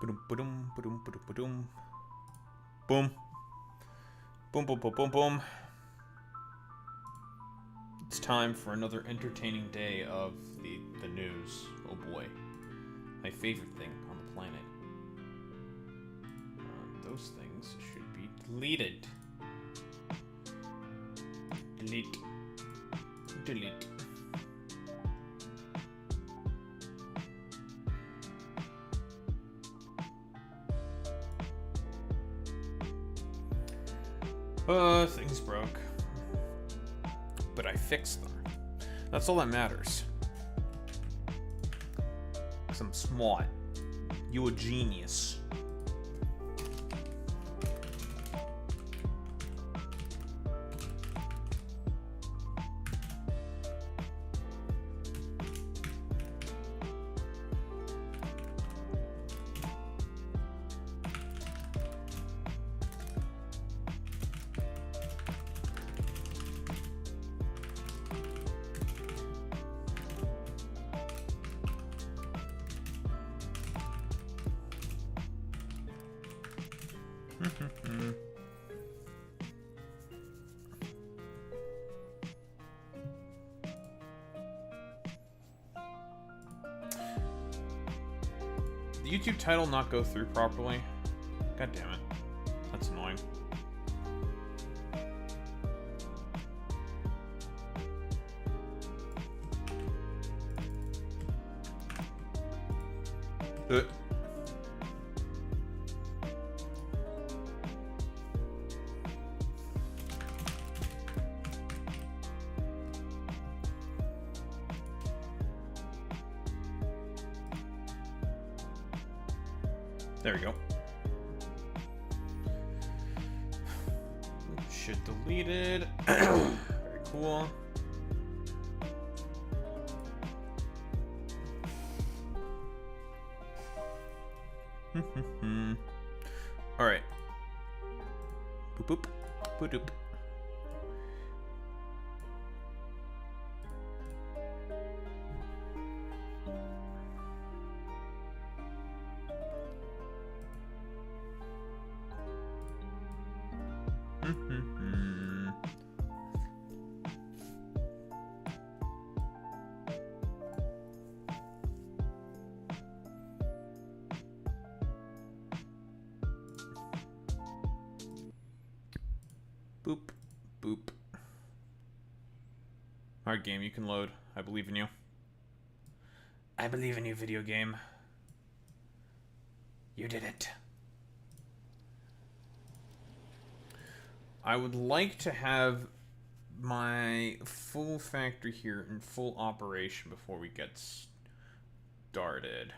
Boom, boom, boom, boom, boom, boom, boom, boom, boom, boom, boom. It's time for another entertaining day of the news. Oh boy, my favorite thing on the planet. Those things should be deleted. Delete. Delete. Things broke. But I fixed them. That's all that matters. 'Cause I'm smart. You a genius. The YouTube title not go through properly? God damn it. That's annoying. There we go. Shit deleted. Very cool. All right. Boop boop. Boop doop. Boop, boop. Alright, game, you can load. I believe in you. I believe in you, video game. You did it. I would like to have my full factory here in full operation before we get started.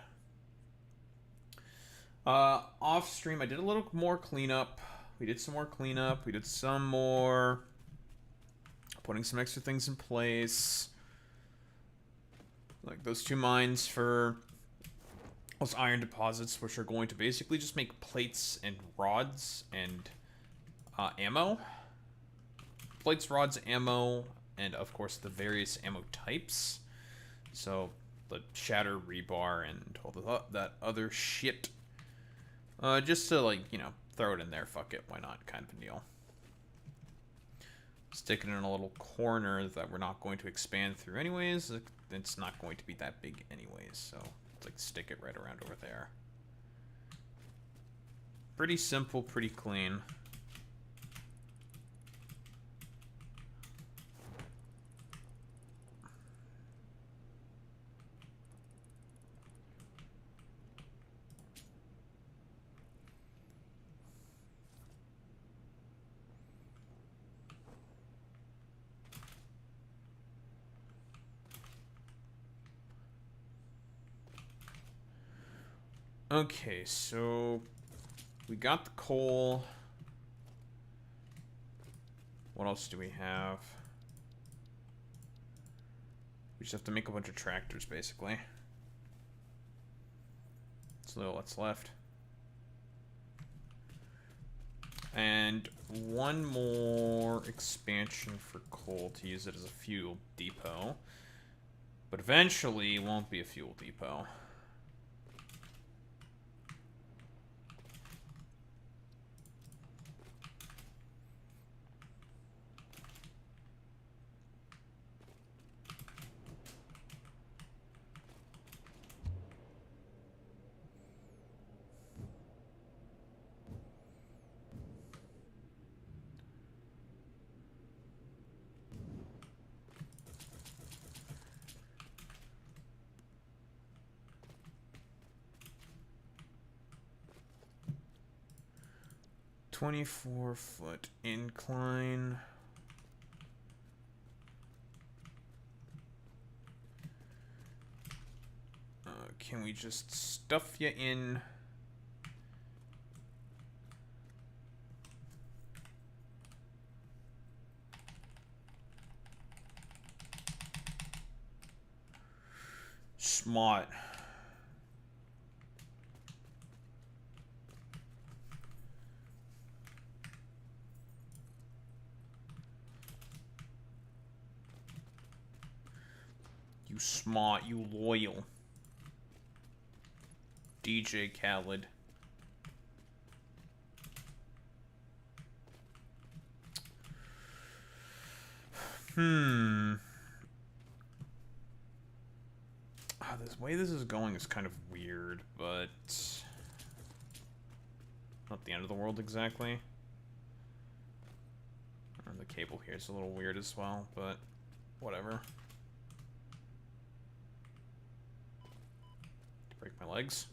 Off stream, I did a little more cleanup. We did some more cleanup. We did some more putting some extra things in place. Like those 2 mines for those iron deposits, which are going to basically just make plates and rods and ammo. Plates, rods, ammo, and of course the various ammo types. So the shatter, rebar, and all that other shit. Just to, like, you know, throw it in there, fuck it, why not, kind of a deal. Stick it in a little corner that we're not going to expand through anyways. It's not going to be that big anyways, so let's, like, stick it right around over there. Pretty simple, pretty clean. Okay, so we got the coal. What else do we have? We just have to make a bunch of tractors, basically. That's all that's left. And one more expansion for coal to use it as a fuel depot. But eventually it won't be a fuel depot. 24-foot incline. Can we just stuff you in? Smart. You smart, you loyal. DJ Khaled. This way this is going is kind of weird, but not the end of the world exactly. The cable here is a little weird as well, but whatever. Break my legs.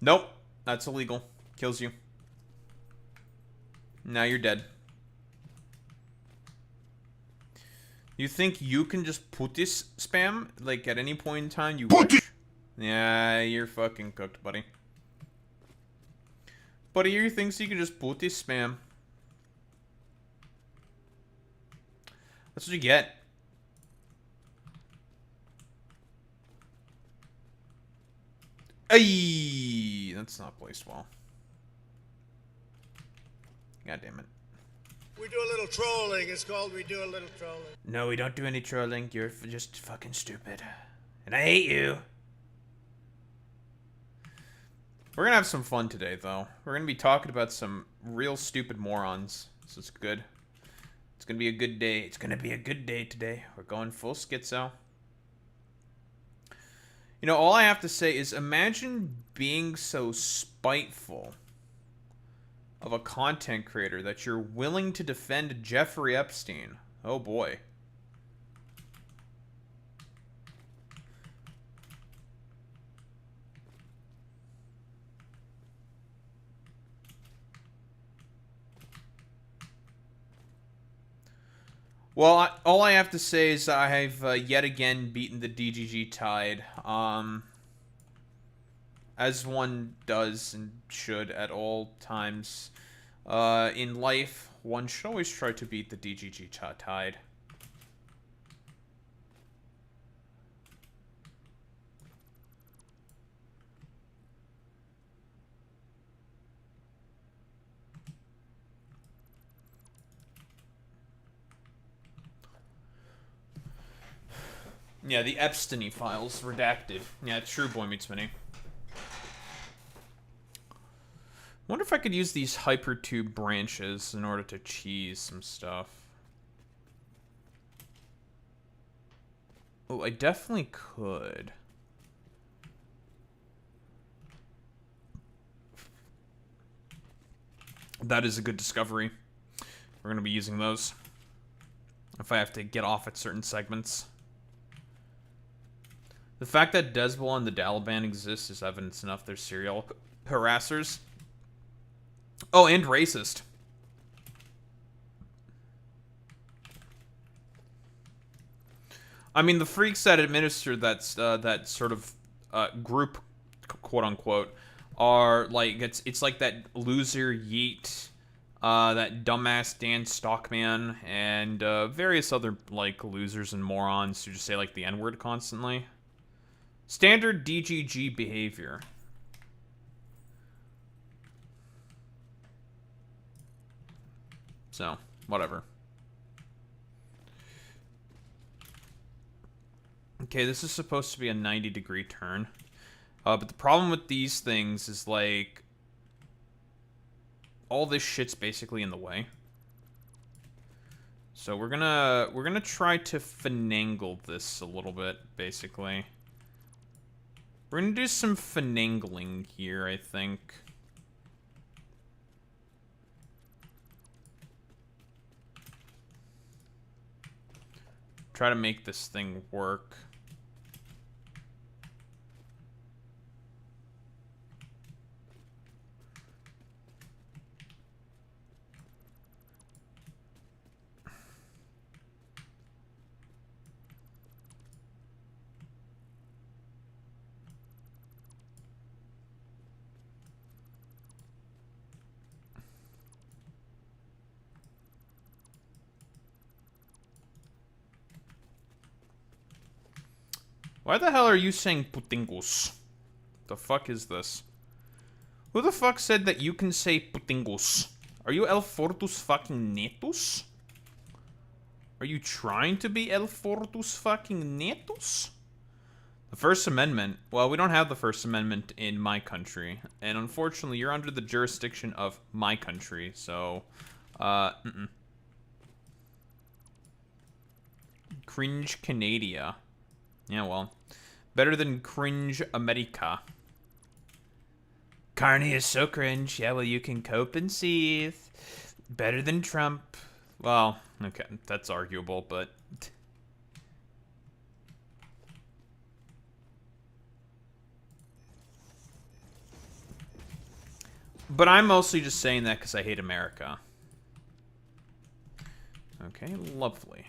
Nope, that's illegal. Kills you. Now you're dead. You think you can just put this spam, like, at any point in time you wish? Yeah, you're fucking cooked, buddy. Buddy here thinks you can just put this spam. That's what you get. Ayy, that's not placed well. God damn it. We do a little trolling. It's called we do a little trolling. No, we don't do any trolling. You're just fucking stupid. And I hate you. We're gonna have some fun today, though. We're gonna be talking about some real stupid morons. So it's good. It's gonna be a good day. It's gonna be a good day today. We're going full schizo. You know, all I have to say is imagine being so spiteful of a content creator that you're willing to defend Jeffrey Epstein. Oh boy. Well, all I have to say is I have yet again beaten the DGG tide. As one does and should at all times in life, one should always try to beat the DGG tide. Yeah, the Epstein files redacted. Yeah, true, Boy Meets Mini. Wonder if I could use these hypertube branches in order to cheese some stuff. Oh, I definitely could. That is a good discovery. We're going to be using those if I have to get off at certain segments. The fact that Desbel and the Taliban exists is evidence enough they're serial harassers. Oh, and racist. I mean, the freaks that administer that sort of group, quote unquote, are like it's like that loser yeet that dumbass Dan Stockman, and various other, like, losers and morons who just say, like, the N-word constantly. Standard DGG behavior. So, whatever. Okay, this is supposed to be a 90-degree turn. But the problem with these things is, like, all this shit's basically in the way. So we're gonna try to finagle this a little bit, basically. We're gonna do some finagling here, I think. Try to make this thing work. Why the hell are you saying putingus? The fuck is this? Who the fuck said that you can say putingus? Are you El Fortus fucking Netus? Are you trying to be El Fortus fucking Netus? The First Amendment. Well, we don't have the First Amendment in my country. And unfortunately, you're under the jurisdiction of my country, so... Cringe Canada. Yeah, well. Better than cringe America. Carney is so cringe. Yeah, well, you can cope and seethe. Better than Trump. Well, okay, that's arguable, but... But I'm mostly just saying that because I hate America. Okay, lovely.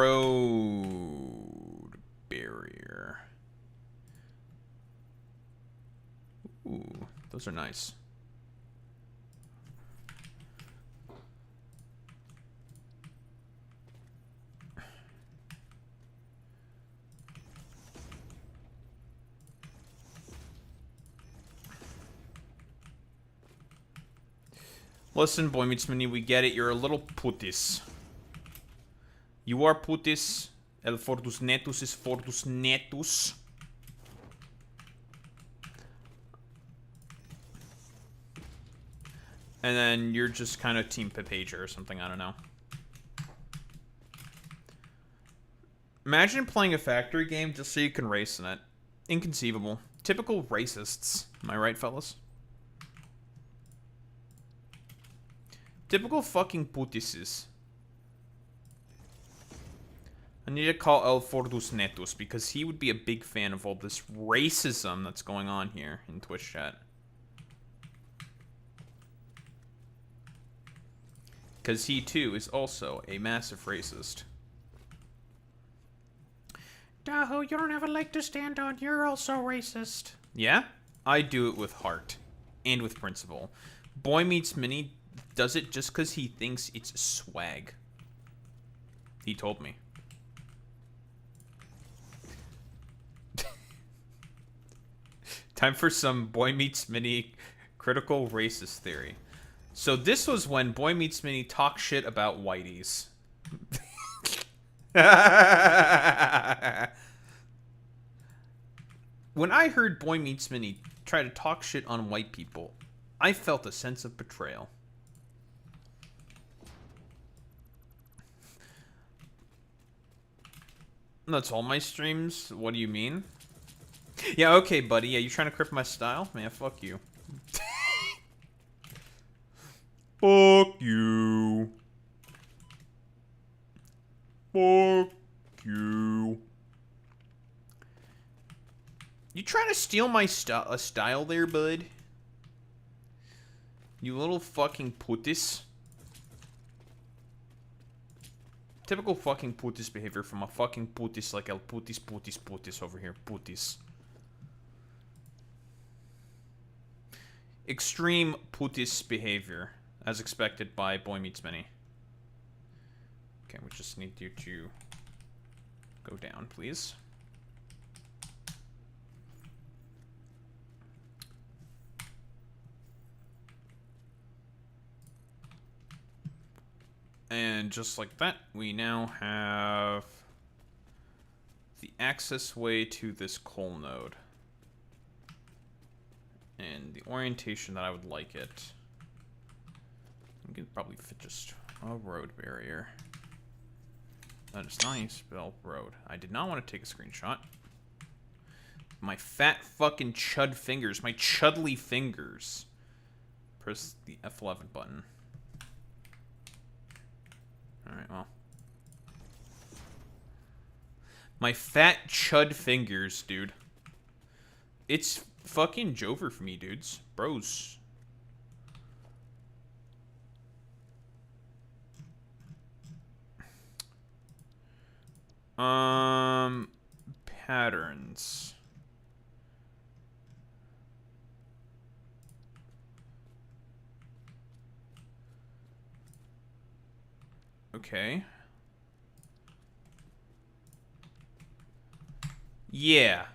Road barrier. Ooh, those are nice. Listen, Boy Meets Mini, we get it. You're a little putis. You are putis. El Fortus Netus is Fortus Netus. And then you're just kind of Team Papager or something, I don't know. Imagine playing a factory game just so you can race in it. Inconceivable. Typical racists. Am I right, fellas? Typical fucking putises. I need to call El Fortus Netus because he would be a big fan of all this racism that's going on here in Twitch chat. Because he, too, is also a massive racist. Daho, you don't have a leg to stand on. You're also racist. Yeah? I do it with heart. And with principle. Boy Meets Mini does it just because he thinks it's swag. He told me. Time for some Boy Meets Mini critical racist theory. So this was when Boy Meets Mini talked shit about whiteys. When I heard Boy Meets Mini try to talk shit on white people, I felt a sense of betrayal. That's all my streams? What do you mean? Yeah, okay, buddy. Yeah, you trying to cripple my style? Man, fuck you. Fuck you. Fuck you. You trying to steal my style there, bud? You little fucking putis. Typical fucking putis behavior from a fucking putis like El Putis Putis Putis over here. Putis. extreme putist behavior, as expected by Boy Meets Mini. Okay, we just need you to go down, please. And just like that, we now have the access way to this coal node. And the orientation that I would like it. We could probably fit just a road barrier. That is not how you spell road. I did not want to take a screenshot. My fat fucking chud fingers. My chudly fingers. Press the F11 button. Alright, well. My fat chud fingers, dude. It's fucking Jover for me, dudes. Bros. Patterns. Okay. Yeah.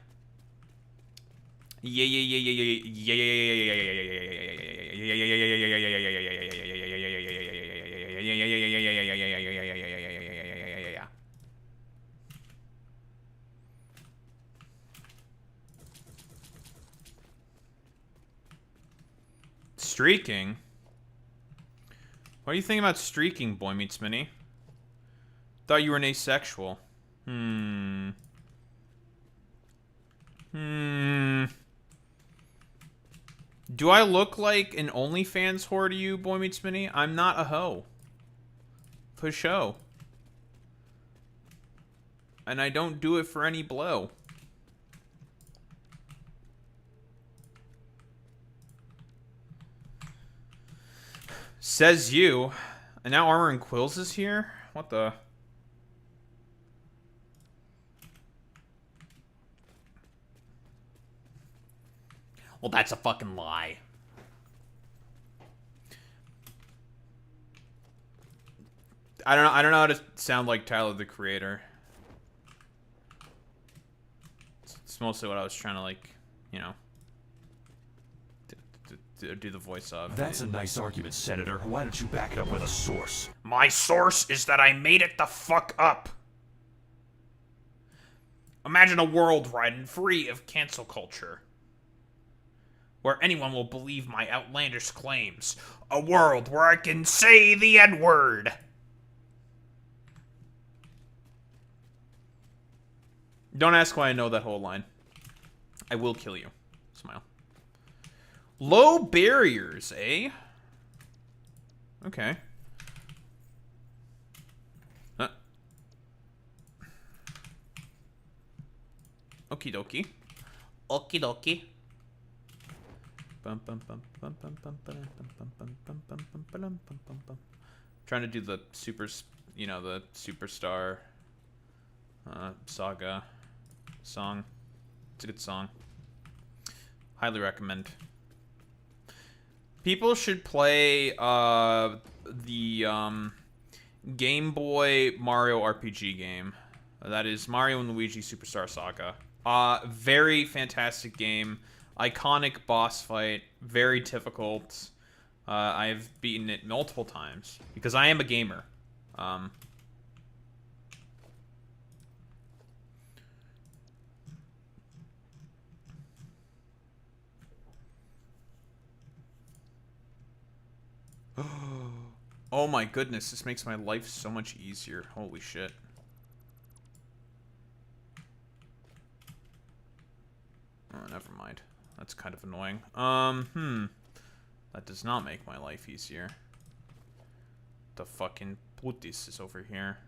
Streaking? What do you think about streaking, Boy Meets Mini? Thought you were an asexual. Do I look like an OnlyFans whore to you, Boy Meets Mini? I'm not a hoe. For show. And I don't do it for any blow. Says you. And now Armor and Quills is here? What the... Well, that's a fucking lie. I don't know how to sound like Tyler, the Creator. It's mostly what I was trying to, like, you know, do the voice of. That's a nice argument, Senator. Why don't you back it up with a source? My source is that I made it the fuck up. Imagine a world where I'm free of cancel culture, where anyone will believe my outlandish claims. A world where I can say the N-word. Don't ask why I know that whole line. I will kill you. Smile. Low barriers, eh? Okay. Okie dokie. Okie dokie. Trying to do the the Superstar Saga song. It's a good song. Highly recommend. People should play the Game Boy Mario RPG game. That is Mario and Luigi Superstar Saga. Very fantastic game. Iconic boss fight. Very difficult. I've beaten it multiple times because I am a gamer. Oh my goodness, this makes my life so much easier. Holy shit. Oh, never mind. That's kind of annoying. That does not make my life easier. The fucking putis is over here.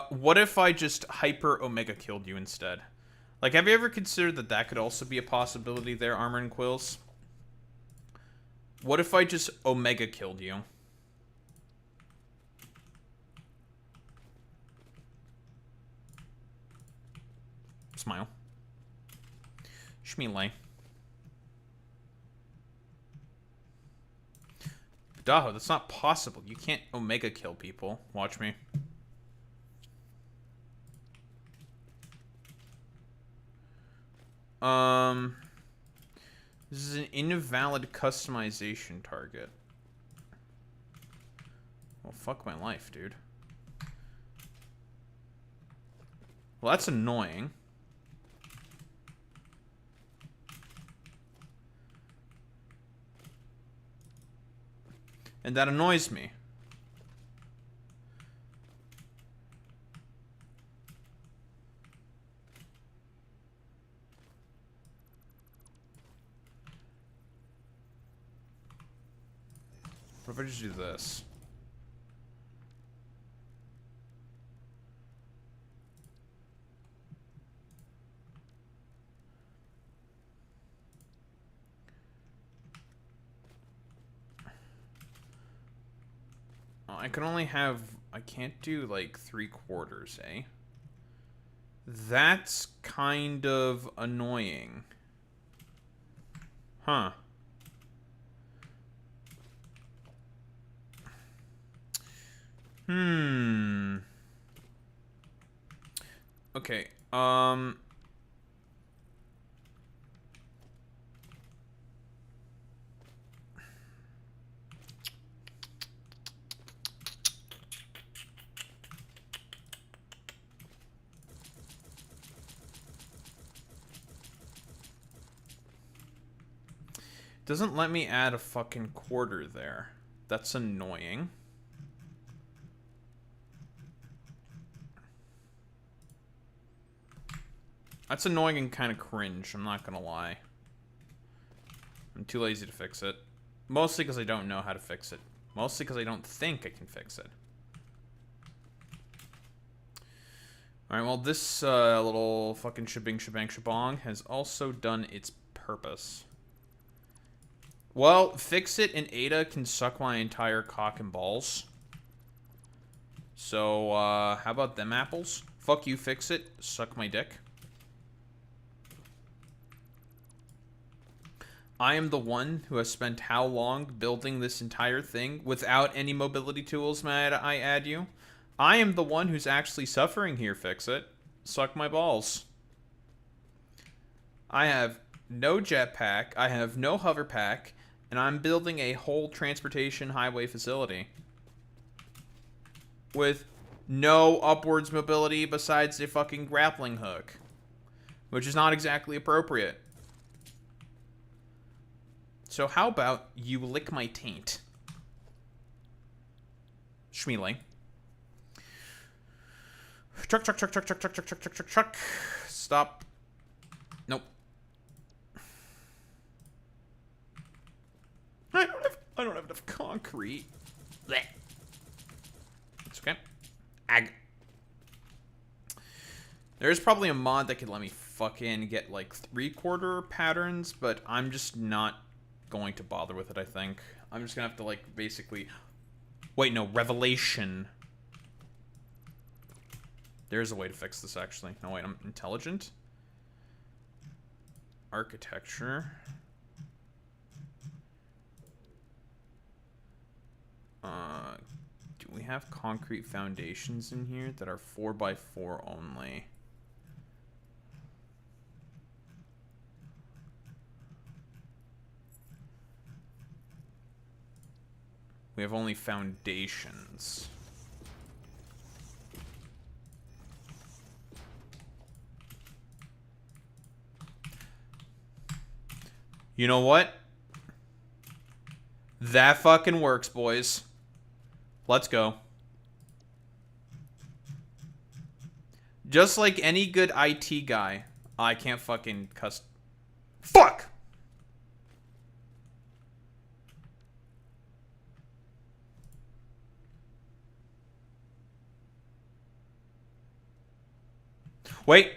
What if I just hyper Omega killed you instead? Like, have you ever considered that that could also be a possibility there, Armor and Quills? What if I just Omega killed you? Smile. Shmeelay. Daho, that's not possible. You can't Omega kill people. Watch me. This is an invalid customization target. Well, fuck my life, dude. Well, that's annoying. And that annoys me. What if I just do this? I can only have... I can't do, like, 3/4, eh? That's kind of annoying. Huh. Okay, doesn't let me add a fucking quarter there. That's annoying. That's annoying and kind of cringe, I'm not gonna lie. I'm too lazy to fix it. Mostly because I don't know how to fix it. Mostly because I don't think I can fix it. Alright, well this little fucking shebang shabong has also done its purpose. Well, fix it and Ada can suck my entire cock and balls. So, how about them apples? Fuck you, fix it, suck my dick. I am the one who has spent how long building this entire thing without any mobility tools, may I add you? I am the one who's actually suffering here, fix it. Suck my balls. I have no jetpack, I have no hover pack, and I'm building a whole transportation highway facility. With no upwards mobility besides a fucking grappling hook. Which is not exactly appropriate. So how about you lick my taint? Shmeelay. Truck. Stop. Nope. I don't have enough concrete. Blech. It's okay. Ag. There's probably a mod that could let me fucking get like 3/4 patterns, but I'm just not going to bother with it, I think. I'm just gonna have to, like, basically... Wait, no, Revelation. There's a way to fix this, actually. No, wait, I'm intelligent. Architecture. Do we have concrete foundations in here that are 4x4 only? We have only foundations. You know what? That fucking works, boys. Let's go. Just like any good IT guy, I can't fucking Fuck! Wait.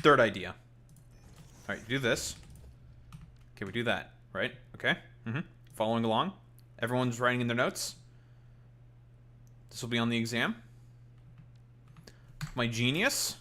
Third idea. All right, do this. Okay, we do that, right? Okay. Following along. Everyone's writing in their notes. This will be on the exam. My genius.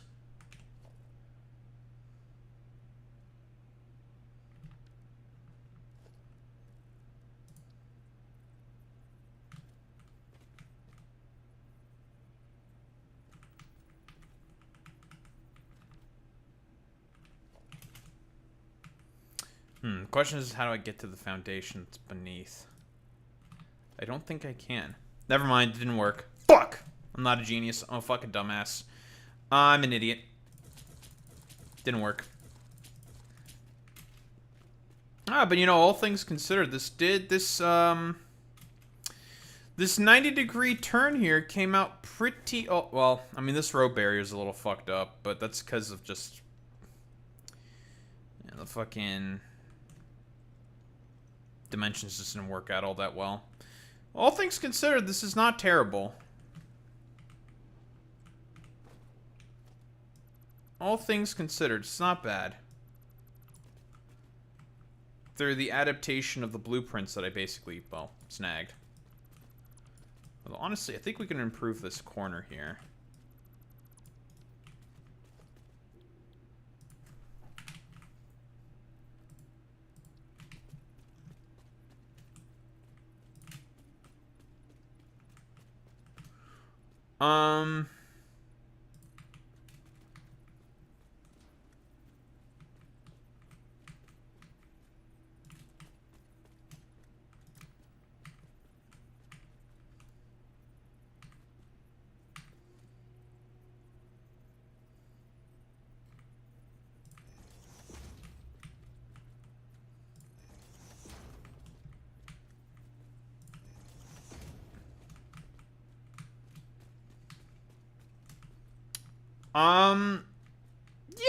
The question is, how do I get to the foundation that's beneath? I don't think I can. Never mind, it didn't work. Fuck! I'm not a genius. I'm a fucking dumbass. I'm an idiot. Didn't work. But you know, all things considered, this 90-degree turn here came out pretty... Oh, well, I mean, this road barrier is a little fucked up, but that's because of just... the fucking... dimensions just didn't work out all that well. All things considered, this is not terrible. All things considered, it's not bad. They're the adaptation of the blueprints that I basically, well, snagged. Although, honestly, I think we can improve this corner here.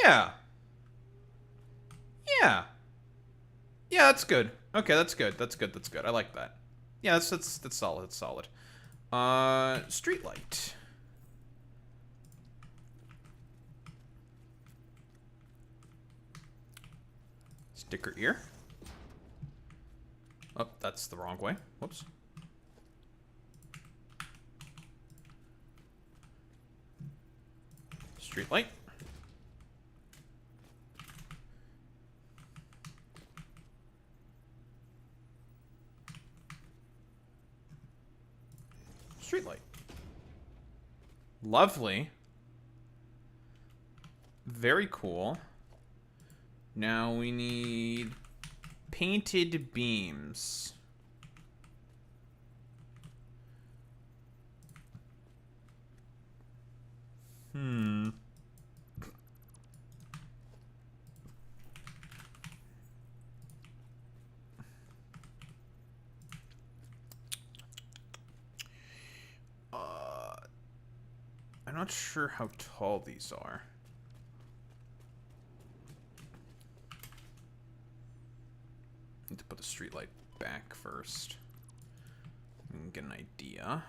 Yeah. Yeah. Yeah, that's good. Okay, that's good. That's good. That's good. I like that. Yeah, that's solid. That's solid. Street light. Sticker ear. Oh, that's the wrong way. Whoops. Street light. Street light. Lovely. Very cool. Now we need painted beams. I'm not sure how tall these are. Need to put the street light back first. And get an idea.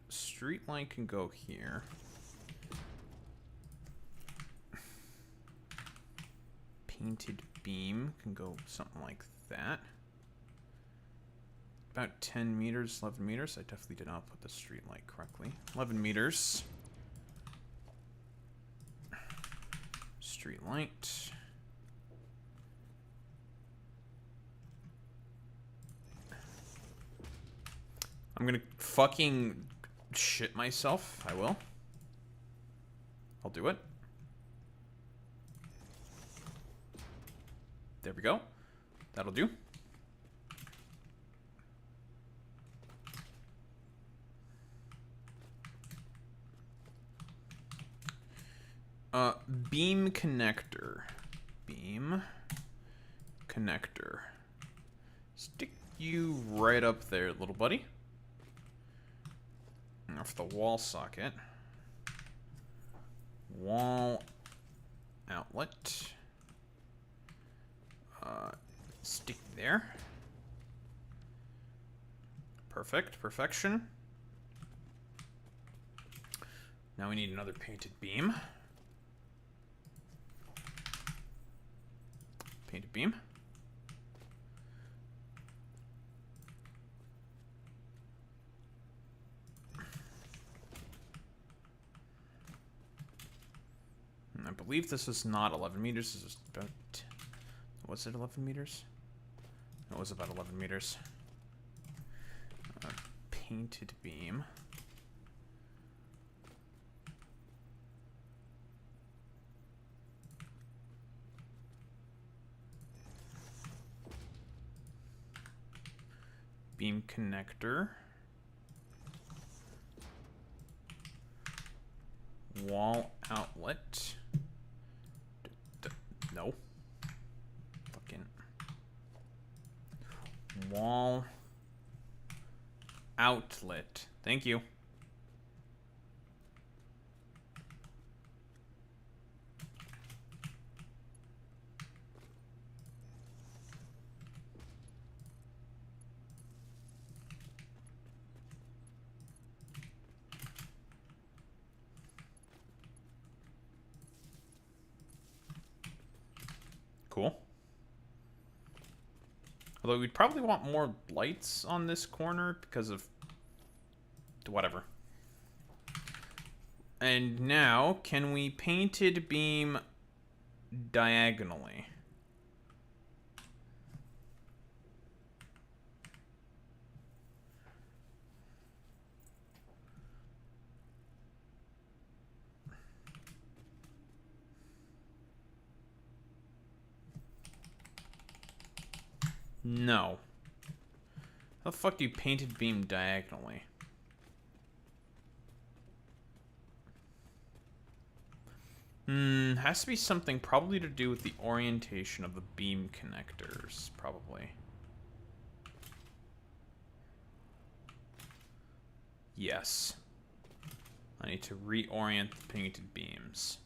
Street light can go here. Painted beam can go something like that. About 10 meters, 11 meters. I definitely did not put the street light correctly. 11 meters. Street light. I'm gonna fucking shit myself. I will. I'll do it. There we go. That'll do. Beam connector. Beam connector. Stick you right up there, little buddy. Off the wall socket. Wall outlet. Stick there. Perfect. Perfection. Now we need another painted beam. Painted beam. I believe this is not 11 meters. This is about... Was it 11 meters? It was about 11 meters. Painted beam. Beam connector. Wall outlet. No. Fucking. Wall outlet. Thank you. Cool. Although we'd probably want more lights on this corner because of whatever. And now, can we painted beam diagonally? No. How the fuck do you painted beam diagonally? Has to be something probably to do with the orientation of the beam connectors, probably. Yes. I need to reorient the painted beams.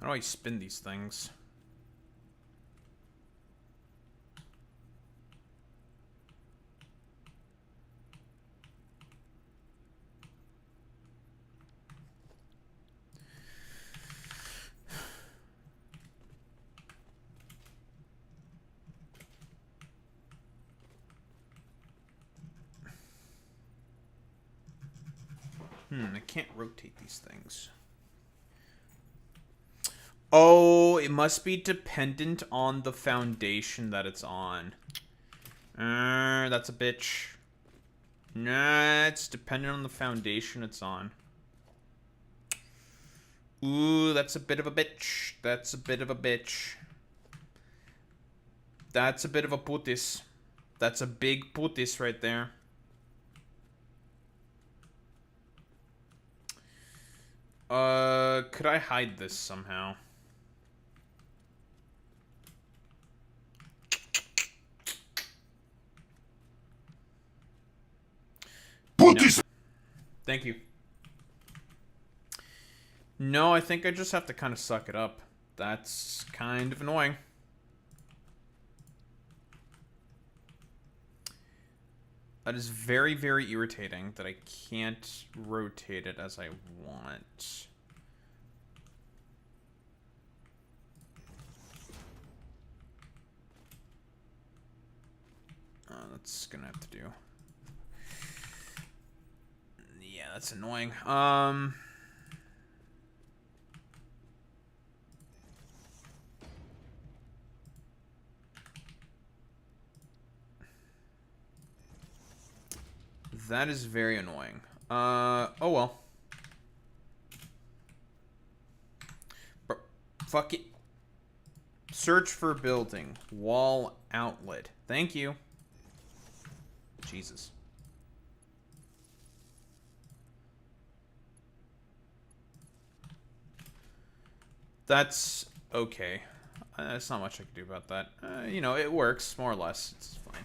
How do I spin these things? I can't rotate these things. Oh, it must be dependent on the foundation that it's on. That's a bitch. Nah, it's dependent on the foundation it's on. Ooh, that's a bit of a bitch. That's a bit of a bitch. That's a bit of a putis. That's a big putis right there. Could I hide this somehow? No. Thank you. No, I think I just have to kind of suck it up. That's kind of annoying. That is very, very irritating that I can't rotate it as I want. That's gonna have to do. Yeah, that's annoying. That is very annoying. Oh well. fuck it. Search for building. Wall outlet. Thank you. Jesus. That's okay. There's not much I can do about that. You know, it works, more or less. It's fine.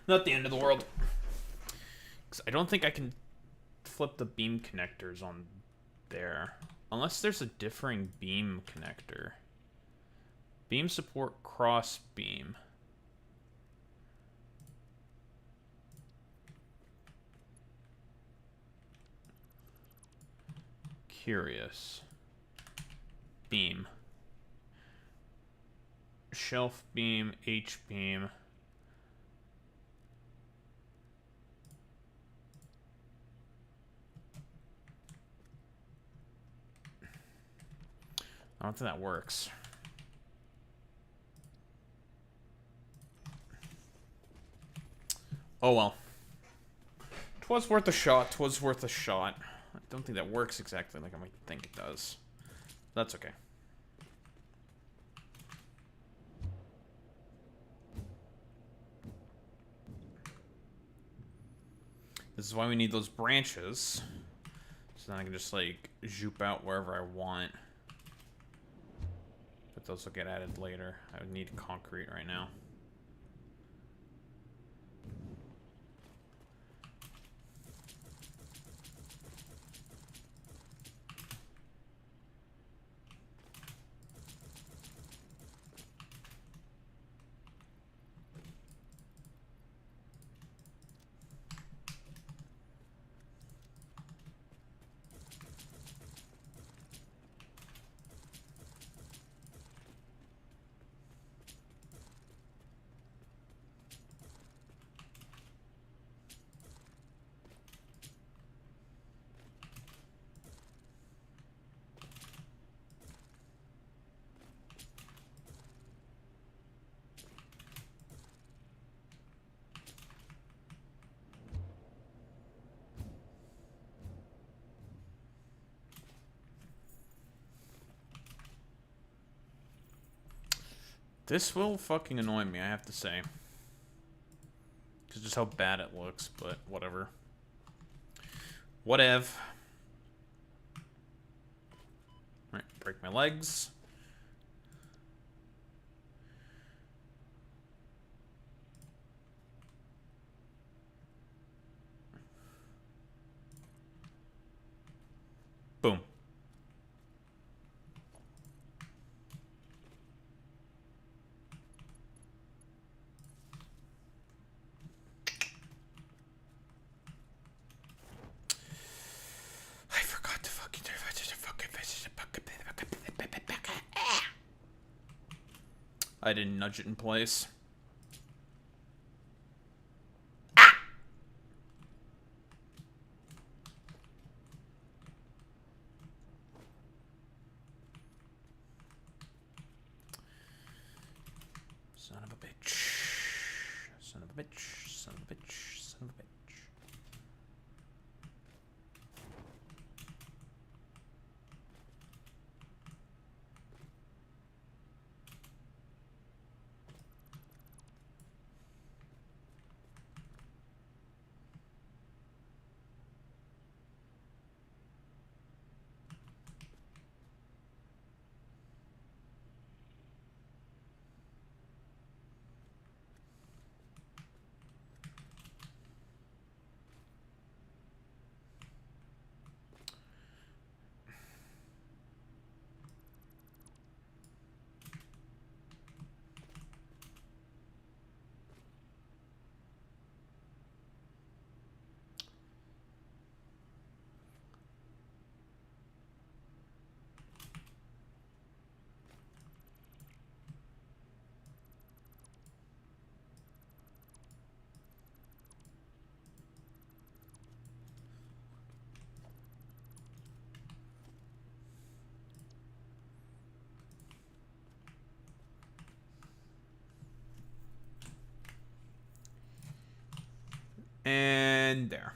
Not the end of the world. 'Cause I don't think I can flip the beam connectors on there. Unless there's a differing beam connector. Beam support cross beam. Curious. Beam. Shelf beam, H beam. I don't think that works. Oh well. 'Twas worth a shot. 'Twas worth a shot. I don't think that works exactly like I might think it does. That's okay. This is why we need those branches. So then I can just, like, zoop out wherever I want. But those will get added later. I would need concrete right now. This will fucking annoy me, I have to say. Because just how bad it looks, but whatever. Whatever. Alright, break my legs. Boom. I didn't nudge it in place. Ah! Son of a bitch. Son of a bitch. Son of a bitch. Son of a bitch. And there.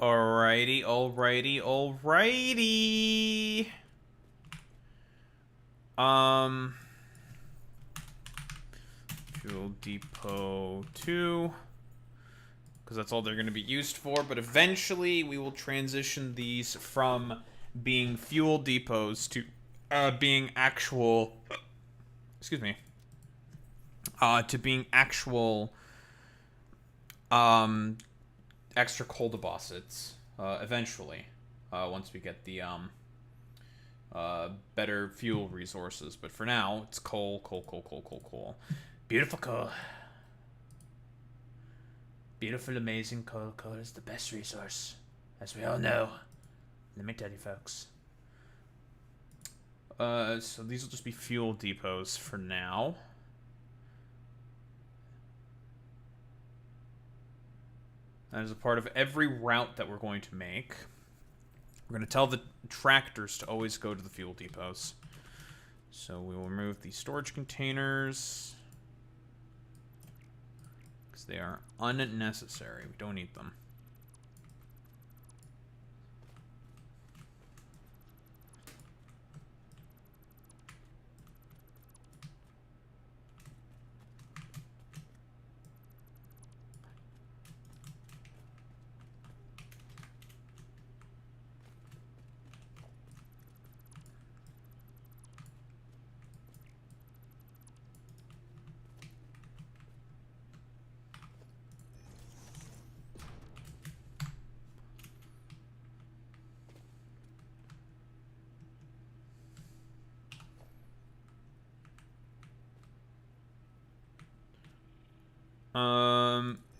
Alrighty, alrighty, alrighty. Fuel Depot 2. Because that's all they're going to be used for. But eventually, we will transition these from being fuel depots to being actual... Excuse me. To being actual... extra coal deposits. Eventually. Once we get the... better fuel resources. But for now, it's coal, coal, coal, coal, coal, coal. Beautiful coal. Beautiful, amazing coal. Coal is the best resource, as we all know. Let me tell you, folks. So these will just be fuel depots for now. That is a part of every route that we're going to make. We're going to tell the tractors to always go to the fuel depots. So we will remove the storage containers. Because they are unnecessary. We don't need them.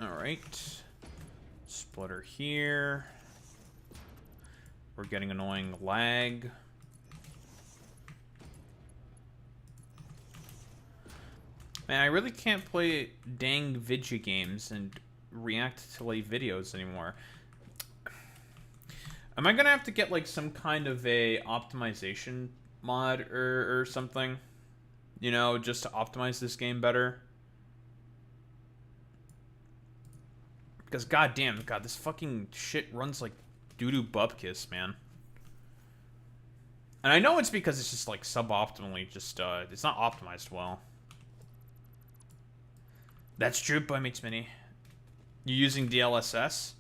Alright. Splitter here. We're getting annoying lag. Man, I really can't play dang video games and react to late videos anymore. Am I gonna have to get like some kind of a optimization mod or something? You know, just to optimize this game better? Because goddamn, this fucking shit runs like doo-doo bupkis, man. And I know it's because it's just like suboptimally, just it's not optimized well. That's true, Boy Meets Mini. You using DLSS?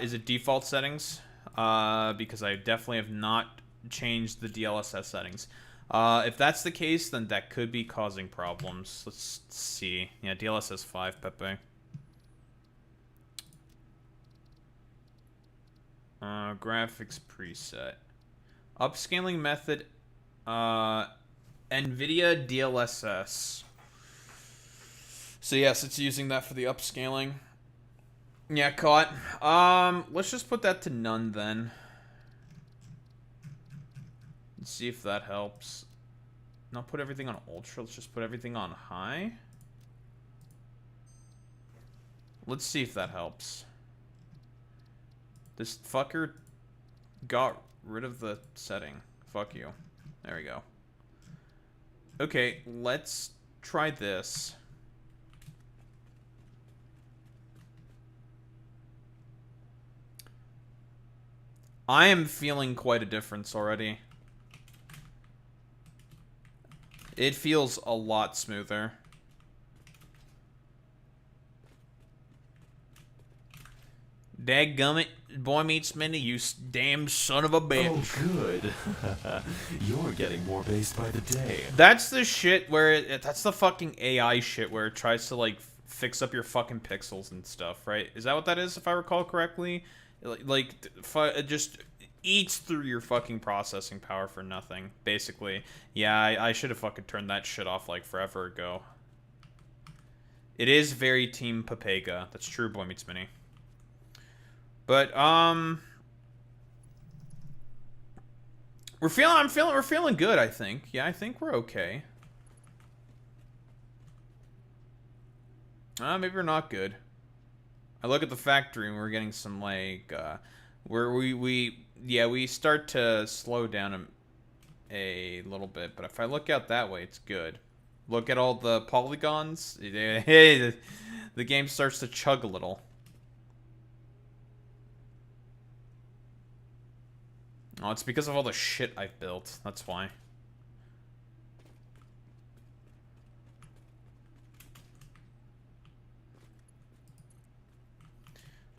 Is it default settings? Because I definitely have not changed the DLSS settings. If that's the case, then that could be causing problems. Let's see. Yeah, DLSS 5, Pepe. Graphics preset. Upscaling method. NVIDIA DLSS. So yes, it's using that for the upscaling. Yeah, caught. Let's just put that to none then. Let's see if that helps. Not put everything on ultra, let's just put everything on high. Let's see if that helps. This fucker got rid of the setting. Fuck you. There we go. Okay, let's try this. I am feeling quite a difference already. It feels a lot smoother. Dadgummit, Boy Meets Mini, you damn son of a bitch. Oh, good. You're getting more based by the day. That's the shit where that's the fucking AI shit where it tries to like fix up your fucking pixels and stuff, right? Is that what that is, if I recall correctly? Like it just eats through your fucking processing power for nothing, basically. Yeah, I should have fucking turned that shit off like forever ago. It is very Team Papega. That's true, Boy Meets Mini. But we're feeling good, I think. Yeah, I think we're okay. Maybe we're not good. I look at the factory and we're getting some like where we start to slow down a little bit, but if I look out that way, it's good. Look at all the polygons. Hey, the game starts to chug a little. Oh, it's because of all the shit I've built. That's why.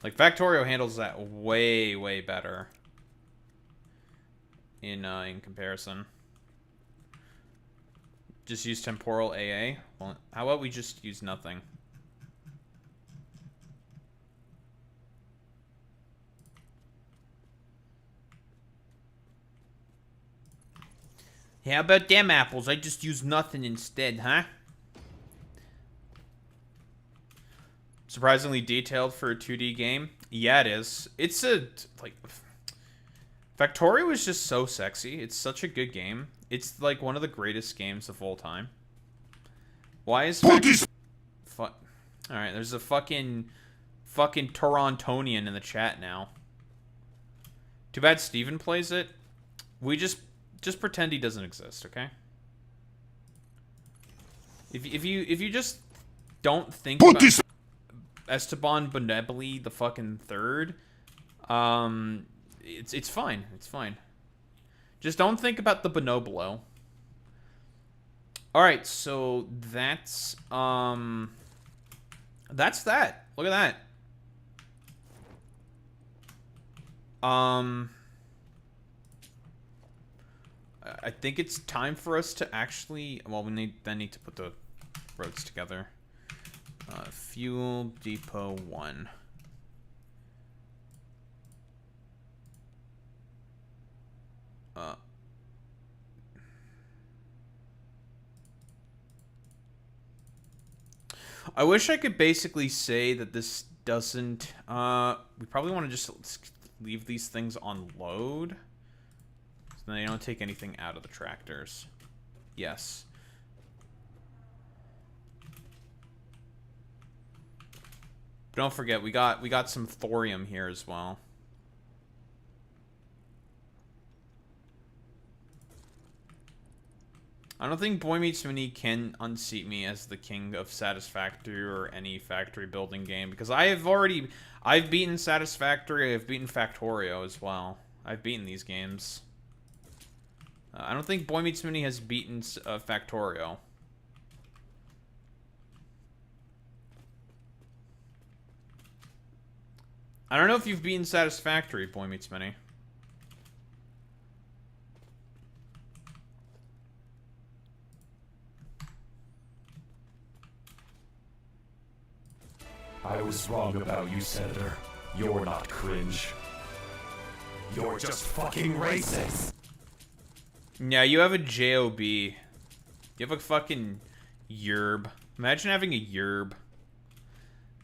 Like, Factorio handles that way, way better in comparison. Just use temporal AA? Well, how about we just use nothing? How about them apples? I just use nothing instead, huh? Surprisingly detailed for a 2D game. Yeah, it is. It's a, like... Factorio is just so sexy. It's such a good game. It's, like, one of the greatest games of all time. Why is... Alright, there's a fucking Torontonian in the chat now. Too bad Steven plays it. We just pretend he doesn't exist, okay? If you just don't think about Esteban Benebeli the fucking third, it's fine. It's fine. Just don't think about the Bonoblo. Alright, so that's that. Look at that. I think it's time for us to actually... Well, we need to put the roads together. Fuel Depot 1. I wish I could basically say that this doesn't... we probably want to just leave these things on load. So they don't take anything out of the tractors. Yes. But don't forget, we got some thorium here as well. I don't think Boy Meets Mini can unseat me as the king of Satisfactory or any factory building game, because I've beaten Satisfactory, I've beaten Factorio as well. I've beaten these games. I don't think Boy Meets Mini has beaten Factorio. I don't know if you've beaten Satisfactory, Boy Meets Mini. I was wrong about you, Senator. You're not cringe. You're just fucking racist. Yeah, you have a JOB. You have a fucking yerb. Imagine having a yerb.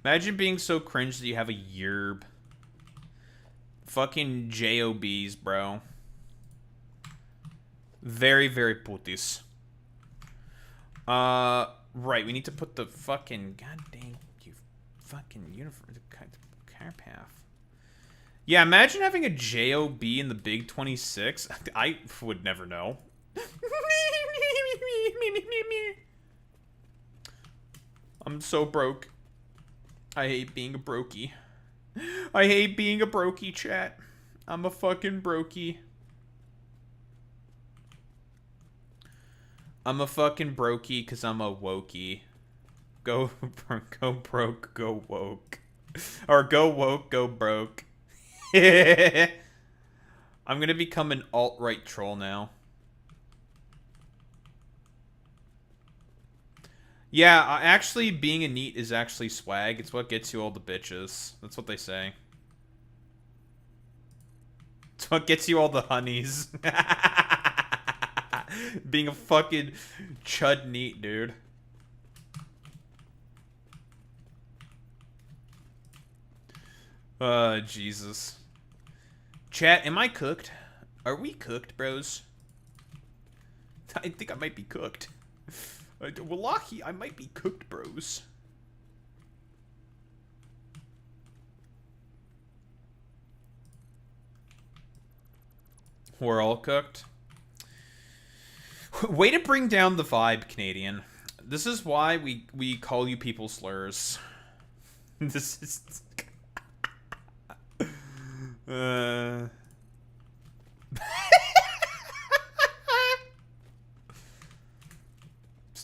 Imagine being so cringe that you have a yerb. Fucking JOBs, bro. Very, very putis. Right, we need to put the fucking... God dang, you fucking uniform... Car path. Yeah, imagine having a JOB in the Big 26. I would never know. I'm so broke. I hate being a brokey. I hate being a brokey, chat. I'm a fucking brokey. I'm a fucking brokey because I'm a wokey. Go broke, go woke. Or go woke, go broke. I'm gonna become an alt-right troll now. Yeah, actually being a NEET is actually swag. It's what gets you all the bitches. That's what they say. It's what gets you all the honeys. Being a fucking chud NEET, dude. Jesus. Chat, am I cooked? Are we cooked, bros? I think I might be cooked. Wallahi, I might be cooked, bros. We're all cooked. Way to bring down the vibe, Canadian. This is why we call you people slurs. This is...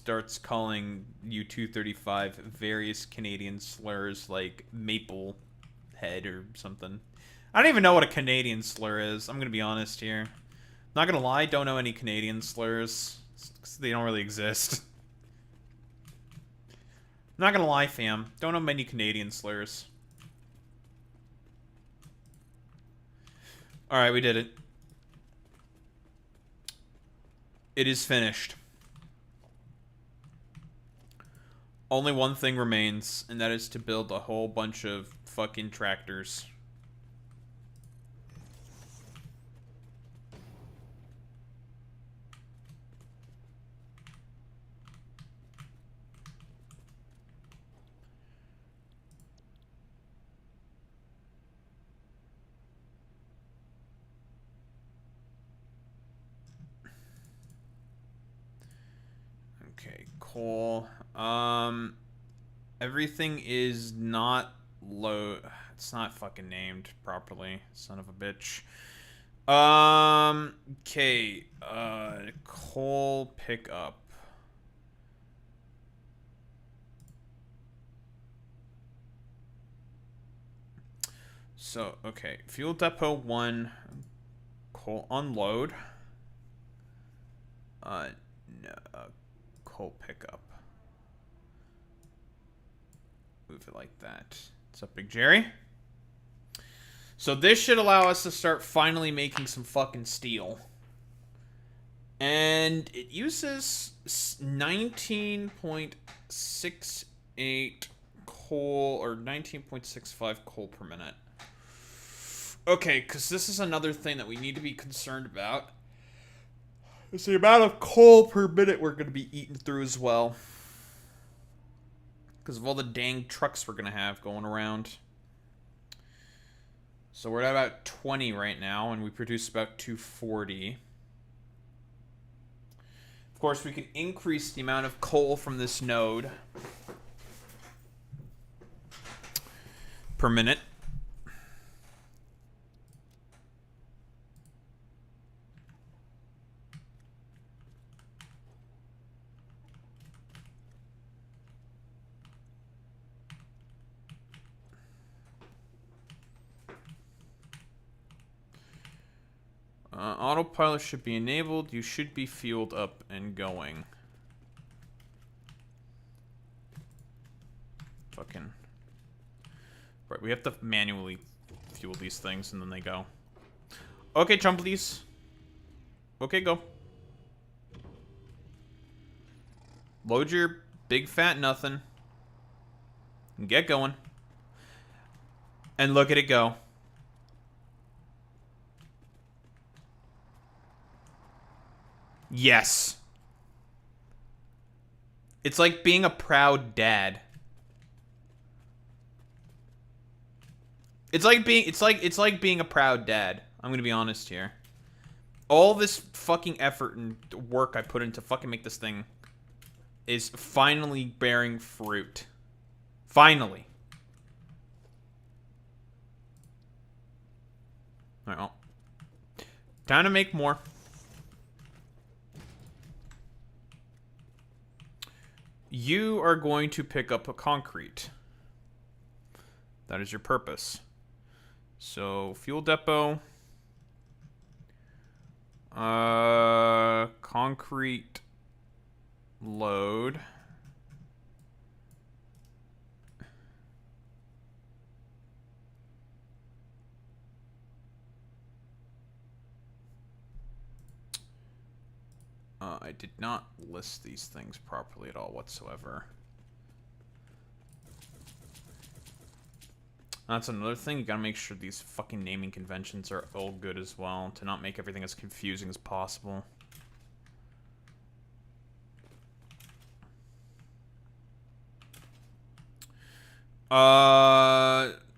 starts calling U-235 various Canadian slurs like Maple Head or something. I don't even know what a Canadian slur is. I'm gonna be honest here. Not gonna lie, don't know any Canadian slurs. 'Cause they don't really exist. Not gonna lie, fam. Don't know many Canadian slurs. Alright, we did it. It is finished. Only one thing remains, and that is to build a whole bunch of fucking tractors. Okay, coal. Everything is not low. It's not fucking named properly. Son of a bitch. Okay. Coal pickup. So, okay. Fuel depot 1. Coal unload. No. Coal pickup. Move it like that. What's up, Big Jerry? So this should allow us to start finally making some fucking steel. And it uses 19.68 coal, or 19.65 coal per minute. Okay, because this is another thing that we need to be concerned about. It's the amount of coal per minute we're going to be eating through as well. Because of all the dang trucks we're going to have going around. So we're at about 20 right now, and we produce about 240. Of course, we can increase the amount of coal from this node per minute. Autopilot should be enabled. You should be fueled up and going. Fucking. Right, we have to manually fuel these things and then they go. Okay, chumplies. Okay, go. Load your big fat nothing. And get going. And look at it go. Yes. It's like being a proud dad. It's like being a proud dad. I'm gonna be honest here. All this fucking effort and work I put in to fucking make this thing is finally bearing fruit. Finally. Alright, well. Time to make more. You are going to pick up a concrete. That is your purpose. So, fuel depot. Concrete load. I did not list these things properly at all whatsoever. That's another thing. You gotta make sure these fucking naming conventions are all good as well, to not make everything as confusing as possible.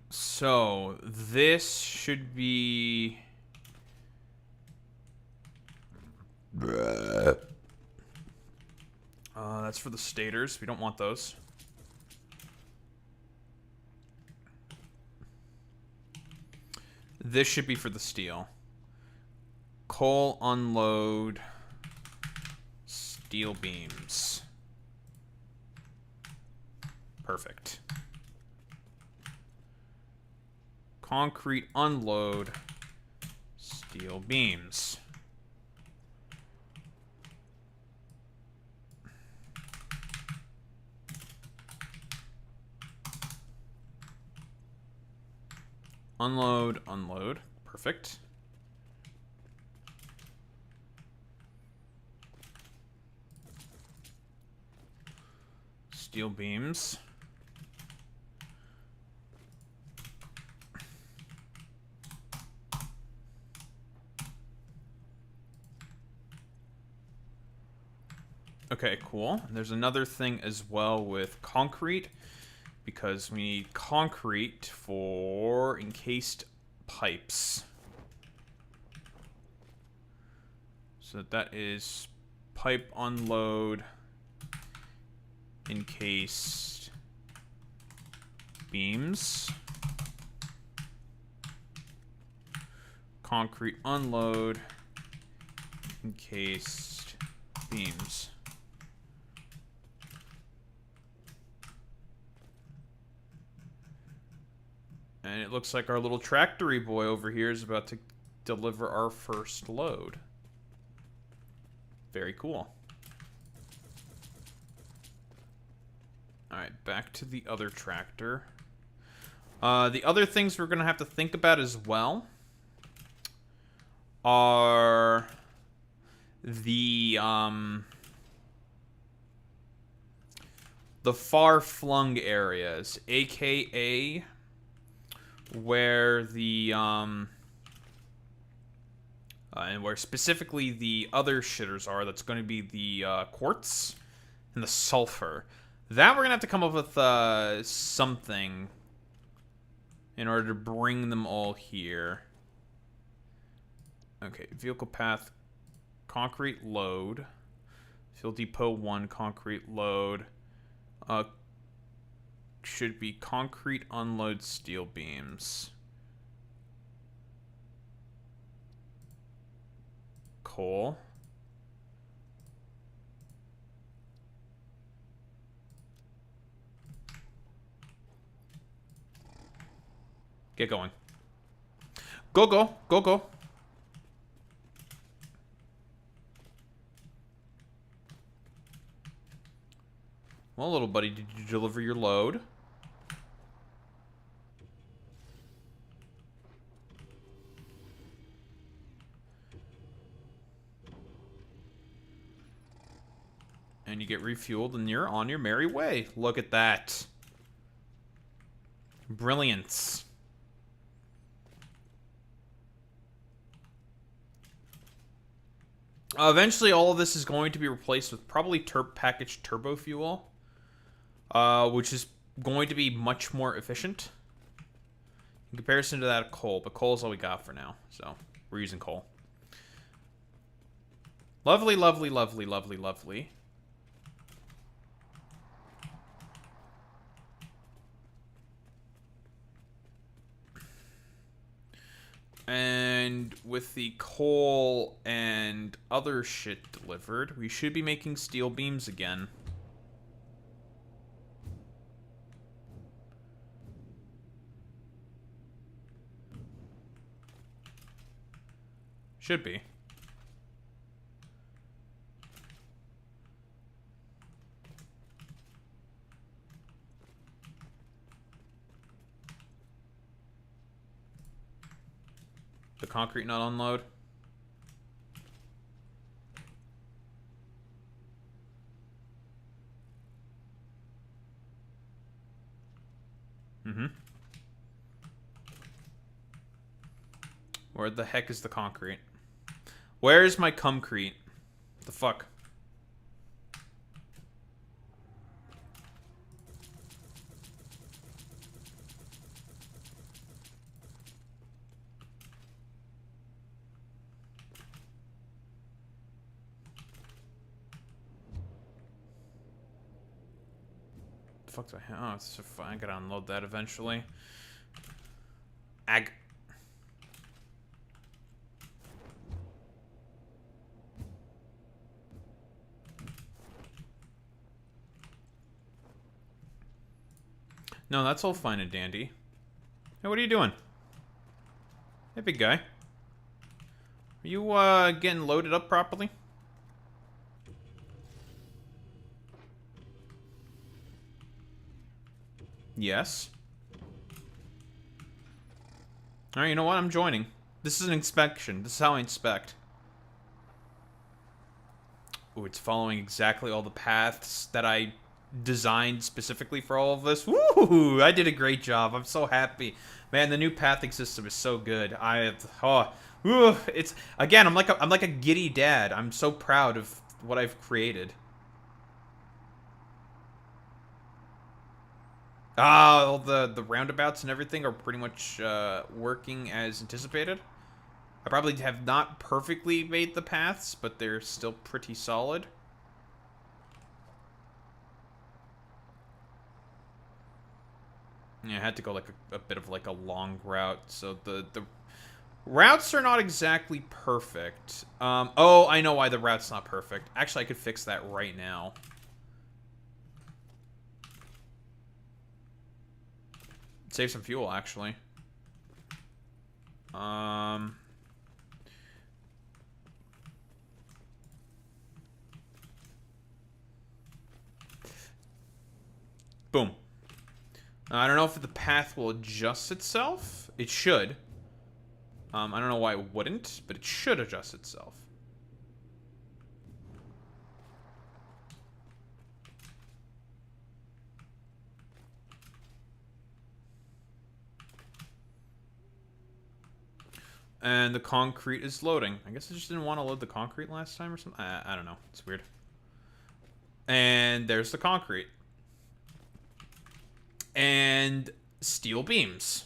So this should be... that's for the stators. We don't want those. This should be for the steel. Coal unload. Steel beams. Perfect. Concrete unload. Steel beams. Unload, unload. Perfect. Steel beams. Okay, cool. And there's another thing as well with concrete, because we need concrete for encased pipes. So that is pipe unload, encased beams. Concrete unload, encased beams. And it looks like our little tractory boy over here is about to deliver our first load. Very cool. Alright, back to the other tractor. The other things we're going to have to think about as well are the far-flung areas, aka where the and where specifically the other shitters are. That's going to be the quartz and the sulfur. That we're gonna have to come up with something in order to bring them all here. Okay, vehicle path, concrete load, fuel depot 1, concrete load. Should be concrete unload steel beams. Coal. Get going. Go, go, go, go. Well, little buddy, did you deliver your load? And you get refueled and you're on your merry way. Look at that. Brilliance. Eventually, all of this is going to be replaced with probably packaged turbo fuel, which is going to be much more efficient in comparison to that of coal. But coal is all we got for now, so we're using coal. Lovely, lovely, lovely, lovely, lovely. And with the coal and other shit delivered, we should be making steel beams again. Should be. The concrete not unload. Where the heck is the concrete? Where is my concrete? The fuck? The fuck do I have? Oh, it's so fine. I gotta unload that eventually. Ag. No, that's all fine and dandy. Hey, what are you doing? Hey, big guy. Are you, getting loaded up properly? Yes. Alright, you know what? I'm joining. This is an inspection. This is how I inspect. Ooh, it's following exactly all the paths that I designed specifically for all of this. Woo! I did a great job. I'm so happy. Man, the new pathing system is so good. It's again, I'm like a giddy dad. I'm so proud of what I've created. All the roundabouts and everything are pretty much working as anticipated. I probably have not perfectly made the paths, but they're still pretty solid. Yeah, I had to go like a bit of like a long route, so the routes are not exactly perfect. Oh, I know why the route's not perfect. Actually, I could fix that right now. Save some fuel, actually. Boom. I don't know if the path will adjust itself. It should. I don't know why it wouldn't, but it should adjust itself. And the concrete is loading. I guess I just didn't want to load the concrete last time or something. I don't know. It's weird. And there's the concrete. And steel beams.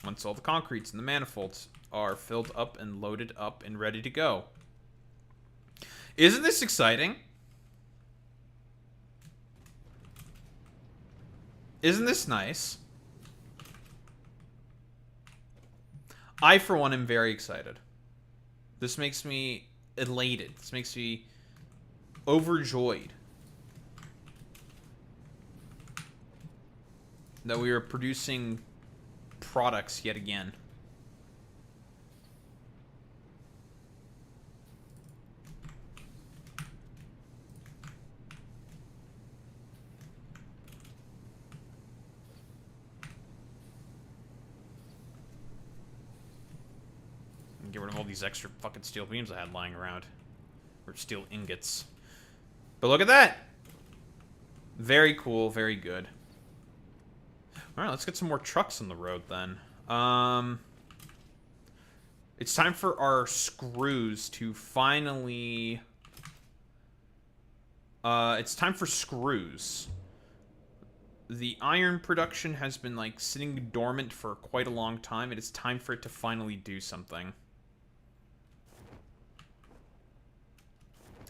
Once all the concretes and the manifolds are filled up and loaded up and ready to go. Isn't this exciting? Isn't this nice? I, for one, am very excited. This makes me elated. This makes me overjoyed that we are producing products yet again. Get rid of all these extra fucking steel beams I had lying around. Or steel ingots. But look at that! Very cool, very good. Alright, let's get some more trucks on the road then. It's time for our screws to finally... it's time for screws. The iron production has been, like, sitting dormant for quite a long time. It is time for it to finally do something.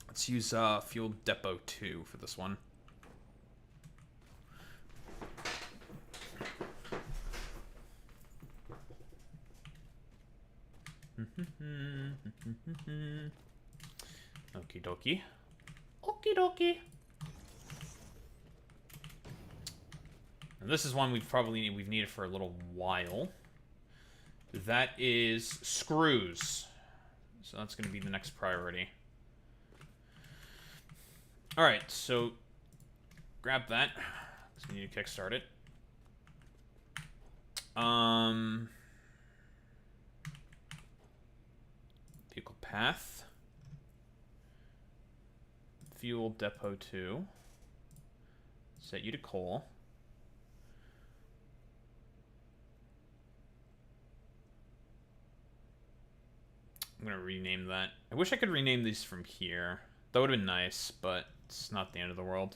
Let's use Fuel Depot 2 for this one. Okie dokie. Okie dokie. And this is one we've needed for a little while. That is screws. So that's going to be the next priority. Alright, so grab that. So we need to kickstart it. Vehicle path. Fuel Depot 2. Set you to coal. I'm gonna rename that. I wish I could rename these from here. That would have been nice, but it's not the end of the world.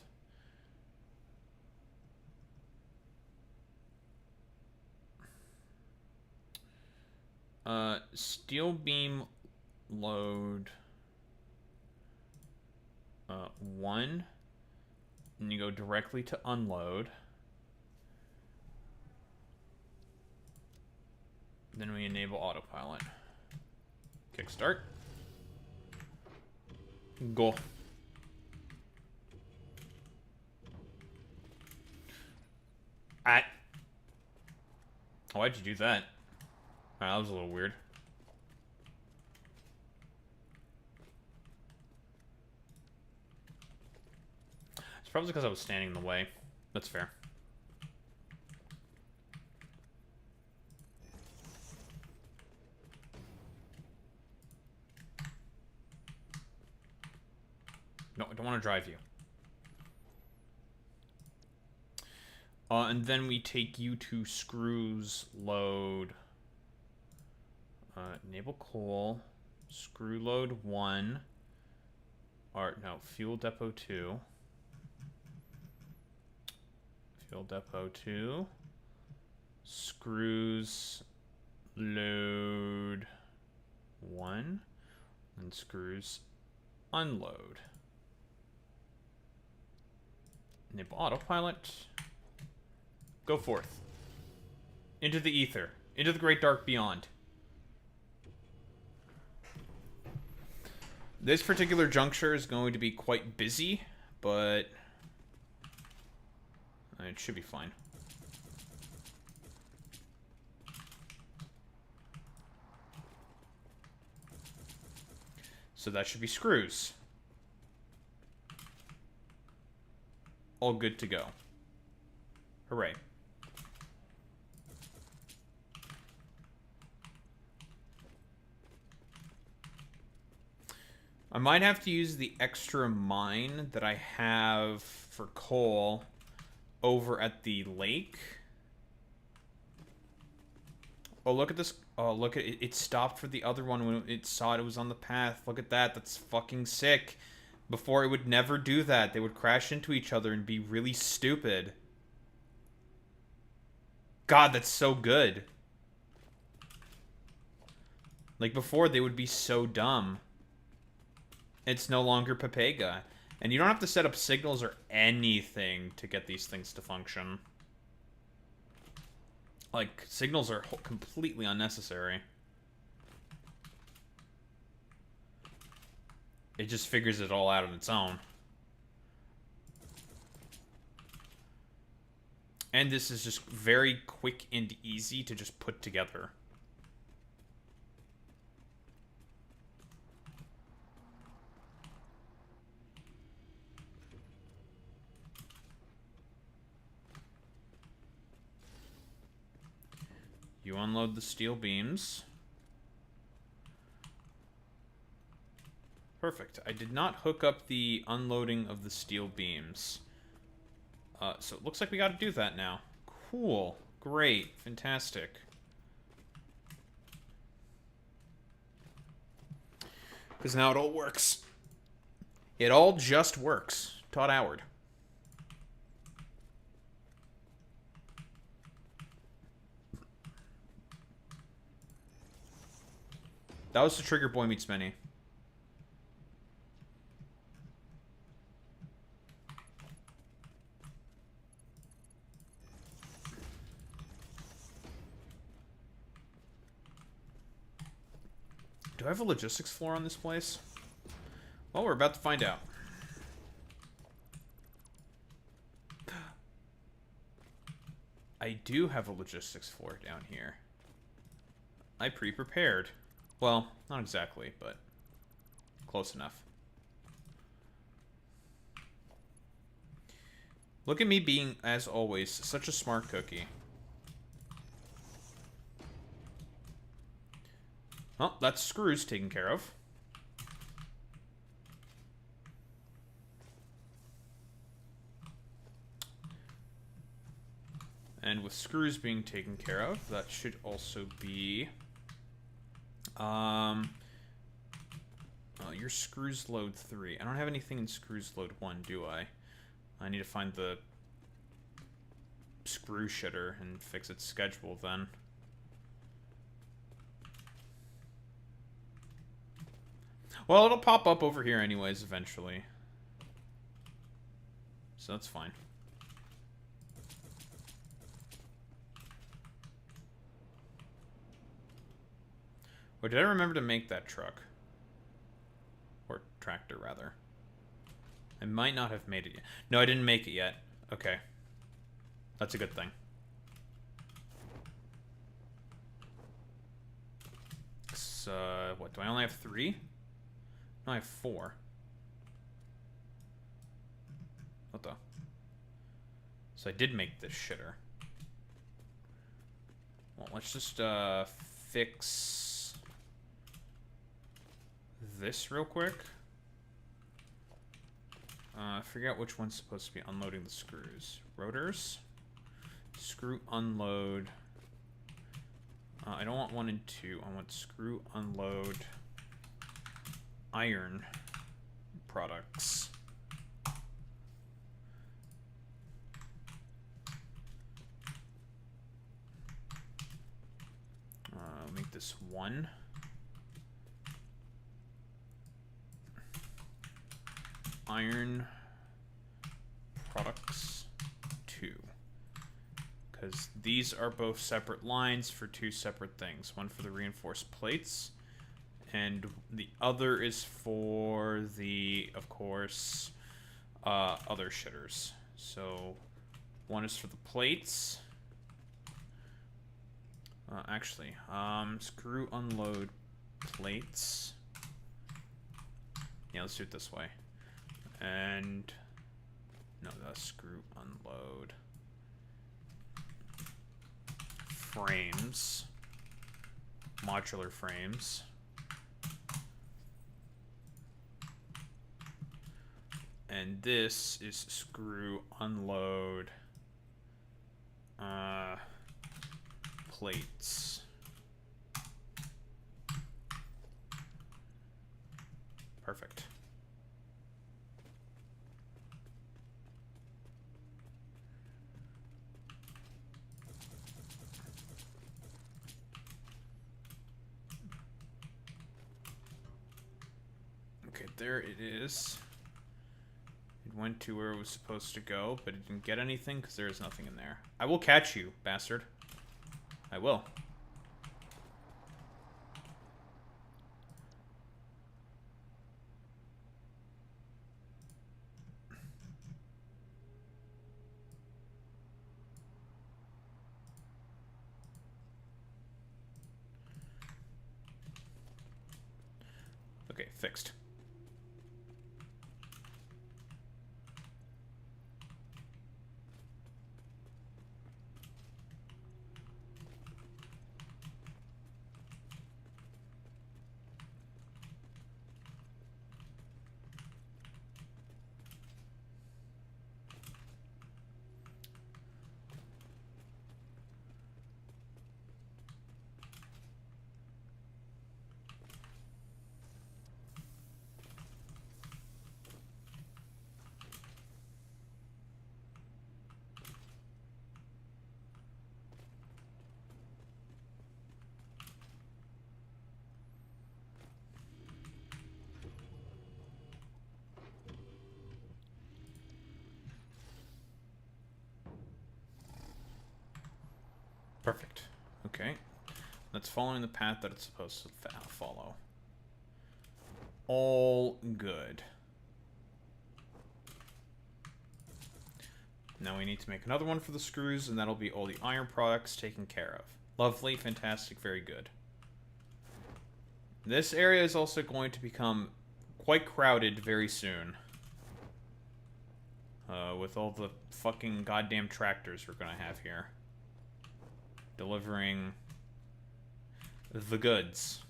Steel beam load 1, and you go directly to unload. Then we enable autopilot. Kickstart. Go. I... Why'd you do that? That was a little weird. It's probably because I was standing in the way. That's fair. No, I don't want to drive you. And then we take you to screws, load, enable coal, screw load 1, or no, fuel depot 2, fuel depot 2, screws load 1, and screws unload. Enable autopilot. Go forth. Into the ether. Into the great dark beyond. This particular juncture is going to be quite busy, but it should be fine. So that should be screws. All good to go. Hooray. I might have to use the extra mine that I have for coal over at the lake. Oh, look at this. Oh, look at it. It stopped for the other one when it saw it was on the path. Look at that. That's fucking sick. Before, it would never do that. They would crash into each other and be really stupid. God, that's so good. Like, before, they would be so dumb. It's no longer Pepega. And you don't have to set up signals or anything to get these things to function. Like, signals are completely unnecessary. It just figures it all out on its own. And this is just very quick and easy to just put together. You unload the steel beams. Perfect. I did not hook up the unloading of the steel beams. So it looks like we got to do that now. Cool. Great. Fantastic. Because now it all works. It all just works. Todd Howard. That was the Trigger Boy Meets Many. Do I have a logistics floor on this place? Well, we're about to find out. I do have a logistics floor down here. I pre-prepared. Well, not exactly, but close enough. Look at me being, as always, such a smart cookie. Well, that's screws taken care of. And with screws being taken care of, that should also be... your screws load 3. I don't have anything in screws load 1, do I? I need to find the screw shitter and fix its schedule then. Well, it'll pop up over here anyways eventually. So that's fine. Or did I remember to make that truck? Or tractor, rather. I might not have made it yet. No, I didn't make it yet. Okay. That's a good thing. Because, what, do I only have 3? No, I have 4. What the? So I did make this shitter. Well, let's just, fix this real quick. I forget which one's supposed to be unloading the screws. Rotors. Screw unload. I don't want 1 and 2. I want screw unload iron products. Make this 1. Iron products 2. Because these are both separate lines for 2 separate things. One for the reinforced plates, and the other is for the, of course, other shitters. So one is for the plates. Actually, screw unload plates. Yeah, let's do it this way. And no, that's screw unload frames, modular frames. And this is screw unload plates. Perfect. Okay, there it is. It went to where it was supposed to go, but it didn't get anything because there is nothing in there. I will catch you, bastard. I will. Okay, fixed. Perfect. Okay. That's following the path that it's supposed to follow. All good. Now we need to make another one for the screws, and that'll be all the iron products taken care of. Lovely, fantastic, very good. This area is also going to become quite crowded very soon. With all the fucking goddamn tractors we're gonna have here. Delivering the goods.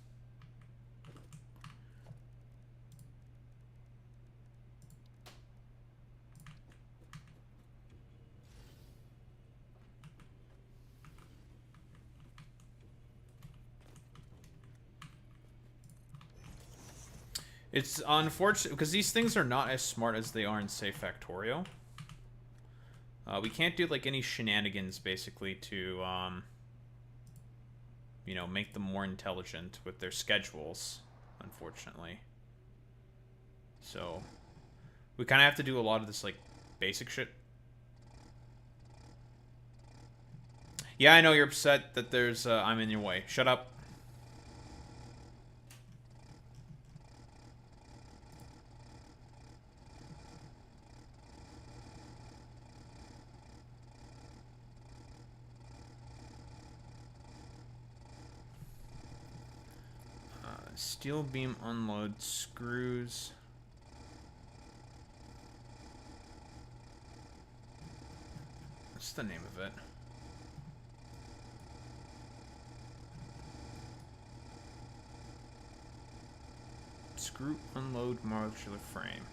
It's unfortunate because these things are not as smart as they are in, say, Factorio. We can't do like any shenanigans basically to you know, make them more intelligent with their schedules, unfortunately. So we kind of have to do a lot of this like basic shit. Yeah, I know you're upset that there's I'm in your way. Shut up. Steel beam unload screws. What's the name of it? Screw unload modular frame.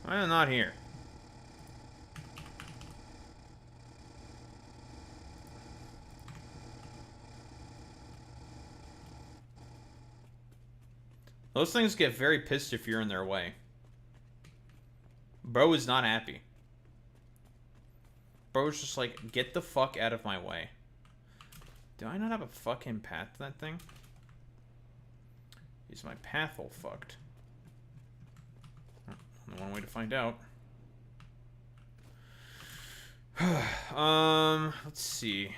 Well, not here. Those things get very pissed if you're in their way. Bro is not happy. Bro's just like, get the fuck out of my way. Do I not have a fucking path to that thing? Is my path all fucked? Only one way to find out. Let's see.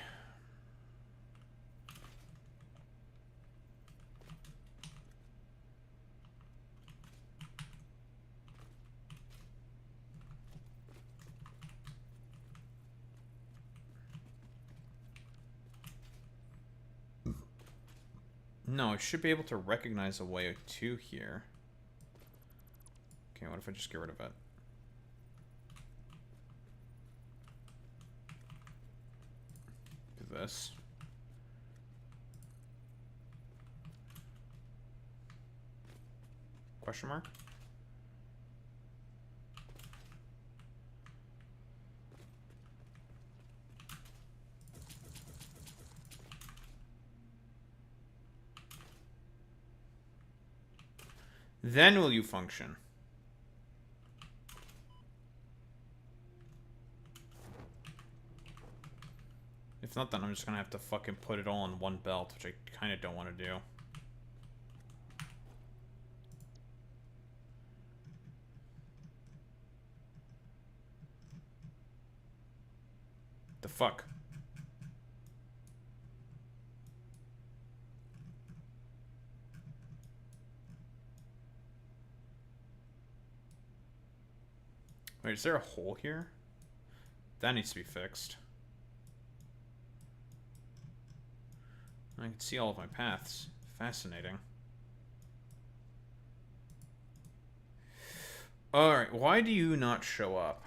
No, I should be able to recognize a way to here. Okay, what if I just get rid of it? Do this. Question mark? Then will you function? If not, then I'm just gonna have to fucking put it all in one belt, which I kind of don't want to do. The fuck? Wait, is there a hole here? That needs to be fixed. I can see all of my paths. Fascinating. Alright, why do you not show up?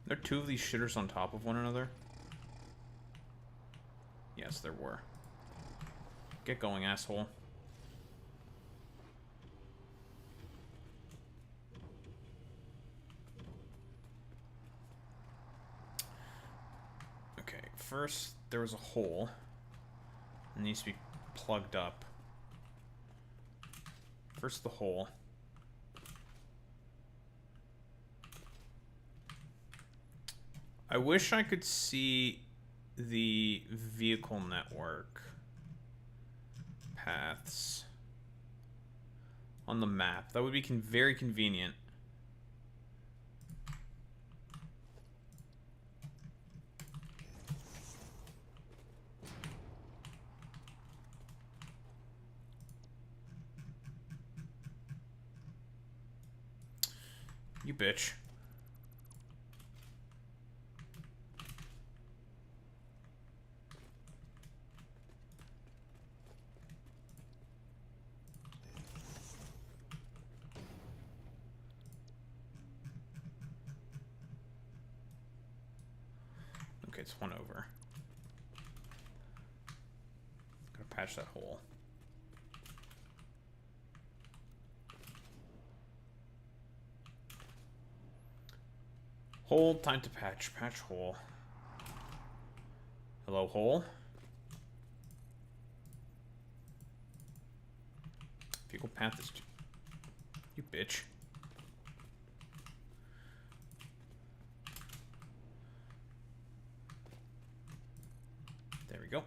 Are two of these shitters on top of one another? Yes, there were. Get going, asshole. Okay, first there was a hole. It needs to be plugged up. First the hole. I wish I could see the vehicle network paths on the map. That would be very convenient. You bitch. Okay, it's one over. Gotta patch that hole. Hole, time to patch. Patch hole. Hello, hole. Vehicle path is... You bitch. There we go.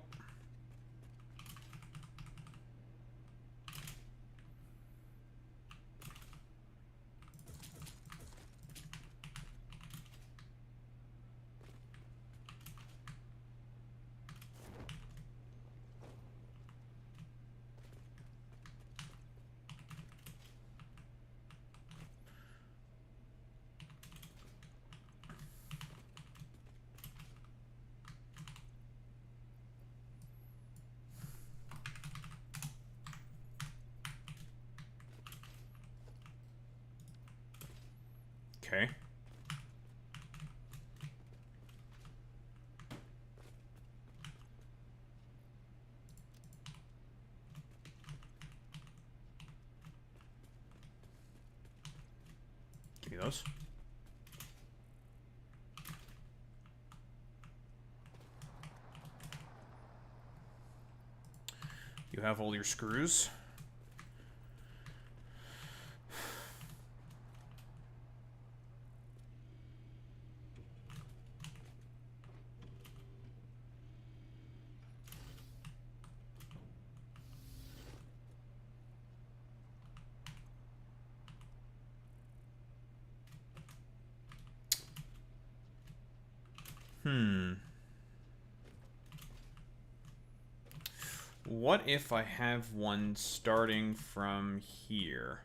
Okay. Give me those. You have all your screws. What if I have one starting from here?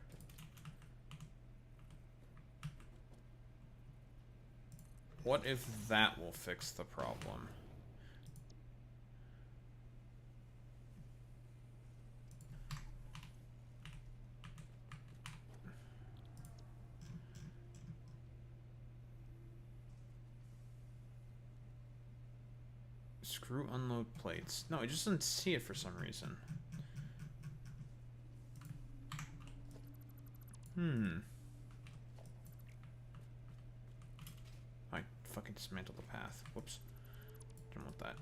What if that will fix the problem? Screw unload plates. No, it just doesn't see it for some reason. I fucking dismantled the path. Whoops. Don't want that.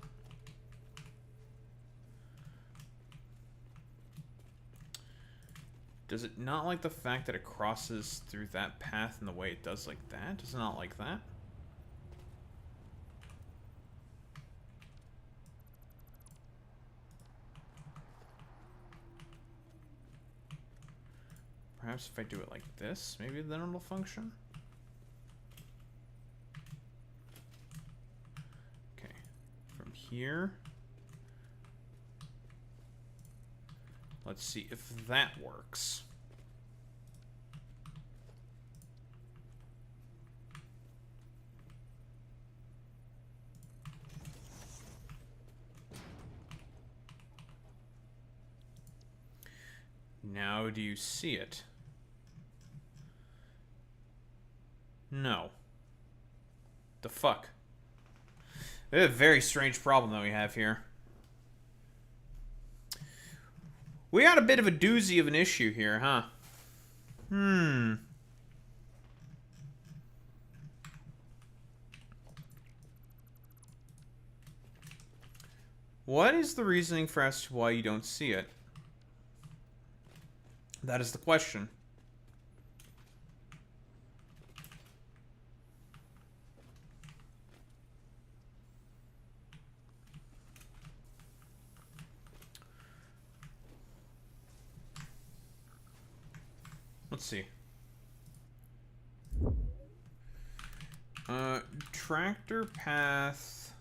Does it not like the fact that it crosses through that path in the way it does like that? Does it not like that? Perhaps if I do it like this, maybe then it'll function? Okay. From here. Let's see if that works. Now do you see it? No. The fuck? It's a very strange problem that we have here. We got a bit of a doozy of an issue here, huh? What is the reasoning for as to why you don't see it? That is the question. Let's see. Tractor path.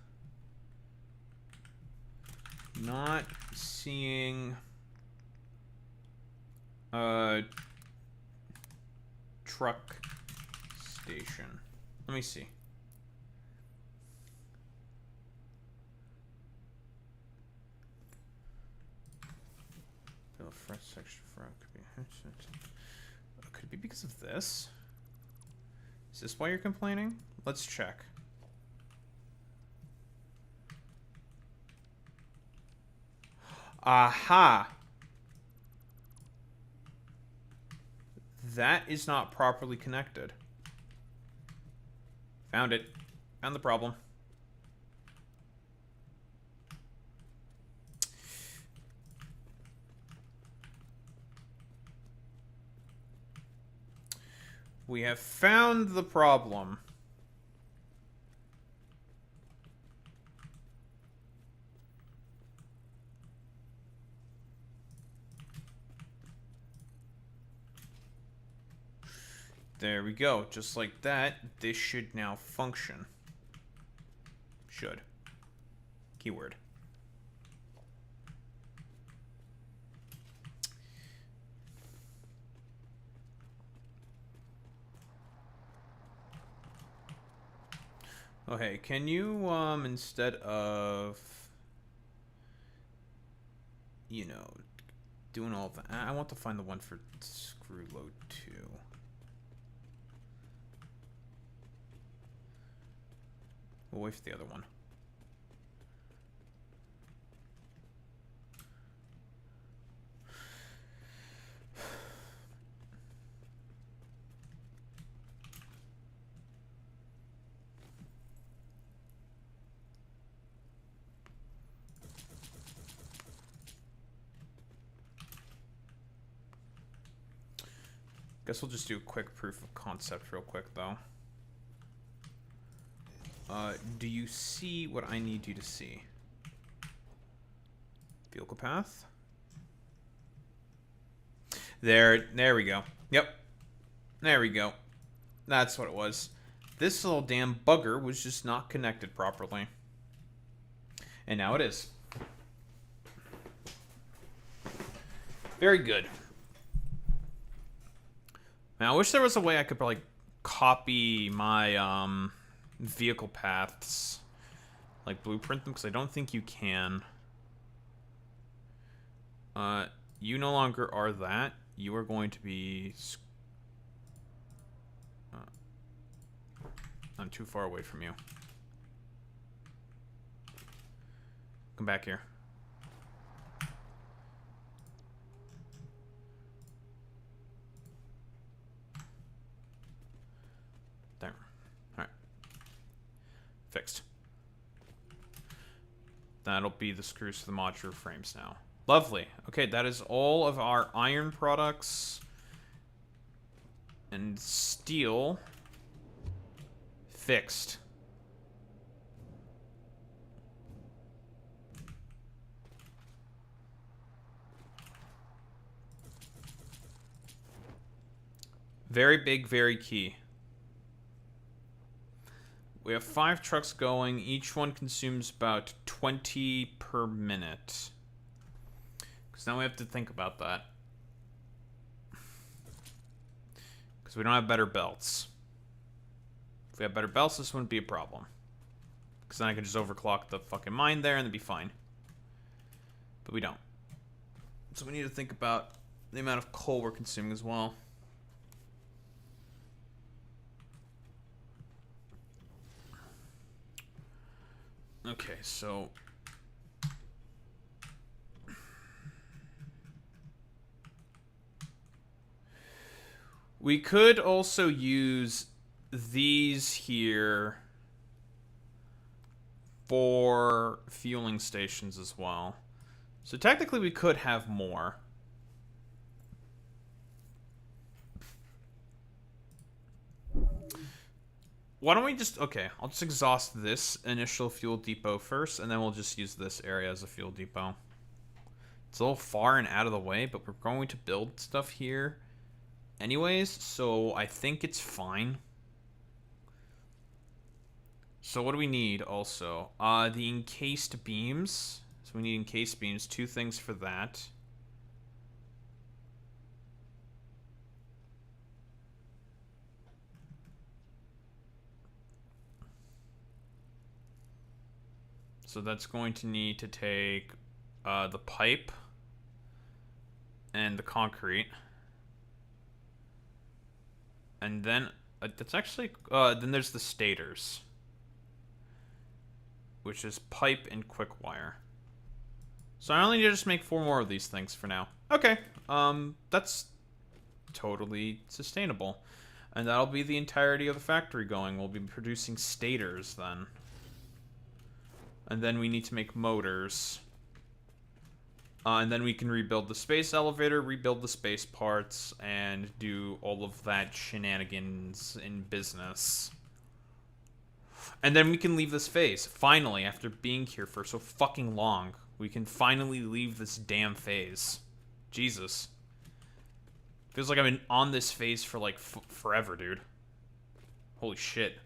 Not seeing. Truck station. Let me see. The front section front could be. Could it be because of this? Is this why you're complaining? Let's check. Aha! That is not properly connected. Found it. Found the problem. We have found the problem. There we go. Just like that, this should now function. Should. Keyword. Oh, hey, can you, instead of, you know, doing all that, I want to find the one for screw load 2. We'll wait for the other one. Guess we'll just do a quick proof of concept real quick, though. Do you see what I need you to see? Vehicle path. There we go. Yep. There we go. That's what it was. This little damn bugger was just not connected properly. And now it is. Very good. Now, I wish there was a way I could, like, copy my, vehicle paths. Like, blueprint them, because I don't think you can. You no longer are that. You are going to be... I'm too far away from you. Come back here. There. Alright. Fixed. That'll be the screws to the modular frames now. Lovely. Okay, that is all of our iron products. And steel. Fixed. Very big, very key. We have 5 trucks going. Each one consumes about 20 per minute. Because now we have to think about that. Because we don't have better belts. If we have better belts, this wouldn't be a problem. Because then I could just overclock the fucking mine there and it'd be fine. But we don't. So we need to think about the amount of coal we're consuming as well. Okay, so... we could also use these here for fueling stations as well. So technically we could have more. Why don't we just... okay, I'll just exhaust this initial fuel depot first, and then we'll just use this area as a fuel depot. It's a little far and out of the way, but we're going to build stuff here anyways, so I think it's fine. So what do we need also? The encased beams. So we need encased beams, 2 things for that. So that's going to need to take the pipe and the concrete. And then, that's actually, then there's the stators. Which is pipe and quick wire. So I only need to just make 4 more of these things for now. Okay, that's totally sustainable. And that'll be the entirety of the factory going. We'll be producing stators then. And then we need to make motors. And then we can rebuild the space elevator, rebuild the space parts, and do all of that shenanigans in business. And then we can leave this phase. Finally, after being here for so fucking long, we can finally leave this damn phase. Jesus. Feels like I've been on this phase for like forever, dude. Holy shit.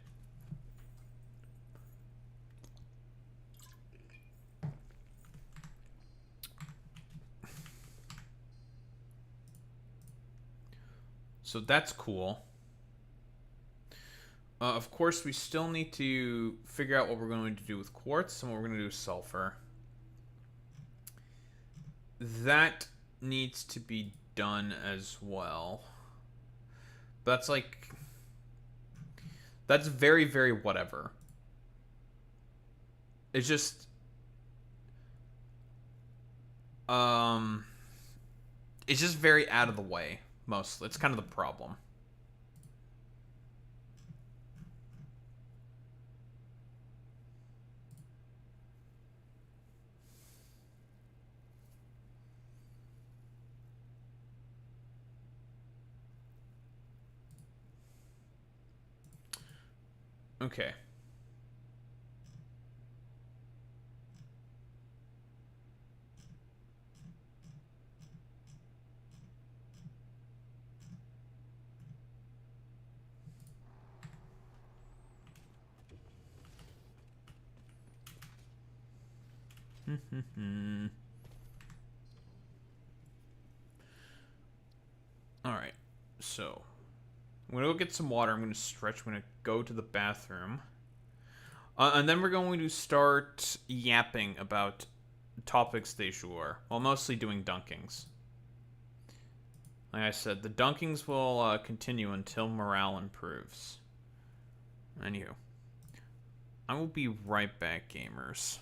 So that's cool. Of course, we still need to figure out what we're going to do with quartz and what we're going to do with sulfur. That needs to be done as well. That's like... that's very, very whatever. It's just um it's just very out of the way mostly. It's kind of the problem. Okay. Alright, so I'm gonna go get some water. I'm gonna stretch. I'm gonna go to the bathroom. And then we're going to start yapping about topics du jour. Well, mostly doing dunkings. Like I said, the dunkings will continue until morale improves. Anywho, I will be right back, gamers.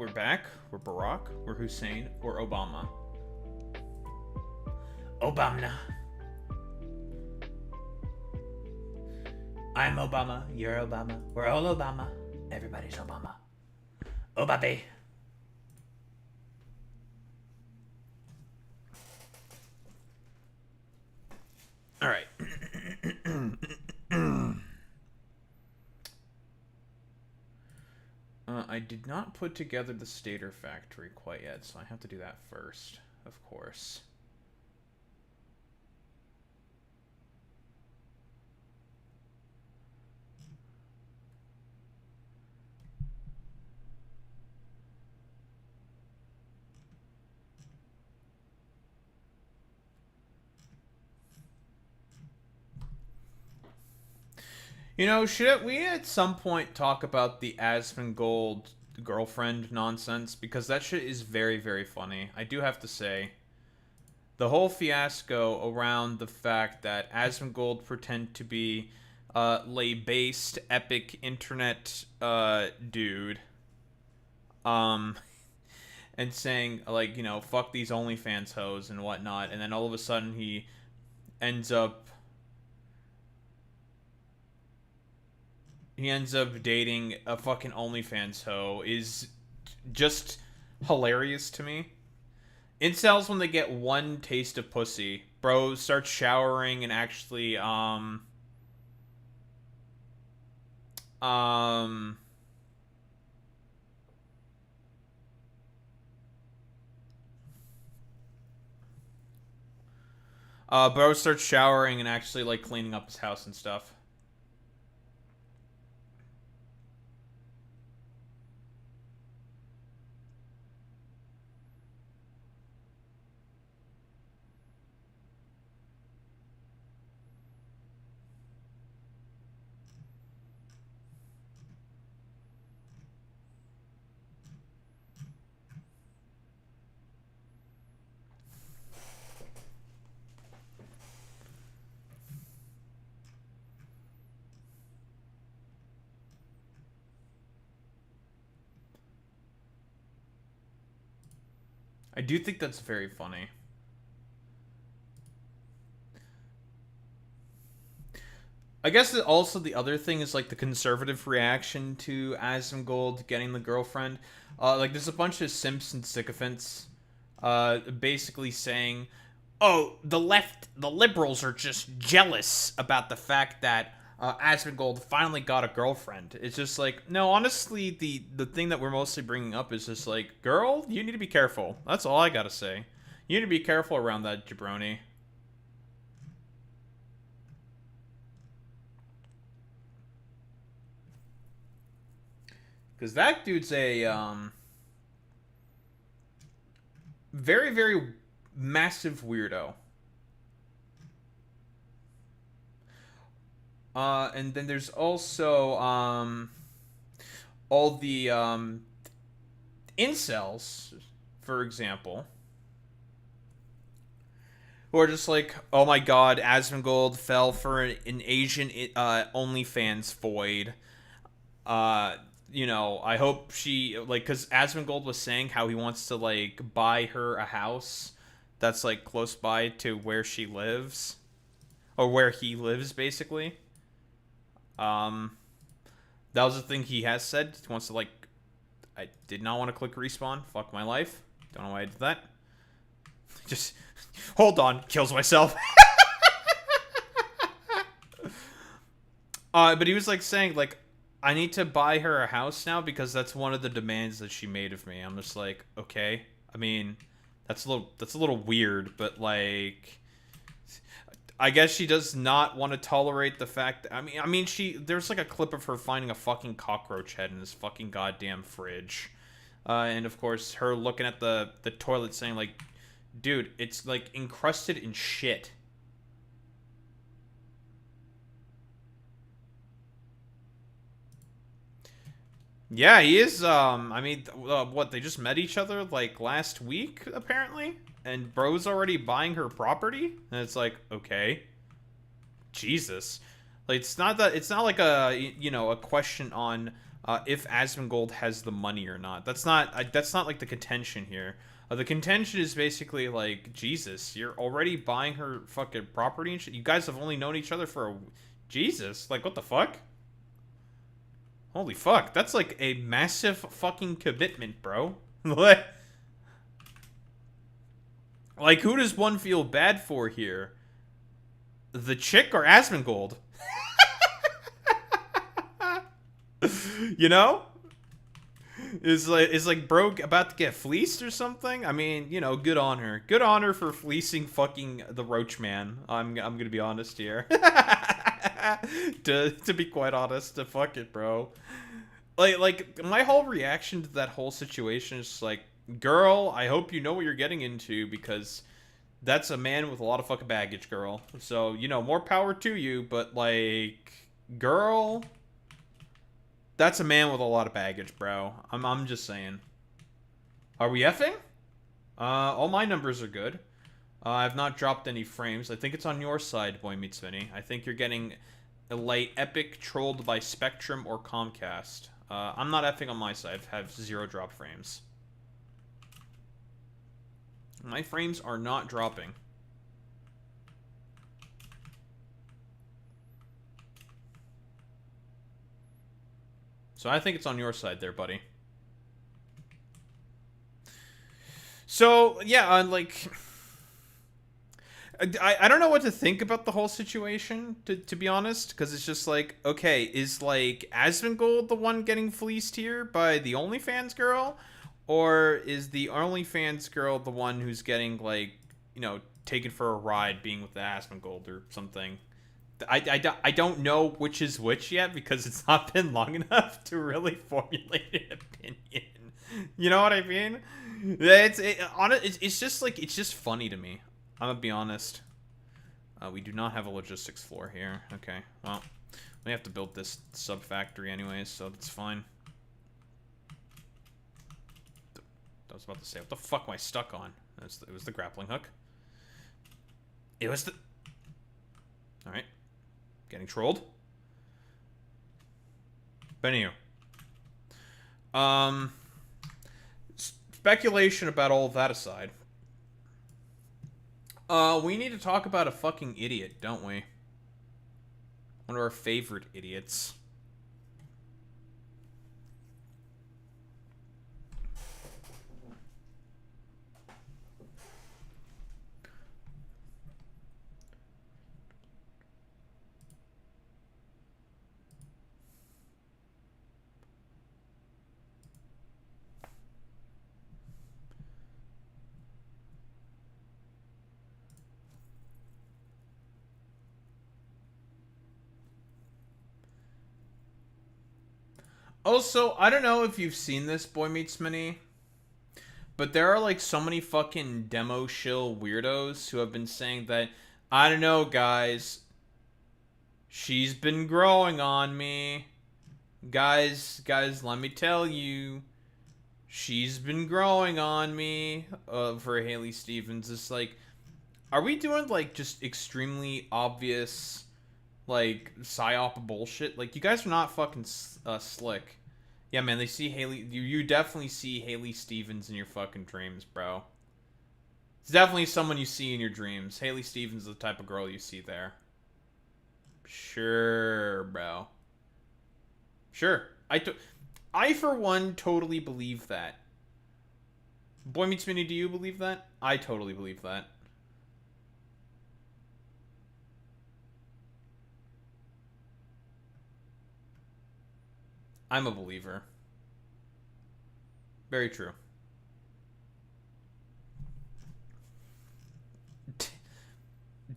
we're back. We're Barack. We're Hussein. We're Obama. Obama. I'm Obama. You're Obama. We're all Obama. Everybody's Obama. Oh, baby. All right. I did not put together the stator factory quite yet, so I have to do that first, of course. You know, should we at some point talk about the Asmongold girlfriend nonsense? Because that shit is very, very funny. I do have to say. The whole fiasco around the fact that Asmongold pretend to be lay-based, epic internet dude. And saying, like, you know, fuck these OnlyFans hoes and whatnot. And then all of a sudden he ends up dating a fucking OnlyFans hoe is just hilarious to me. Incels, when they get one taste of pussy, bro starts showering and actually, bro starts showering and actually, like, cleaning up his house and stuff. I do think that's very funny. I guess that also the other thing is, like, the conservative reaction to Asmongold getting the girlfriend. Like, there's a bunch of simps and sycophants basically saying, oh, the liberals are just jealous about the fact that Asmongold finally got a girlfriend. It's just like, no, honestly, the thing that we're mostly bringing up is just like, girl, you need to be careful. That's all I gotta say. You need to be careful around that jabroni. Because that dude's a very, very massive weirdo. And then there's also all the incels, for example, who are just like, oh my god, Asmongold fell for an Asian OnlyFans void. You know, I hope she, like, because Asmongold was saying how he wants to, like, buy her a house that's, like, close by to where she lives. Or where he lives, basically. That was the thing he has said. He wants to, like, I did not want to click respawn. Fuck my life. Don't know why I did that. Just, hold on. Kills myself. But he was, like, saying, like, I need to buy her a house now because that's one of the demands that she made of me. I'm just like, okay. I mean, that's a little weird, but, like, I guess she does not want to tolerate the fact that, I mean, there's like a clip of her finding a fucking cockroach head in this fucking goddamn fridge. And of course, her looking at the toilet saying, like, dude, it's, like, encrusted in shit. Yeah, he is, I mean, what, they just met each other, like, last week, apparently? And bro's already buying her property? And it's like, okay. Jesus. Like, it's not like a, you know, a question on if Asmongold has the money or not. That's not like the contention here. The contention is basically like, Jesus, you're already buying her fucking property and shit. You guys have only known each other for Jesus, like what the fuck? Holy fuck, that's like a massive fucking commitment, bro. Like, who does one feel bad for here? The chick or Asmongold? You know? Is like bro about to get fleeced or something? I mean, you know, good on her. Good on her for fleecing fucking the Roach Man. I'm gonna be honest here. to be quite honest, to fuck it, bro. Like my whole reaction to that whole situation is like, girl, I hope you know what you're getting into, because that's a man with a lot of fucking baggage, girl. So, you know, more power to you, but like, girl, that's a man with a lot of baggage, bro. I'm just saying. Are we effing? All my numbers are good. I've not dropped any frames. I think it's on your side, Boy Meets Vinny. I think you're getting a light epic trolled by Spectrum or Comcast. I'm not effing on my side. I have 0 drop frames. My frames are not dropping. So I think it's on your side there, buddy. So, yeah, like, I don't know what to think about the whole situation, to be honest, because it's just like, okay, is, like, Asmongold the one getting fleeced here by the OnlyFans girl? Or is the OnlyFans girl the one who's getting, like, you know, taken for a ride being with the Asmongold or something? I don't know which is which yet, because it's not been long enough to really formulate an opinion. You know what I mean? It's just like, it's just funny to me. I'm gonna be honest. We do not have a logistics floor here. Okay, well, we have to build this sub factory anyways, so that's fine. I was about to say, what the fuck am I stuck on? It was the grappling hook. It was the... Alright. Getting trolled. But anyway. Speculation about all of that aside. We need to talk about a fucking idiot, don't we? One of our favorite idiots. Also, I don't know if you've seen this, Boy Meets Mini, but there are like so many fucking demo shill weirdos who have been saying that, I don't know, guys, she's been growing on me. Guys, let me tell you, she's been growing on me. For Haley Stevens, it's like, are we doing like just extremely obvious, like, psyop bullshit? Like, you guys are not fucking slick. Yeah, man, they see Haley... You definitely see Haley Stevens in your fucking dreams, bro. It's definitely someone you see in your dreams. Haley Stevens is the type of girl you see there. Sure, bro. Sure. I, for one, totally believe that. Boy Meets Mini, do you believe that? I totally believe that. I'm a believer. Very true.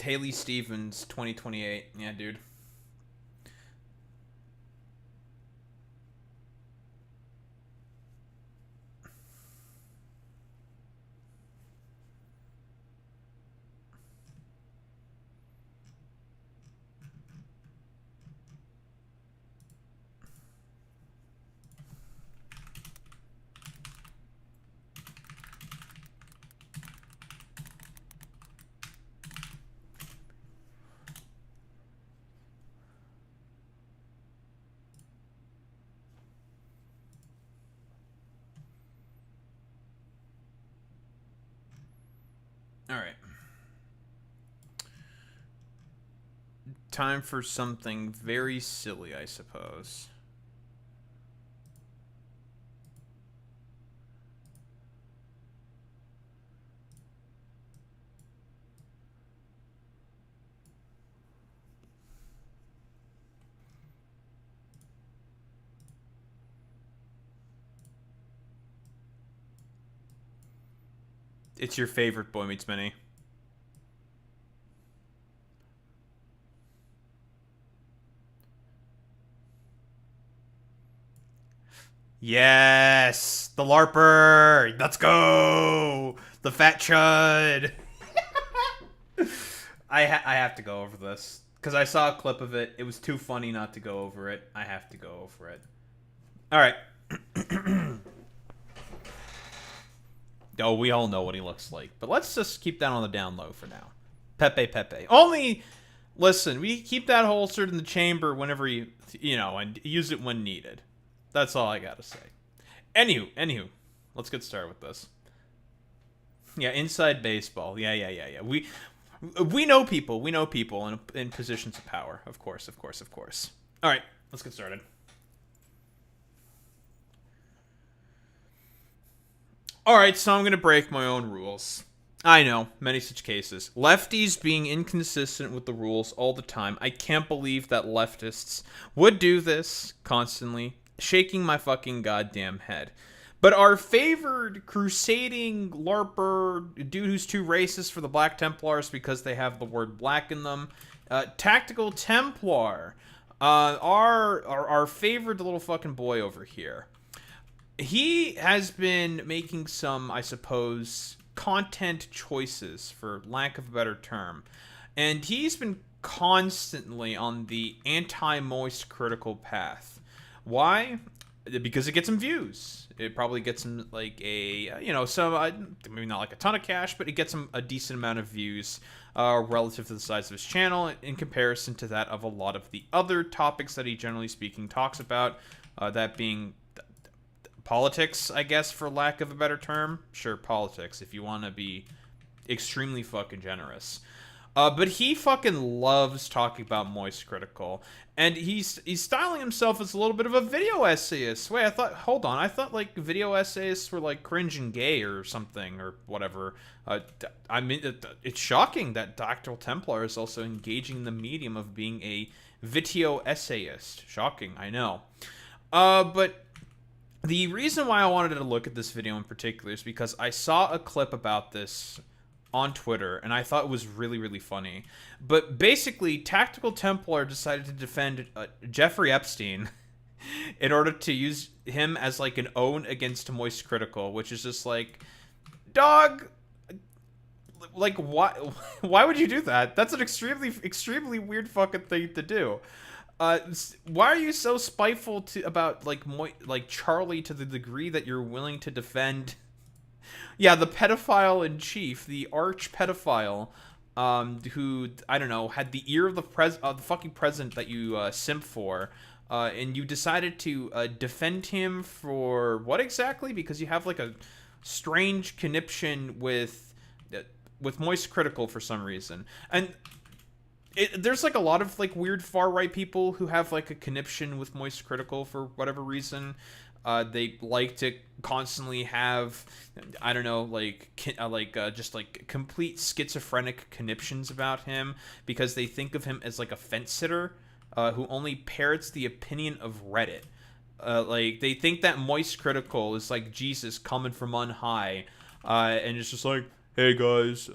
Haley Stevens, 2028. Yeah, dude. All right. Time for something very silly, I suppose. It's your favorite Boy Meets Mini. Yes! The LARPer! Let's go! The fat chud! I have to go over this. Because I saw a clip of it. It was too funny not to go over it. I have to go over it. Alright. Oh, we all know what he looks like. But let's just keep that on the down low for now. Pepe. Only, listen, we keep that holstered in the chamber whenever you know, and use it when needed. That's all I gotta say. Anywho, let's get started with this. Yeah, inside baseball. Yeah. We know people. We know people in positions of power. Of course. All right, let's get started. Alright, so I'm going to break my own rules. I know, many such cases. Lefties being inconsistent with the rules all the time. I can't believe that leftists would do this constantly. Shaking my fucking goddamn head. But our favored crusading LARPer, dude who's too racist for the Black Templars because they have the word black in them, Tactical Templar, our favorite little fucking boy over here. He has been making some, I suppose, content choices, for lack of a better term. And he's been constantly on the anti-moist critical path. Why? Because it gets him views. It probably gets him, like, a, you know, some, maybe not like a ton of cash, but it gets him a decent amount of views relative to the size of his channel in comparison to that of a lot of the other topics that he, generally speaking, talks about. That being politics, I guess, for lack of a better term. Sure, politics, if you want to be extremely fucking generous. But he fucking loves talking about moist critical. And he's styling himself as a little bit of a video essayist. Wait, hold on, I thought, like, video essayists were, like, cringe and gay or something, or whatever. I mean, it's shocking that Tactical Templar is also engaging in the medium of being a video essayist. Shocking, I know. But the reason why I wanted to look at this video in particular is because I saw a clip about this on Twitter, and I thought it was really, really funny. But basically, Tactical Templar decided to defend Jeffrey Epstein in order to use him as, like, an own against Moist Critical, which is just like, dog, like, why would you do that? That's an extremely weird fucking thing to do. Why are you so spiteful about like Charlie to the degree that you're willing to defend? Yeah, the pedophile in chief, the arch pedophile, who, I don't know, had the ear of the fucking president that you simp for, and you decided to defend him for what exactly? Because you have, like, a strange conniption with Moist Critical for some reason, and there's, like, a lot of, like, weird far-right people who have, like, a conniption with Moist Critical for whatever reason. They like to constantly have, I don't know, just, like, complete schizophrenic conniptions about him because they think of him as, like, a fence-sitter who only parrots the opinion of Reddit. Like, they think that Moist Critical is, like, Jesus coming from on high, and it's just like, hey, guys,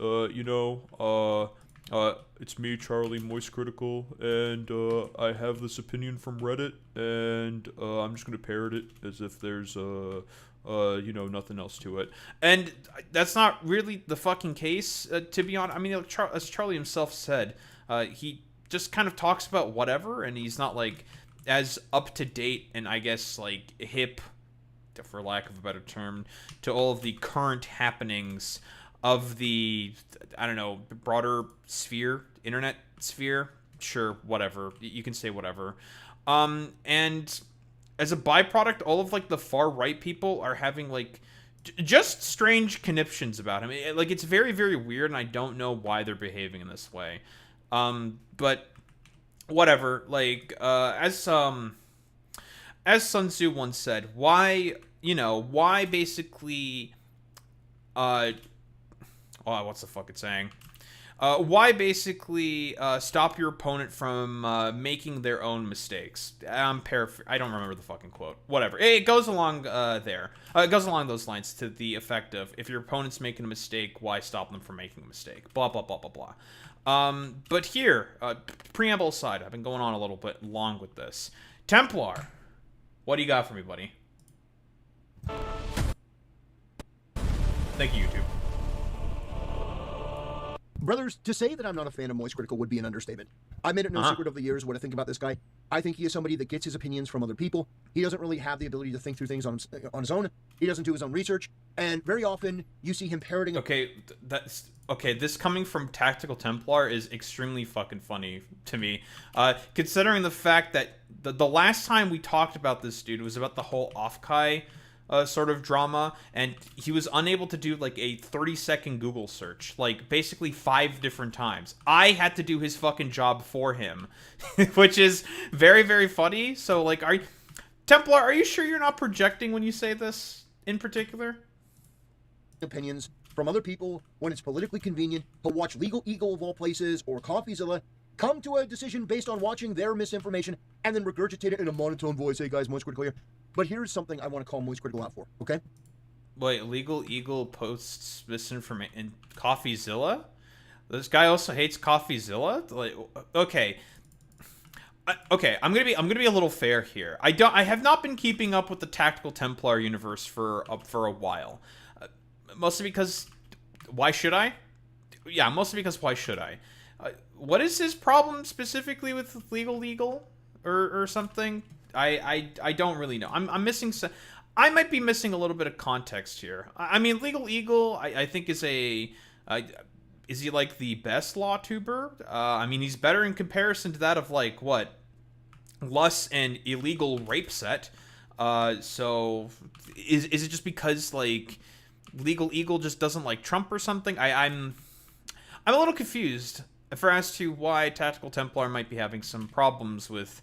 it's me, Charlie, Moist Critical, and I have this opinion from Reddit, and I'm just gonna parrot it as if there's nothing else to it. And that's not really the fucking case, to be honest. I mean, as Charlie himself said, he just kind of talks about whatever, and he's not, like, as up to date and, I guess, like, hip, for lack of a better term, to all of the current happenings of the, I don't know, broader sphere, internet sphere. Sure, whatever. You can say whatever. And as a byproduct, all of, like, the far right people are having, like, just strange conniptions about him. Like, it's very, very weird, and I don't know why they're behaving in this way. But whatever. Like, as Sun Tzu once said, why basically, what's the fuck it's saying? Why basically stop your opponent from making their own mistakes? I don't remember the fucking quote. Whatever. It goes along there. It goes along those lines to the effect of, if your opponent's making a mistake, why stop them from making a mistake? Blah, blah, blah, blah, blah. But here, preamble aside, I've been going on a little bit long with this. Templar, what do you got for me, buddy? Thank you, YouTube. Brothers, to say that I'm not a fan of Moist Critical would be an understatement. I made it no secret over the years what I think about this guy. I think he is somebody that gets his opinions from other people. He doesn't really have the ability to think through things on his own. He doesn't do his own research. And very often, you see him parroting... Okay, this coming from Tactical Templar is extremely fucking funny to me. Considering the fact that the last time we talked about this dude was about the whole Offkai sort of drama, and he was unable to do like a 30-second Google search, like basically 5 different times. I had to do his fucking job for him, which is very, very funny. So like, Templar, are you sure you're not projecting when you say this in particular? Opinions from other people when it's politically convenient. He'll watch Legal Eagle of all places or CoffeeZilla, come to a decision based on watching their misinformation, and then regurgitate it in a monotone voice. Hey guys, Moist Critical here. But here's something I want to call Moist Critical out for, okay? Wait, Legal Eagle posts misinformation in CoffeeZilla? This guy also hates CoffeeZilla? Like, okay. Okay, I'm gonna be a little fair here. I have not been keeping up with the Tactical Templar universe for a while. Mostly because, why should I? Yeah, mostly because why should I? What is his problem specifically with Legal Eagle or something? I don't really know. I'm missing some. I might be missing a little bit of context here. I mean, Legal Eagle, I think is is he like the best law tuber? I mean, he's better in comparison to that of like what, Lust and Illegal Rape Set. So is it just because like Legal Eagle just doesn't like Trump or something? I'm a little confused as to why Tactical Templar might be having some problems with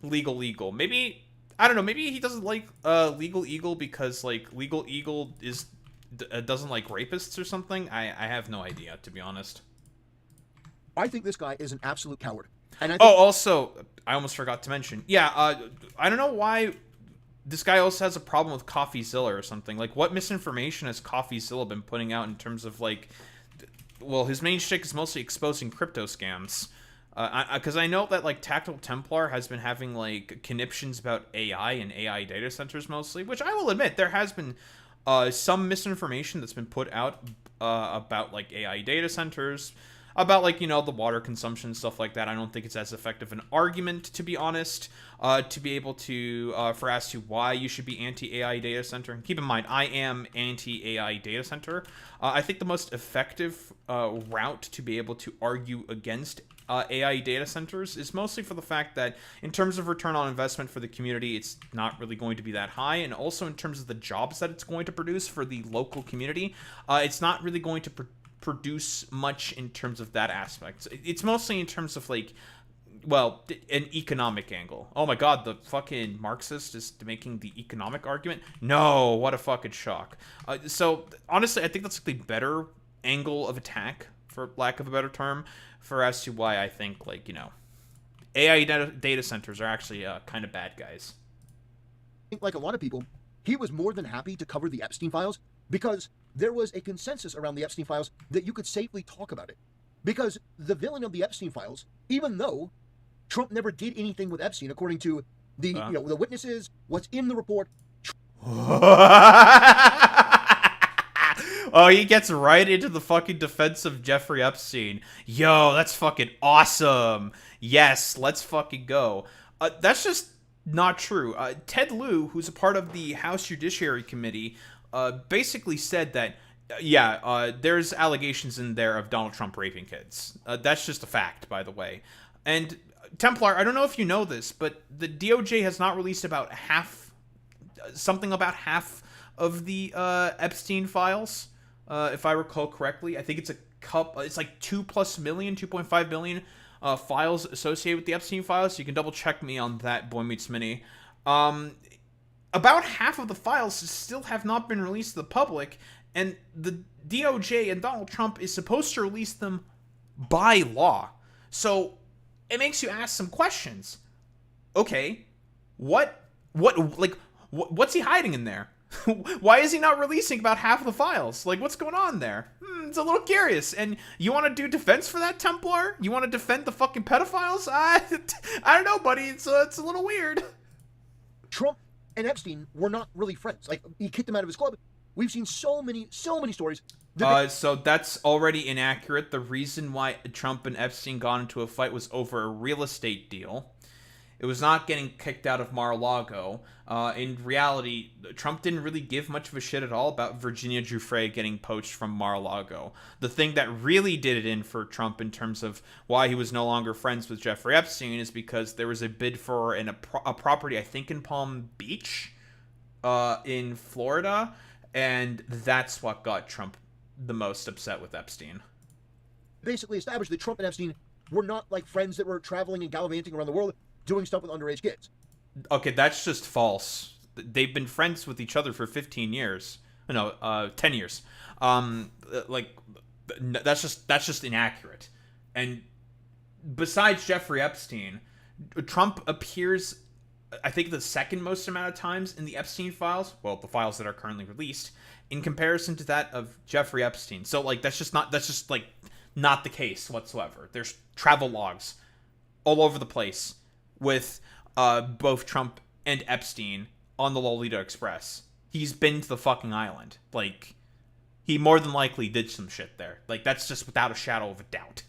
Legal Eagle. Maybe, I don't know, maybe he doesn't like Legal Eagle because like Legal Eagle doesn't like rapists or something. I have no idea, to be honest. I think this guy is an absolute coward. And also, I almost forgot to mention. Yeah, I don't know why this guy also has a problem with CoffeeZilla or something. Like, what misinformation has CoffeeZilla been putting out in terms of like, well, his main shtick is mostly exposing crypto scams. Because I know that like Tactical Templar has been having like conniptions about AI and AI data centers mostly, which I will admit there has been some misinformation that's been put out about like AI data centers, about like, you know, the water consumption, stuff like that. I don't think it's as effective an argument, to be honest, to be able to for as to why you should be anti-AI data center. And keep in mind, I am anti-AI data center. I think the most effective route to be able to argue against AI data centers is mostly for the fact that in terms of return on investment for the community, it's not really going to be that high, and also in terms of the jobs that it's going to produce for the local community, it's not really going to produce much in terms of that aspect. It's mostly in terms of like, well, an economic angle. Oh my god, the fucking Marxist is making the economic argument? No, what a fucking shock. So honestly, I think that's like the better angle of attack, for lack of a better term, for as to why I think, like, you know, AI data centers are actually kind of bad guys. I think, like a lot of people, he was more than happy to cover the Epstein files because there was a consensus around the Epstein files that you could safely talk about it. Because the villain of the Epstein files, even though Trump never did anything with Epstein, according to the the witnesses, what's in the report. Oh, he gets right into the fucking defense of Jeffrey Epstein. Yo, that's fucking awesome. Yes, let's fucking go. That's just not true. Ted Lieu, who's a part of the House Judiciary Committee, basically said that, there's allegations in there of Donald Trump raping kids. That's just a fact, by the way. And Templar, I don't know if you know this, but the DOJ has not released about half of the Epstein files, if I recall correctly. I think it's it's like 2.5 million files associated with the Epstein files. So you can double check me on that, Boy Meets Mini. About half of the files still have not been released to the public, and the DOJ and Donald Trump is supposed to release them by law. So it makes you ask some questions. Okay, what's he hiding in there? Why is he not releasing about half of the files? Like, what's going on there? It's a little curious. And you want to do defense for that, Templar? You want to defend the fucking pedophiles? I don't know, buddy. It's a little weird. Trump and Epstein were not really friends. Like, he kicked him out of his club. We've seen so many stories. So that's already inaccurate. The reason why Trump and Epstein got into a fight was over a real estate deal. It was not getting kicked out of Mar-a-Lago. In reality, Trump didn't really give much of a shit at all about Virginia Giuffre getting poached from Mar-a-Lago. The thing that really did it in for Trump in terms of why he was no longer friends with Jeffrey Epstein is because there was a bid for a property, I think in Palm Beach, in Florida, and that's what got Trump the most upset with Epstein. Basically established that Trump and Epstein were not like friends that were traveling and gallivanting around the world doing stuff with underage kids. Okay, that's just false. They've been friends with each other for 15 years. No, 10 years. That's just inaccurate. And besides Jeffrey Epstein, Trump appears, I think, the second most amount of times in the Epstein files. Well, the files that are currently released, in comparison to that of Jeffrey Epstein. So, like, that's just not the case whatsoever. There's travel logs all over the place with both Trump and Epstein on the Lolita Express. He's been to the fucking island. Like, he more than likely did some shit there. Like, that's just without a shadow of a doubt.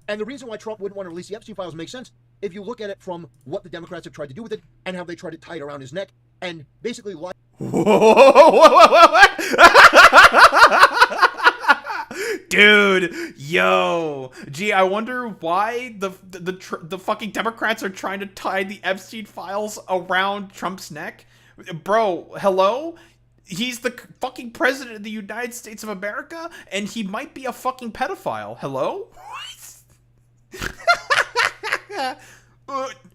And the reason why Trump wouldn't want to release the Epstein files makes sense if you look at it from what the Democrats have tried to do with it and how they tried to tie it around his neck and basically lie. Dude, yo, gee, I wonder why the fucking Democrats are trying to tie the Epstein files around Trump's neck. Bro, hello? He's the fucking president of the United States of America, and he might be a fucking pedophile. Hello?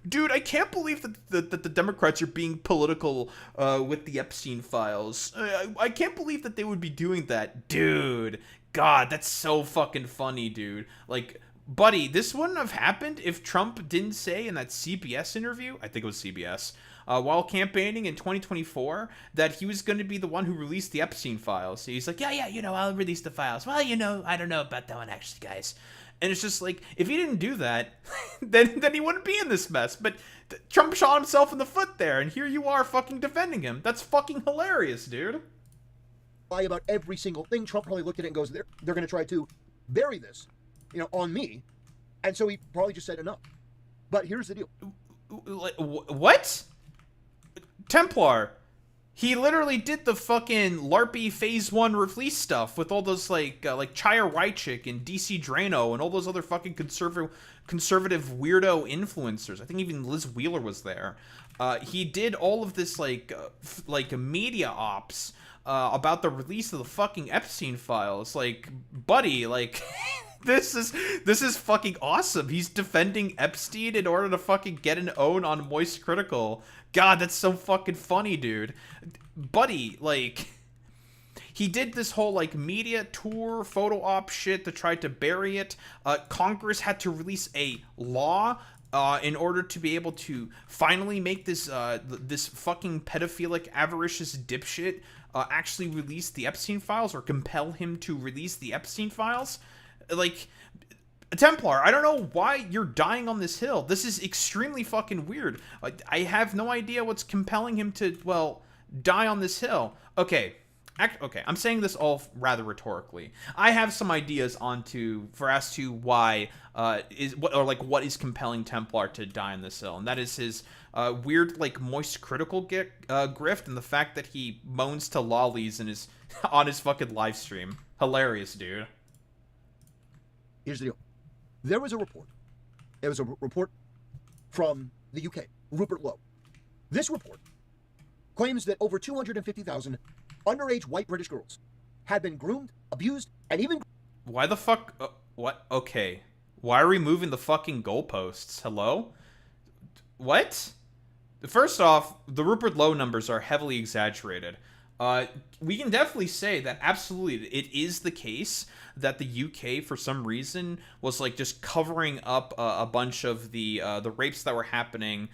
Dude, I can't believe that the Democrats are being political with the Epstein files. I can't believe that they would be doing that. Dude, God, that's so fucking funny, dude. Like, buddy, this wouldn't have happened if Trump didn't say in that CBS interview, I think it was CBS, while campaigning in 2024, that he was going to be the one who released the Epstein files. He's like, yeah, I'll release the files. Well, I don't know about that one, actually, guys. And it's just like, if he didn't do that, then he wouldn't be in this mess. But Trump shot himself in the foot there, and here you are fucking defending him. That's fucking hilarious, dude. Lie about every single thing. Trump probably looked at it and goes, they're going to try to bury this, on me. And so he probably just said enough. But here's the deal. What? Templar. He literally did the fucking LARPy Phase 1 release stuff with all those, like Chaya Wychik and DC Drano and all those other fucking conservative weirdo influencers. I think even Liz Wheeler was there. He did all of this, like media ops about the release of the fucking Epstein files. Like, buddy, like... This is fucking awesome. He's defending Epstein in order to fucking get an own on Moist Critical. God, that's so fucking funny, dude. Buddy, like, he did this whole, like, media tour, photo op shit to try to bury it. Congress had to release a law in order to be able to finally make this this fucking pedophilic, avaricious dipshit actually release the Epstein files or compel him to release the Epstein files. Like, Templar, I don't know why you're dying on this hill. This is extremely fucking weird. I have no idea what's compelling him to, well, die on this hill. Okay, I'm saying this all rather rhetorically. I have some ideas as to why what is compelling Templar to die on this hill, and that is his weird, like, Moist Critical grift, and the fact that he moans to lollies on his fucking live stream. Hilarious, dude. Here's the deal. There was a report. It was a report from the UK, Rupert Lowe. This report claims that over 250,000 underage white British girls had been groomed, abused, and even... Why the fuck? What? Okay. Why are we moving the fucking goalposts? Hello? What? First off, the Rupert Lowe numbers are heavily exaggerated. We can definitely say that absolutely it is the case that the UK, for some reason, was like just covering up a bunch of the rapes that were happening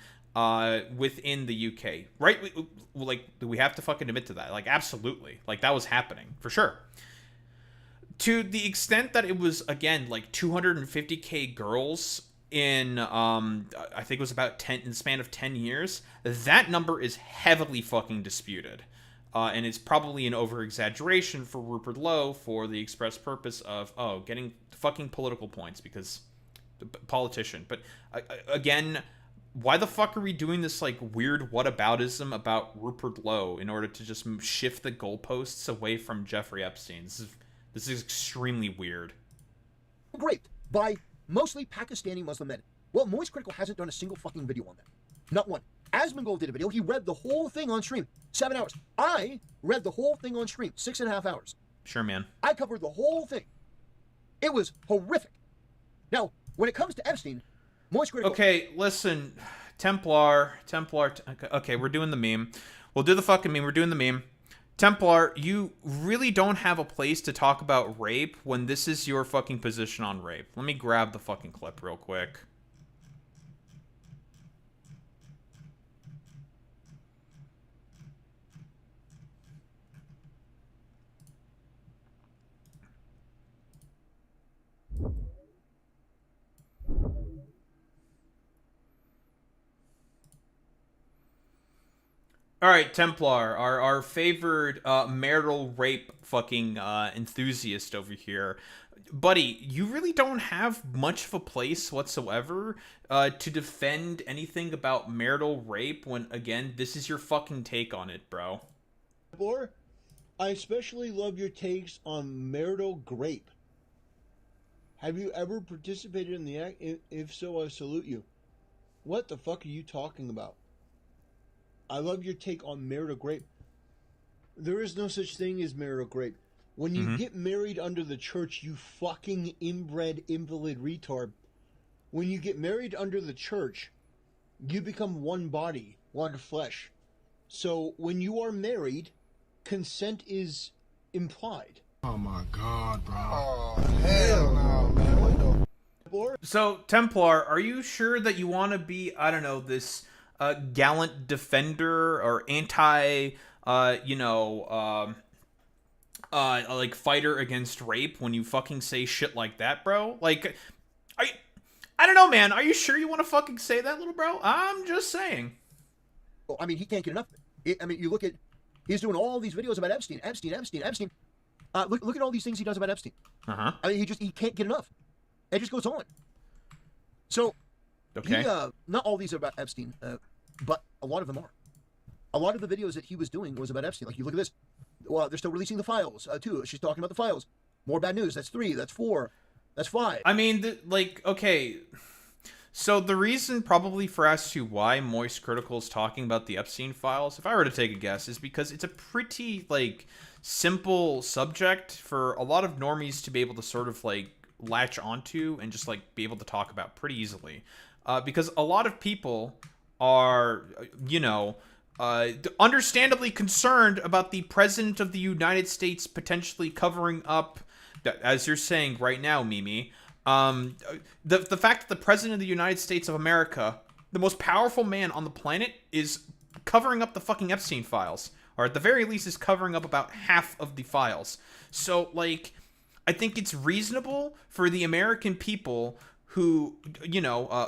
within the UK, right? We have to fucking admit to that. Like, absolutely, like that was happening for sure. To the extent that it was, again, like 250k girls in I think it was about 10 in the span of 10 years, that number is heavily fucking disputed. And it's probably an over-exaggeration for Rupert Lowe for the express purpose of, getting fucking political points because politician. But again, why the fuck are we doing this like weird whataboutism about Rupert Lowe in order to just shift the goalposts away from Jeffrey Epstein? This is extremely weird. Raped by mostly Pakistani Muslim men. Well, Moist Critical hasn't done a single fucking video on that. Not one. Asmongold did a video. He read the whole thing on stream. 7 hours. I read the whole thing on stream. 6.5 hours. Sure, man. I covered the whole thing. It was horrific. Now, when it comes to Epstein, Moist Critical... Okay, listen. Templar. Okay, we're doing the meme. We'll do the fucking meme. We're doing the meme. Templar, you really don't have a place to talk about rape when this is your fucking position on rape. Let me grab the fucking clip real quick. All right, Templar, our favored marital rape fucking enthusiast over here. Buddy, you really don't have much of a place whatsoever to defend anything about marital rape when, again, this is your fucking take on it, bro. Or, I especially love your takes on marital grape. Have you ever participated in the act? If so, I salute you. What the fuck are you talking about? I love your take on marital grape. There is no such thing as marital grape. When you get married under the church, you fucking inbred invalid retard. When you get married under the church, you become one body, one flesh. So when you are married, consent is implied. Oh my god, bro. Oh, hell no, man. What the... So, Templar, are you sure that you want to be, I don't know, this gallant defender or anti, like fighter against rape when you fucking say shit like that, bro? Like, I don't know, man. Are you sure you want to fucking say that, little bro? I'm just saying. Well, I mean, he can't get enough of it. I mean, you look at, he's doing all these videos about Epstein. Look at all these things he does about Epstein. Uh-huh. I mean, he can't get enough. It just goes on. So, okay. Not all these are about Epstein, but a lot of them are. A lot of the videos that he was doing was about Epstein. Like, you look at this. Well, they're still releasing the files, too. She's talking about the files. More bad news. That's 3. That's 4. That's 5. I mean, okay. So the reason probably for as to why Moist Critical is talking about the Epstein files, if I were to take a guess, is because it's a pretty, like, simple subject for a lot of normies to be able to sort of, like, latch onto and just, like, be able to talk about pretty easily. Because a lot of people are, understandably concerned about the President of the United States potentially covering up, as you're saying right now, Mimi, the fact that the President of the United States of America, the most powerful man on the planet, is covering up the fucking Epstein files, or at the very least is covering up about half of the files. So, like, I think it's reasonable for the American people who,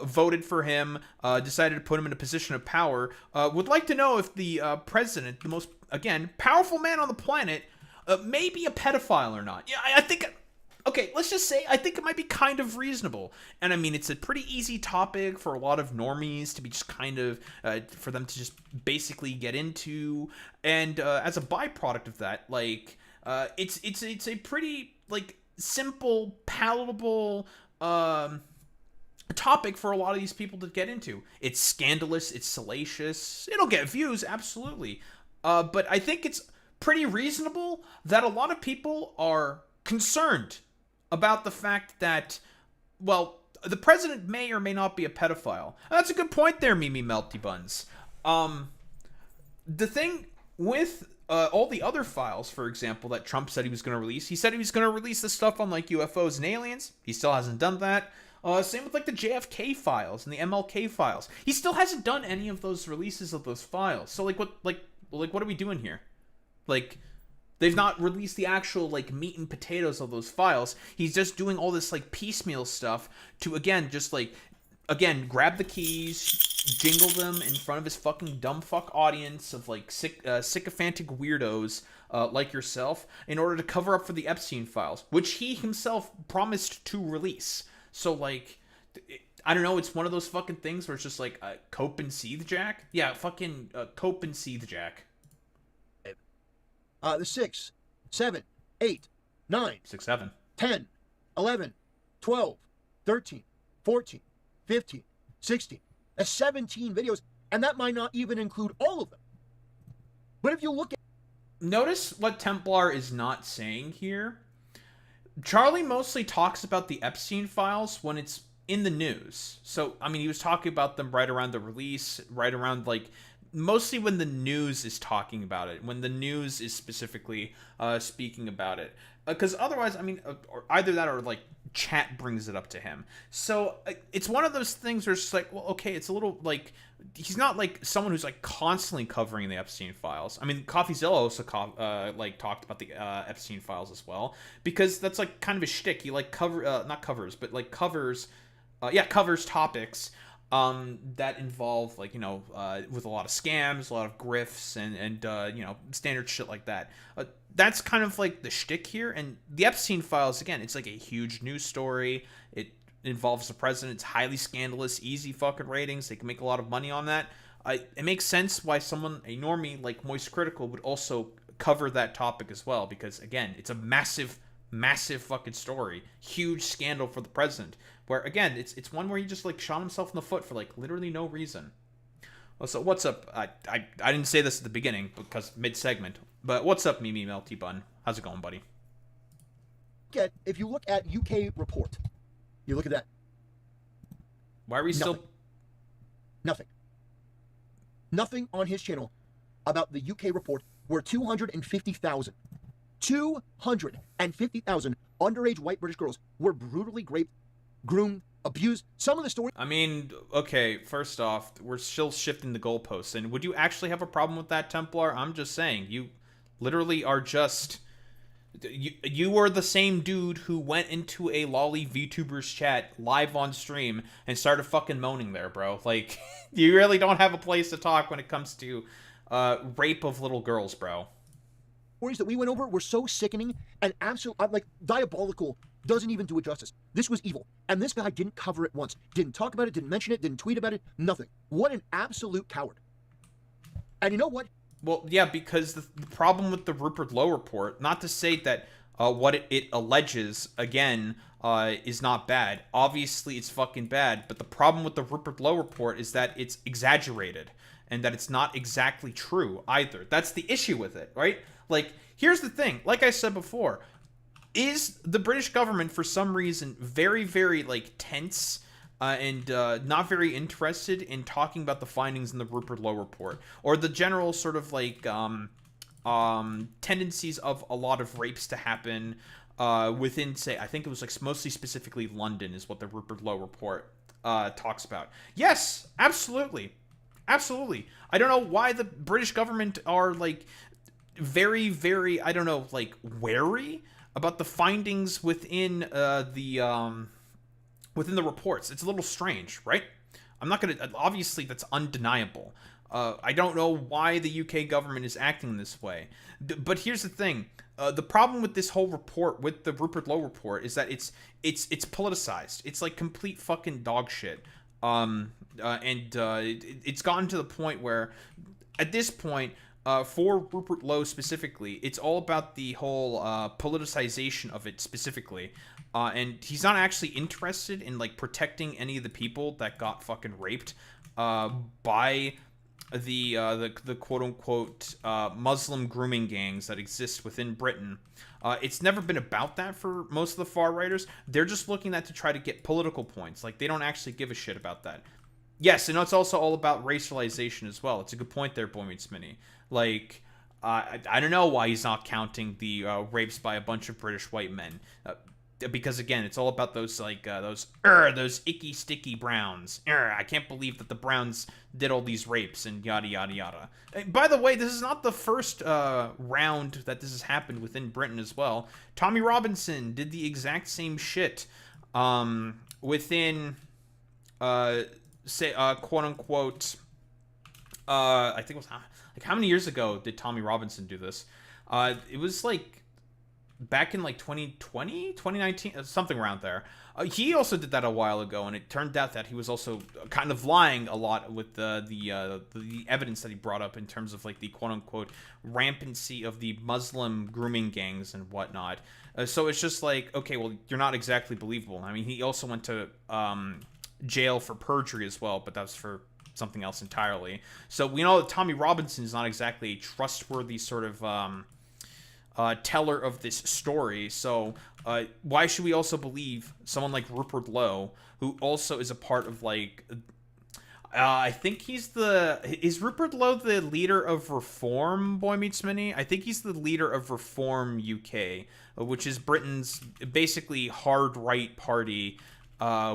voted for him, decided to put him in a position of power, would like to know if the president, the most, again, powerful man on the planet, may be a pedophile or not. Yeah, I think, okay, let's just say, I think it might be kind of reasonable. And I mean, it's a pretty easy topic for a lot of normies to be just kind of, for them to just basically get into. And as a byproduct of that, like, it's a pretty, like, simple, palatable, topic for a lot of these people to get into. It's scandalous, it's salacious, it'll get views, absolutely. But I think it's pretty reasonable that a lot of people are concerned about the fact that, well, the president may or may not be a pedophile. That's a good point there, Mimi Melty Buns. The thing with all the other files, for example, that Trump said he was going to release, he said he was going to release the stuff on, like, UFOs and aliens. He still hasn't done that. Same with, like, the JFK files and the MLK files. He still hasn't done any of those releases of those files. So, like, what are we doing here? Like, they've not released the actual, like, meat and potatoes of those files. He's just doing all this, like, piecemeal stuff to, again, just, like, grab the keys, jingle them in front of his fucking dumb fuck audience of, like, sycophantic weirdos like yourself in order to cover up for the Epstein files, which he himself promised to release. So, like, I don't know, it's one of those fucking things where it's just like, cope and seethe jack? Yeah, fucking cope and seethe jack. The 6, 7, 8, 9, 6, 7, 10, 11, 12, 13, 14, 15, 16. That's 17 videos, and that might not even include all of them. But if you look at... Notice what Templar is not saying here. Charlie mostly talks about the Epstein files when it's in the news. So, I mean, he was talking about them right around the release, right around, like, mostly when the news is talking about it, when the news is specifically speaking about it. Because otherwise, I mean, either that or, like, chat brings it up to him. So it's one of those things where it's just like, well, okay, it's a little, like, he's not, like, someone who's, like, constantly covering the Epstein files. I mean, CoffeeZilla also, talked about the Epstein files as well, because that's, like, kind of a shtick. He, like, covers topics that involve, like, you know, with a lot of scams, a lot of grifts, and you know, standard shit like that. That's kind of like the shtick here. And the Epstein files, again, it's like a huge news story. It involves the president. It's highly scandalous, easy fucking ratings. They can make a lot of money on that. It makes sense why someone, a normie like Moist Critical, would also cover that topic as well, because, again, it's a massive fucking story. Huge scandal for the president. Where, again, it's one where he just, like, shot himself in the foot for, like, literally no reason. Well, so what's up? I didn't say this at the beginning because mid-segment, but what's up, Mimi Melty Bun? How's it going, buddy? If you look at UK report, you look at that. Why are we still... Nothing on his channel about the UK report where 250,000 underage white British girls were brutally raped, groomed, abused. Some of the stories... I mean, okay, first off, we're still shifting the goalposts, and would you actually have a problem with that, Templar? I'm just saying, you literally are just... You are the same dude who went into a lolly VTubers chat live on stream and started fucking moaning there, bro. Like, you really don't have a place to talk when it comes to rape of little girls, bro. Stories that we went over were so sickening and absolutely, like, diabolical. Doesn't even do it justice. This was evil. And this guy didn't cover it once. Didn't talk about it, didn't mention it, didn't tweet about it, nothing. What an absolute coward. And you know what? Well, yeah, because the problem with the Rupert Lowe report, not to say that what it alleges, again, is not bad. Obviously, it's fucking bad. But the problem with the Rupert Lowe report is that it's exaggerated and that it's not exactly true either. That's the issue with it, right? Like, here's the thing. Like I said before, is the British government, for some reason, very, very, like, tense and not very interested in talking about the findings in the Rupert Lowe report, or the general sort of, like, tendencies of a lot of rapes to happen within, say, I think it was, like, mostly specifically London is what the Rupert Lowe report talks about. Yes, absolutely. Absolutely. I don't know why the British government are, like, very, very, I don't know, like, wary about the findings within within the reports. It's a little strange, right? I'm not gonna... Obviously, that's undeniable. I don't know why the UK government is acting this way. But here's the thing. The problem with this whole report, with the Rupert Lowe report, is that it's politicized. It's like complete fucking dog shit. It's gotten to the point where, at this point, for Rupert Lowe specifically, it's all about the whole politicization of it specifically. And he's not actually interested in, like, protecting any of the people that got fucking raped by the quote unquote Muslim grooming gangs that exist within Britain. It's never been about that for most of the far righters. They're just looking at to try to get political points. Like, they don't actually give a shit about that. Yes, and it's also all about racialization as well. It's a good point there, Boy Meets Mini. Like, I don't know why he's not counting the rapes by a bunch of British white men. Because, again, it's all about those, like, those icky, sticky Browns. I can't believe that the Browns did all these rapes and yada, yada, yada. And by the way, this is not the first round that this has happened within Britain as well. Tommy Robinson did the exact same shit within, quote-unquote, I think it was, like, how many years ago did Tommy Robinson do this? It was, like, back in like 2020, 2019, something around there. He also did that a while ago, and it turned out that he was also kind of lying a lot with the evidence that he brought up in terms of like the quote-unquote rampancy of the Muslim grooming gangs and whatnot. So it's just like, okay, well, you're not exactly believable. I mean, he also went to jail for perjury as well, but that's for something else entirely. So we know that Tommy Robinson is not exactly a trustworthy sort of teller of this story. So why should we also believe someone like Rupert Lowe, who also is a part of like I think is Rupert Lowe the leader of Reform, Boy Meets Mini? I think he's the leader of Reform UK, which is Britain's basically hard right party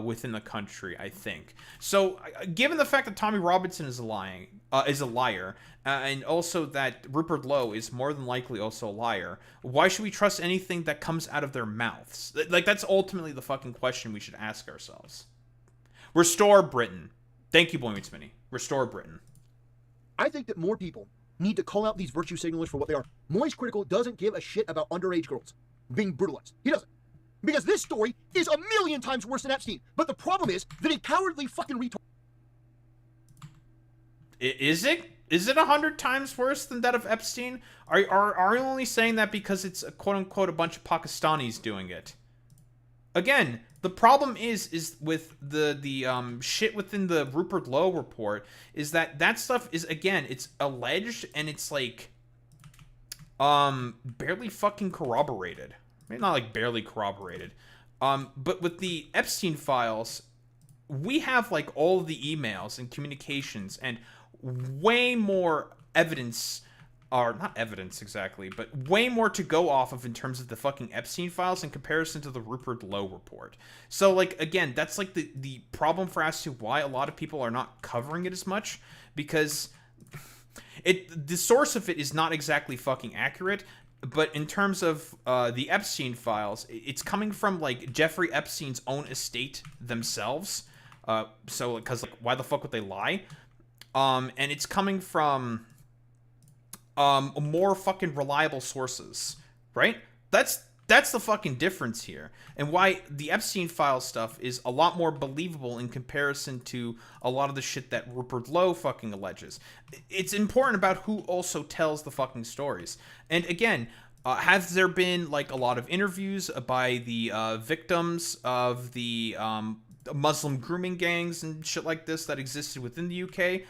within the country, I think. So, given the fact that Tommy Robinson is a liar, and also that Rupert Lowe is more than likely also a liar, why should we trust anything that comes out of their mouths? Like, that's ultimately the fucking question we should ask ourselves. Restore Britain. Thank you, Boy Meets Mini. Restore Britain. I think that more people need to call out these virtue signalers for what they are. Moist Critical doesn't give a shit about underage girls being brutalized. He doesn't. Because this story is a million times worse than Epstein. But the problem is that a cowardly fucking retard... Is it? Is it 100 times worse than that of Epstein? Are you only saying that because it's a quote-unquote a bunch of Pakistanis doing it? Again, the problem is with the shit within the Rupert Lowe report is that stuff is, again, it's alleged and it's like barely fucking corroborated. Maybe not like barely corroborated. But with the Epstein files, we have like all of the emails and communications and way more evidence, or not evidence exactly, but way more to go off of in terms of the fucking Epstein files in comparison to the Rupert Lowe report. So, like, again, that's like the problem for as to why a lot of people are not covering it as much, because the source of it is not exactly fucking accurate. But in terms of the Epstein files, it's coming from like Jeffrey Epstein's own estate themselves. So, because like, why the fuck would they lie? And it's coming from more fucking reliable sources, right? That's the fucking difference here, and why the Epstein file stuff is a lot more believable in comparison to a lot of the shit that Rupert Lowe fucking alleges. It's important about who also tells the fucking stories. And again, has there been like a lot of interviews by the victims of the Muslim grooming gangs and shit like this that existed within the UK?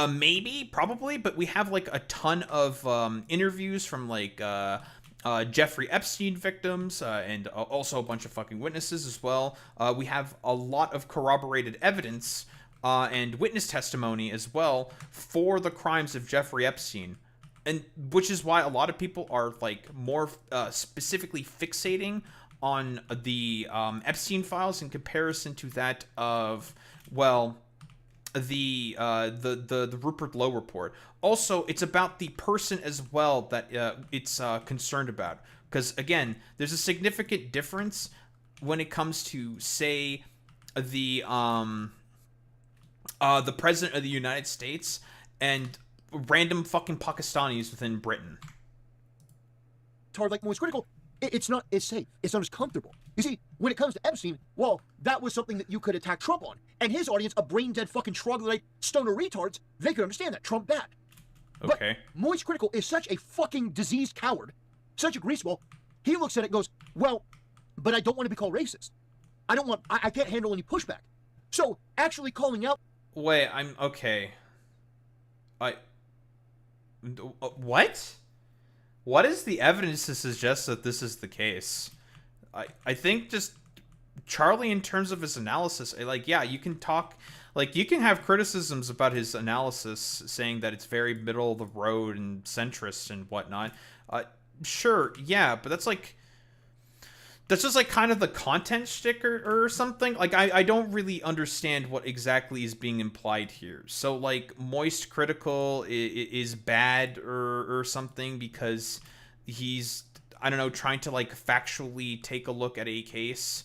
Maybe, probably, but we have like a ton of interviews from like Jeffrey Epstein victims and also a bunch of fucking witnesses as well. We have a lot of corroborated evidence and witness testimony as well for the crimes of Jeffrey Epstein, and which is why a lot of people are like more specifically fixating on the Epstein files in comparison to that of, well, the Rupert Lowe report. Also, it's about the person as well that it's concerned about, because again, there's a significant difference when it comes to, say, the president of the United States and random fucking Pakistanis within Britain. Hard like Moist Critical, it's not as safe. It's not as comfortable. You see, when it comes to Epstein, well, that was something that you could attack Trump on. And his audience, a brain-dead fucking troglodyte stoner retards, they could understand that. Trump bad. Okay. But Moist Critical is such a fucking diseased coward, such a greaseball. He looks at it and goes, well, but I don't want to be called racist. I can't handle any pushback. So, actually calling out... Wait, okay. What? What is the evidence to suggest that this is the case? I think just Charlie, in terms of his analysis, like, yeah, you can talk, like, you can have criticisms about his analysis, saying that it's very middle of the road and centrist and whatnot. Sure, yeah, but that's just like kind of the content shtick or something. Like, I don't really understand what exactly is being implied here. So, like, moist critical is bad or something because he's, I don't know, trying to, like, factually take a look at a case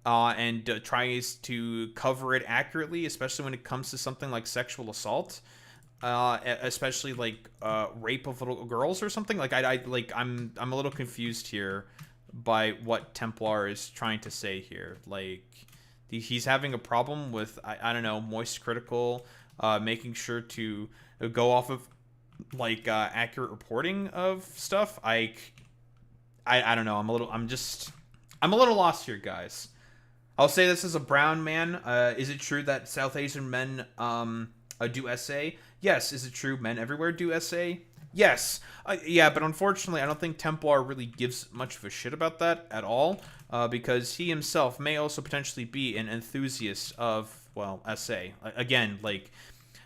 and tries to cover it accurately, especially when it comes to something like sexual assault, especially like rape of little girls or something. Like, I'm a little confused here by what Templar is trying to say here. Like, he's having a problem with, I don't know, moist critical, making sure to go off of, like, accurate reporting of stuff. I don't know. I'm a little lost here, guys. I'll say this as a brown man. Is it true that South Asian men do SA? Yes. Is it true men everywhere do SA? Yes. Yeah, but unfortunately, I don't think Templar really gives much of a shit about that at all, because he himself may also potentially be an enthusiast of, well, SA. Again, like,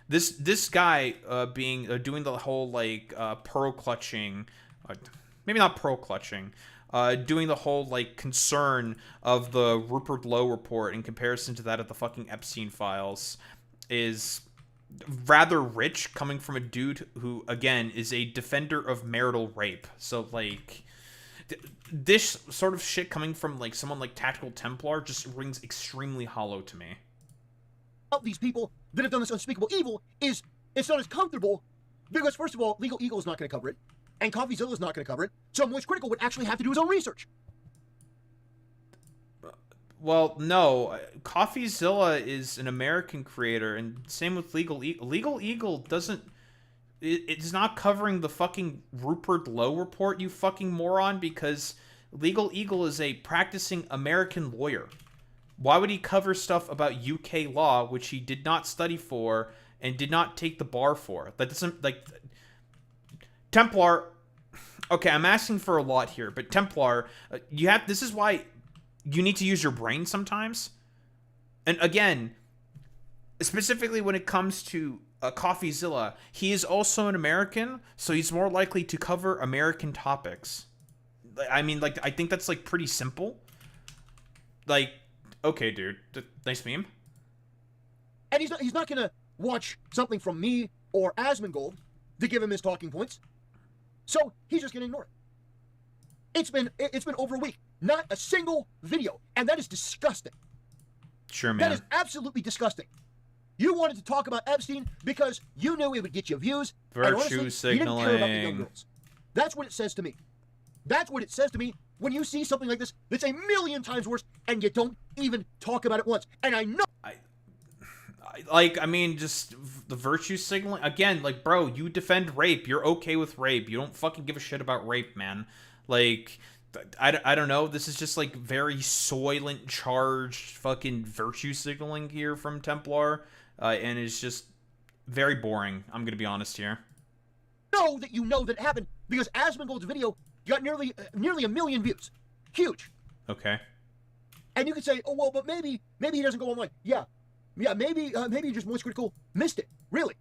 this guy doing the whole, like, pearl clutching, maybe not pearl clutching, doing the whole, like, concern of the Rupert Lowe report in comparison to that of the fucking Epstein files is rather rich, coming from a dude who, again, is a defender of marital rape. So, like, this sort of shit coming from, like, someone like Tactical Templar just rings extremely hollow to me. These people that have done this unspeakable evil is, it's not as comfortable because, first of all, Legal Eagle is not going to cover it, and CoffeeZilla is not going to cover it, so Moist Critical would actually have to do his own research. Well, no. CoffeeZilla is an American creator, and same with Legal Eagle. Legal Eagle doesn't... It's not covering the fucking Rupert Lowe report, you fucking moron, because Legal Eagle is a practicing American lawyer. Why would he cover stuff about UK law, which he did not study for and did not take the bar for? That doesn't, like... Templar... Okay, I'm asking for a lot here, but Templar, you have... This is why you need to use your brain sometimes. And again, specifically when it comes to CoffeeZilla, he is also an American, so he's more likely to cover American topics. I mean, like, I think that's, like, pretty simple. Like, okay, dude, nice meme. And he's not gonna watch something from me or Asmongold to give him his talking points. So he's just gonna ignore it. It's been over a week. Not a single video. And that is disgusting. Sure, man. That is absolutely disgusting. You wanted to talk about Epstein because you knew it would get you views. Virtue and honestly, signaling. You didn't care about the young girls. That's what it says to me. That's what it says to me when you see something like this that's a million times worse and you don't even talk about it once. And I know... I mean, just the virtue signaling. Again, like, bro, you defend rape. You're okay with rape. You don't fucking give a shit about rape, man. Like... I don't know. This is just, like, very soylent charged fucking virtue signaling here from Templar. And it's just very boring. I'm going to be honest here. Know that you know that it happened because Asmongold's video got nearly 1 million views. Huge. Okay. And you could say, oh, well, but maybe he doesn't go online. Yeah, maybe just Moist Critical missed it. Really.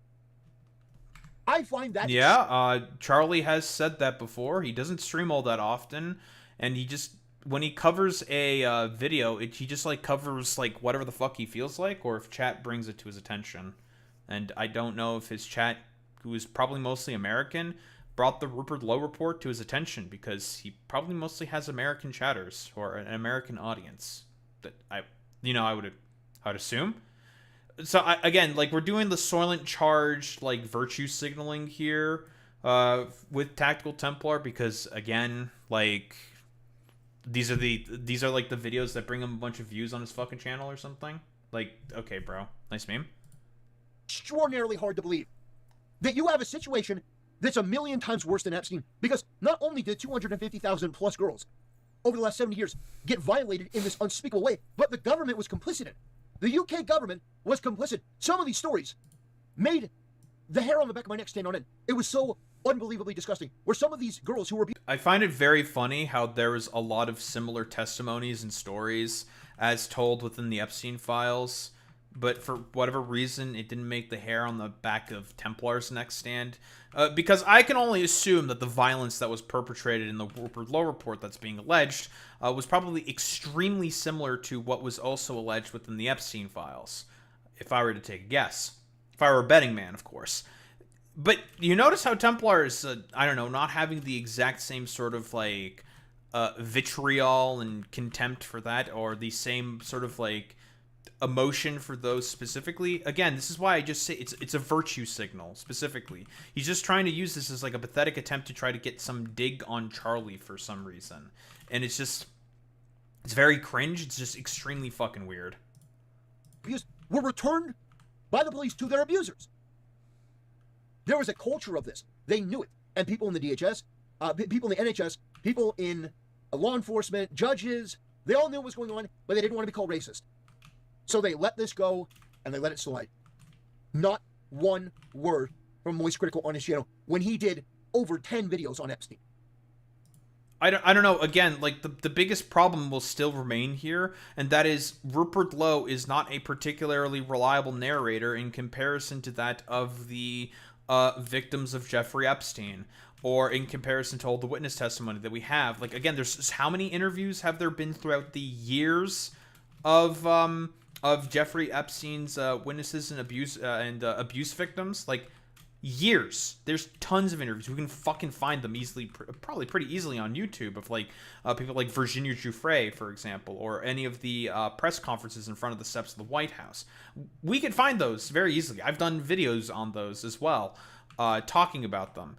I find that... Yeah, Charlie has said that before. He doesn't stream all that often. And he just, when he covers a video, he just, like, covers, like, whatever the fuck he feels like, or if chat brings it to his attention. And I don't know if his chat, who is probably mostly American, brought the Rupert Lowe report to his attention, because he probably mostly has American chatters, or an American audience. That I would assume. So, again, like, we're doing the soylent charged, like, virtue signaling here with Tactical Templar, because, again, like... These are like the videos that bring him a bunch of views on his fucking channel or something. Like, okay, bro, nice meme. Extraordinarily hard to believe that you have a situation that's 1 million times worse than Epstein, because not only did 250,000 plus girls over the last 70 years get violated in this unspeakable way, but the government was complicit in it. The UK government was complicit. Some of these stories made the hair on the back of my neck stand on end. It was so unbelievably disgusting. Where some of these girls who were I find it very funny how there was a lot of similar testimonies and stories as told within the Epstein files, but for whatever reason, it didn't make the hair on the back of Templar's neck stand. Because I can only assume that the violence that was perpetrated in the Rupert Lowe report that's being alleged was probably extremely similar to what was also alleged within the Epstein files, if I were to take a guess. If I were a betting man, of course. But you notice how Templar is, I don't know, not having the exact same sort of, like, vitriol and contempt for that, or the same sort of, like, emotion for those specifically. Again, this is why I just say it's a virtue signal, specifically. He's just trying to use this as, like, a pathetic attempt to try to get some dig on Charlie for some reason. And it's just, it's very cringe. It's just extremely fucking weird. were returned by the police to their abusers. There was a culture of this. They knew it. And people in the DHS, people in the NHS, people in law enforcement, judges, they all knew what was going on, but they didn't want to be called racist. So they let this go, and they let it slide. Not one word from Moist Critical on his channel when he did over 10 videos on Epstein. I don't know. Again, like, the biggest problem will still remain here, and that is Rupert Lowe is not a particularly reliable narrator in comparison to that of the victims of Jeffrey Epstein, or in comparison to all the witness testimony that we have. Like, again, there's how many interviews have there been throughout the years of Jeffrey Epstein's witnesses and abuse victims? Like, years. There's tons of interviews. We can fucking find them easily, probably pretty easily on YouTube, of like people like Virginia Giuffre, for example, or any of the press conferences in front of the steps of the White House. We can find those very easily. I've done videos on those as well, talking about them.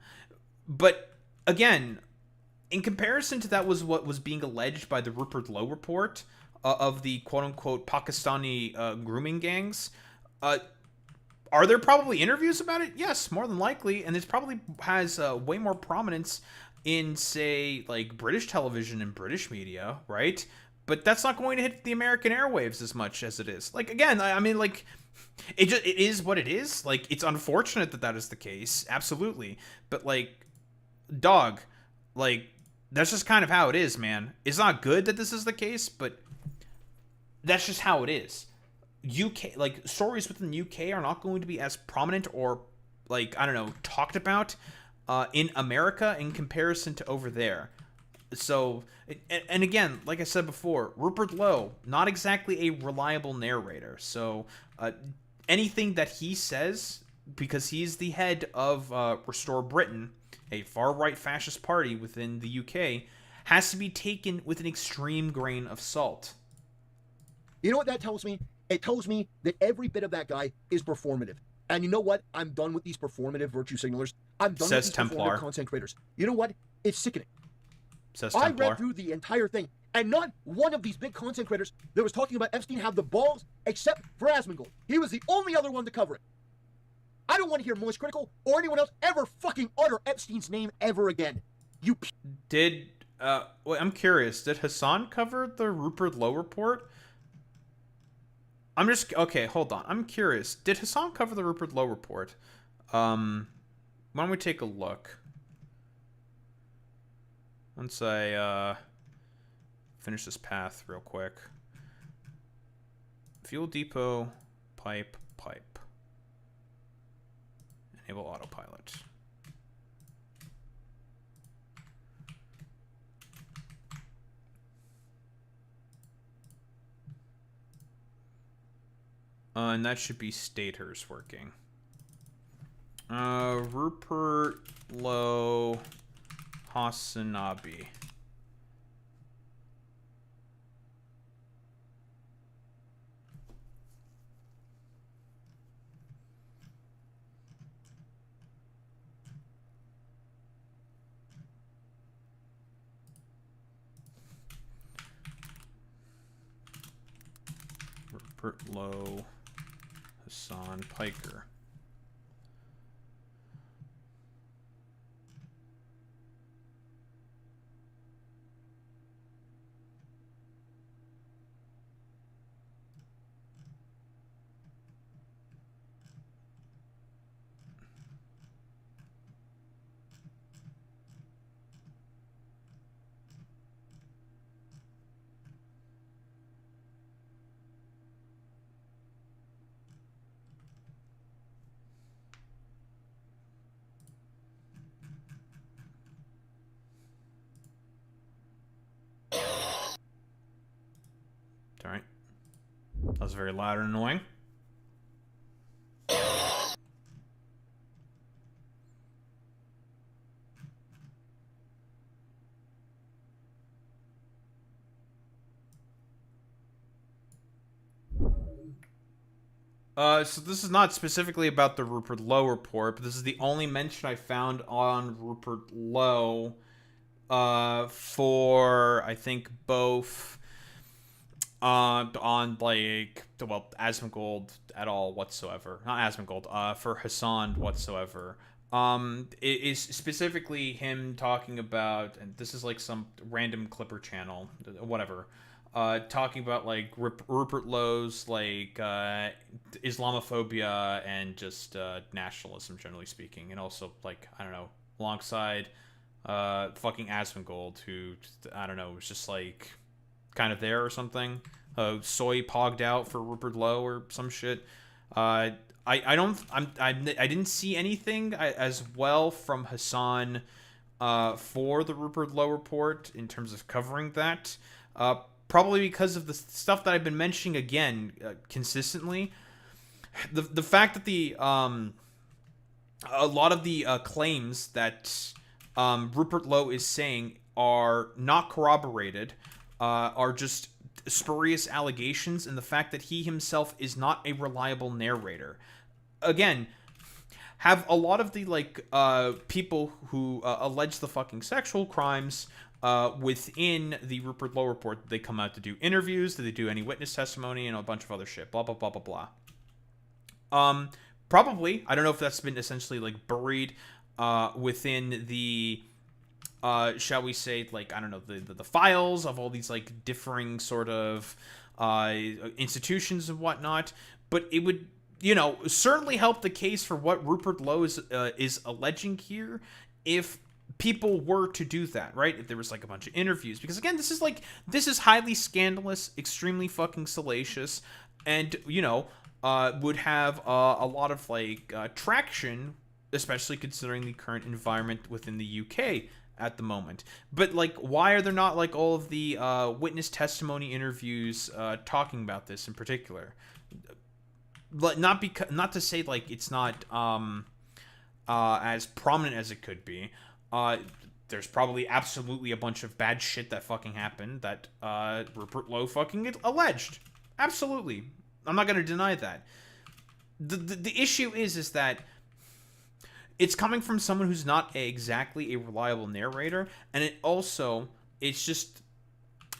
But again, in comparison to that was what was being alleged by the Rupert Lowe report of the quote-unquote Pakistani grooming gangs. Are there probably interviews about it? Yes, more than likely. And this probably has way more prominence in, say, like, British television and British media, right? But that's not going to hit the American airwaves as much as it is. Like, again, I mean, like, it is what it is. Like, it's unfortunate that that is the case. Absolutely. But, like, dog, like, that's just kind of how it is, man. It's not good that this is the case, but that's just how it is. UK, like, stories within the UK are not going to be as prominent or, like, I don't know, talked about in America in comparison to over there. So, and again, like I said before, Rupert Lowe, not exactly a reliable narrator. So, anything that he says, because he's the head of Restore Britain, a far-right fascist party within the UK, has to be taken with an extreme grain of salt. You know what that tells me? It tells me that every bit of that guy is performative. And you know what? I'm done with these performative virtue signalers. I'm done with these performative content creators. You know what? It's sickening. Says I Templar. read through the entire thing, and not one of these big content creators that was talking about Epstein have the balls, except for Asmongold. He was the only other one to cover it. I don't want to hear Moist Critical or anyone else ever fucking utter Epstein's name ever again. You Did, wait, I'm curious, did Hassan cover the Rupert Lowe report? Okay, hold on. I'm curious. Did Hassan cover the Rupert Lowe report? Why don't we take a look? Once I, finish this path real quick. Fuel depot, pipe. Enable autopilot. And that should be staters working. Rupert Lowe Hasanabi. Rupert Lowe Hassan Piker. Alright. That was very loud and annoying. So this is not specifically about the Rupert Lowe report, but this is the only mention I found on Rupert Lowe, for, I think, both, on, like, well, Asmongold at all whatsoever. Not Asmongold, for Hassan whatsoever. It is specifically him talking about, and this is like some random Clipper channel, whatever, talking about, like, Rupert Lowe's, like, Islamophobia and just, nationalism, generally speaking. And also, like, I don't know, alongside, fucking Asmongold, who, I don't know, was just, like, kind of there or something. Soy pogged out for Rupert Lowe or some shit. I didn't see anything as well from Hassan, for the Rupert Lowe report in terms of covering that. Probably because of the stuff that I've been mentioning again, consistently. The fact that a lot of the claims that Rupert Lowe is saying are not corroborated, are just spurious allegations, and the fact that he himself is not a reliable narrator. Again, have a lot of the, like, people who allege the fucking sexual crimes within the Rupert Lowe report, they come out to do interviews, do they do any witness testimony, and a bunch of other shit, blah, blah, blah, blah, blah. Probably, I don't know if that's been essentially, like, buried within the, shall we say, like, I don't know, the files of all these, like, differing sort of institutions and whatnot, but it would, you know, certainly help the case for what Rupert Lowe is alleging here if people were to do that, right? If there was, like, a bunch of interviews. Because, again, this is highly scandalous, extremely fucking salacious, and, you know, would have a lot of, like, traction, especially considering the current environment within the UK at the moment. But, like, why are there not, like, all of the witness testimony interviews talking about this in particular? Not to say, like, it's not as prominent as it could be. There's probably absolutely a bunch of bad shit that fucking happened that Rupert Lowe fucking alleged. Absolutely. I'm not going to deny that. The issue is that it's coming from someone who's not exactly a reliable narrator, and it's just,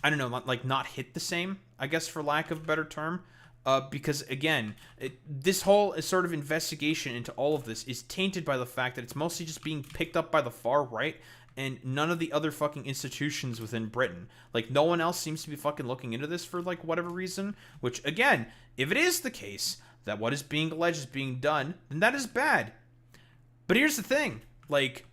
I don't know, like, not hit the same, I guess, for lack of a better term. Because, again, this whole sort of investigation into all of this is tainted by the fact that it's mostly just being picked up by the far right and none of the other fucking institutions within Britain. Like, no one else seems to be fucking looking into this for, like, whatever reason. Which, again, if it is the case that what is being alleged is being done, then that is bad. But here's the thing. Like,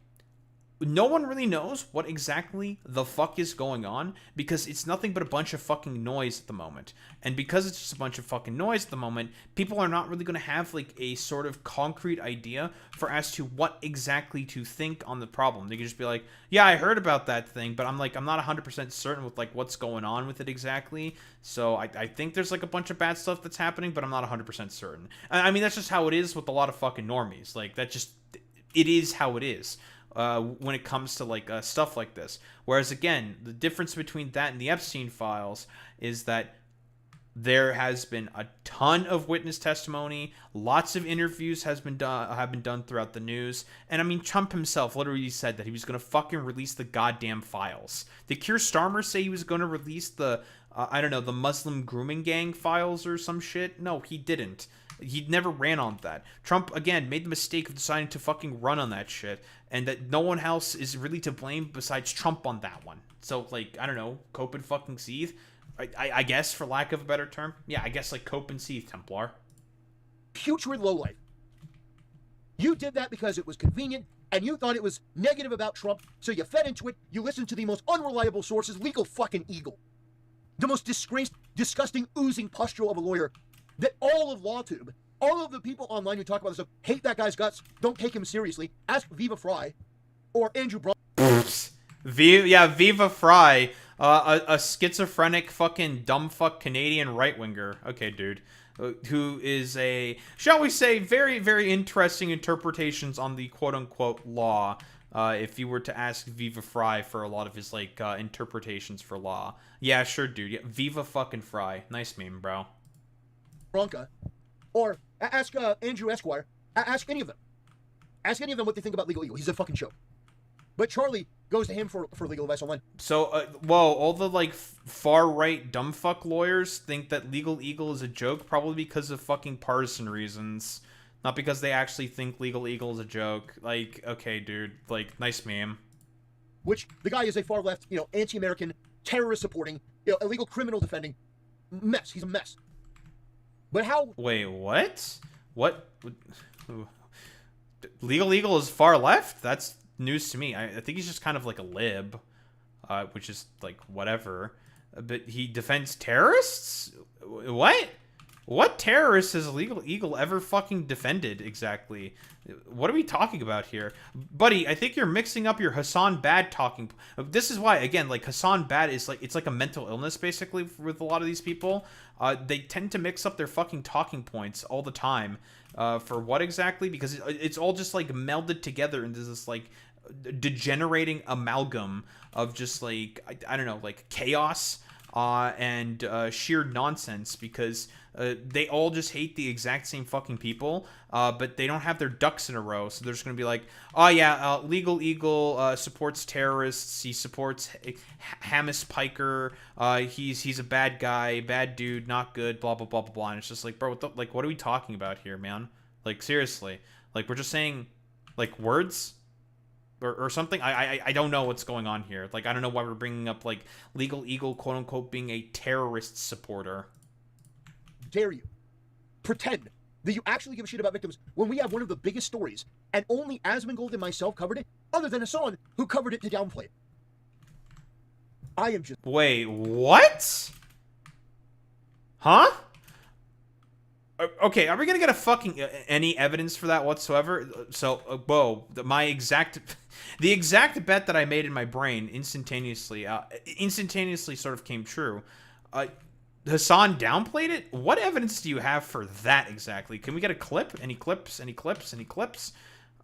no one really knows what exactly the fuck is going on because it's nothing but a bunch of fucking noise at the moment. And because it's just a bunch of fucking noise at the moment, people are not really going to have, like, a sort of concrete idea for as to what exactly to think on the problem. They can just be like, yeah, I heard about that thing, but I'm not 100% certain with, like, what's going on with it exactly. So I think there's, like, a bunch of bad stuff that's happening, but I'm not 100% certain. I mean, that's just how it is with a lot of fucking normies. Like, it is how it is. When it comes to, like, stuff like this. Whereas, again, the difference between that and the Epstein files is that there has been a ton of witness testimony, lots of interviews have been done throughout the news, and I mean, Trump himself literally said that he was going to fucking release the goddamn files. Did Keir Starmer say he was going to release the, I don't know, the Muslim grooming gang files or some shit? No, he didn't. He never ran on that. Trump, again, made the mistake of deciding to fucking run on that shit, and that no one else is really to blame besides Trump on that one. So, like, I don't know, cope and fucking seethe, I guess, for lack of a better term. Yeah, I guess, like, cope and seethe, Templar. Putrid lowlife. You did that because it was convenient, and you thought it was negative about Trump, so you fed into it, you listened to the most unreliable sources, legal fucking eagle. The most disgraced, disgusting, oozing pustule of a lawyer that all of LawTube, all of the people online who talk about this stuff, hate that guy's guts, don't take him seriously. Ask Viva Fry or Andrew Brown. Viva Fry. A schizophrenic fucking dumb fuck Canadian right-winger. Okay, dude. Who is a, shall we say, very, very interesting interpretations on the quote-unquote law. If you were to ask Viva Fry for a lot of his, like, interpretations for law. Yeah, sure, dude. Yeah, Viva fucking Fry. Nice meme, bro. Bronca, or ask Andrew Esquire. Ask any of them. Ask any of them what they think about Legal Eagle. He's a fucking show. But Charlie goes to him for legal advice online. So, whoa, all the, like, far-right dumbfuck lawyers think that Legal Eagle is a joke, probably because of fucking partisan reasons. Not because they actually think Legal Eagle is a joke. Like, okay, dude. Like, nice meme. Which, the guy is a far-left, anti-American, terrorist-supporting, illegal criminal defending mess. He's a mess. But how... Wait, what? What? Legal Eagle is far left? That's news to me. I think he's just kind of like a lib, which is like whatever. But he defends terrorists? What? What terrorists has Legal Eagle ever fucking defended exactly? What are we talking about here? Buddy, I think you're mixing up your Hassan Bad talking. This is why, again, like Hassan Bad is like, it's like a mental illness basically with a lot of these people. They tend to mix up their fucking talking points all the time. For what exactly? Because it's all just like melded together into this like degenerating amalgam of just like, I don't know, like chaos and sheer nonsense, because they all just hate the exact same fucking people, but they don't have their ducks in a row. So they're just going to be like, oh yeah, Legal Eagle supports terrorists. He supports Hamas Piker. He's a bad guy, bad dude, not good, blah, blah, blah, blah, blah. And it's just like, bro, what are we talking about here, man? Like, seriously. Like, we're just saying, like, words? Or something. I don't know what's going on here. Like, I don't know why we're bringing up, like, Legal Eagle, quote-unquote, being a terrorist supporter. Dare you pretend that you actually give a shit about victims when we have one of the biggest stories, and only Asmongold and myself covered it, other than Hassan, who covered it to downplay it. I am just... Wait, what? Huh? Okay, are we gonna get a fucking any evidence for that whatsoever? So, whoa, the exact bet that I made in my brain instantaneously sort of came true. Hassan downplayed it? What evidence do you have for that exactly? Can we get a clip? Any clips?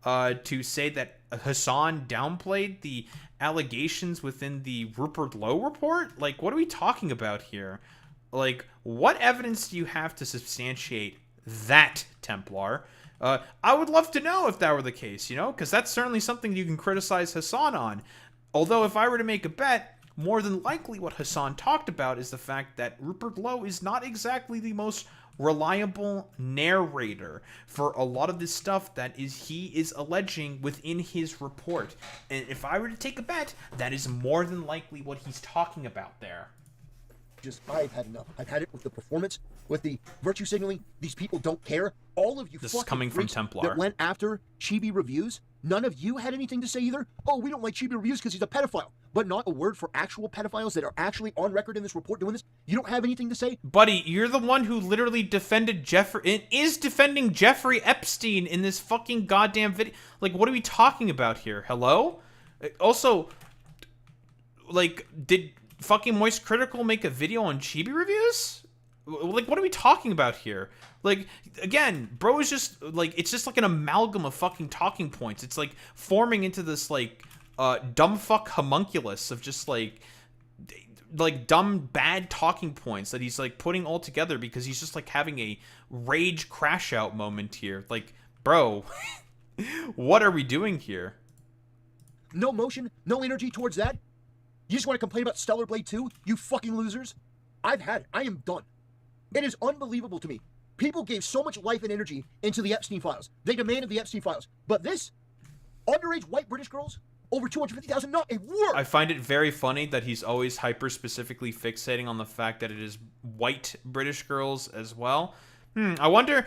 To say that Hassan downplayed the allegations within the Rupert Lowe report? Like, what are we talking about here? Like, what evidence do you have to substantiate that, Templar? I would love to know if that were the case, because that's certainly something you can criticize Hassan on. Although, if I were to make a bet, more than likely what Hassan talked about is the fact that Rupert Lowe is not exactly the most reliable narrator for a lot of this stuff that he is alleging within his report. And if I were to take a bet, that is more than likely what he's talking about there. I've had enough. I've had it with the performance, with the virtue signaling. These people don't care. All of you this is coming from Templar that went after Chibi Reviews, none of you had anything to say either. Oh, we don't like Chibi Reviews because he's a pedophile. But not a word for actual pedophiles that are actually on record in this report doing this. You don't have anything to say? Buddy, you're the one who literally defended defending Jeffrey Epstein in this fucking goddamn video. Like, what are we talking about here? Hello? Also, like, did fucking Moist Critical make a video on Chibi Reviews? Like, what are we talking about here? Like, again, bro is just, like, it's just like an amalgam of fucking talking points. It's, like, forming into this, like, dumb fuck homunculus of just, like, dumb, bad talking points that he's, like, putting all together because he's just, like, having a rage crash out moment here. Like, bro, what are we doing here? No motion, no energy towards that? You just want to complain about Stellar Blade 2? You fucking losers? I've had it. I am done. It is unbelievable to me. People gave so much life and energy into the Epstein files. They demanded the Epstein files. But this, underage white British girls, over 250,000, not a word. I find it very funny that he's always hyper-specifically fixating on the fact that it is white British girls as well. I wonder,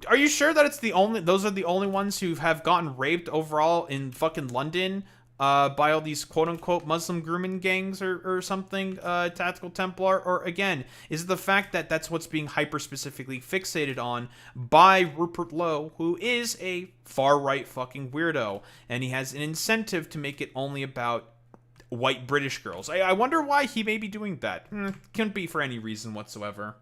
are you sure that those are the only ones who have gotten raped overall in fucking London? By all these quote-unquote Muslim grooming gangs or something, Tactical Templar? Or, again, is it the fact that that's what's being hyper-specifically fixated on by Rupert Lowe, who is a far-right fucking weirdo, and he has an incentive to make it only about white British girls. I wonder why he may be doing that. Couldn't be for any reason whatsoever.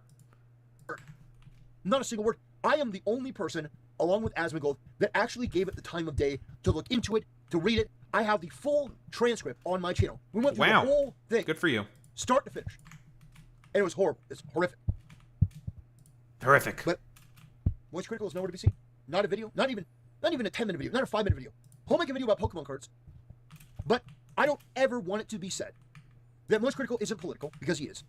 Not a single word. I am the only person, along with Asmongold, that actually gave it the time of day to look into it, to read it. I have the full transcript on my channel. We went through the whole thing. Good for you. Start to finish. And it was horrible. It's horrific. Horrific. But Moist Critical is nowhere to be seen. Not a video. Not even a 10-minute video. Not a 5-minute video. He'll make a video about Pokemon cards. But I don't ever want it to be said that Moist Critical isn't political, because he is.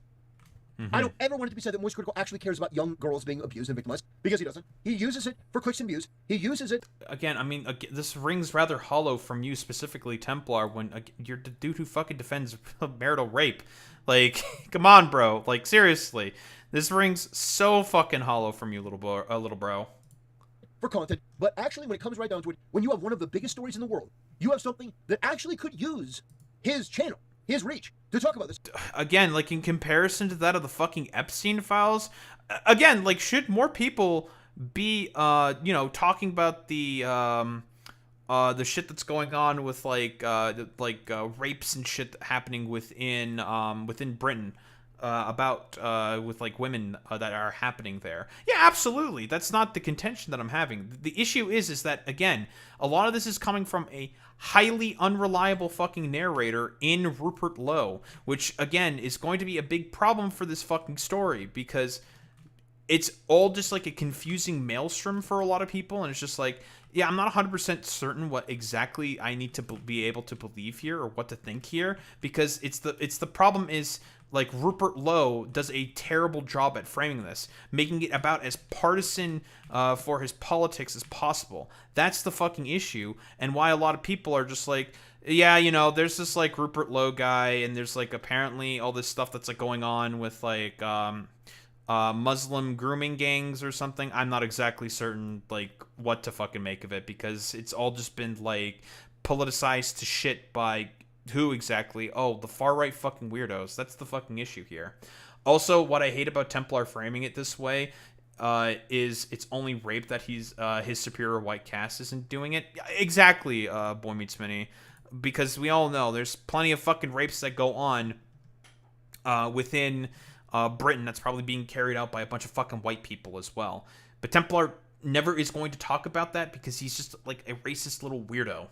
I don't ever want it to be said that Moist Critical actually cares about young girls being abused and victimized, because he doesn't. He uses it for clicks and views. He uses it... Again, I mean, this rings rather hollow from you specifically, Templar, when you're the dude who fucking defends marital rape. Like, come on, bro. Like, seriously. This rings so fucking hollow from you, little bro. For content, but actually, when it comes right down to it, when you have one of the biggest stories in the world, you have something that actually could use his channel, his reach, to talk about this. Again, like, in comparison to that of the fucking Epstein files, again, like, should more people be, you know, talking about the shit that's going on with, like rapes and shit happening within Britain, with like women that are happening there. Yeah, absolutely. That's not the contention that I'm having. The issue is that, again, a lot of this is coming from a highly unreliable fucking narrator in Rupert Lowe, which, again, is going to be a big problem for this fucking story, because it's all just like a confusing maelstrom for a lot of people, and it's just like, yeah, I'm not 100% certain what exactly I need to be able to believe here, or what to think here, because it's the problem is, like, Rupert Lowe does a terrible job at framing this, making it about as partisan for his politics as possible. That's the fucking issue, and why a lot of people are just like, yeah, you know, there's this, like, Rupert Lowe guy, and there's, like, apparently all this stuff that's, like, going on with, like, Muslim grooming gangs or something. I'm not exactly certain, like, what to fucking make of it, because it's all just been, like, politicized to shit by who exactly? Oh, the far-right fucking weirdos. That's the fucking issue here. Also, what I hate about Templar framing it this way is it's only rape that his superior white caste isn't doing it. Exactly, Boy Meets Mini. Because we all know there's plenty of fucking rapes that go on within Britain that's probably being carried out by a bunch of fucking white people as well. But Templar never is going to talk about that, because he's just like a racist little weirdo.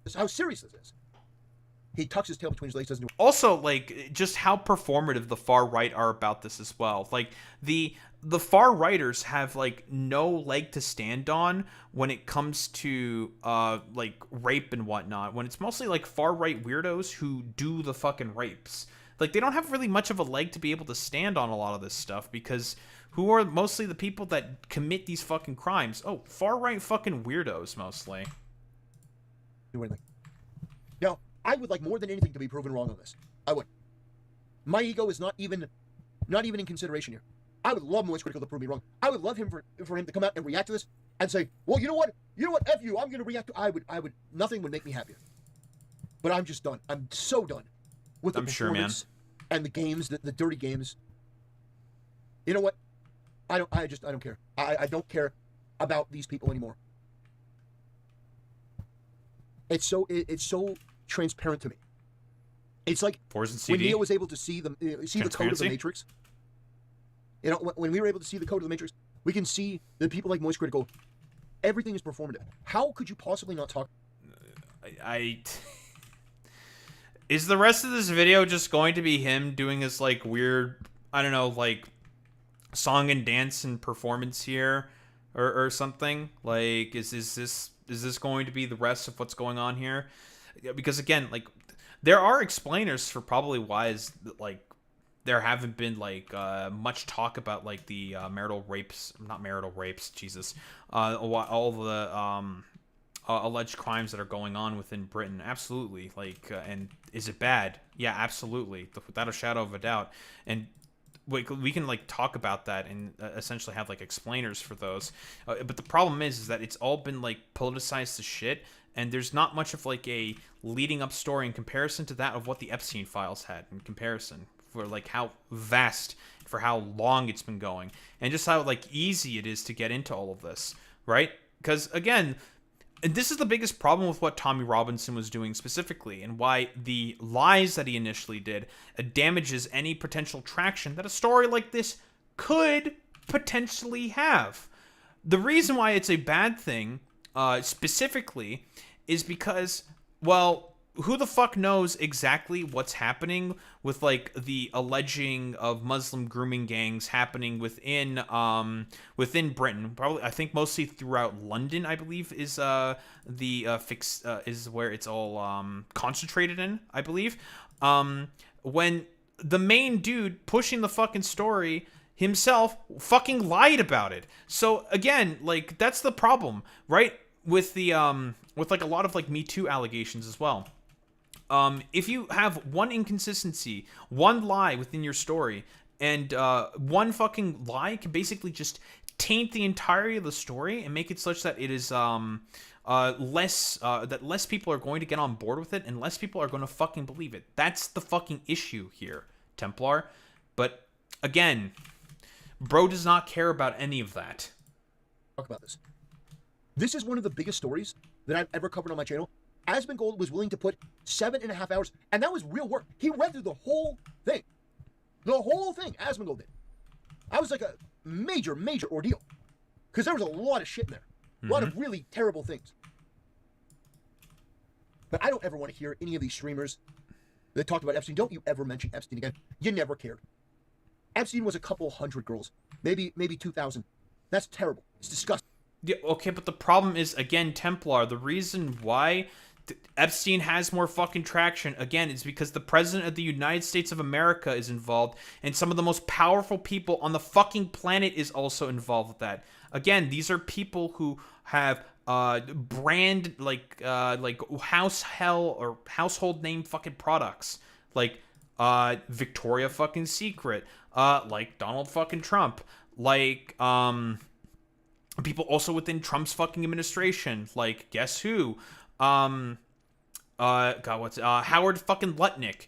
This is how serious this is. He tucks his tail between his legs, doesn't do it. Also, like, just how performative the far right are about this as well. Like, the far righters have, like, no leg to stand on when it comes to like, rape and whatnot, when it's mostly like far right weirdos who do the fucking rapes. Like, they don't have really much of a leg to be able to stand on a lot of this stuff, because who are mostly the people that commit these fucking crimes? Oh, far right fucking weirdos mostly. Do anything. Now, I would like more than anything to be proven wrong on this. I would. My ego is not even in consideration here. I would love Moist Critical to prove me wrong. I would love him for him to come out and react to this and say, well, you know what? F you, I'm going to react to... I would, nothing would make me happier. But I'm just done. I'm so done with the performance and the games, the dirty games. You know what? I don't care. I don't care about these people anymore. It's so transparent to me. It's like when Neo was able to see the code of the Matrix. You know, when we were able to see the code of the Matrix, we can see that people like Moist Critical, everything is performative. How could you possibly not talk? Is the rest of this video just going to be him doing this, like, weird, I don't know, like, song and dance and performance here, or something? Like, is this going to be the rest of what's going on here? Because, again, like, there are explainers for probably why is, like, there haven't been, like, much talk about, like, the not marital rapes, Jesus, all the alleged crimes that are going on within Britain. Absolutely. Like, and is it bad? Yeah, absolutely, without a shadow of a doubt. And we can, like, talk about that and essentially have, like, explainers for those. But the problem is that it's all been, like, politicized to shit, and there's not much of, like, a leading up story in comparison to that of what the Epstein files had in comparison, for, like, how vast, for how long it's been going, and just how, like, easy it is to get into all of this, right? Because, again, And this is the biggest problem with what Tommy Robinson was doing specifically, and why the lies that he initially did damages any potential traction that a story like this could potentially have. The reason why it's a bad thing, specifically, is because, well, who the fuck knows exactly what's happening with, like, the alleging of Muslim grooming gangs happening within Britain. Probably, I think mostly throughout London, I believe, is is where it's all concentrated in, I believe. When the main dude pushing the fucking story himself fucking lied about it. So again, like, that's the problem, right? With the with like a lot of like Me Too allegations as well. If you have one inconsistency, one lie within your story, and one fucking lie can basically just taint the entirety of the story and make it such that it is less people are going to get on board with it, and less people are going to fucking believe it. That's the fucking issue here, Templar. But again, bro does not care about any of that. Talk about this. This is one of the biggest stories that I've ever covered on my channel. Asmongold was willing to put 7.5 hours, and that was real work. He read through the whole thing. The whole thing, Asmongold did. That was like a major, major ordeal. Because there was a lot of shit in there. A lot of really terrible things. But I don't ever want to hear any of these streamers that talked about Epstein. Don't you ever mention Epstein again. You never cared. Epstein was a couple hundred girls. Maybe 2,000. That's terrible. It's disgusting. Yeah, okay, but the problem is, again, Templar, the reason why Epstein has more fucking traction, again, is because the President of the United States of America is involved, and some of the most powerful people on the fucking planet is also involved with that. Again, these are people who have brand, like household name fucking products, like Victoria fucking Secret, like Donald fucking Trump, like people also within Trump's fucking administration, like, guess who? Howard fucking Lutnick.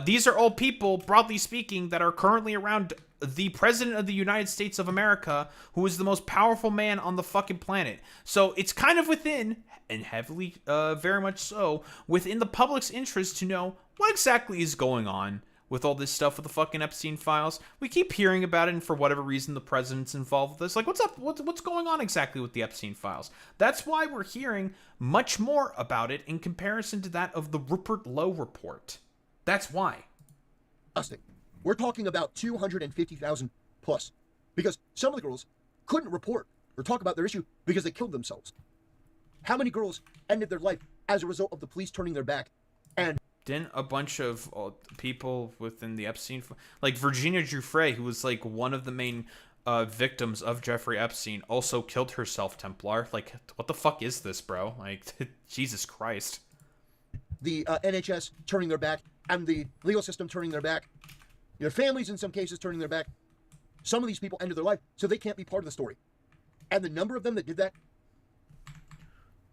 These are all people, broadly speaking, that are currently around the President of the United States of America, who is the most powerful man on the fucking planet. So it's kind of within, and heavily, very much so, within the public's interest to know what exactly is going on with all this stuff with the fucking Epstein files. We keep hearing about it, and for whatever reason, the president's involved with this. Like, what's up? What's going on exactly with the Epstein files? That's why we're hearing much more about it in comparison to that of the Rupert Lowe report. That's why. We're talking about 250,000 plus. Because some of the girls couldn't report or talk about their issue because they killed themselves. How many girls ended their life as a result of the police turning their back? And didn't a bunch of people within the Epstein, like Virginia Giuffre, who was like one of the main victims of Jeffrey Epstein, also killed herself, Templar? Like, what the fuck is this, bro? Like, Jesus Christ. The NHS turning their back, and the legal system turning their back. Their families, in some cases, turning their back. Some of these people ended their life, so they can't be part of the story. And the number of them that did that,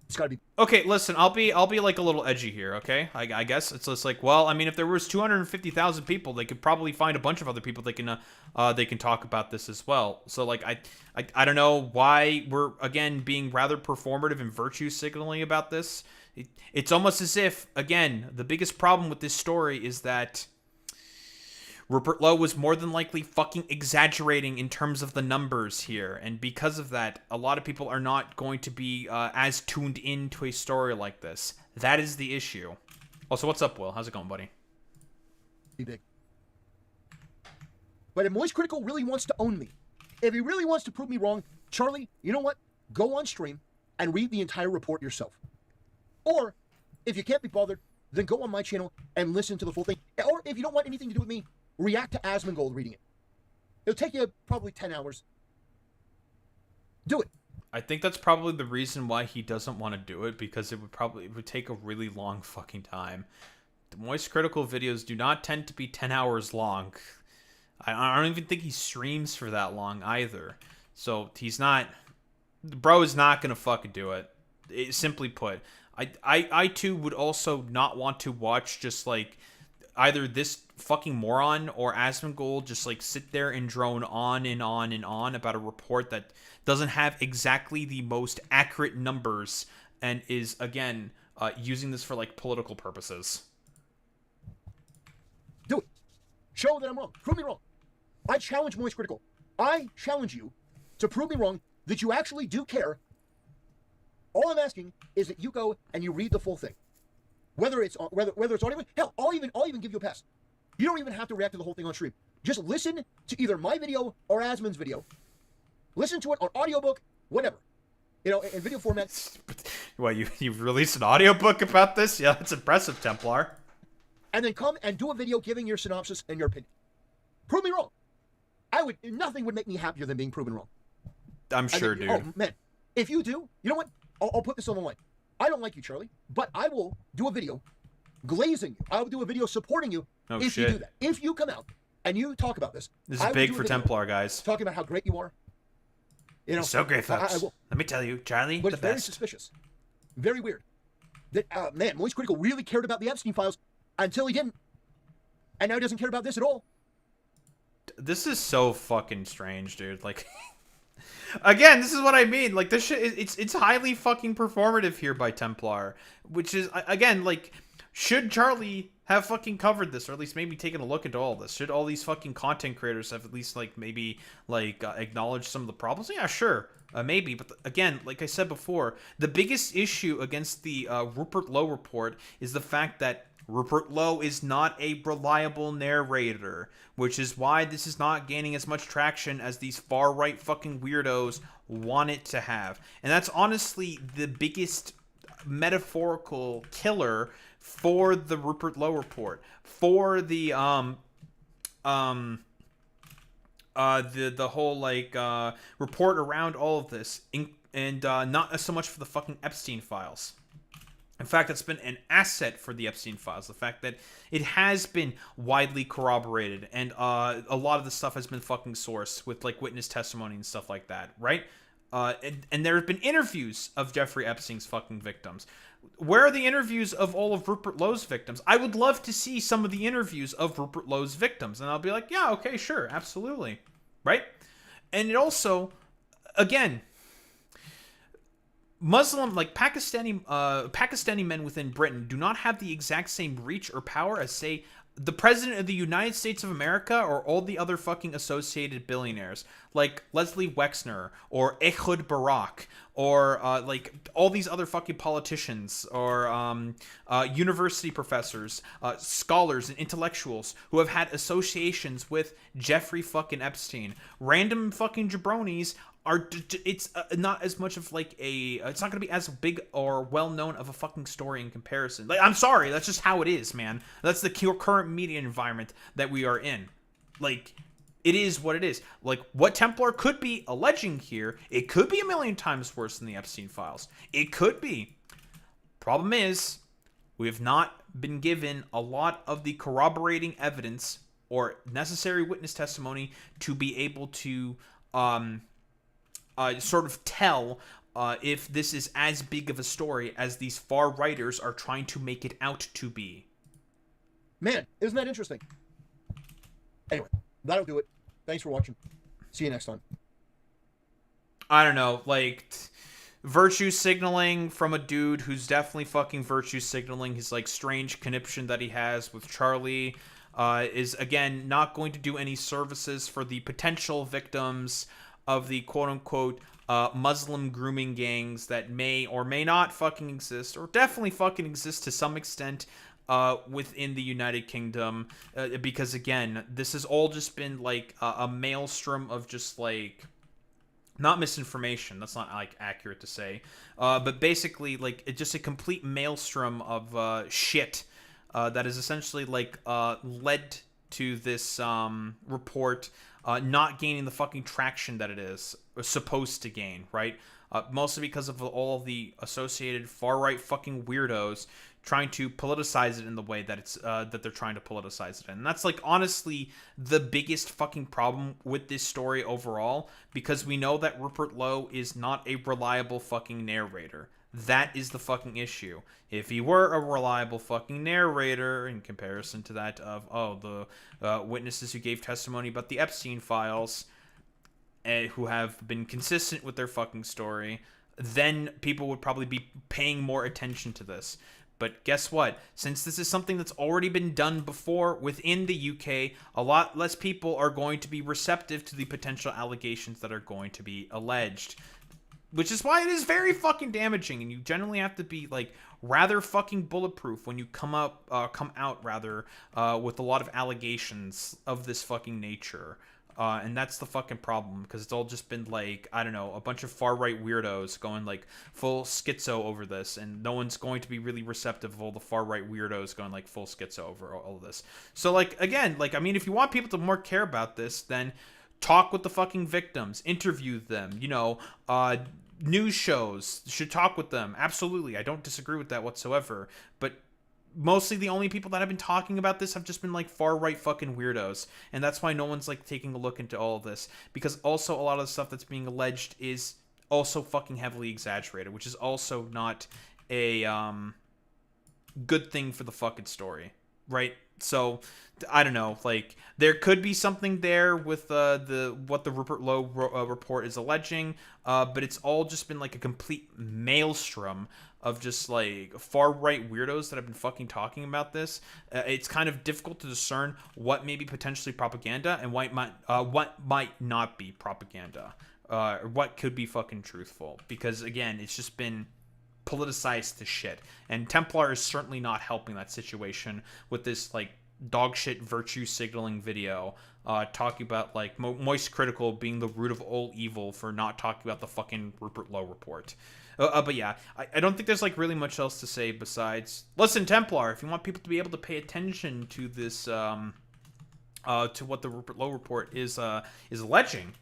it's gotta be. Okay, listen, I'll be like a little edgy here, okay? I guess it's just like, well, I mean, if there was 250,000 people, they could probably find a bunch of other people they can talk about this as well. So like, I don't know why we're again being rather performative and virtue signaling about this. It's almost as if, again, the biggest problem with this story is that Rupert Lowe was more than likely fucking exaggerating in terms of the numbers here, and because of that, a lot of people are not going to be as tuned into a story like this. That is the issue. Also, what's up, Will? How's it going, buddy? Be big. But if Moist Critical really wants to own me, if he really wants to prove me wrong, Charlie, you know what? Go on stream and read the entire report yourself. Or, if you can't be bothered, then go on my channel and listen to the full thing. Or, if you don't want anything to do with me, react to Asmongold reading it. It'll take you probably 10 hours. Do it. I think that's probably the reason why he doesn't want to do it, because it would take a really long fucking time. The Moist Critical videos do not tend to be 10 hours long. I don't even think he streams for that long either. So he's not... Bro is not going to fucking do it. Simply put. I too would also not want to watch just like either this fucking moron or Asmongold just like sit there and drone on and on and on about a report that doesn't have exactly the most accurate numbers and is, again, using this for, like, political purposes. Do it. Show that I'm wrong. Prove me wrong. I challenge Moist Critical. I challenge you to prove me wrong that you actually do care. All I'm asking is that you go and you read the full thing. Whether it's audio, hell, I'll even give you a pass. You don't even have to react to the whole thing on stream. Just listen to either my video or Asmon's video. Listen to it on audiobook, whatever. You know, in video format. Well, you've released an audiobook about this? Yeah, that's impressive, Templar. And then come and do a video giving your synopsis and your opinion. Prove me wrong. Nothing would make me happier than being proven wrong. I'm sure, dude. Oh, man. If you do, you know what? I'll put this on the line. I don't like you, Charlie, but I will do a video glazing you. I will do a video supporting you if you do that. If you come out and you talk about this. This is big for Templar, guys. Talking about how great you are. You know, so great, folks. I will. Let me tell you, Charlie, but the it's very best. suspicious. Very weird. That, man, Moist Critical really cared about the Epstein files until he didn't. And now he doesn't care about this at all. This is so fucking strange, dude. Like... Again, this is what I mean. Like, this shit, it's highly fucking performative here by Templar. Which is, again, like, should Charlie have fucking covered this? Or at least maybe taken a look into all this? Should all these fucking content creators have at least, like, maybe, like, acknowledged some of the problems? Yeah, sure. Maybe. But, again, like I said before, the biggest issue against the Rupert Lowe report is the fact that Rupert Lowe is not a reliable narrator, which is why this is not gaining as much traction as these far-right fucking weirdos want it to have. And that's honestly the biggest metaphorical killer for the Rupert Lowe report, for the whole, like, report around all of this, and not so much for the fucking Epstein files. In fact, it's been an asset for the Epstein files. The fact that it has been widely corroborated, and a lot of the stuff has been fucking sourced with, like, witness testimony and stuff like that, right? And there have been interviews of Jeffrey Epstein's fucking victims. Where are the interviews of all of Rupert Lowe's victims? I would love to see some of the interviews of Rupert Lowe's victims, and I'll be like, yeah, okay, sure, absolutely, right? And it also, again... Muslim, like Pakistani men within Britain do not have the exact same reach or power as, say, the president of the United States of America or all the other fucking associated billionaires, like Leslie Wexner or Ehud Barak or like all these other fucking politicians or university professors, scholars and intellectuals who have had associations with Jeffrey fucking Epstein. Random fucking jabronis it's not as much of like it's not going to be as big or well known of a fucking story in comparison. Like, I'm sorry, that's just how it is, man. That's the current media environment that we are in. Like, it is what it is. Like, what Templar could be alleging here, it could be a million times worse than the Epstein files. It could be. Problem is, we have not been given a lot of the corroborating evidence or necessary witness testimony to be able to sort of tell if this is as big of a story as these far righters are trying to make it out to be. Man, isn't that interesting? Anyway, that'll do it. Thanks for watching. See you next time. I don't know, like, virtue signaling from a dude who's definitely fucking virtue signaling his, like, strange conniption that he has with Charlie is, again, not going to do any services for the potential victims of the quote-unquote Muslim grooming gangs that may or may not fucking exist, or definitely fucking exist to some extent within the United Kingdom, because, again, this has all just been, like, a maelstrom of just, like, not misinformation, that's not, like, accurate to say, but basically, like, it's just a complete maelstrom of shit that is essentially, like, led to this report not gaining the fucking traction that it is supposed to gain, right? Mostly because of all the associated far-right fucking weirdos trying to politicize it in the way that it's that they're trying to politicize it in. And that's, like, honestly the biggest fucking problem with this story overall, because we know that Rupert Lowe is not a reliable fucking narrator. That is the fucking issue. If he were a reliable fucking narrator in comparison to that of, the witnesses who gave testimony about the Epstein files, who have been consistent with their fucking story, then people would probably be paying more attention to this. But guess what? Since this is something that's already been done before within the UK, a lot less people are going to be receptive to the potential allegations that are going to be alleged. Which is why it is very fucking damaging, and you generally have to be, like, rather fucking bulletproof when you come out with a lot of allegations of this fucking nature. And that's the fucking problem, because it's all just been, like, I don't know, a bunch of far-right weirdos going, like, full schizo over this, and no one's going to be really receptive of all the far-right weirdos going, like, full schizo over all of this. So, like, again, like, I mean, if you want people to more care about this, then talk with the fucking victims, interview them, you know, news shows should talk with them. Absolutely. I don't disagree with that whatsoever. But mostly the only people that have been talking about this have just been like far right fucking weirdos. And that's why no one's like taking a look into all of this. Because also a lot of the stuff that's being alleged is also fucking heavily exaggerated, which is also not a good thing for the fucking story. Right? So I don't know, like there could be something there with what the Rupert Lowe report is alleging, but it's all just been like a complete maelstrom of just like far right weirdos that have been fucking talking about this. It's kind of difficult to discern what may be potentially propaganda and what might not be propaganda, or what could be fucking truthful. Because again, it's just been politicized to shit, and Templar is certainly not helping that situation with this like dog shit virtue signaling video talking about like Moist Critical being the root of all evil for not talking about the fucking Rupert Lowe report. But yeah, I don't think there's like really much else to say besides listen, Templar, if you want people to be able to pay attention to this to what the Rupert Lowe report is alleging,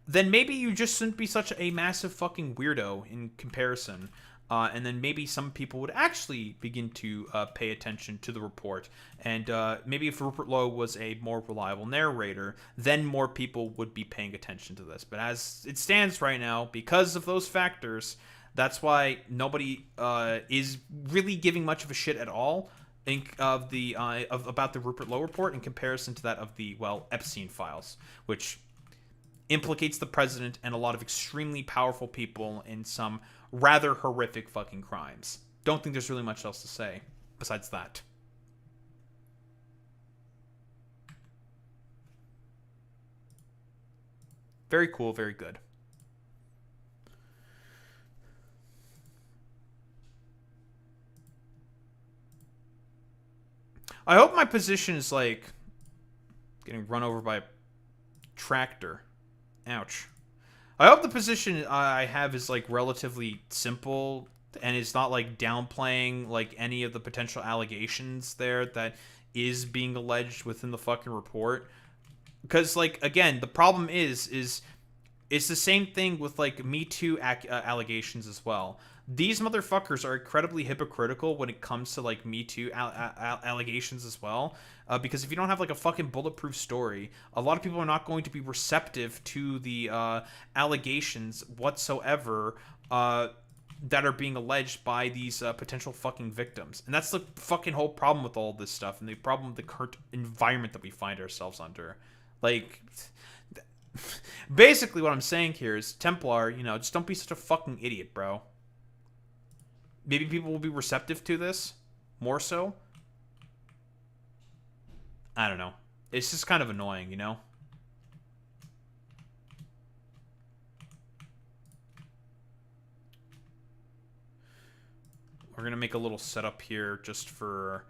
then maybe you just shouldn't be such a massive fucking weirdo in comparison. And then maybe some people would actually begin to pay attention to the report. And maybe if Rupert Lowe was a more reliable narrator, then more people would be paying attention to this. But as it stands right now, because of those factors, that's why nobody is really giving much of a shit at all about the Rupert Lowe report in comparison to that of the, well, Epstein files, which implicates the president and a lot of extremely powerful people in some rather horrific fucking crimes. Don't think there's really much else to say besides that. Very cool, very good. I hope my position is like getting run over by a tractor. Ouch. I hope the position I have is like relatively simple and is not like downplaying like any of the potential allegations there that is being alleged within the fucking report. Because like again, the problem is it's the same thing with like Me Too allegations as well. These motherfuckers are incredibly hypocritical when it comes to like Me Too allegations as well. Because if you don't have like a fucking bulletproof story, a lot of people are not going to be receptive to the allegations whatsoever that are being alleged by these potential fucking victims. And that's the fucking whole problem with all this stuff, and the problem with the current environment that we find ourselves under. Like, basically what I'm saying here is, Templar, you know, just don't be such a fucking idiot, bro. Maybe people will be receptive to this more so. I don't know. It's just kind of annoying, you know? We're going to make a little setup here just for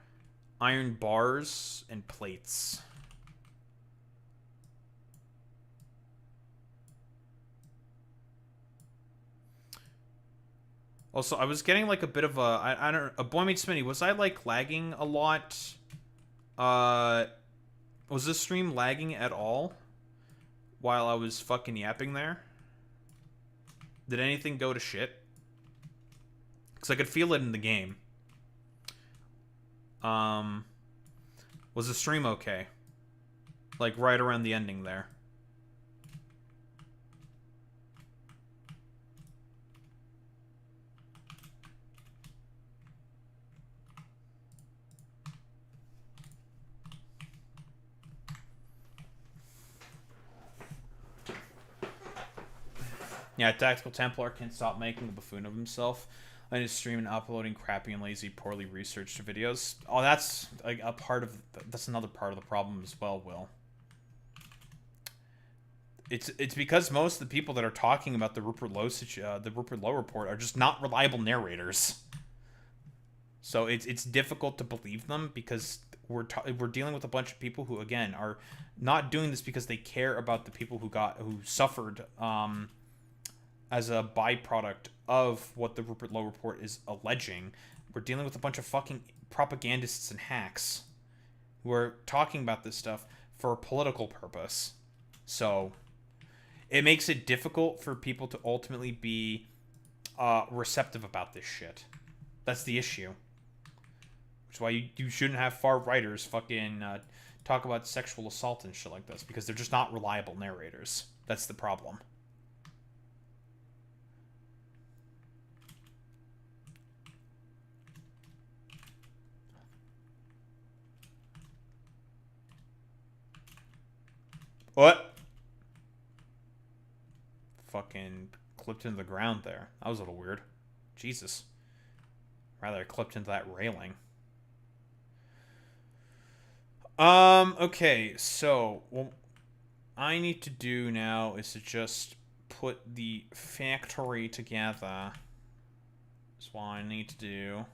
iron bars and plates. Also, I was getting like a bit of I don't know, a Boy Meets Smitty, was I like lagging a lot? Was this stream lagging at all while I was fucking yapping there? Did anything go to shit? Because I could feel it in the game. Was the stream okay? Like right around the ending there. Yeah, Tactical Templar can't stop making a buffoon of himself on his stream and uploading crappy and lazy, poorly researched videos. Oh, that's like a part of... That's another part of the problem as well, Will. It's because most of the people that are talking about the Rupert Lowe report are just not reliable narrators. So it's difficult to believe them because we're dealing with a bunch of people who, again, are not doing this because they care about the people who suffered as a byproduct of what the Rupert Lowe report is alleging. We're dealing with a bunch of fucking propagandists and hacks who are talking about this stuff for a political purpose. So it makes it difficult for people to ultimately be receptive about this shit. That's the issue. Which is why you shouldn't have far writers fucking talk about sexual assault and shit like this, because they're just not reliable narrators. That's the problem. What? Fucking clipped into the ground there. That was a little weird. Jesus. Rather, clipped into that railing. Okay, so what I need to do now is to just put the factory together. That's what I need to do.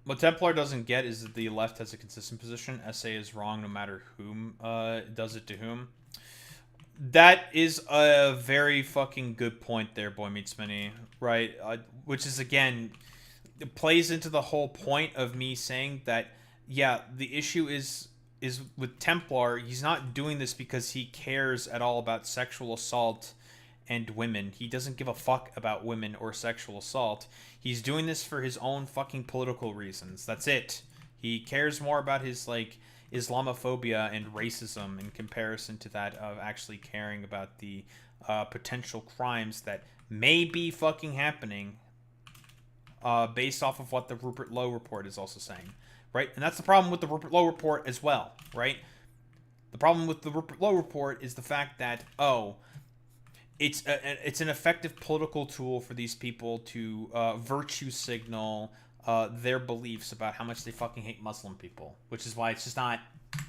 What Templar doesn't get is that the left has a consistent position. SA is wrong no matter whom does it to whom. That is a very fucking good point there, Boy Meets Mini. Right? Which is, again, it plays into the whole point of me saying that, yeah, the issue is with Templar, he's not doing this because he cares at all about sexual assault and women. He doesn't give a fuck about women or sexual assault. He's doing this for his own fucking political reasons. That's it. He cares more about his, like, Islamophobia and racism in comparison to that of actually caring about the potential crimes that may be fucking happening based off of what the Rupert Lowe report is also saying. Right? And that's the problem with the Rupert Lowe report as well. Right? The problem with the Rupert Lowe report is the fact that, it's an effective political tool for these people to virtue signal their beliefs about how much they fucking hate Muslim people, which is why it's just not. Which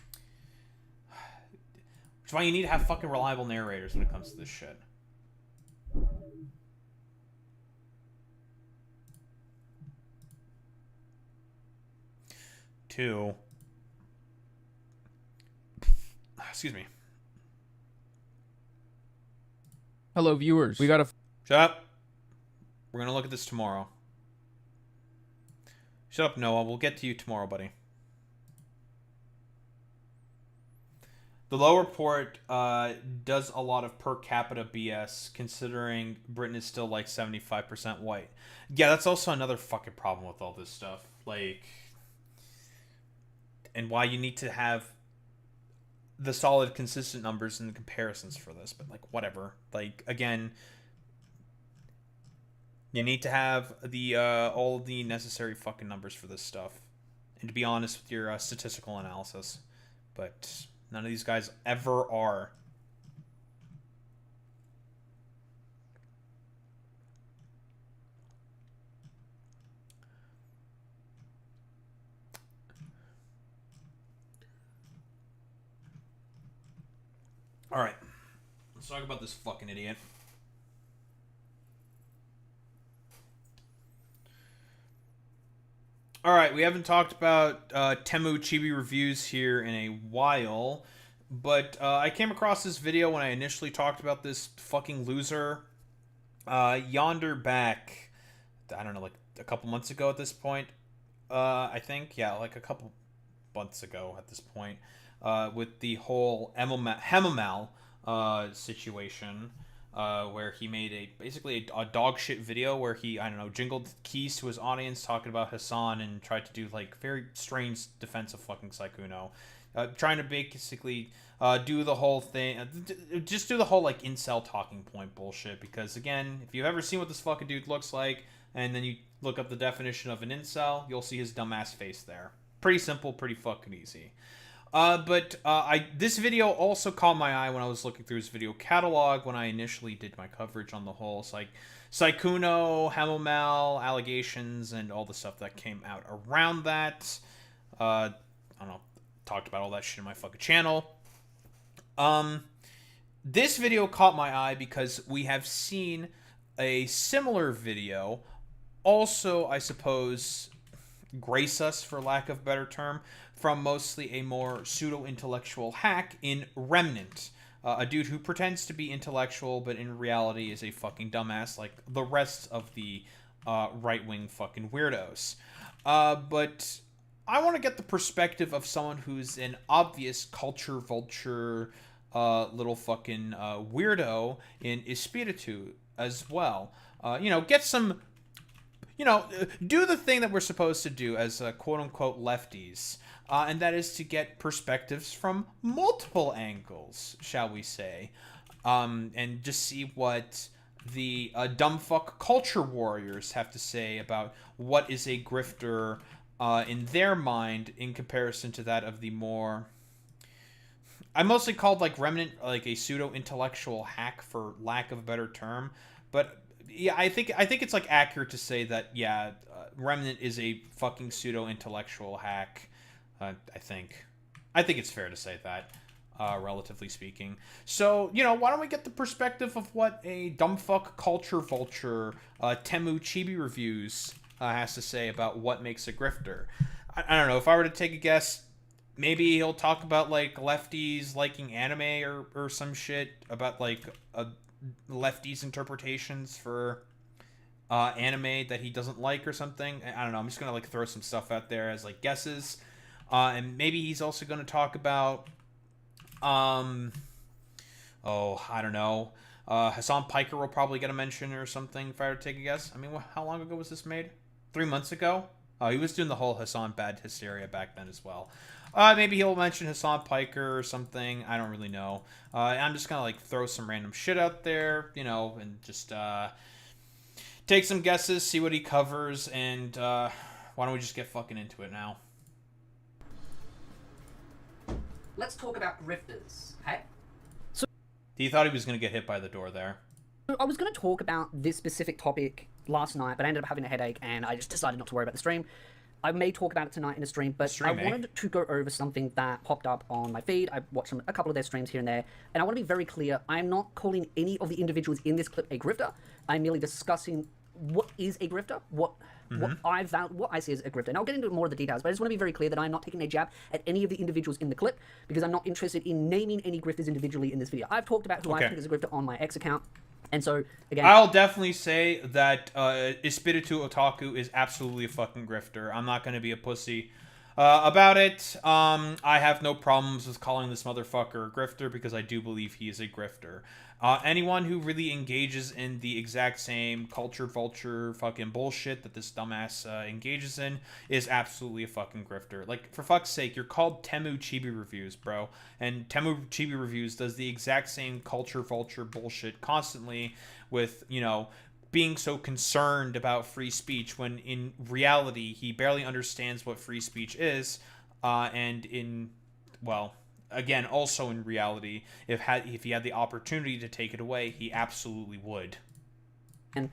is why you need to have fucking reliable narrators when it comes to this shit. Two. Excuse me. Hello, viewers. We got a... Shut up. We're going to look at this tomorrow. Shut up, Noah. We'll get to you tomorrow, buddy. The Lowe report does a lot of per capita BS, considering Britain is still like 75% white. Yeah, that's also another fucking problem with all this stuff. Like, and why you need to have the solid, consistent numbers and the comparisons for this, but like whatever. Like, again, you need to have the all of the necessary fucking numbers for this stuff, and to be honest with your statistical analysis. But none of these guys ever are. Alright. Let's talk about this fucking idiot. Alright, we haven't talked about Temu Chibi reviews here in a while, but I came across this video when I initially talked about this fucking loser. Yonder back I don't know, like a couple months ago at this point. I think, yeah, like a couple months ago at this point, with the whole Hemamal situation, where he made basically a dog shit video where he, I don't know, jingled keys to his audience talking about Hassan and tried to do like very strange defense of fucking Saikuno. Trying to basically do the whole thing, just do the whole like incel talking point bullshit, because again, if you've ever seen what this fucking dude looks like, and then you look up the definition of an incel, you'll see his dumbass face there. Pretty simple, pretty fucking easy. But this video also caught my eye when I was looking through his video catalog when I initially did my coverage on the whole Saikuno, Hemamal allegations, and all the stuff that came out around that. I don't know, talked about all that shit in my fucking channel. This video caught my eye because we have seen a similar video also, I suppose, grace us, for lack of a better term, from mostly a more pseudo-intellectual hack in Remnant. A dude who pretends to be intellectual, but in reality is a fucking dumbass like the rest of the right-wing fucking weirdos. But I want to get the perspective of someone who's an obvious culture vulture little fucking weirdo in Espiritu as well. Get some... do the thing that we're supposed to do as quote-unquote lefties, and that is to get perspectives from multiple angles, shall we say, and just see what the dumbfuck culture warriors have to say about what is a grifter in their mind in comparison to that of the more... I mostly called like Remnant like a pseudo-intellectual hack, for lack of a better term, but... yeah, I think it's like accurate to say that, yeah, Remnant is a fucking pseudo-intellectual hack. I think it's fair to say that, relatively speaking. So, why don't we get the perspective of what a dumbfuck culture vulture, Temu Chibi Reviews, has to say about what makes a grifter. I don't know, if I were to take a guess, maybe he'll talk about, like, lefties liking anime or some shit, about, like, lefties interpretations for anime that he doesn't like or something. I don't know, I'm just gonna like throw some stuff out there as like guesses, and maybe he's also gonna talk about I don't know, Hassan Piker will probably get a mention or something if I were to take a guess. I mean, how long ago was this made? 3 months ago? He was doing the whole Hassan bad hysteria back then as well. Maybe he'll mention Hassan Piker or something. I don't really know. I'm just gonna like throw some random shit out there, and just take some guesses, see what he covers, and why don't we just get fucking into it now? Let's talk about grifters, hey? He thought he was gonna get hit by the door there. I was going to talk about this specific topic last night, but I ended up having a headache, and I just decided not to worry about the stream. I may talk about it tonight in a stream, but I wanted to go over something that popped up on my feed. I watched a couple of their streams here and there, and I want to be very clear. I'm not calling any of the individuals in this clip a grifter. I'm merely discussing what is a grifter, what I see as a grifter. And I'll get into more of the details, but I just want to be very clear that I'm not taking a jab at any of the individuals in the clip, because I'm not interested in naming any grifters individually in this video. I've talked about who I think is a grifter on my X account. And so, again, I'll definitely say that Espiritu Otaku is absolutely a fucking grifter. I'm not going to be a pussy about it. I have no problems with calling this motherfucker a grifter because I do believe he is a grifter. Anyone who really engages in the exact same culture vulture fucking bullshit that this dumbass engages in is absolutely a fucking grifter. Like, for fuck's sake, you're called Temu Chibi Reviews, bro. And Temu Chibi Reviews does the exact same culture vulture bullshit constantly with, being so concerned about free speech when in reality he barely understands what free speech is, again, also in reality, if he had the opportunity to take it away, he absolutely would. And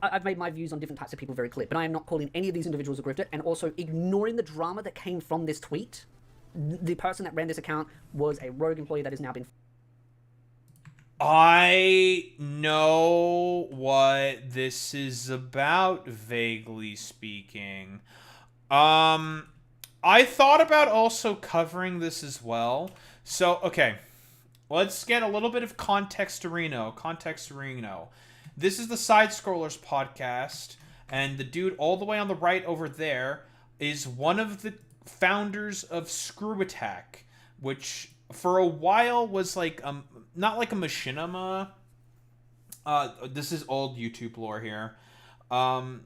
I've made my views on different types of people very clear, but I am not calling any of these individuals a grifter, and also ignoring the drama that came from this tweet. The person that ran this account was a rogue employee that has now been... I know what this is about, vaguely speaking. I thought about also covering this as well. So, okay. Let's get a little bit of context-arino. This is the Side Scrollers podcast, and the dude all the way on the right over there is one of the founders of Screw Attack, which for a while was like not like a machinima. This is old YouTube lore here. I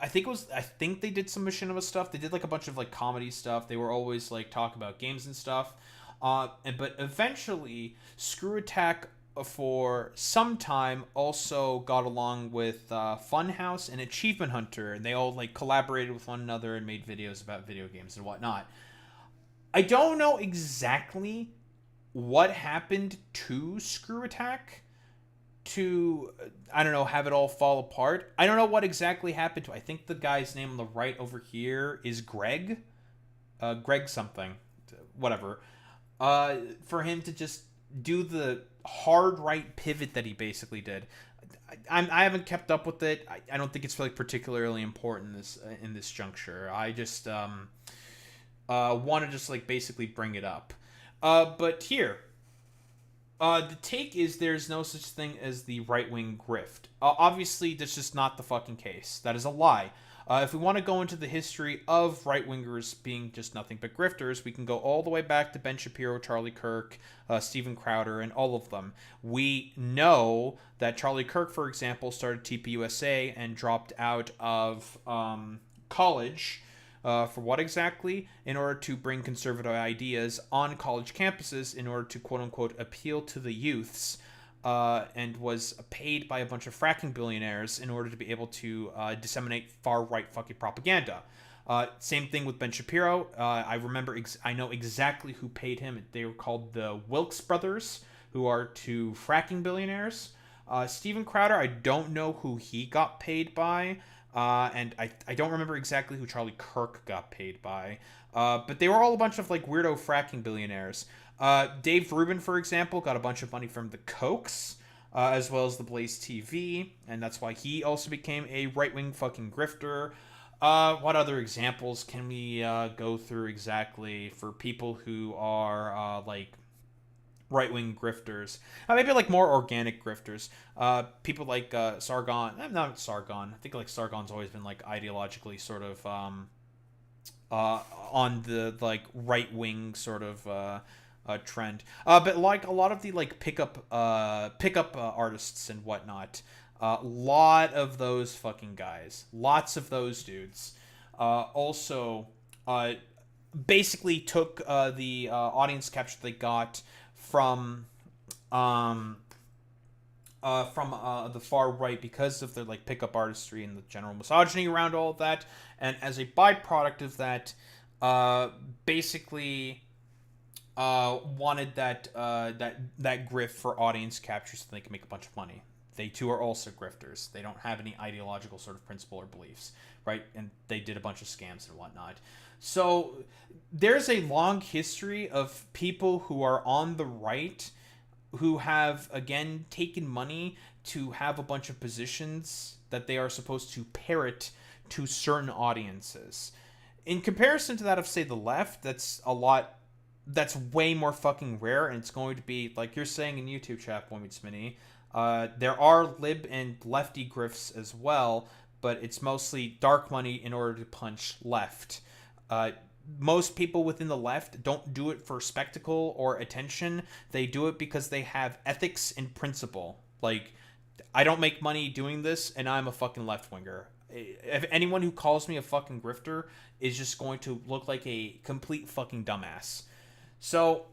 think they did some machinima stuff. They did like a bunch of like comedy stuff. They were always like talk about games and stuff. But eventually Screw Attack for some time also got along with Funhouse and Achievement Hunter, and they all like collaborated with one another and made videos about video games and whatnot. I don't know exactly what happened to Screw Attack to, I don't know, have it all fall apart. I don't know what exactly happened to, I think the guy's name on the right over here is Greg. Greg something. Whatever. For him to just do the hard right pivot that he basically did. I haven't kept up with it. I don't think it's like particularly important in this juncture. I just want to just like basically bring it up. But here, the take is there's no such thing as the right-wing grift. Obviously, that's just not the fucking case. That is a lie. If we want to go into the history of right-wingers being just nothing but grifters, we can go all the way back to Ben Shapiro, Charlie Kirk, Steven Crowder, and all of them. We know that Charlie Kirk, for example, started TPUSA and dropped out of college. For what exactly? In order to bring conservative ideas on college campuses in order to quote-unquote appeal to the youths, and was paid by a bunch of fracking billionaires in order to be able to disseminate far-right fucking propaganda. Same thing with Ben Shapiro. I know exactly who paid him. They were called the Wilkes brothers, who are two fracking billionaires. Steven Crowder, I don't know who he got paid by. And I don't remember exactly who Charlie Kirk got paid by. But they were all a bunch of like weirdo fracking billionaires. Dave Rubin, for example, got a bunch of money from the Kochs, as well as the Blaze TV, and that's why he also became a right-wing fucking grifter. What other examples can we go through exactly for people who are like right-wing grifters? Maybe like more organic grifters. People like Sargon. Not Sargon. I think like Sargon's always been like ideologically sort of on the like right-wing sort of trend. But like a lot of the like pickup artists and whatnot. Lot of those fucking guys. Lots of those dudes. Also, basically took the audience capture they got from the far right because of their like pickup artistry and the general misogyny around all of that, and as a byproduct of that, basically wanted that grift for audience capture so they can make a bunch of money. They too are also grifters. They don't have any ideological sort of principle or beliefs, right? And they did a bunch of scams and whatnot. So there's a long history of people who are on the right who have, again, taken money to have a bunch of positions that they are supposed to parrot to certain audiences. In comparison to that of, say, the left, that's way more fucking rare, and it's going to be, like you're saying in YouTube chat, Boy Meets Mini, there are lib and lefty grifts as well, but it's mostly dark money in order to punch left. Most people within the left don't do it for spectacle or attention. They do it because they have ethics and principle. Like, I don't make money doing this, and I'm a fucking left-winger. If anyone who calls me a fucking grifter is just going to look like a complete fucking dumbass. So,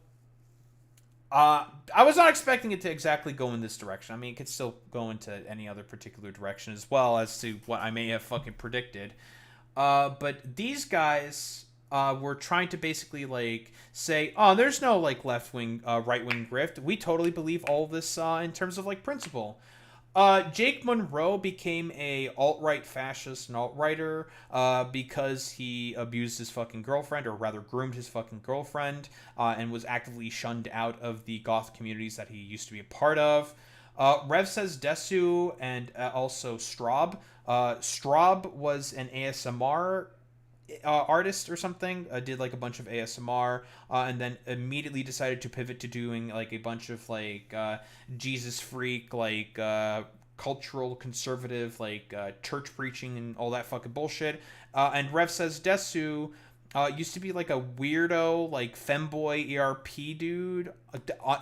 I was not expecting it to exactly go in this direction. I mean, it could still go into any other particular direction as well as to what I may have fucking predicted. But these guys were trying to basically like say, oh, there's no like left-wing, right-wing grift. We totally believe all of this in terms of like principle. Jake Monroe became a alt-right fascist and alt-righter because he abused his fucking girlfriend, or rather groomed his fucking girlfriend, and was actively shunned out of the goth communities that he used to be a part of. Rev says Desu and also Straub. Straub was an ASMR artist or something, did like a bunch of ASMR, and then immediately decided to pivot to doing like a bunch of like Jesus freak, like cultural conservative, like church preaching and all that fucking bullshit. And Rev says Desu used to be like a weirdo, like femboy ERP dude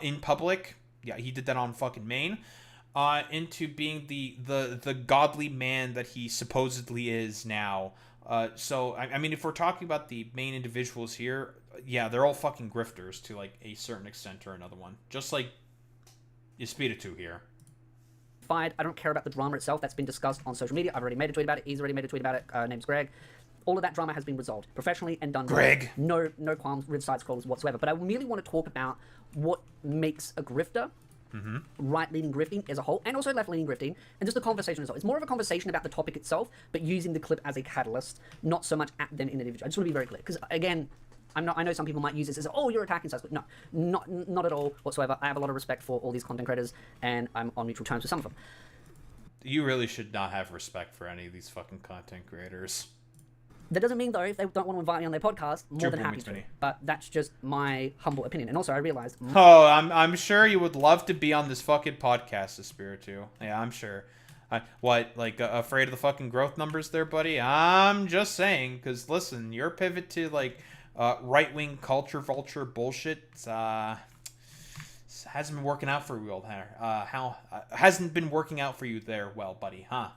in public. Yeah, he did that on fucking Maine. Into being the godly man that he supposedly is now. So I mean, if we're talking about the main individuals here, yeah, they're all fucking grifters to like a certain extent or another one. Just like Espiritu here. I don't care about the drama itself. That's been discussed on social media. I've already made a tweet about it. He's already made a tweet about it. Name's Greg. All of that drama has been resolved professionally and done. Greg. Well. No qualms, side scrollers whatsoever. But I merely want to talk about what makes a grifter. Mm-hmm. Right-leaning grifting as a whole, and also left-leaning grifting, and just the conversation itself. It's more of a conversation about the topic itself, but using the clip as a catalyst, not so much at them individually. I just want to be very clear, because again, I know some people might use this as, oh, you're attacking us, but no, not at all whatsoever. I have a lot of respect for all these content creators, and I'm on mutual terms with some of them. You really should not have respect for any of these fucking content creators. That doesn't mean, though, if they don't want to invite me on their podcast, more than happy to. But that's just my humble opinion. And also, I realized... Oh, I'm sure you would love to be on this fucking podcast, Espiritu. Yeah, I'm sure. What, like, afraid of the fucking growth numbers there, buddy? I'm just saying, because, listen, your pivot to, like, right-wing culture vulture bullshit, hasn't been working out for you all there. Hasn't been working out for you there well, buddy, huh?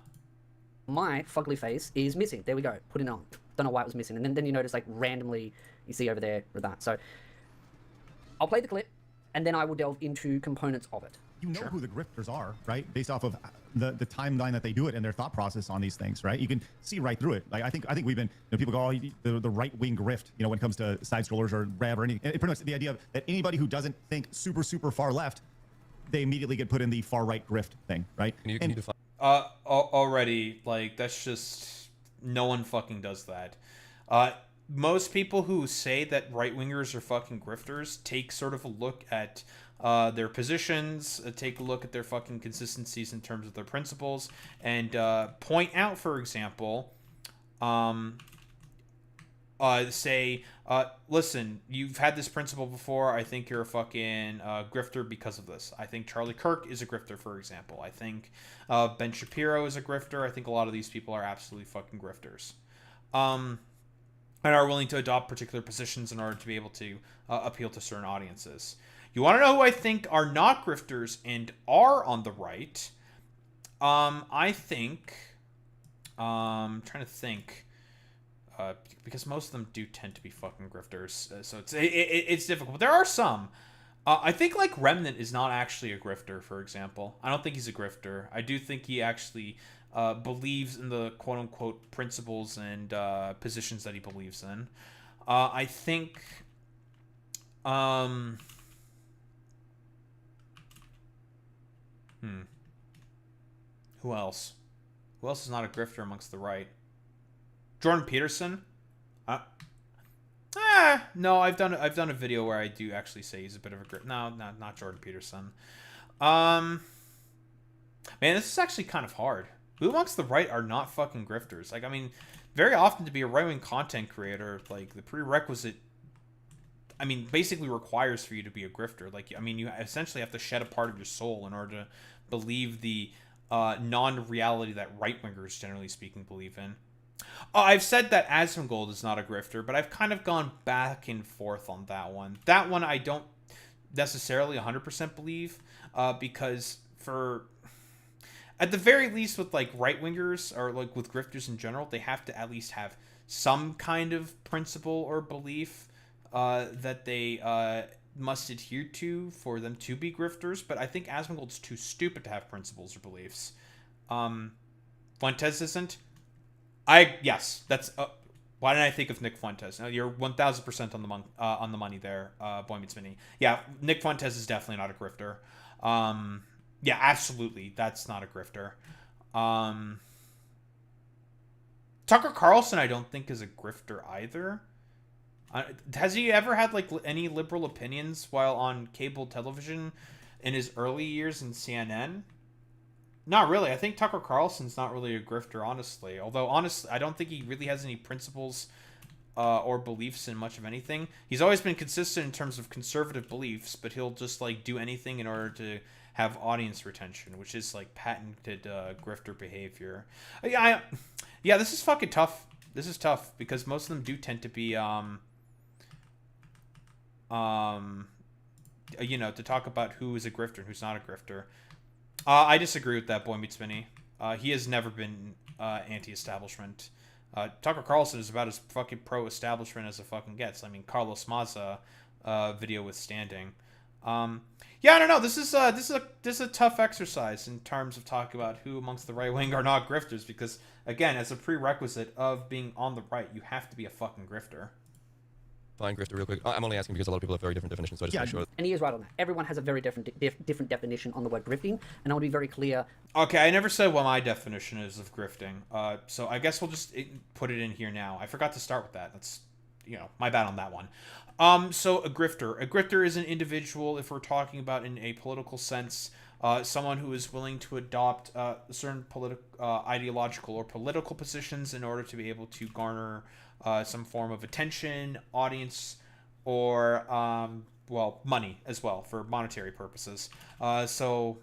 My fugly face is missing. There we go. Put it on. Don't know why it was missing. And then you notice, like, randomly, you see over there with that. So, I'll play the clip, and then I will delve into components of it. You know who the grifters are, right? Based off of the timeline that they do it and their thought process on these things, right? You can see right through it. Like I think we've been, people go, oh, the right wing grift, when it comes to side scrollers or Rev or anything. Pretty much the idea that anybody who doesn't think super far left, they immediately get put in the far right grift thing, right? And you can define. Already, like, that's just... No one fucking does that. Most people who say that right-wingers are fucking grifters take sort of a look at their positions, take a look at their fucking consistencies in terms of their principles, and point out, for example, say, listen, you've had this principle before, I think you're a fucking grifter because of this. I think Charlie Kirk is a grifter, for example. I think Ben Shapiro is a grifter. I think a lot of these people are absolutely fucking grifters. And are willing to adopt particular positions in order to be able to appeal to certain audiences. You want to know who I think are not grifters and are on the right? I think... I'm trying to think... because most of them do tend to be fucking grifters, so it's difficult. But there are some. I think, like, Remnant is not actually a grifter, for example. I don't think he's a grifter. I do think he actually believes in the quote-unquote principles and positions that he believes in. I think... Who else? Who else is not a grifter amongst the right? Jordan Peterson? No, I've done a video where I do actually say he's a bit of a grifter. No, not Jordan Peterson. Man, this is actually kind of hard. Who amongst the right are not fucking grifters? Like, I mean, very often to be a right-wing content creator, like, the prerequisite, I mean, basically requires for you to be a grifter. Like, I mean, you essentially have to shed a part of your soul in order to believe the non-reality that right-wingers, generally speaking, believe in. I've said that Asmongold is not a grifter, but I've kind of gone back and forth on that one. That one I don't necessarily 100% believe, because at the very least with, like, right-wingers, or, like, with grifters in general, they have to at least have some kind of principle or belief that they must adhere to for them to be grifters, but I think Asmongold's too stupid to have principles or beliefs. Fuentes isn't. Yes, that's... why didn't I think of Nick Fuentes? You're 1,000% on the money there, Boy Meets Mini. Yeah, Nick Fuentes is definitely not a grifter. Yeah, absolutely, that's not a grifter. Tucker Carlson, I don't think, is a grifter either. Has he ever had, like, any liberal opinions while on cable television in his early years in CNN? Not really. I think Tucker Carlson's not really a grifter, honestly. Although, honestly, I don't think he really has any principles or beliefs in much of anything. He's always been consistent in terms of conservative beliefs, but he'll just, like, do anything in order to have audience retention, which is like patented grifter behavior. Yeah, this is fucking tough. This is tough because most of them do tend to be you know, to talk about who is a grifter and who's not a grifter. I disagree with that, Boy Meets Minnie. He has never been anti-establishment. Tucker Carlson is about as fucking pro-establishment as it fucking gets. I mean, Carlos Maza video withstanding. Yeah, I don't know. This is a tough exercise in terms of talking about who amongst the right wing are not grifters, because again, as a prerequisite of being on the right, you have to be a fucking grifter. Fine, grifter, real quick. I'm only asking because a lot of people have very different definitions, so I just make sure. And he is right on that. Everyone has a very different definition on the word grifting, and I want to be very clear. Okay, I never said what my definition is of grifting, so I guess we'll just put it in here now. I forgot to start with that. That's, you know, my bad on that one. So a grifter is an individual, if we're talking about in a political sense, someone who is willing to adopt certain ideological or political positions in order to be able to garner some form of attention, audience, or well, money as well for monetary purposes. So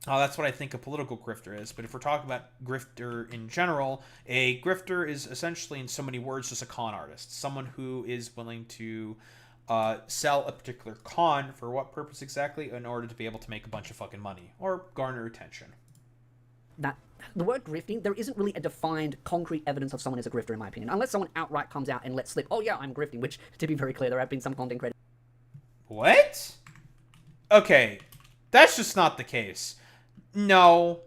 that's what I think a political grifter is. But if we're talking about grifter in general, a grifter is essentially, in so many words, just a con artist. Someone who is willing to sell a particular con, for what purpose exactly? In order to be able to make a bunch of fucking money or garner attention. That the word grifting, there isn't really a defined, concrete evidence of someone as a grifter, in my opinion. Unless someone outright comes out and lets slip, oh yeah, I'm grifting, which, to be very clear, there have been some content creators. What? Okay, that's just not the case. No,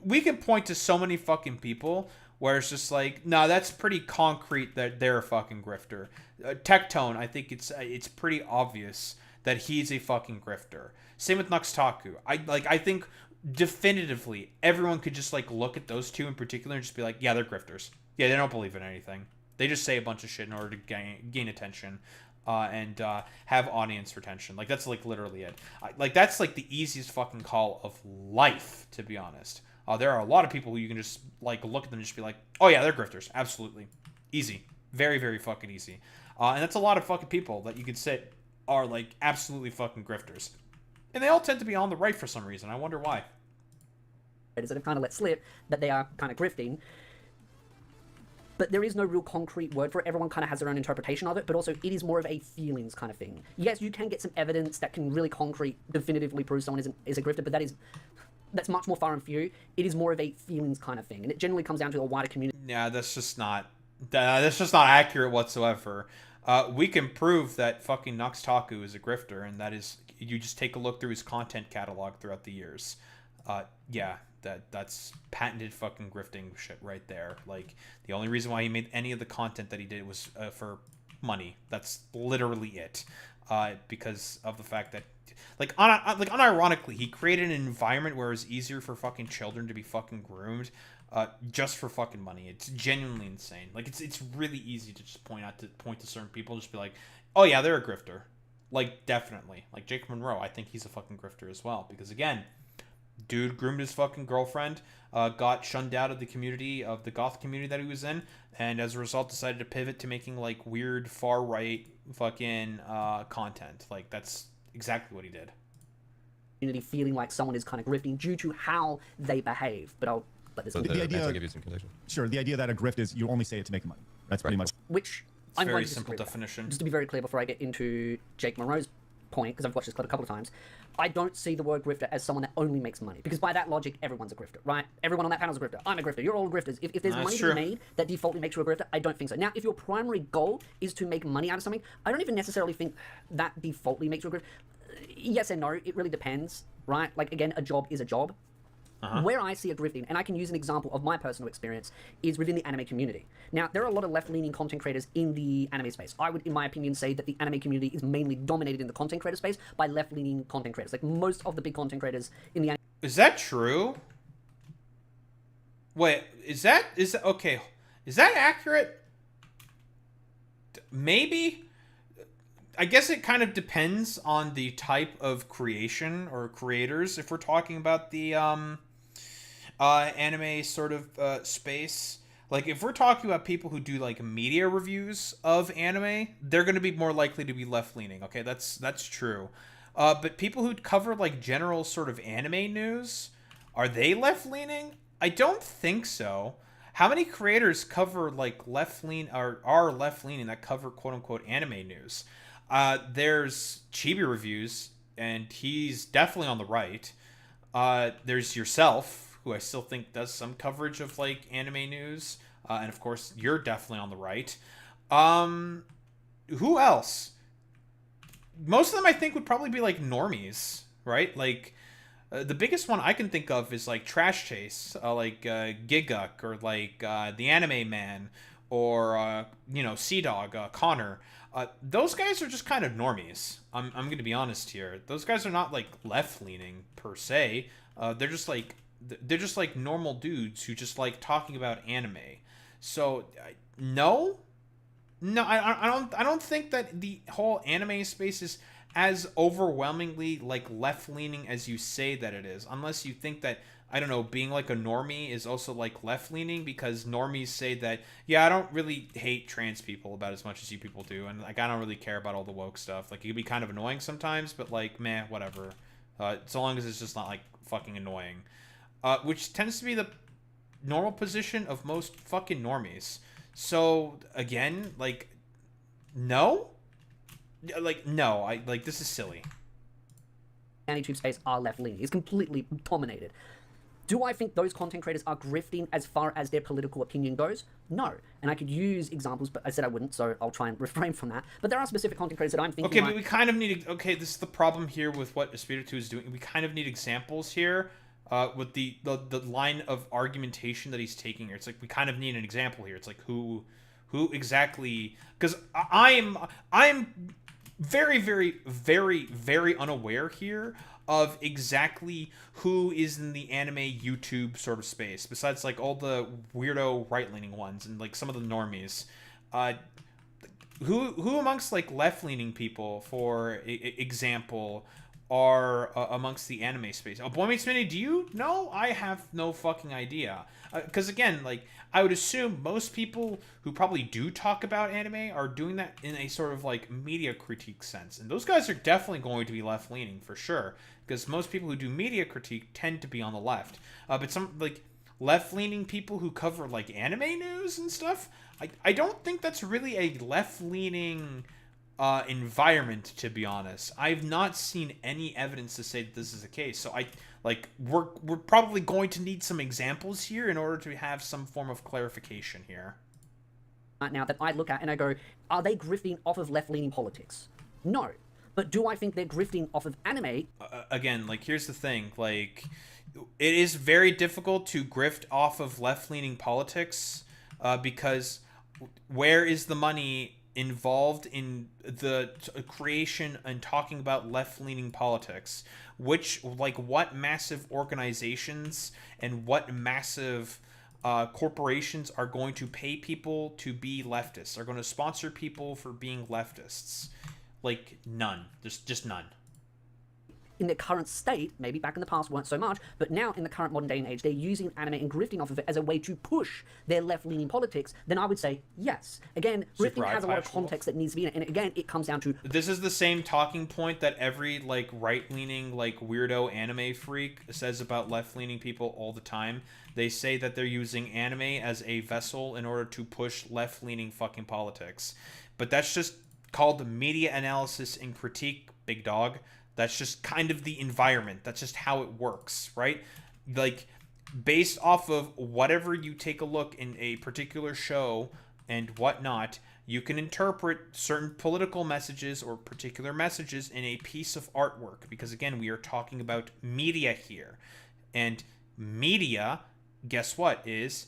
we can point to so many fucking people where it's just like, no, that's pretty concrete that they're a fucking grifter. Tectone, I think it's pretty obvious that he's a fucking grifter. Same with Nuxtaku. I think definitively everyone could just like look at those two in particular and just be like, yeah, they're grifters. Yeah, they don't believe in anything. They just say a bunch of shit in order to gain attention. And have audience retention. Like, that's, like, literally it. That's, like, the easiest fucking call of life, to be honest. There are a lot of people who you can just, like, look at them and just be like, oh, yeah, they're grifters. Absolutely. Easy. Very, very fucking easy. And that's a lot of fucking people that you could say are, like, absolutely fucking grifters. And they all tend to be on the right for some reason. I wonder why. That have kind of let slip that they are kind of grifting. But there is no real concrete word for it. Everyone kind of has their own interpretation of it, but also it is more of a feelings kind of thing. Yes, you can get some evidence that can really definitively prove someone is a grifter, but that's much more far and few. It is more of a feelings kind of thing, and it generally comes down to a wider community. Yeah, that's just not accurate whatsoever. We can prove that fucking Nuxtaku is a grifter, and that is, you just take a look through his content catalog throughout the years. Yeah. That's patented fucking grifting shit right there. Like, the only reason why he made any of the content that he did was for money. That's literally it. Because of the fact that, unironically, he created an environment where it was easier for fucking children to be fucking groomed, just for fucking money. It's genuinely insane. Like, it's really easy to just point to certain people, just be like, oh yeah, they're a grifter. Like, definitely. Like Jake Monroe, I think he's a fucking grifter as well. Because again, dude groomed his fucking girlfriend, got shunned out of the community, of the goth community that he was in, and as a result decided to pivot to making, like, weird far-right fucking content. Like, that's exactly what he did. Community feeling like someone is kind of grifting due to how they behave. But I'll let this... The idea, give you some sure, the idea that a grift is you only say it to make money. That's pretty much... Which... It's a very simple definition. Just to be very clear before I get into Jake Monroe's point, because I've watched this clip a couple of times, I don't see the word grifter as someone that only makes money, because by that logic, everyone's a grifter, right? Everyone on that panel is a grifter. I'm a grifter. You're all grifters. If there's money to be made that defaultly makes you a grifter, I don't think so. Now, if your primary goal is to make money out of something, I don't even necessarily think that defaultly makes you a grifter. Yes and no. It really depends, right? Like, again, a job is a job. Where I see a grifting, and I can use an example of my personal experience, is within the anime community. Now, there are a lot of left-leaning content creators in the anime space. I would, in my opinion, say that the anime community is mainly dominated in the content creator space by left-leaning content creators. Like, most of the big content creators in the anime... Is that true? Wait, is that okay? Is that accurate? Maybe? I guess it kind of depends on the type of creation or creators. If we're talking about the anime sort of space, like if we're talking about people who do like media reviews of anime, they're going to be more likely to be left leaning. Okay, that's true. But people who cover like general sort of anime news, are they left-leaning? I don't think so. How many creators cover like left-lean or are left-leaning that cover quote-unquote anime news? There's Chibi Reviews, and he's definitely on the right. There's yourself, who I still think does some coverage of like anime news, and of course you're definitely on the right. Who else? Most of them I think would probably be like normies, right? Like the biggest one I can think of is like Trash Chase, like Giguk, or like the Anime Man, or Sea Dog, Connor. Those guys are just kind of normies. I'm going to be honest here. Those guys are not like left leaning per se. They're just like normal dudes who just like talking about anime. So no, I don't think that the whole anime space is as overwhelmingly like left leaning as you say that it is, unless you think that, I don't know, being like a normie is also like left leaning, because normies say that, yeah, I don't really hate trans people about as much as you people do, and like I don't really care about all the woke stuff. Like it can be kind of annoying sometimes, but like meh, whatever. So long as it's just not like fucking annoying, which tends to be the normal position of most fucking normies. So again, like no, this is silly. YouTube space are left-leaning. It's completely dominated. Do I think those content creators are grifting as far as their political opinion goes? No. And I could use examples, but I said I wouldn't, so I'll try and refrain from that. But there are specific content creators that I'm thinking... Okay, but we kind of need... Okay, this is the problem here with what Espiritu is doing. We kind of need examples here with the line of argumentation that he's taking here. It's like we kind of need an example here. It's like who exactly... Because I'm very, very, very, very unaware here of exactly who is in the anime YouTube sort of space, besides like all the weirdo right-leaning ones and like some of the normies. Who amongst like left-leaning people, for example, are amongst the anime space? Oh, Boy Meets Mini, do you know? I have no fucking idea. Because again, like, I would assume most people who probably do talk about anime are doing that in a sort of like media critique sense. And those guys are definitely going to be left-leaning for sure, because most people who do media critique tend to be on the left. But some like left-leaning people who cover like anime news and stuff, I don't think that's really a left-leaning environment, to be honest. I've not seen any evidence to say that this is the case. So we're probably going to need some examples here in order to have some form of clarification here. Now that I look at and I go, are they grifting off of left-leaning politics? No. But do I think they're grifting off of anime? Again, like, here's the thing. Like, it is very difficult to grift off of left-leaning politics because where is the money involved in the creation and talking about left-leaning politics? What massive organizations and what massive corporations are going to pay people to be leftists, are going to sponsor people for being leftists? Like, none. There's just none. In their current state, maybe back in the past weren't so much, but now in the current modern day and age, they're using anime and grifting off of it as a way to push their left-leaning politics, then I would say yes. Again, grifting has a lot of context that needs to be in it, and again, it comes down to... This is the same talking point that every, like, right-leaning, like, weirdo anime freak says about left-leaning people all the time. They say that they're using anime as a vessel in order to push left-leaning fucking politics. But that's just called media analysis and critique, big dog. That's just kind of the environment. That's just how it works, right? Like, based off of whatever you take a look in a particular show and whatnot, you can interpret certain political messages or particular messages in a piece of artwork. Because, again, we are talking about media here. And media, guess what, is...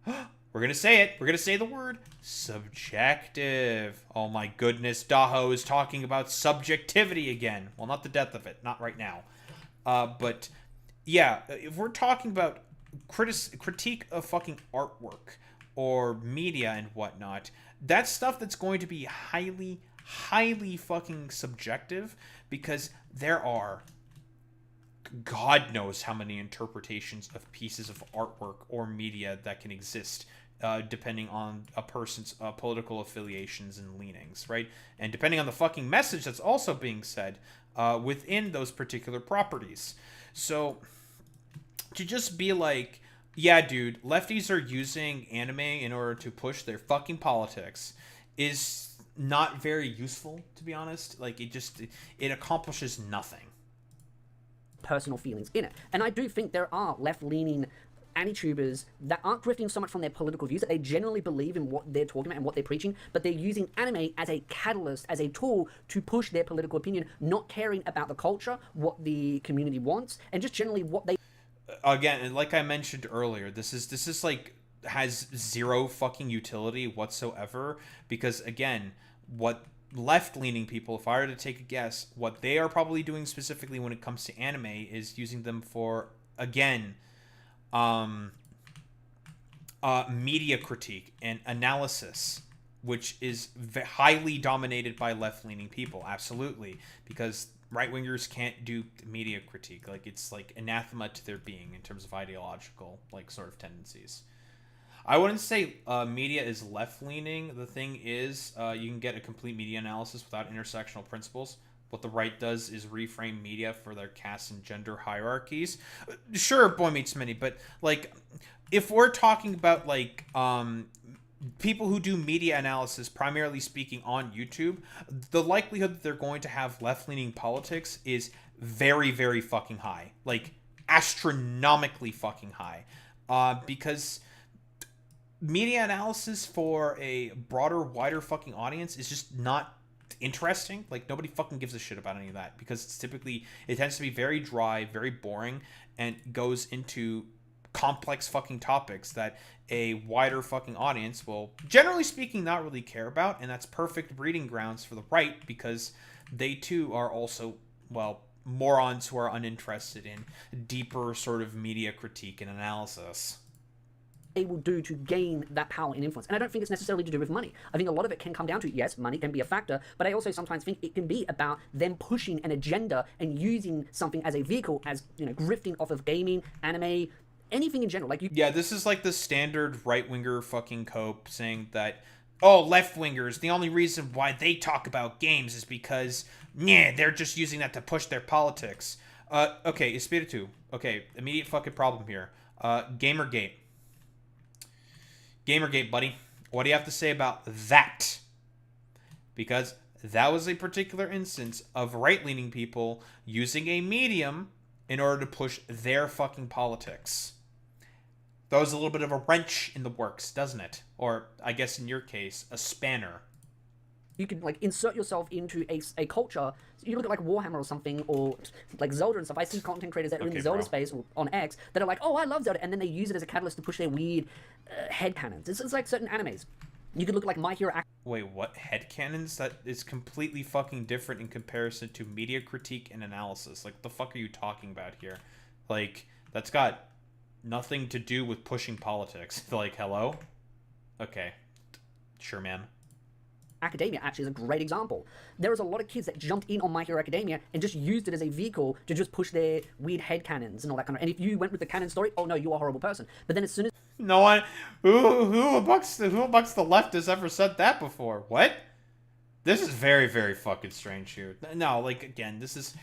We're going to say it. We're going to say the word subjective. Oh my goodness. Daho is talking about subjectivity again. Well, not the depth of it. Not right now. But yeah, if we're talking about critique of fucking artwork or media and whatnot, that's stuff that's going to be highly, highly fucking subjective, because there are God knows how many interpretations of pieces of artwork or media that can exist depending on a person's political affiliations and leanings, right? And depending on the fucking message that's also being said within those particular properties. So to just be like, yeah, dude, lefties are using anime in order to push their fucking politics is not very useful, to be honest. Like, it accomplishes nothing. Personal feelings in it. And I do think there are left-leaning anti-tubers that aren't drifting so much from their political views, that they generally believe in what they're talking about and what they're preaching, but they're using anime as a catalyst, as a tool to push their political opinion, not caring about the culture, what the community wants, and just generally what they... Again, like I mentioned earlier, this is like, has zero fucking utility whatsoever, because again, what left-leaning people, if I were to take a guess, what they are probably doing specifically when it comes to anime is using them for, again, media critique and analysis, which is highly dominated by left-leaning people, absolutely, because right-wingers can't do media critique. Like, it's like anathema to their being in terms of ideological, like, sort of tendencies. I wouldn't say media is left-leaning. The thing is, you can get a complete media analysis without intersectional principles. What the right does is reframe media for their caste and gender hierarchies. Sure, Boy Meets Many, but, like, if we're talking about, like, people who do media analysis, primarily speaking on YouTube, the likelihood that they're going to have left-leaning politics is very, very fucking high. Like, astronomically fucking high. Because media analysis for a broader, wider fucking audience is just not interesting. Like, nobody fucking gives a shit about any of that, because it tends to be very dry, very boring, and goes into complex fucking topics that a wider fucking audience will, generally speaking, not really care about. And that's perfect breeding grounds for the right, because they too are also, well, morons who are uninterested in deeper sort of media critique and analysis. They will do to gain that power and influence. And I don't think it's necessarily to do with money. I think a lot of it can come down to, yes, money can be a factor, but I also sometimes think it can be about them pushing an agenda and using something as a vehicle, as, you know, grifting off of gaming, anime, anything in general. Like, yeah, this is like the standard right-winger fucking cope saying that, oh, left-wingers, the only reason why they talk about games is because, they're just using that to push their politics. Okay, Espiritu. Okay, immediate fucking problem here. Gamergate. Gamergate, buddy. What do you have to say about that? Because that was a particular instance of right-leaning people using a medium in order to push their fucking politics. Throws a little bit of a wrench in the works, doesn't it? Or, I guess in your case, a spanner. You can, like, insert yourself into a culture. You look at, like, Warhammer or something, or, like, Zelda and stuff. I see content creators that are in the Zelda space or on X that are like, oh, I love Zelda, and then they use it as a catalyst to push their weird headcanons. It's like certain animes. You could look at, like, My Hero Academia. Wait, what? Headcanons? That is completely fucking different in comparison to media critique and analysis. Like, what the fuck are you talking about here? Like, that's got nothing to do with pushing politics. Like, hello? Okay. Sure, man. Academia actually is a great example. There was a lot of kids that jumped in on My Hero Academia and just used it as a vehicle to just push their weird headcanons and all that kind of... And if you went with the canon story, oh no, you're a horrible person. But then as soon as... No one... Who amongst the left has ever said that before? What? This is very, very fucking strange here. No, like, again, this is...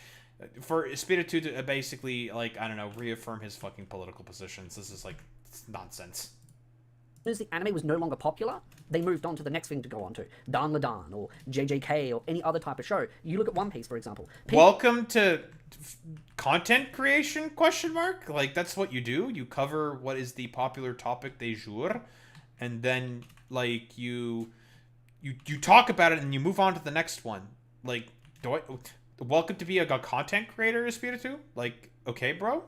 For Espiritu to basically, like, I don't know, reaffirm his fucking political positions, this is, like, nonsense. As the anime was no longer popular, they moved on to the next thing to go on to. Dan Ladan or JJK or any other type of show. You look at One Piece, for example. Welcome to content creation, question mark? Like, that's what you do? You cover what is the popular topic du jour, and then, like, you talk about it and you move on to the next one. Like, welcome to be a content creator, Espiritu? Like, okay, bro?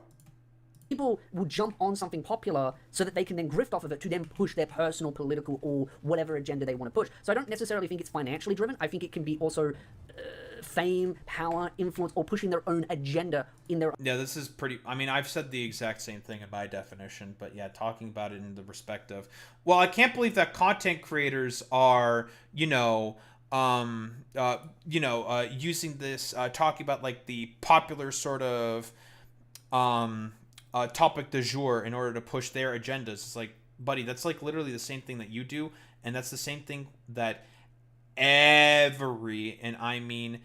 People will jump on something popular so that they can then grift off of it to then push their personal, political, or whatever agenda they want to push. So I don't necessarily think it's financially driven. I think it can be also fame, power, influence, or pushing their own agenda in their... Yeah, this is pretty... I mean, I've said the exact same thing in my definition, but yeah, talking about it in the respect of... Well, I can't believe that content creators are, using this, talking about, like, the popular sort of... topic du jour in order to push their agendas. It's like, buddy, that's like literally the same thing that you do, and that's the same thing that every, and I mean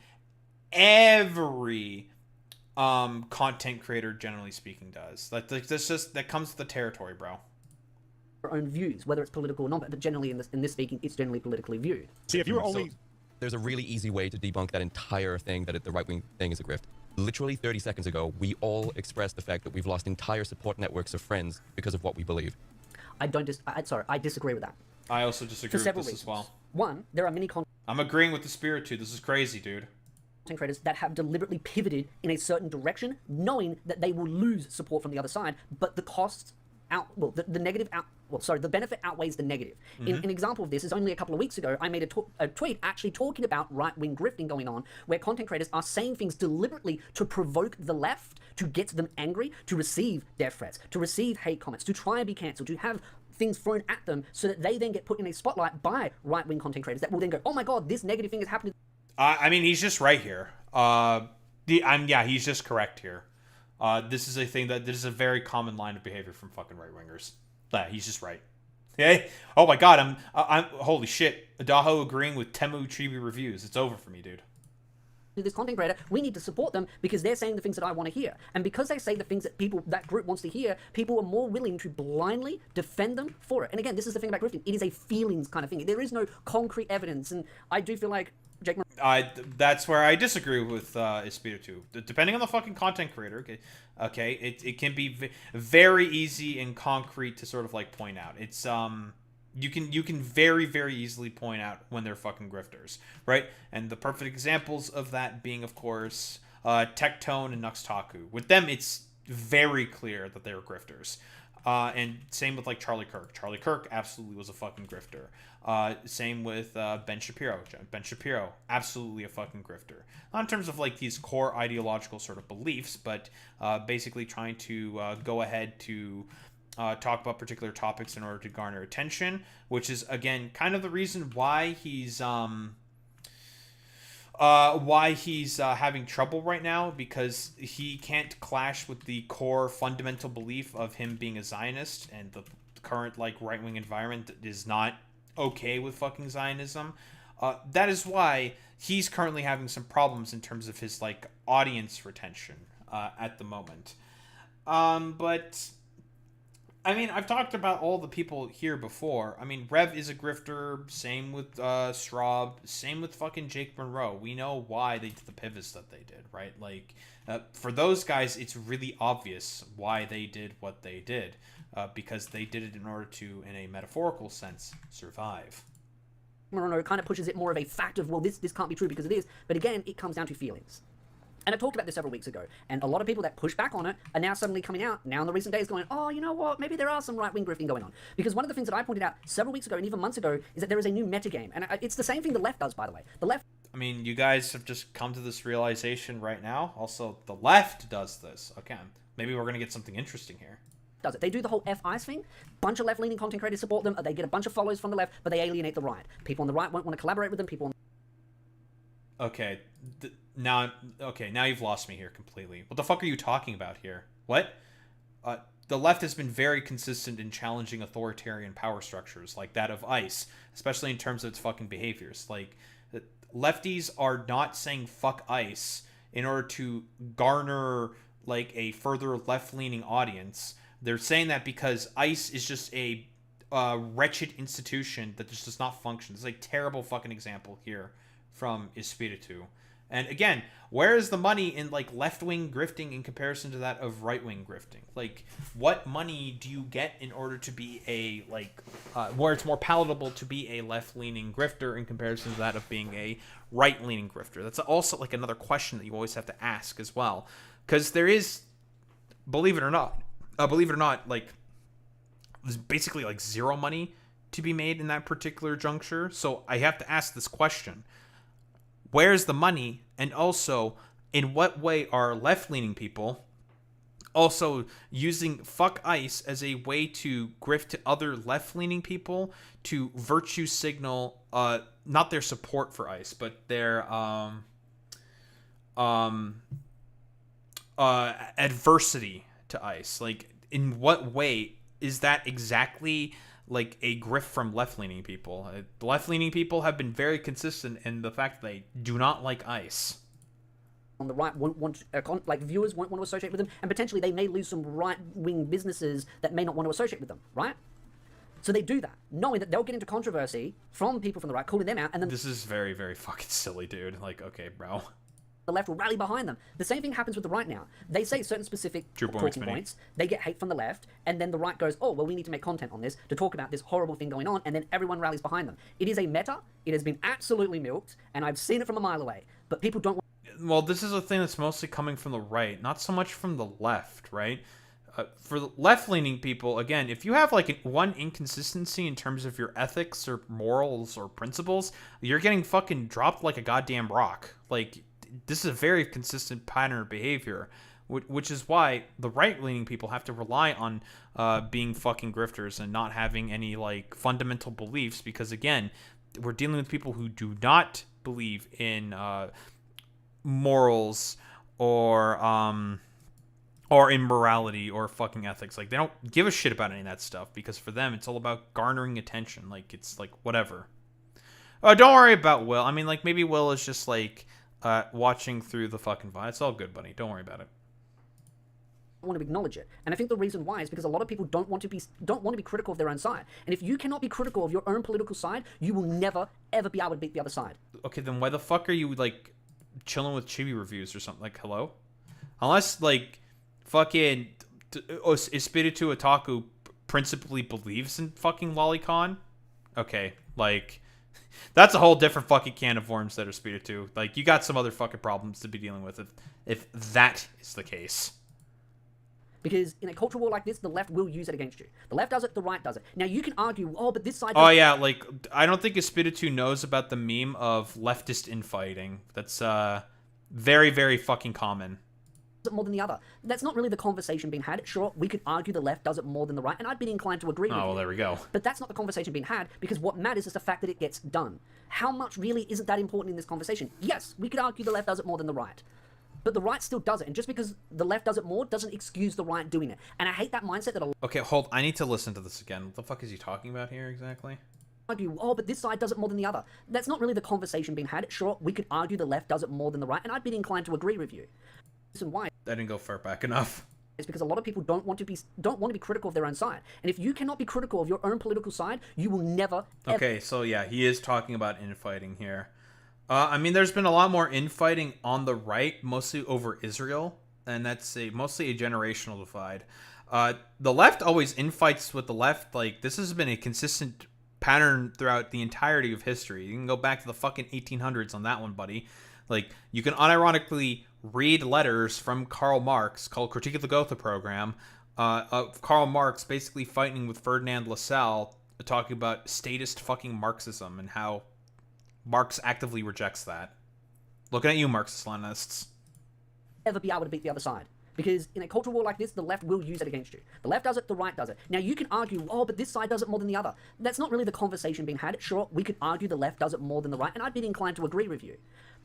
every content creator, generally speaking, does. That comes with the territory, bro. Their own views, whether it's political or not, but generally in this speaking, it's generally politically viewed. See, if you were only... There's a really easy way to debunk that entire thing that the right-wing thing is a grift. Literally 30 seconds ago, we all expressed the fact that we've lost entire support networks of friends because of what we believe. I disagree with that. I also disagree with this reasons. as well. One, there are many I'm agreeing with the Espiritu. This is crazy, dude. content creators that have deliberately pivoted in a certain direction, knowing that they will lose support from the other side, but the costs the benefit outweighs the negative. An example of this is only a couple of weeks ago, I made a tweet actually talking about right-wing grifting going on, where content creators are saying things deliberately to provoke the left, to get them angry, to receive death threats, to receive hate comments, to try and be cancelled, to have things thrown at them so that they then get put in a spotlight by right-wing content creators that will then go, oh my god, this negative thing is happening. I mean, he's just right here. He's just correct here. This is a very common line of behavior from fucking right-wingers. He's just right. Hey, oh my god, I'm holy shit. Adaho agreeing with Temu Chibi reviews. It's over for me, dude. This content creator, we need to support them because they're saying the things that I want to hear. And because they say the things that group wants to hear, people are more willing to blindly defend them for it. And again, this is the thing about grifting. It is a feelings kind of thing. There is no concrete evidence. And I do feel like that's where I disagree with Espiritu. Depending on the fucking content creator, okay, it can be very easy and concrete to sort of like point out. It's you can very, very easily point out when they're fucking grifters, right? And the perfect examples of that being, of course, Tectone and Nuxtaku. With them, it's very clear that they're grifters. And same with like Charlie Kirk. Charlie Kirk absolutely was a fucking grifter. Same with Ben Shapiro. Ben Shapiro, absolutely a fucking grifter. Not in terms of like these core ideological sort of beliefs, but basically trying to go ahead to talk about particular topics in order to garner attention, which is again kind of the reason why he's having trouble right now, because he can't clash with the core fundamental belief of him being a Zionist, and the current like right-wing environment is not okay with fucking Zionism. That is why he's currently having some problems in terms of his like audience retention at the moment. But I mean, I've talked about all the people here before. I mean, Rev is a grifter. Same with Straub. Same with fucking Jake Monroe. We know why they did the pivots that they did, right? Like, for those guys, it's really obvious why they did what they did. Because they did it in order to, in a metaphorical sense, survive. Monroe kind of pushes it more of a fact of, well, this can't be true because it is. But again, it comes down to feelings. And I talked about this several weeks ago, and a lot of people that push back on it are now suddenly coming out, now in the recent days, going, oh, you know what, maybe there are some right-wing grifting going on. Because one of the things that I pointed out several weeks ago, and even months ago, is that there is a new metagame. And it's the same thing the left does, by the way. The left... I mean, you guys have just come to this realization right now. Also, the left does this. Okay, maybe we're going to get something interesting here. Does it. They do the whole F-ICE thing. Bunch of left-leaning content creators support them. They get a bunch of followers from the left, but they alienate the right. People on the right won't want to collaborate with them. People on... Okay, now you've lost me here completely. What the fuck are you talking about here? What? The left has been very consistent in challenging authoritarian power structures like that of ICE, especially in terms of its fucking behaviors. Like, lefties are not saying fuck ICE in order to garner like a further left-leaning audience. They're saying that because ICE is just a wretched institution that just does not function. This is a terrible fucking example here from Espiritu. And again, where is the money in like left-wing grifting in comparison to that of right-wing grifting? Like, what money do you get in order to be a where it's more palatable to be a left-leaning grifter in comparison to that of being a right-leaning grifter? That's also like another question that you always have to ask as well, because there is, believe it or not, like there's basically like zero money to be made in that particular juncture. So I have to ask this question. Where's the money? And also, in what way are left-leaning people also using fuck ICE as a way to grift to other left-leaning people to virtue signal, not their support for ICE, but their adversity to ICE? Like, in what way is that exactly like a grift from left-leaning people? Left-leaning people have been very consistent in the fact that they do not like ICE. On the right like viewers won't want to associate with them, and potentially they may lose some right-wing businesses that may not want to associate with them, right? So they do that, knowing that they'll get into controversy from people from the right, calling them out, and then this is very, very fucking silly, dude. Like, okay, bro. The left will rally behind them. The same thing happens with the right now. They say certain specific talking points, they get hate from the left, and then the right goes, oh, well, we need to make content on this to talk about this horrible thing going on, and then everyone rallies behind them. It is a meta, it has been absolutely milked, and I've seen it from a mile away, but people don't... Well, this is a thing that's mostly coming from the right, not so much from the left, right? For left-leaning people, again, if you have like one inconsistency in terms of your ethics or morals or principles, you're getting fucking dropped like a goddamn rock. Like, this is a very consistent pattern of behavior, which is why the right-leaning people have to rely on being fucking grifters and not having any like fundamental beliefs, because again, we're dealing with people who do not believe in morals or in morality or fucking ethics. Like, they don't give a shit about any of that stuff, because for them it's all about garnering attention. Like, it's like whatever. Oh, don't worry about Will. I mean, like, maybe Will is just like watching through the fucking vine. It's all good, buddy. Don't worry about it. Want to acknowledge it, and I think the reason why is because a lot of people don't want to be critical of their own side, and if you cannot be critical of your own political side, you will never ever be able to beat the other side. Okay, then why the fuck are you like chilling with chibi reviews or something? Like, hello? Unless like fucking Espiritu Otaku principally believes in fucking lolicon. Okay, like, that's a whole different fucking can of worms that are Espiritu. Like, you got some other fucking problems to be dealing with if that is the case. Because in a cultural war like this, the left will use it against you. The left does it, the right does it. Now, you can argue, oh, but this side... Oh, yeah, like, I don't think Espiritu knows about the meme of leftist infighting. That's very, very fucking common. It more than the other. That's not really the conversation being had. Sure, we could argue the left does it more than the right, and I'd be inclined to agree with you. Oh, well, there we go. But that's not the conversation being had, because what matters is the fact that it gets done. How much really isn't that important in this conversation? Yes, we could argue the left does it more than the right. But the right still does it, and just because the left does it more doesn't excuse the right doing it. And I hate that mindset that Okay, hold. I need to listen to this again. What the fuck is he talking about here exactly? Argue, oh, but this side does it more than the other. That's not really the conversation being had. Sure, we could argue the left does it more than the right, and I'd be inclined to agree with you. Listen, why? That didn't go far back enough. It's because a lot of people don't want to be critical of their own side. And if you cannot be critical of your own political side, you will never... Okay, so yeah, he is talking about infighting here. I mean, there's been a lot more infighting on the right, mostly over Israel, and that's mostly a generational divide. The left always infights with the left. Like, this has been a consistent pattern throughout the entirety of history. You can go back to the fucking 1800s on that one, buddy. Like, you can unironically read letters from Karl Marx called Critique of the Gotha Program, of Karl Marx basically fighting with Ferdinand Lassalle, talking about statist fucking Marxism and how Marx actively rejects that. Looking at you, Marxist-Leninists. Ever be able to beat the other side. Because in a cultural war like this, the left will use it against you. The left does it, the right does it. Now, you can argue, oh, but this side does it more than the other. That's not really the conversation being had. Sure, we could argue the left does it more than the right, and I'd be inclined to agree with you.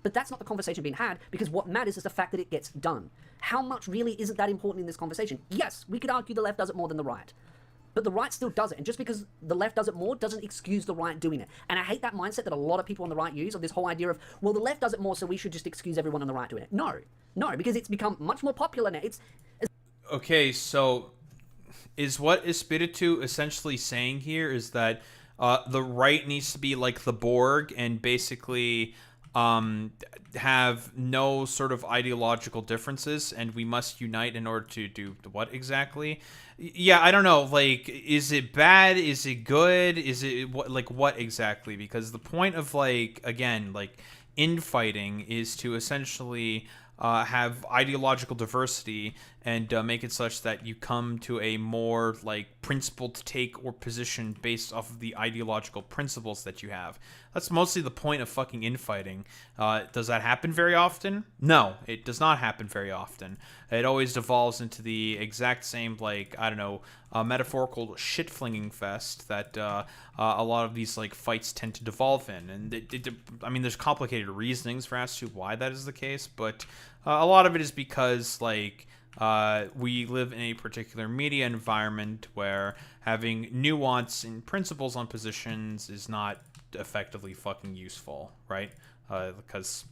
But that's not the conversation being had, because what matters is the fact that it gets done. How much really isn't that important in this conversation? Yes, we could argue the left does it more than the right. But the right still does it, and just because the left does it more doesn't excuse the right doing it. And I hate that mindset that a lot of people on the right use, of this whole idea of, well, the left does it more, so we should just excuse everyone on the right doing it. No, because it's become much more popular now. Okay, so is what Espiritu essentially saying here is that the right needs to be like the Borg and basically have no sort of ideological differences, and we must unite in order to do what exactly? Yeah, I don't know. Like, is it bad? Is it good? Is it what exactly? Because the point of, like, again, like, infighting is to essentially have ideological diversity and make it such that you come to a more like principled take or position based off of the ideological principles that you have. That's mostly the point of fucking infighting. Does that happen very often? No, it does not happen very often. It always devolves into the exact same, like, I don't know, metaphorical shit-flinging fest that a lot of these like fights tend to devolve in. And I mean, there's complicated reasonings for as to why that is the case, but a lot of it is because, like, We live in a particular media environment where having nuance and principles on positions is not effectively fucking useful, right? Because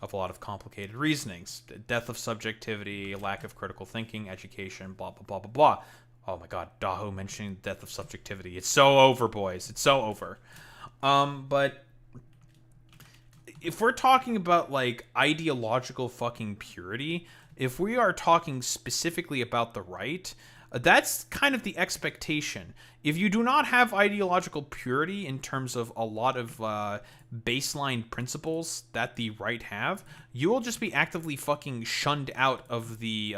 of a lot of complicated reasonings. Death of subjectivity, lack of critical thinking, education, blah, blah, blah, blah, blah. Oh my god, Daho mentioning death of subjectivity. It's so over, boys. It's so over. But if we're talking about, like, ideological fucking purity, if we are talking specifically about the right, that's kind of the expectation. If you do not have ideological purity in terms of a lot of baseline principles that the right have, you will just be actively fucking shunned out of the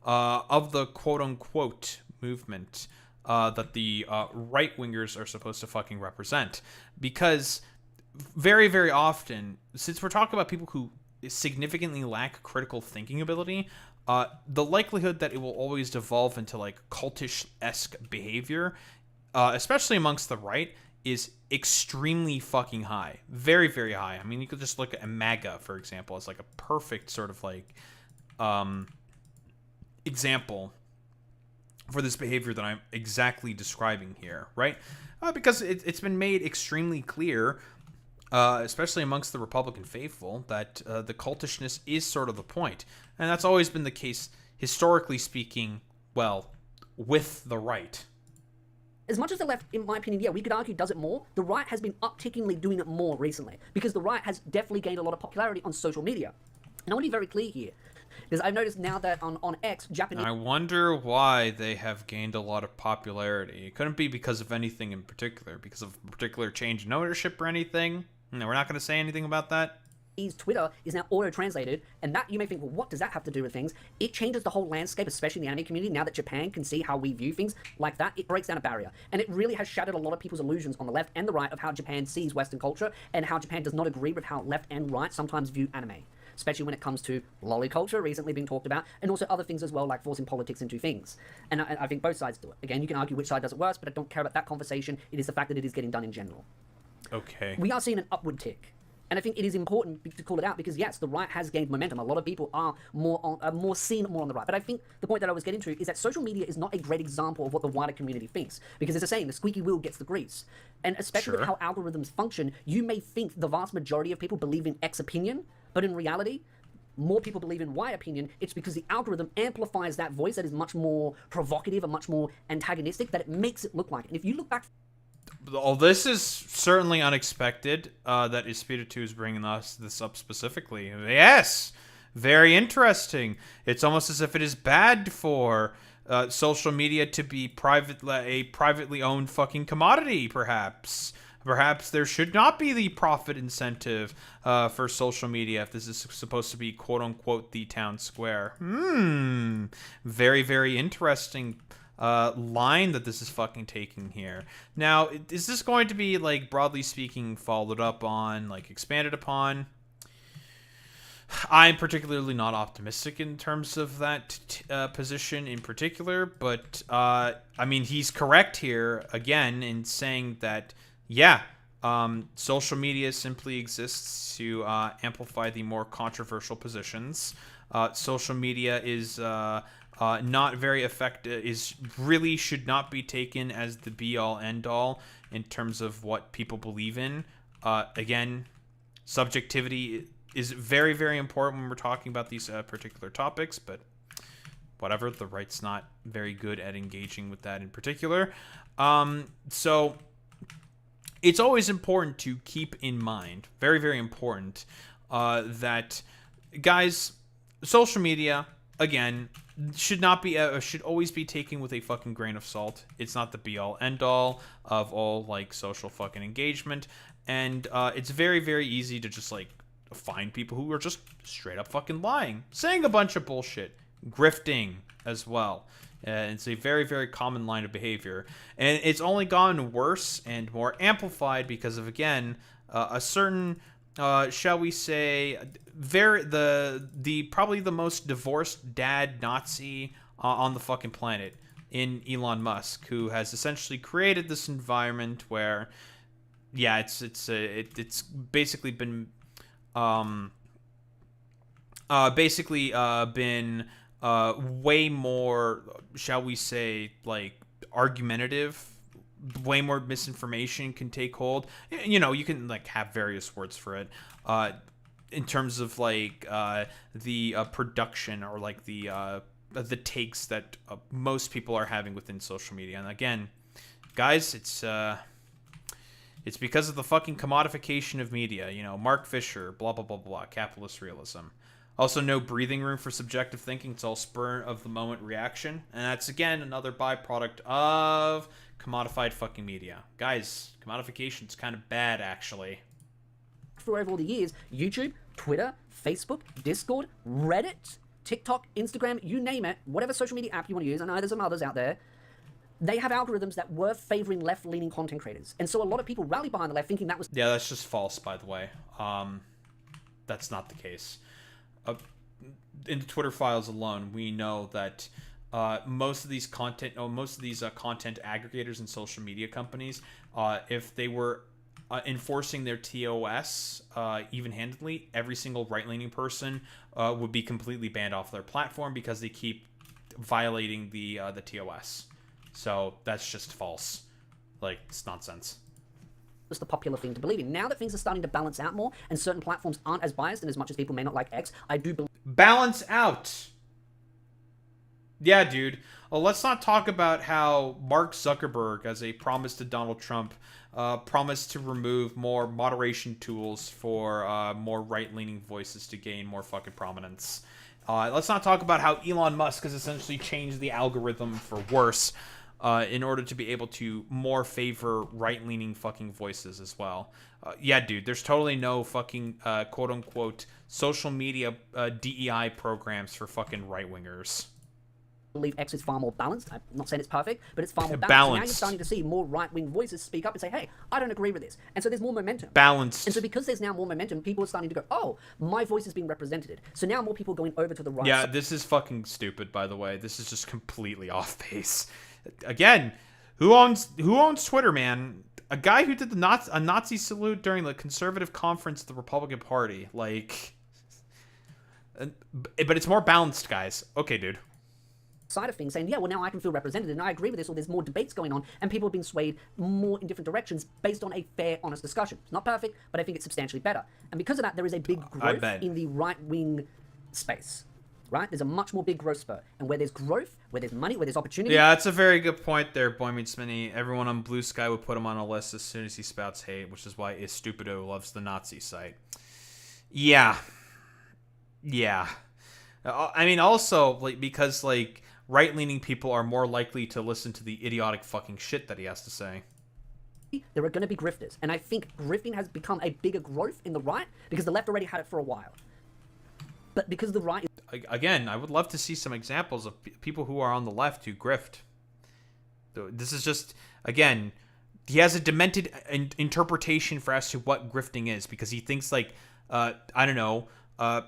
quote-unquote movement that the right-wingers are supposed to fucking represent. Because very, very often, since we're talking about people who significantly lack critical thinking ability, the likelihood that it will always devolve into, like, cultish-esque behavior, especially amongst the right, is extremely fucking high. Very, very high. I mean, you could just look at MAGA, for example, as, like, a perfect sort of, like, example for this behavior that I'm exactly describing here, right? Because it's been made extremely clear, especially amongst the Republican faithful, that the cultishness is sort of the point. And that's always been the case, historically speaking, well, with the right. As much as the left, in my opinion, yeah, we could argue does it more, the right has been uptickingly doing it more recently. Because the right has definitely gained a lot of popularity on social media. And I want to be very clear here. Because I've noticed now that on X, Japanese... I wonder why they have gained a lot of popularity. It couldn't be because of anything in particular, because of a particular change in ownership or anything. No, we're not going to say anything about that. Twitter is now auto-translated, and that, you may think, well, what does that have to do with things? It changes the whole landscape, especially in the anime community. Now that Japan can see how we view things like that, it breaks down a barrier. And it really has shattered a lot of people's illusions on the left and the right of how Japan sees Western culture, and how Japan does not agree with how left and right sometimes view anime. Especially when it comes to lolly culture, recently being talked about, and also other things as well, like forcing politics into things. And I think both sides do it. Again, you can argue which side does it worse, but I don't care about that conversation. It is the fact that it is getting done in general. Okay. We are seeing an upward tick. And I think it is important to call it out because, yes, the right has gained momentum. A lot of people are more seen more on the right. But I think the point that I was getting to is that social media is not a great example of what the wider community thinks. Because it's a saying, the squeaky wheel gets the grease. And especially with how algorithms function, you may think the vast majority of people believe in X opinion, but in reality, more people believe in Y opinion. It's because the algorithm amplifies that voice that is much more provocative and much more antagonistic, that it makes it look like. And if you look back... Well, this is certainly unexpected that Espiritu is bringing us this up specifically. Yes, very interesting. It's almost as if it is bad for social media to be a privately owned fucking commodity, perhaps. Perhaps there should not be the profit incentive for social media if this is supposed to be quote-unquote the town square. Very, very interesting line that this is fucking taking here. Now, is this going to be, like, broadly speaking, followed up on, like, expanded upon? I'm particularly not optimistic in terms of that position in particular, but, I mean, he's correct here, again, in saying that, yeah, social media simply exists to amplify the more controversial positions. Social media is... not very effective, really should not be taken as the be-all, end-all in terms of what people believe in. Again, subjectivity is very, very important when we're talking about these particular topics, but whatever, the right's not very good at engaging with that in particular. So it's always important to keep in mind, very, very important, that, guys, social media, again, should always be taken with a fucking grain of salt. It's not the be-all, end-all of all, like, social fucking engagement. And it's very, very easy to just, like, find people who are just straight up fucking lying, saying a bunch of bullshit, grifting as well. It's a very, very common line of behavior. And it's only gotten worse and more amplified because of, again, a certain... shall we say, probably the most divorced dad Nazi on the fucking planet in Elon Musk, who has essentially created this environment where, yeah, it's basically been way more, shall we say, like, argumentative. Way more misinformation can take hold. You know, you can, like, have various words for it. In terms of, like, the production or, like, the takes that most people are having within social media. And again, guys, it's because of the fucking commodification of media. You know, Mark Fisher, blah, blah, blah, blah, capitalist realism. Also, no breathing room for subjective thinking. It's all spur of the moment reaction. And that's, again, another byproduct of commodified fucking media. Guys, commodification's kind of bad, actually. For over all the years, YouTube, Twitter, Facebook, Discord, Reddit, TikTok, Instagram, you name it, whatever social media app you want to use, I know there's some others out there, they have algorithms that were favoring left-leaning content creators. And so a lot of people rally behind the left thinking that was... Yeah, that's just false, by the way. That's not the case. In the Twitter files alone, we know that most of these content aggregators and social media companies, if they were enforcing their TOS even-handedly, every single right-leaning person would be completely banned off their platform because they keep violating the TOS. So that's just false. Like, it's nonsense. Was the popular thing to believe in. Now that things are starting to balance out more and certain platforms aren't as biased, and as much as people may not like X, I do believe... Balance out! Yeah, dude. Well, let's not talk about how Mark Zuckerberg, as a promise to Donald Trump, promised to remove more moderation tools for more right-leaning voices to gain more fucking prominence. Let's not talk about how Elon Musk has essentially changed the algorithm for worse in order to be able to more favor right-leaning fucking voices as well. Yeah, dude, there's totally no fucking quote-unquote social media DEI programs for fucking right-wingers. I believe X is far more balanced. I'm not saying it's perfect, but it's far more balanced. So now you're starting to see more right-wing voices speak up and say, hey, I don't agree with this. And so there's more momentum. Balanced. And so because there's now more momentum, people are starting to go, oh, my voice is being represented. So now more people are going over to the right. Yeah, this is fucking stupid, by the way. This is just completely off base. Again, who owns Twitter, man? A guy who did a Nazi salute during the conservative conference of the Republican Party. Like, but it's more balanced, guys. Okay, dude. Side of things saying, yeah, well, now I can feel represented and I agree with this, or there's more debates going on and people have been swayed more in different directions based on a fair, honest discussion. It's not perfect, but I think it's substantially better. And because of that, there is a big growth in the right-wing space, right? There's a much more big growth spurt. And where there's growth, where there's money, where there's opportunity... Yeah, that's a very good point there, Boy Meets Mini. Everyone on Blue Sky would put him on a list as soon as he spouts hate, which is why Espiritu loves the Nazi site. Yeah. Yeah. I mean, also, like, because, like, right-leaning people are more likely to listen to the idiotic fucking shit that he has to say. There are going to be grifters. And I think grifting has become a bigger growth in the right because the left already had it for a while. But because the right... Again, I would love to see some examples of people who are on the left who grift. This is just, again, he has a demented interpretation for as to what grifting is because he thinks, like, I don't know...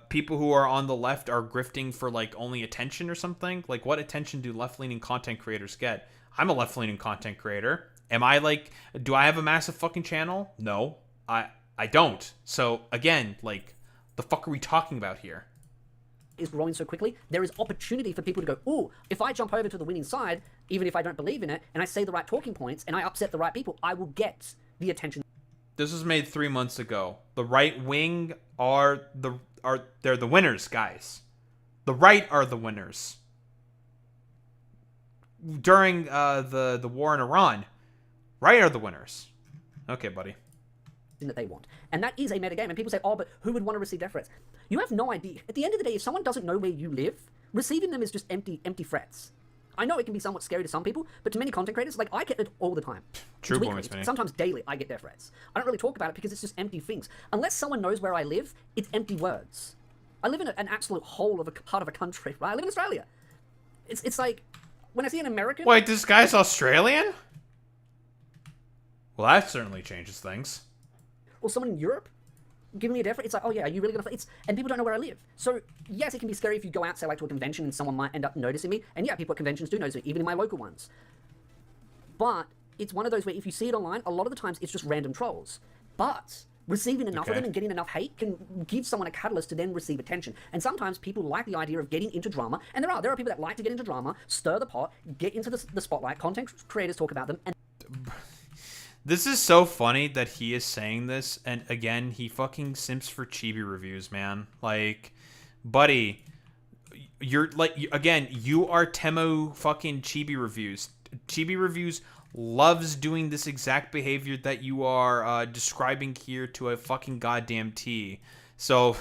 people who are on the left are grifting for, like, only attention or something. Like, what attention do left-leaning content creators get? I'm a left-leaning content creator. Am I, like, do I have a massive fucking channel? No, I don't. So, again, like, the fuck are we talking about here? Is growing so quickly, there is opportunity for people to go, ooh, if I jump over to the winning side, even if I don't believe in it, and I say the right talking points, and I upset the right people, I will get the attention. This was made 3 months ago. The right wing they're the winners, guys. The right are the winners. During the war in Iran, right are the winners. Okay, buddy. That they want. And that is a metagame. And people say, oh, but who would want to receive death threats? You have no idea. At the end of the day, if someone doesn't know where you live, receiving them is just empty threats. I know it can be somewhat scary to some people, but to many content creators, like, I get it all the time. True, sometimes daily, I get death threats. I don't really talk about it because it's just empty things. Unless someone knows where I live, it's empty words. I live in an absolute hole of a part of a country, right? I live in Australia. It's like, when I see an American... Wait, this guy's Australian? Well, that certainly changes things. Or someone in Europe giving me a death threat, it's like, oh yeah, are you really gonna... And people don't know where I live. So, yes, it can be scary if you go out, say, like, to a convention and someone might end up noticing me. And yeah, people at conventions do notice me, even in my local ones. But it's one of those where if you see it online, a lot of the times it's just random trolls. But Receiving enough of them and getting enough hate can give someone a catalyst to then receive attention. And sometimes people like the idea of getting into drama, and there are people that like to get into drama, stir the pot, get into the spotlight. Content creators talk about them. And this is so funny that he is saying this, and again, he fucking simps for chibi reviews, man. Like, buddy, you're like, again, you are Temu fucking chibi reviews. Chibi reviews loves doing this exact behavior that you are describing here to a fucking goddamn T. So,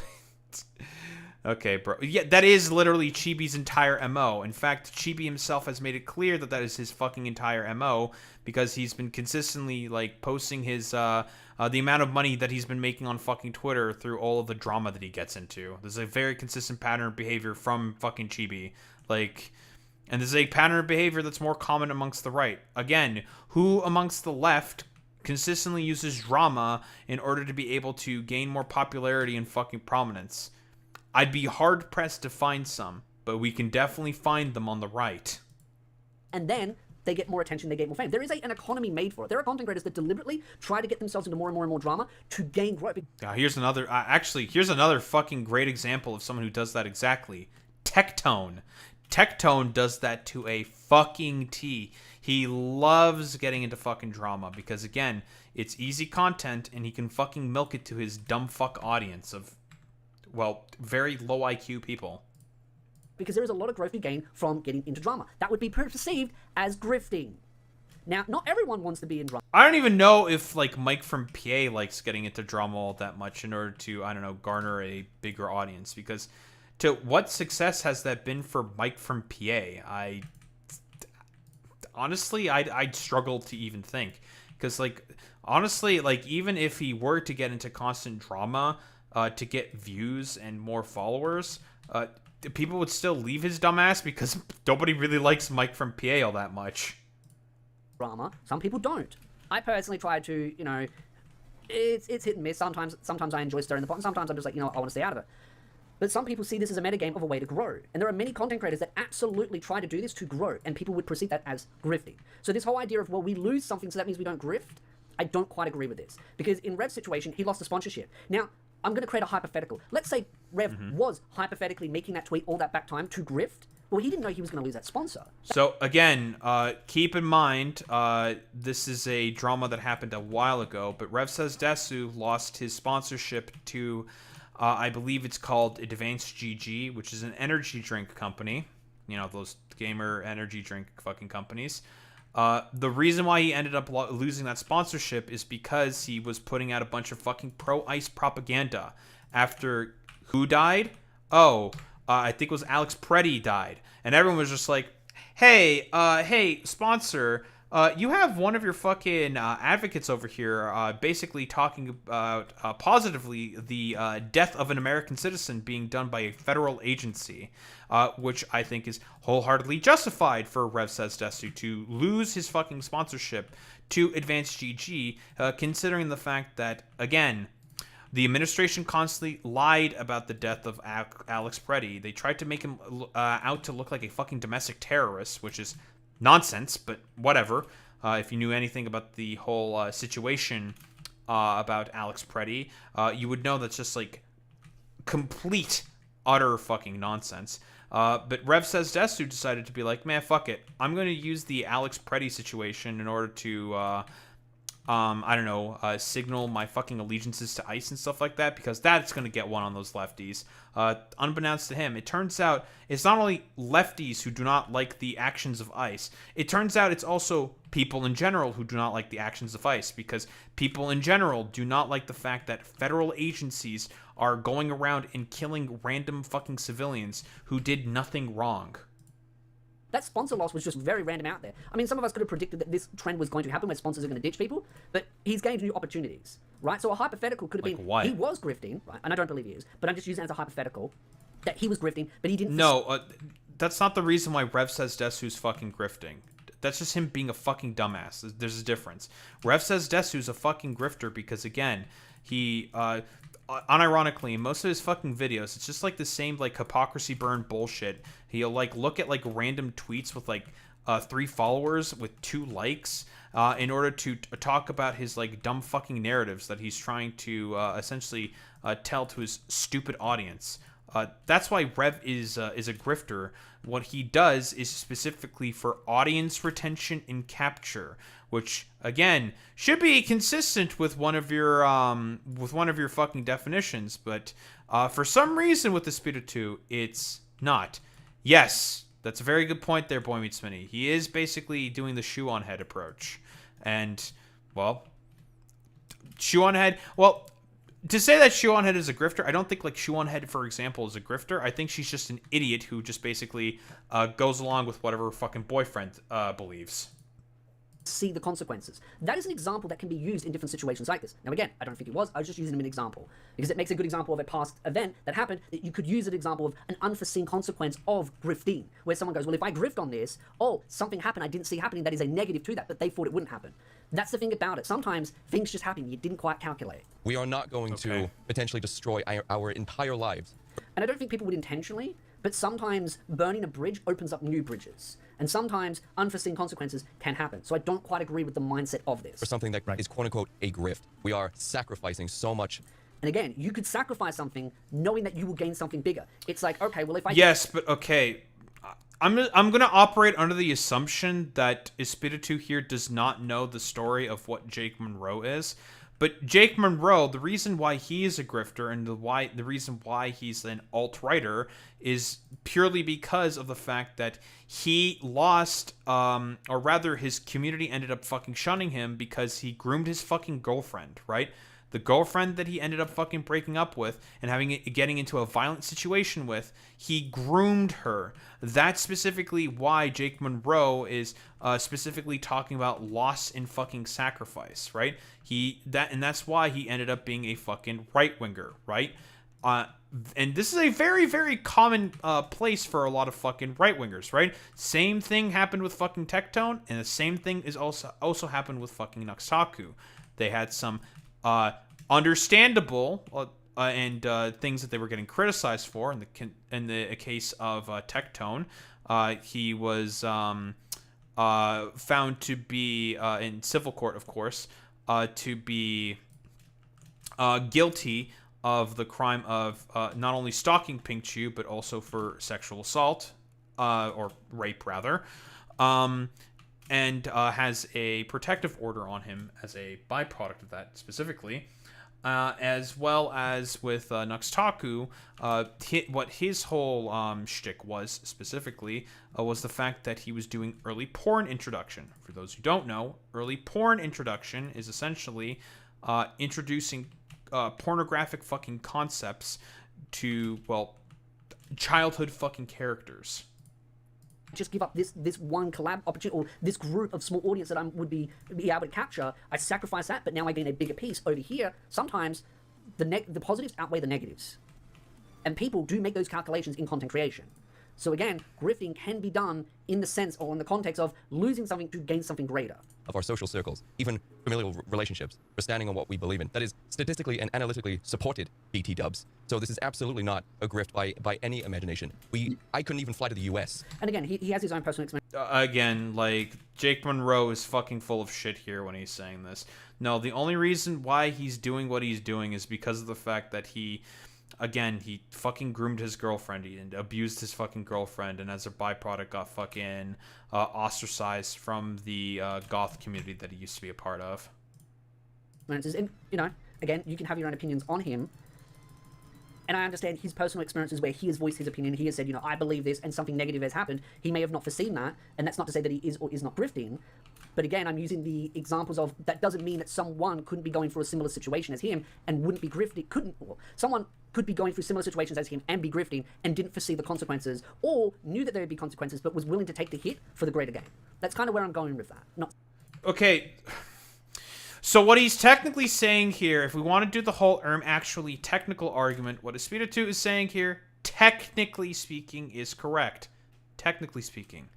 okay, bro. Yeah, that is literally Chibi's entire MO. In fact, Chibi himself has made it clear that that is his fucking entire MO, because he's been consistently, like, posting his, the amount of money that he's been making on fucking Twitter through all of the drama that he gets into. There's a very consistent pattern of behavior from fucking Chibi. Like, and this is a pattern of behavior that's more common amongst the right. Again, who amongst the left consistently uses drama in order to be able to gain more popularity and fucking prominence? I'd be hard-pressed to find some, but we can definitely find them on the right. And then they get more attention, they get more fame. There is an economy made for it. There are content creators that deliberately try to get themselves into more and more and more drama to gain growth. Here's another, here's another fucking great example of someone who does that exactly. Tectone. Tectone does that to a fucking T. He loves getting into fucking drama because, again, it's easy content and he can fucking milk it to his dumb fuck audience of, well, very low IQ people. Because there is a lot of growth you gain from getting into drama. That would be perceived as grifting. Now, not everyone wants to be in drama. I don't even know if, like, Mike from PA likes getting into drama all that much in order to, I don't know, garner a bigger audience, because to what success has that been for Mike from PA? Honestly, I'd struggle to even think. Because, like, honestly, like, even if he were to get into constant drama to get views and more followers, people would still leave his dumbass because nobody really likes Mike from PA all that much. Drama. Some people don't. I personally try to, you know, it's hit and miss. Sometimes I enjoy stirring the pot, and sometimes I'm just like, you know, I want to stay out of it. But some people see this as a metagame of a way to grow. And there are many content creators that absolutely try to do this to grow, and people would perceive that as grifting. So this whole idea of, well, we lose something, so that means we don't grift, I don't quite agree with this. Because in Rev's situation, he lost the sponsorship. Now, I'm going to create a hypothetical. Let's say Rev was hypothetically making that tweet all that back time to grift. Well, he didn't know he was going to lose that sponsor. So, again, keep in mind, this is a drama that happened a while ago, but Rev Says Desu lost his sponsorship to, I believe it's called Advanced GG, which is an energy drink company. You know, those gamer energy drink fucking companies. The reason why he ended up losing that sponsorship is because he was putting out a bunch of fucking pro-ICE propaganda after who died? I think it was Alex Preddy died. And everyone was just like, hey, sponsor, you have one of your fucking advocates over here basically talking about positively the death of an American citizen being done by a federal agency, which I think is wholeheartedly justified for Rev Says Desu to lose his fucking sponsorship to Advanced GG, considering the fact that, again, the administration constantly lied about the death of Alex Preddy. They tried to make him out to look like a fucking domestic terrorist, which is nonsense, but whatever. If you knew anything about the whole situation about Alex Preddy, you would know that's just like complete, utter fucking nonsense. But Rev Says Desu decided to be like, man, fuck it. I'm going to use the Alex Preddy situation in order to I don't know, signal my fucking allegiances to ICE and stuff like that, because that's going to get one on those lefties. Unbeknownst to him, it turns out it's not only lefties who do not like the actions of ICE, it turns out it's also people in general who do not like the actions of ICE, because people in general do not like the fact that federal agencies are going around and killing random fucking civilians who did nothing wrong. That sponsor loss was just very random out there. I mean, some of us could have predicted that this trend was going to happen, where sponsors are going to ditch people, but he's gained new opportunities, right? So a hypothetical could have been, what? He was grifting, right? And I don't believe he is, but I'm just using it as a hypothetical, that he was grifting, but he didn't... No, that's not the reason why Rev Says Desu's fucking grifting. That's just him being a fucking dumbass. There's a difference. Rev Says Desu's a fucking grifter because, again, he... unironically, in most of his fucking videos, it's just like the same like hypocrisy burn bullshit. He'll like look at like random tweets with like 3 followers with 2 likes, in order to talk about his like dumb fucking narratives that he's trying to essentially tell to his stupid audience. That's why Rev is a grifter. What he does is specifically for audience retention and capture, which again should be consistent with one of your fucking definitions, but for some reason with Espiritu, it's not. Yes, that's a very good point there, Boy Meets Mini. He is basically doing the shoe on head approach, and well, shoe on head. Well, to say that Shoe on Head is a grifter, I don't think like Shoe on Head, for example, is a grifter. I think she's just an idiot who just basically goes along with whatever her fucking boyfriend believes. See the consequences. That is an example that can be used in different situations like this. Now again, I don't think it was. I was just using him as an example because it makes a good example of a past event that happened that you could use an example of an unforeseen consequence of grifting, where someone goes, well, if I grift on this, oh, something happened I didn't see happening that is a negative to that, but they thought it wouldn't happen. That's the thing about it. Sometimes things just happen you didn't quite calculate. We are not going to potentially destroy our entire lives. And I don't think people would intentionally, but sometimes burning a bridge opens up new bridges. And sometimes unforeseen consequences can happen. So I don't quite agree with the mindset of this. For something that is quote-unquote a grift. We are sacrificing so much. And again, you could sacrifice something knowing that you will gain something bigger. It's like, okay, well, if I... Yes, but okay. I'm going to operate under the assumption that Espiritu here does not know the story of what Jake Monroe is. But Jake Monroe, the reason why he is a grifter and the reason why he's an alt-righter is purely because of the fact that he lost, or rather his community ended up fucking shunning him because he groomed his fucking girlfriend, right? The girlfriend that he ended up fucking breaking up with and getting into a violent situation with, he groomed her. That's specifically why Jake Monroe is specifically talking about loss in fucking sacrifice, right? That's why he ended up being a fucking right-winger, right? And this is a very, very common place for a lot of fucking right-wingers, right? Same thing happened with fucking Tectone, and the same thing is also happened with fucking Nuxtaku. They had some understandable and things that they were getting criticized for. In the case of Tectone, he was found to be in civil court, of course, to be guilty of the crime of not only stalking Pink Chew but also for sexual assault or rape rather. And has a protective order on him as a byproduct of that specifically. As well as with Nuxtaku, what his whole shtick was specifically was the fact that he was doing early porn introduction. For those who don't know, early porn introduction is essentially introducing pornographic fucking concepts to, well, childhood fucking characters. Just give up this one collab opportunity or this group of small audience that I would be able to capture. I sacrifice that, but now I gain a bigger piece. Over here, sometimes the positives outweigh the negatives. And people do make those calculations in content creation. So again, grifting can be done in the sense or in the context of losing something to gain something greater. Of our social circles, even familial relationships, we're standing on what we believe in. That is statistically and analytically supported BT dubs. So this is absolutely not a grift by any imagination. I couldn't even fly to the US. And again, he has his own personal experience. Again, like, Jake Monroe is fucking full of shit here when he's saying this. No, the only reason why he's doing what he's doing is because of the fact that he fucking groomed his girlfriend and abused his fucking girlfriend, and as a byproduct got fucking ostracized from the goth community that he used to be a part of. And, you know, again, you can have your own opinions on him. And I understand his personal experiences where he has voiced his opinion. He has said, you know, I believe this, and something negative has happened. He may have not foreseen that, and that's not to say that he is or is not grifting. But again, I'm using the examples of that doesn't mean that someone couldn't be going through a similar situation as him and wouldn't be grifting. Someone could be going through similar situations as him and be grifting and didn't foresee the consequences, or knew that there would be consequences but was willing to take the hit for the greater gain. That's kind of where I'm going with that. Okay. So what he's technically saying here, if we want to do the whole actually technical argument, what Espiritu is saying here, technically speaking, is correct. Technically speaking.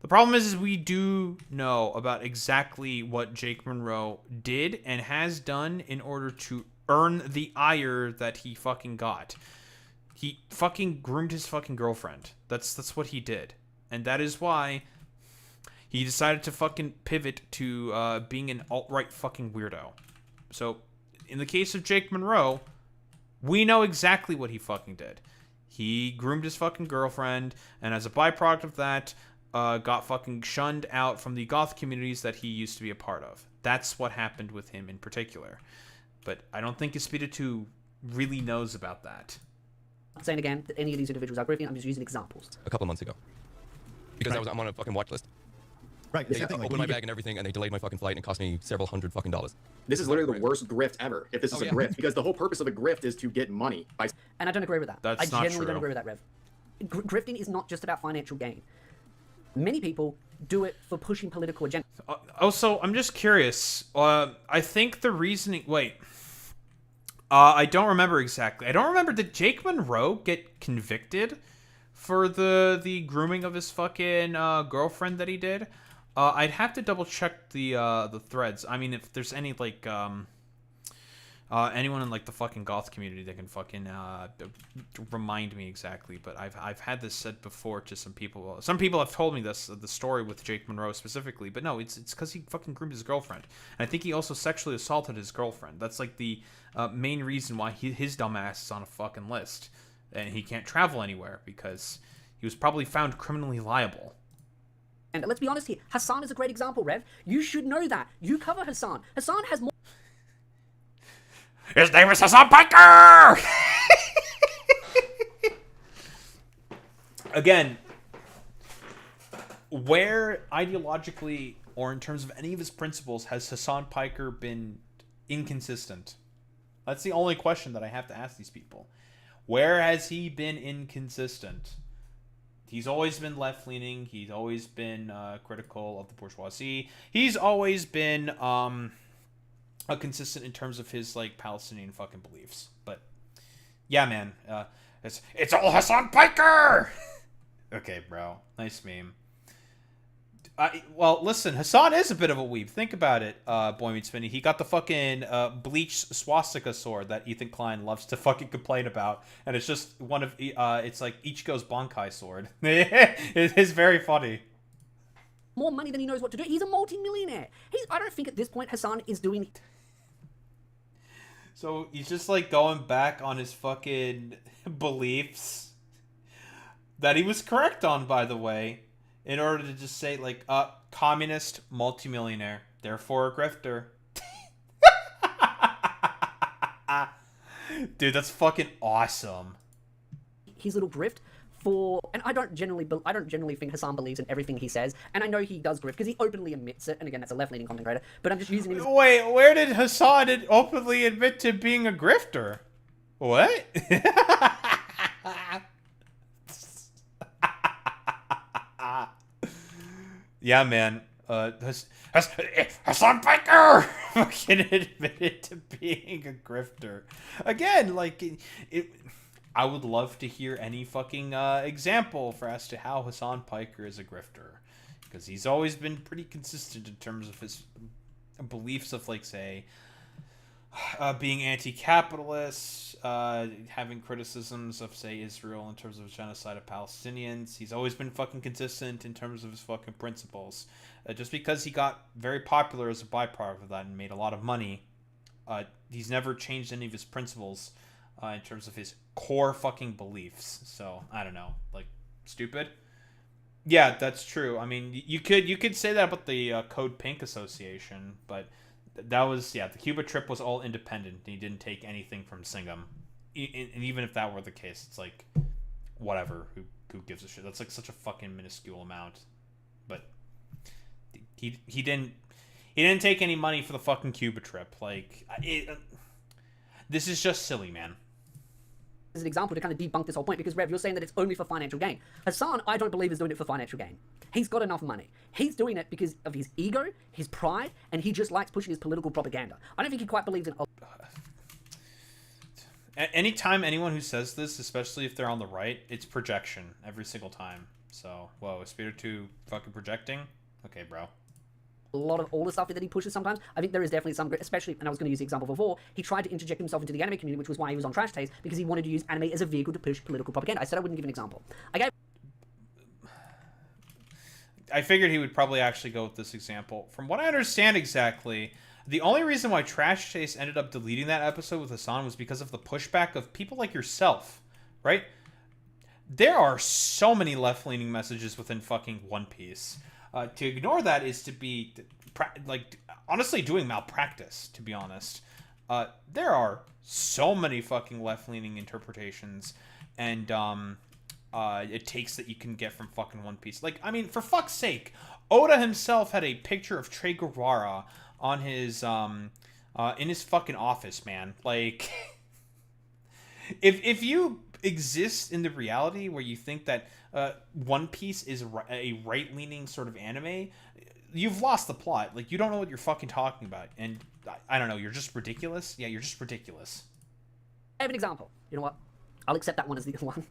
The problem is we do know about exactly what Jake Monroe did and has done in order to earn the ire that he fucking got. He fucking groomed his fucking girlfriend. That's what he did. And that is why he decided to fucking pivot to being an alt-right fucking weirdo. So, in the case of Jake Monroe, we know exactly what he fucking did. He groomed his fucking girlfriend, and as a byproduct of that, got fucking shunned out from the goth communities that he used to be a part of. That's what happened with him in particular. But I don't think Espiritu really knows about that. I'm saying again that any of these individuals are grifting. I'm just using examples. A couple of months ago. Because I'm on a fucking watch list. Right. They opened my bag and everything, and they delayed my fucking flight, and it cost me several hundred fucking dollars. This is literally the worst grift ever, if this is a grift, because the whole purpose of a grift is to get money. And I don't agree with that. That's I not genuinely true. don't agree with that, Rev. Grifting is not just about financial gain. Many people do it for pushing political agenda. Also, I'm just curious. I think the reasoning... Wait. I don't remember exactly. I don't remember. Did Jake Monroe get convicted for the grooming of his fucking girlfriend that he did? I'd have to double check the threads. I mean, if there's any like anyone in like the fucking goth community that can fucking remind me exactly. But I've had this said before to some people. Some people have told me the story with Jake Monroe specifically. But no, it's because he fucking groomed his girlfriend. And I think he also sexually assaulted his girlfriend. That's like the main reason why his dumbass is on a fucking list, and he can't travel anywhere because he was probably found criminally liable. And let's be honest here, Hassan is a great example, Rev. You should know that. You cover Hassan. Hassan has more... His name is Hassan Piker! Again, where ideologically or in terms of any of his principles has Hassan Piker been inconsistent? That's the only question that I have to ask these people. Where has he been inconsistent? He's always been left-leaning. He's always been critical of the bourgeoisie. He's always been consistent in terms of his like Palestinian fucking beliefs. But yeah, man, it's all Hassan Piker. Okay, bro, nice meme. Well, listen, Hassan is a bit of a weeb. Think about it, Boy Meets Spinny. He got the fucking bleached swastika sword that Ethan Klein loves to fucking complain about, and it's just one of it's like Ichigo's Bankai sword. It is very funny. More money than he knows what to do. He's a multi-millionaire. I don't think at this point Hassan is doing... So he's just like going back on his fucking beliefs that he was correct on, by the way. In order to just say, like, communist multimillionaire, therefore a grifter. Dude, that's fucking awesome. His little grift for, and I don't generally think Hassan believes in everything he says, and I know he does grift because he openly admits it. And again, that's a left-leaning content creator. But I'm just using him. Wait, where did Hassan openly admit to being a grifter? What? Yeah, man. Hassan Piker fucking admitted to being a grifter. Again, like, I would love to hear any fucking example for as to how Hassan Piker is a grifter. Because he's always been pretty consistent in terms of his beliefs of, like, say, being anti-capitalist, having criticisms of, say, Israel in terms of genocide of Palestinians. He's always been fucking consistent in terms of his fucking principles. Just because he got very popular as a byproduct of that and made a lot of money, he's never changed any of his principles in terms of his core fucking beliefs. So, I don't know. Like, stupid? Yeah, that's true. I mean, you could say that about the Code Pink Association, but... That was, yeah, the Cuba trip was all independent. He didn't take anything from Singham. And even if that were the case, it's like, whatever, who gives a shit? That's like such a fucking minuscule amount. But he didn't take any money for the fucking Cuba trip. Like, this is just silly, man. As an example to kind of debunk this whole point, because Rev, you're saying that it's only for financial gain. Hassan, I don't believe is doing it for financial gain. He's got enough money. He's doing it because of his ego, his pride, and he just likes pushing his political propaganda. I don't think he quite believes in... Anytime anyone who says this, especially if they're on the right, it's projection every single time. So, whoa, Espiritu fucking projecting? Okay, bro. A lot of all the stuff that he pushes sometimes, I think there is definitely some, especially, and I was going to use the example before, he tried to interject himself into the anime community, which was why he was on Trash Taste, because he wanted to use anime as a vehicle to push political propaganda. I said I wouldn't give an example. I gave... I figured he would probably actually go with this example. From what I understand exactly, the only reason why Trash Chase ended up deleting that episode with Hassan was because of the pushback of people like yourself, right? There are so many left-leaning messages within fucking One Piece. To ignore that is to be, like, honestly doing malpractice, to be honest. There are so many fucking left-leaning interpretations and takes that you can get from fucking One Piece. Like, I mean, for fuck's sake, Oda himself had a picture of Che Guevara on his in his fucking office, man. Like, if you exist in the reality where you think that One Piece is a right-leaning sort of anime, you've lost the plot. Like, you don't know what you're fucking talking about, and I don't know, you're just ridiculous. Yeah, you're just ridiculous. I have an example. You know what? I'll accept that one as the one.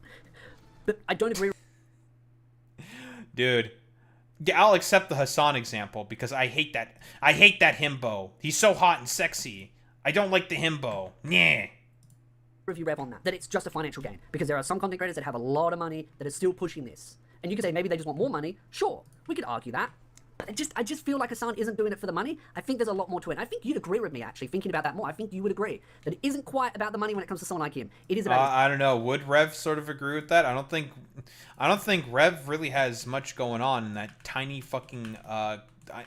But I don't agree. Dude, yeah, I'll accept the Hassan example because I hate that. I hate that himbo. He's so hot and sexy. I don't like the himbo. Nah. Review Rev on that. That it's just a financial gain. Because there are some content creators that have a lot of money that are still pushing this. And you could say maybe they just want more money. Sure, we could argue that. But I just feel like Hassan isn't doing it for the money. I think there's a lot more to it. And I think you'd agree with me, actually, thinking about that more. I think you would agree that it isn't quite about the money when it comes to someone like him. It is about... I don't know. Would Rev sort of agree with that? I don't think Rev really has much going on in that tiny fucking, I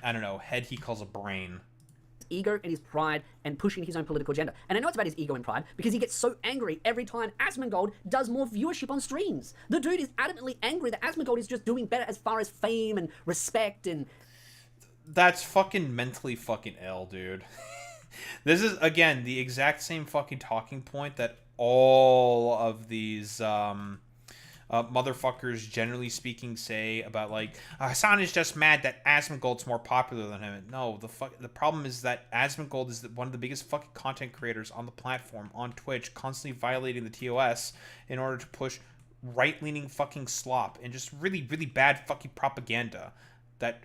don't know, head he calls a brain. Ego and his pride and pushing his own political agenda. And I know it's about his ego and pride because he gets so angry every time Asmongold does more viewership on streams. The dude is adamantly angry that Asmongold is just doing better as far as fame and respect and... That's fucking mentally fucking ill, dude. This is, again, the exact same fucking talking point that all of these motherfuckers, generally speaking, say about, like, Hassan is just mad that Asmongold's more popular than him. No, the problem is that Asmongold is one of the biggest fucking content creators on the platform, on Twitch, constantly violating the TOS in order to push right-leaning fucking slop and just really, really bad fucking propaganda that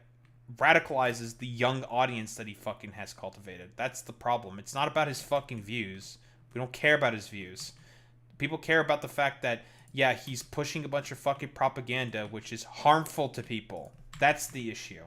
radicalizes the young audience that he fucking has cultivated. That's the problem. It's not about his fucking views. We don't care about his views. People care about the fact that, yeah, he's pushing a bunch of fucking propaganda, which is harmful to people. That's the issue.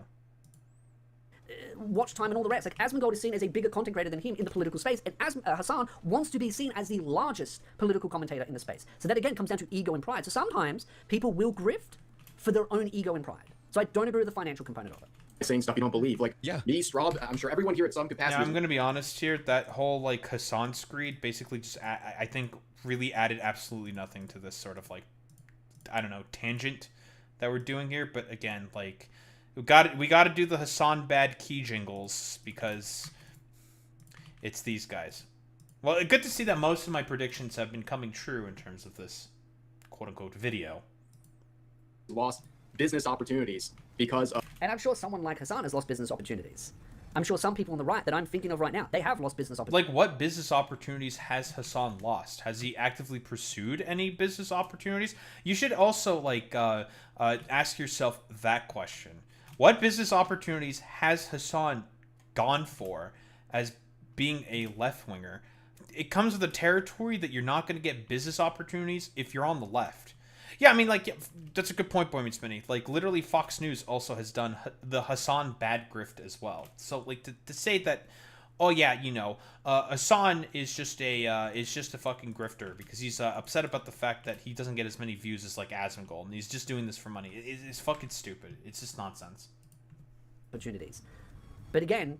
Watch time and all the rest. Like, Asmongold is seen as a bigger content creator than him in the political space, and Hassan wants to be seen as the largest political commentator in the space. So that, again, comes down to ego and pride. So sometimes people will grift for their own ego and pride. So I don't agree with the financial component of it. Saying stuff you don't believe. Like, yeah, me, Straub, I'm sure everyone here at some capacity... Yeah, I'm going to be honest here. That whole, like, Hassan screed basically just, I think, really added absolutely nothing to this sort of, like, I don't know, tangent that we're doing here. But, again, like, we got to do the Hassan bad key jingles because it's these guys. Well, good to see that most of my predictions have been coming true in terms of this quote-unquote video. Lost business opportunities because of... And I'm sure someone like Hassan has lost business opportunities. I'm sure some people on the right that I'm thinking of right now, they have lost business opportunities. Like, what business opportunities has Hassan lost? Has he actively pursued any business opportunities? You should also, like, ask yourself that question. What business opportunities has Hassan gone for as being a left-winger? It comes with the territory that you're not going to get business opportunities if you're on the left. Yeah, I mean, like, that's a good point, Boy Meets Mini. Like, literally, Fox News also has done the Hassan bad grift as well. So, like, to say that, oh yeah, you know, Hassan is just a fucking grifter because he's upset about the fact that he doesn't get as many views as, like, Asmongold, and he's just doing this for money. It's fucking stupid. It's just nonsense. Opportunities, but again,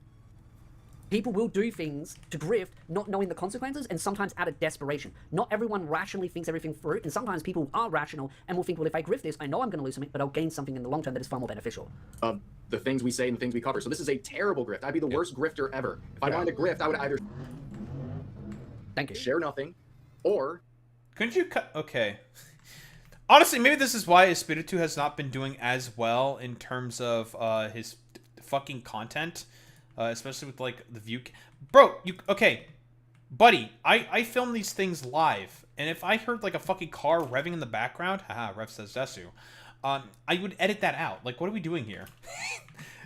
people will do things to grift, not knowing the consequences, and sometimes out of desperation. Not everyone rationally thinks everything through, and sometimes people are rational and will think, well, if I grift this, I know I'm going to lose something, but I'll gain something in the long term that is far more beneficial. The things we say and the things we cover. So this is a terrible grift. I'd be the worst grifter ever. If I wanted to grift, I would either Thank you. Share nothing, or... Couldn't you cut... Okay. Honestly, maybe this is why Espiritu has not been doing as well in terms of his fucking content. Especially with, like, the view... Bro, okay. Buddy, I film these things live. And if I heard, like, a fucking car revving in the background... Haha, Rev says Desu. I would edit that out. Like, what are we doing here?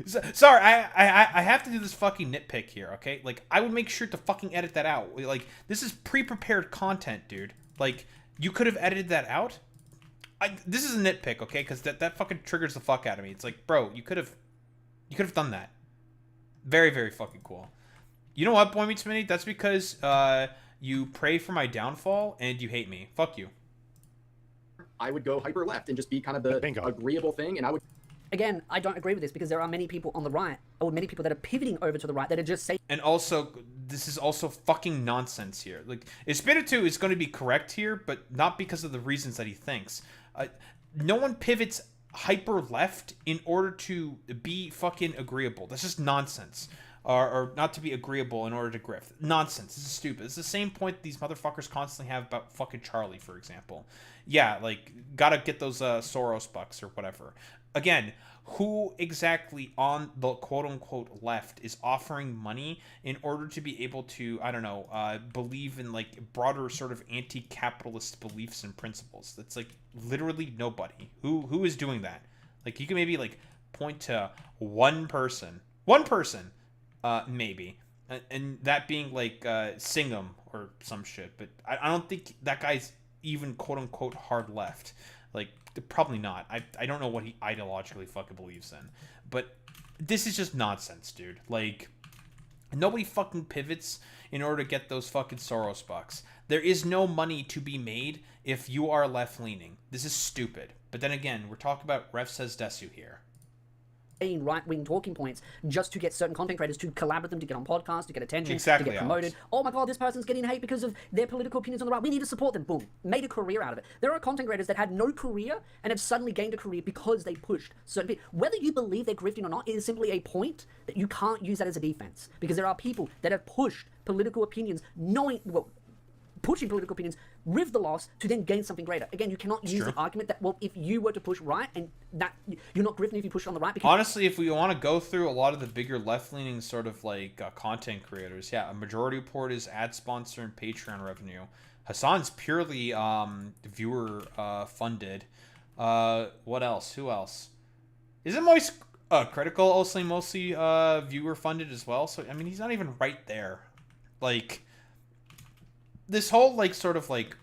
Sorry, I have to do this fucking nitpick here, okay? Like, I would make sure to fucking edit that out. Like, this is pre-prepared content, dude. Like, you could have edited that out? this is a nitpick, okay? Because that fucking triggers the fuck out of me. It's like, bro, you could have done that. Very, very fucking cool. You know what, Boy Meets Mini? That's because you pray for my downfall and you hate me. Fuck you. I would go hyper left and just be kind of the agreeable thing, and I would. Again, I don't agree with this because there are many people on the right, or many people that are pivoting over to the right that are just saying. And also, this is also fucking nonsense here. Like, Espiritu is going to be correct here, but not because of the reasons that he thinks. No one pivots hyper left in order to be fucking agreeable. That's just nonsense. Or not to be agreeable in order to grift. Nonsense. This is stupid. It's the same point these motherfuckers constantly have about fucking Charlie, for example. Yeah, like, gotta get those Soros bucks or whatever. Again, who exactly on the quote-unquote left is offering money in order to be able to, I don't know, believe in, like, broader sort of anti-capitalist beliefs and principles? That's, like, literally nobody. Who is doing that? Like, you can maybe, like, point to one person, maybe, and that being, like, Singham or some shit, but I don't think that guy's even quote-unquote hard left. Like, probably not. I don't know what he ideologically fucking believes in. But this is just nonsense, dude. Like, nobody fucking pivots in order to get those fucking Soros bucks. There is no money to be made if you are left-leaning. This is stupid. But then again, we're talking about Rev Says Desu here. Right-wing talking points just to get certain content creators to collab with them, to get on podcasts, to get attention, exactly, to get promoted. Alex. Oh my god, this person's getting hate because of their political opinions on the right. We need to support them. Boom. Made a career out of it. There are content creators that had no career and have suddenly gained a career because they pushed certain people. Whether you believe they're grifting or not, it is simply a point that you can't use that as a defense. Because there are people that have pushed political opinions pushing political opinions with the loss to then gain something greater. Again, you cannot use the argument that, well, if you were to push right and that you're not grifting if you push on the right. Because honestly, if we want to go through a lot of the bigger left-leaning sort of like content creators, yeah, a majority report is ad sponsor and Patreon revenue. Hassan's purely viewer funded. What else? Who else? Isn't Moist Critical also mostly viewer funded as well? So I mean, he's not even right there. Like, this whole, like, sort of, like,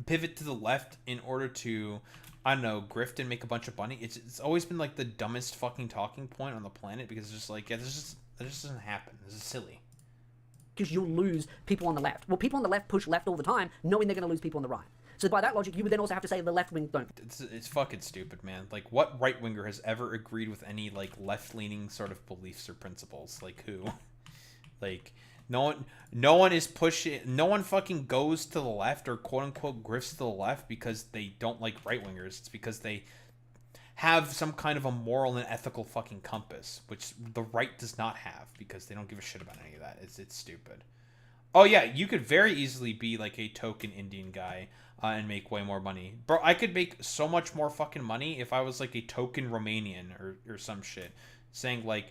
pivot to the left in order to, I don't know, grift and make a bunch of money, it's always been, like, the dumbest fucking talking point on the planet, because it's just, like, yeah, that just doesn't happen. This is silly. Because you'll lose people on the left. Well, people on the left push left all the time, knowing they're going to lose people on the right. So by that logic, you would then also have to say the left wing don't. It's fucking stupid, man. Like, what right-winger has ever agreed with any, like, left-leaning sort of beliefs or principles? Like, who? Like, no one is pushing. No one fucking goes to the left or quote unquote grifts to the left because they don't like right wingers. It's because they have some kind of a moral and ethical fucking compass, which the right does not have because they don't give a shit about any of that. It's stupid. Oh yeah, you could very easily be like a token Indian guy and make way more money, bro. I could make so much more fucking money if I was like a token Romanian or some shit, saying like,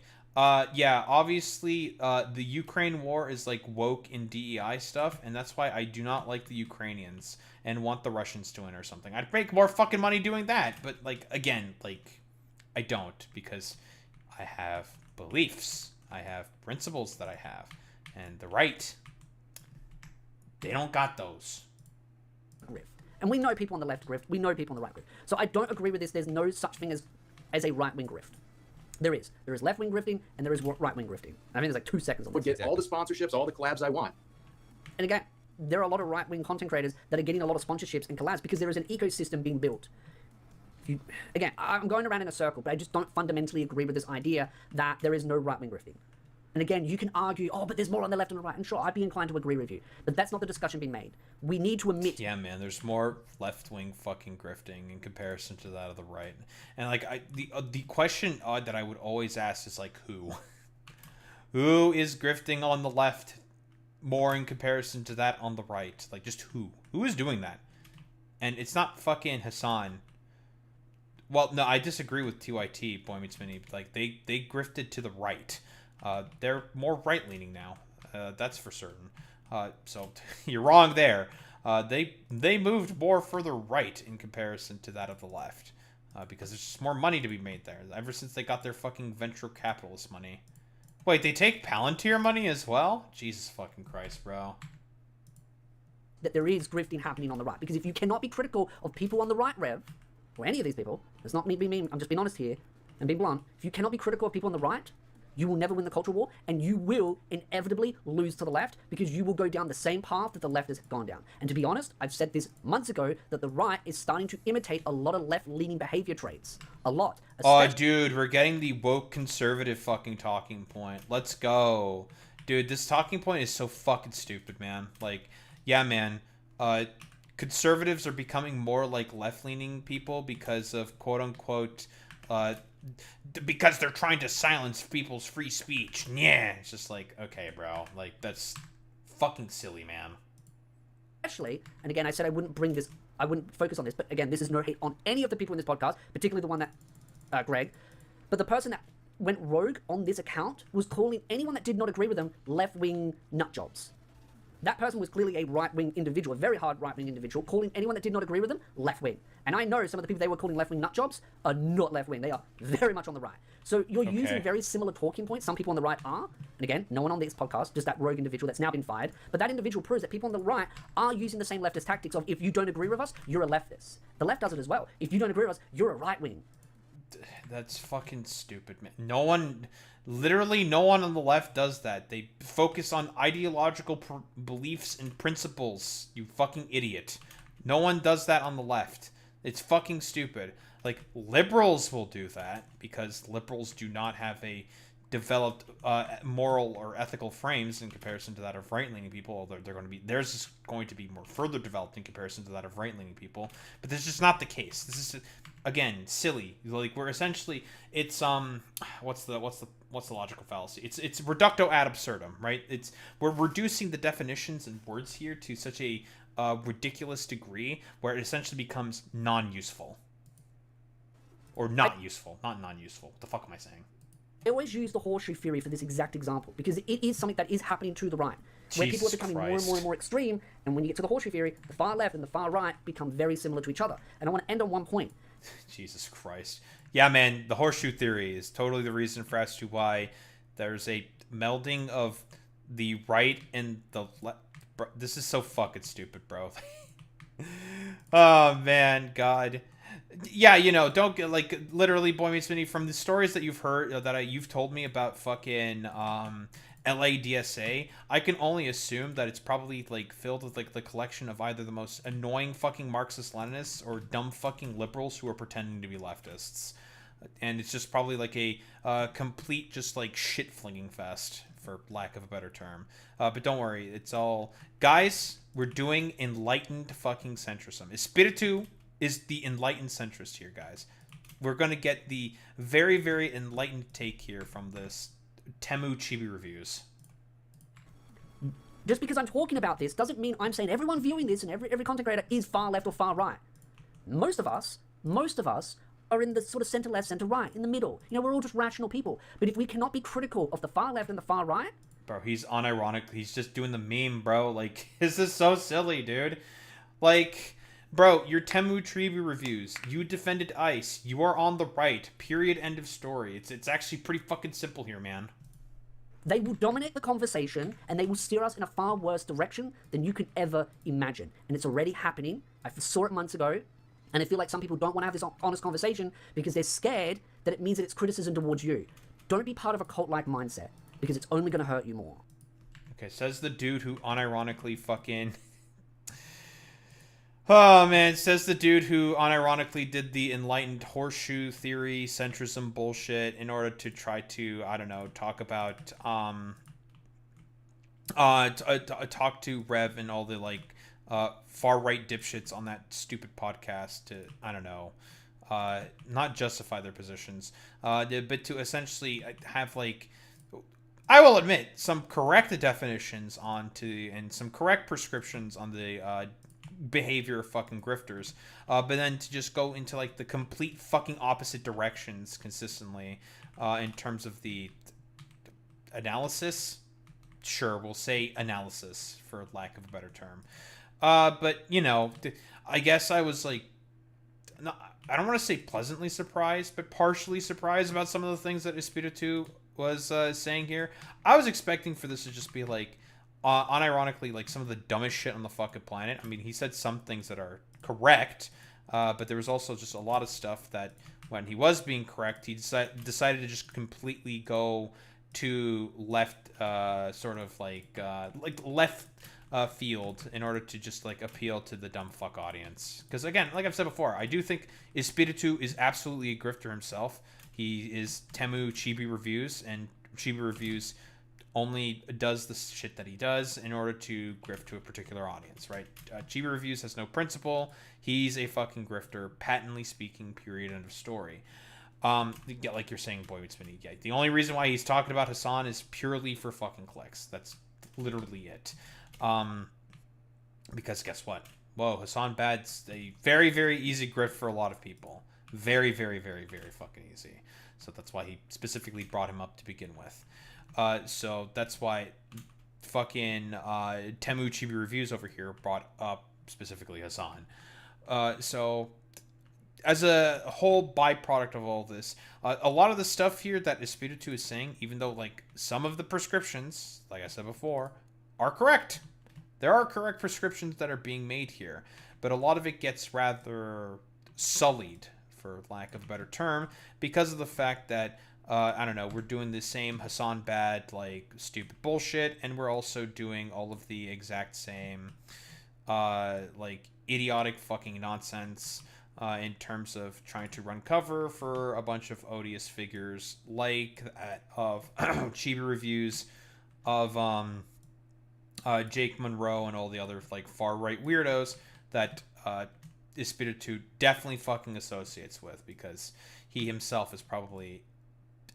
yeah, obviously, the Ukraine war is, like, woke in DEI stuff, and that's why I do not like the Ukrainians and want the Russians to win or something. I'd make more fucking money doing that, but, like, again, like, I don't, because I have beliefs. I have principles that I have, and the right, they don't got those. And we know people on the left grift, we know people on the right grift. So I don't agree with this. There's no such thing as a right-wing grift. There is left-wing grifting, and there is right-wing grifting. I mean, there's like 2 seconds on this. Would get all the sponsorships, all the collabs I want. And again, there are a lot of right-wing content creators that are getting a lot of sponsorships and collabs because there is an ecosystem being built. Again, I'm going around in a circle, but I just don't fundamentally agree with this idea that there is no right-wing grifting. And again, you can argue, oh, but there's more on the left and the right. And sure, I'd be inclined to agree with you. But that's not the discussion being made. We need to admit... Yeah, man, there's more left-wing fucking grifting in comparison to that of the right. And, like, the question that I would always ask is, like, who? Who is grifting on the left more in comparison to that on the right? Like, just who? Who is doing that? And it's not fucking Hassan. Well, no, I disagree with TYT, Boy Meets Mini. Like, they grifted to the right. They're more right-leaning now. That's for certain. So you're wrong there. They moved more further right in comparison to that of the left. Because there's just more money to be made there. Ever since they got their fucking venture capitalist money. Wait, they take Palantir money as well? Jesus fucking Christ, bro. That there is grifting happening on the right. Because if you cannot be critical of people on the right, Rev, or any of these people, it's not me being mean, I'm just being honest here and being blunt, if you cannot be critical of people on the right, you will never win the cultural war, and you will inevitably lose to the left because you will go down the same path that the left has gone down. And to be honest, I've said this months ago that the right is starting to imitate a lot of left-leaning behavior traits. A lot. Oh, dude, we're getting the woke conservative fucking talking point. Let's go. Dude, this talking point is so fucking stupid, man. Like, yeah, man. Conservatives are becoming more like left-leaning people because of quote-unquote... because they're trying to silence people's free speech. Yeah, it's just like, okay, bro, like, that's fucking silly, man. Especially, and again, I said I wouldn't focus on this, but again, this is no hate on any of the people in this podcast, particularly the one that, Greg, but the person that went rogue on this account was calling anyone that did not agree with them left-wing nutjobs. That person was clearly a right-wing individual, a very hard right-wing individual, calling anyone that did not agree with them left-wing. And I know some of the people they were calling left-wing nutjobs are not left-wing. They are very much on the right. So you're using very similar talking points. Some people on the right are. And again, no one on this podcast, just that rogue individual that's now been fired. But that individual proves that people on the right are using the same leftist tactics of, if you don't agree with us, you're a leftist. The left does it as well. If you don't agree with us, you're a right-wing. That's fucking stupid, man. Literally no one on the left does that. They focus on ideological beliefs and principles, you fucking idiot. No one does that on the left. It's fucking stupid. Like, liberals will do that because liberals do not have a developed moral or ethical frames in comparison to that of right-leaning people, although theirs is going to be more further developed in comparison to that of right-leaning people. But this is just not the case. This is, again, silly. Like, we're essentially, it's what's the logical fallacy? It's reducto ad absurdum, right? We're reducing the definitions and words here to such a ridiculous degree where it essentially becomes non-useful. Or not useful, not non-useful. What the fuck am I saying? I always use the horseshoe theory for this exact example because it is something that is happening to the right, where people are becoming more and more extreme, and when you get to the horseshoe theory, the far left and the far right become very similar to each other. And I want to end on one point. Jesus Christ. Yeah, man, the horseshoe theory is totally the reason for as to why there's a melding of the right and the left. This is so fucking stupid, bro. Oh, man, God. Yeah, you know, don't get, like, literally, Boy Meets Minnie, from the stories that you've heard, you've told me about fucking, LADSA, I can only assume that it's probably, like, filled with, like, the collection of either the most annoying fucking Marxist-Leninists or dumb fucking liberals who are pretending to be leftists. And it's just probably, like, a complete, just, like, shit-flinging fest, for lack of a better term. But don't worry, it's all... Guys, we're doing enlightened fucking centrism. Espiritu is the enlightened centrist here, guys. We're going to get the very, very enlightened take here from this Temu Chibi Reviews. Just because I'm talking about this doesn't mean I'm saying everyone viewing this and every content creator is far left or far right. Most of us are in the sort of center left, center right, in the middle. You know, we're all just rational people. But if we cannot be critical of the far left and the far right... Bro, he's unironic. He's just doing the meme, bro. Like, this is so silly, dude. Like... Bro, your Temu Chibi Reviews, you defended ICE, you are on the right, period, end of story. It's actually pretty fucking simple here, man. They will dominate the conversation, and they will steer us in a far worse direction than you could ever imagine. And it's already happening. I saw it months ago, and I feel like some people don't want to have this honest conversation because they're scared that it means that it's criticism towards you. Don't be part of a cult-like mindset, because it's only going to hurt you more. Okay, says the dude who unironically fucking... Oh, man, says the dude who unironically did the enlightened horseshoe theory, centrism bullshit in order to try to, I don't know, talk about, talk to Rev and all the, like, far-right dipshits on that stupid podcast to, I don't know, not justify their positions, but to essentially have, like, I will admit, some correct definitions onto, and some correct prescriptions on the, behavior of fucking grifters, but then to just go into like the complete fucking opposite directions consistently in terms of the analysis. Sure, we'll say analysis for lack of a better term. But you know, I guess I was like, I don't want to say pleasantly surprised, but partially surprised about some of the things that Espiritu was saying here. I was expecting for this to just be like, unironically, like some of the dumbest shit on the fucking planet. I mean, he said some things that are correct, But there was also just a lot of stuff that when he was being correct, he decided to just completely go to left, sort of like left field in order to just like appeal to the dumb fuck audience. Because again, like I've said before, I do think Espiritu is absolutely a grifter himself. He is Temu Chibi Reviews, and Chibi Reviews only does the shit that he does in order to grift to a particular audience, right? Chibi Reviews has no principle. He's a fucking grifter, patently speaking, period, end of story. Like you're saying, Boy Meets Mini, yeah, the only reason why he's talking about Hassan is purely for fucking clicks. That's literally it. Because guess what? Whoa, Hassan Bad's a very, very easy grift for a lot of people. Very, very, very, very fucking easy. So that's why he specifically brought him up to begin with. So that's why fucking Temu Chibi Reviews over here brought up specifically Hassan. So as a whole byproduct of all this, a lot of the stuff here that Espiritu is saying, even though like some of the prescriptions, like I said before, are correct. There are correct prescriptions that are being made here, but a lot of it gets rather sullied, for lack of a better term, because of the fact that I don't know, we're doing the same Hassan Bad like stupid bullshit, and we're also doing all of the exact same like idiotic fucking nonsense in terms of trying to run cover for a bunch of odious figures like that of Chibi Reviews, of Jake Monroe, and all the other like far right weirdos that Espiritu definitely fucking associates with, because he himself is probably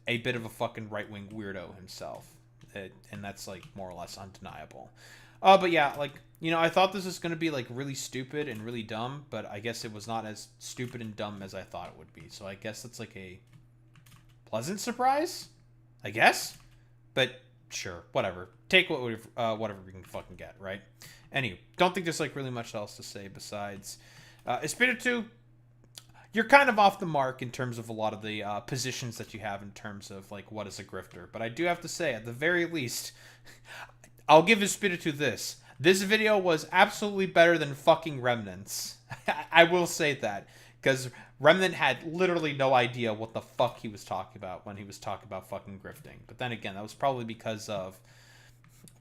a bit of a fucking right-wing weirdo himself, and that's like more or less undeniable. But yeah, like, you know, I thought this was going to be like really stupid and really dumb, but I guess it was not as stupid and dumb as I thought it would be. So I guess that's like a pleasant surprise, I guess. But sure, whatever. Take whatever we can fucking get, right? Anyway, don't think there's like really much else to say besides Espiritu, you're kind of off the mark in terms of a lot of the positions that you have in terms of like what is a grifter. But I do have to say, at the very least, I'll give Espiritu this. This video was absolutely better than fucking Remnant's. I will say that, because Remnant had literally no idea what the fuck he was talking about when he was talking about fucking grifting. But then again, that was probably because of,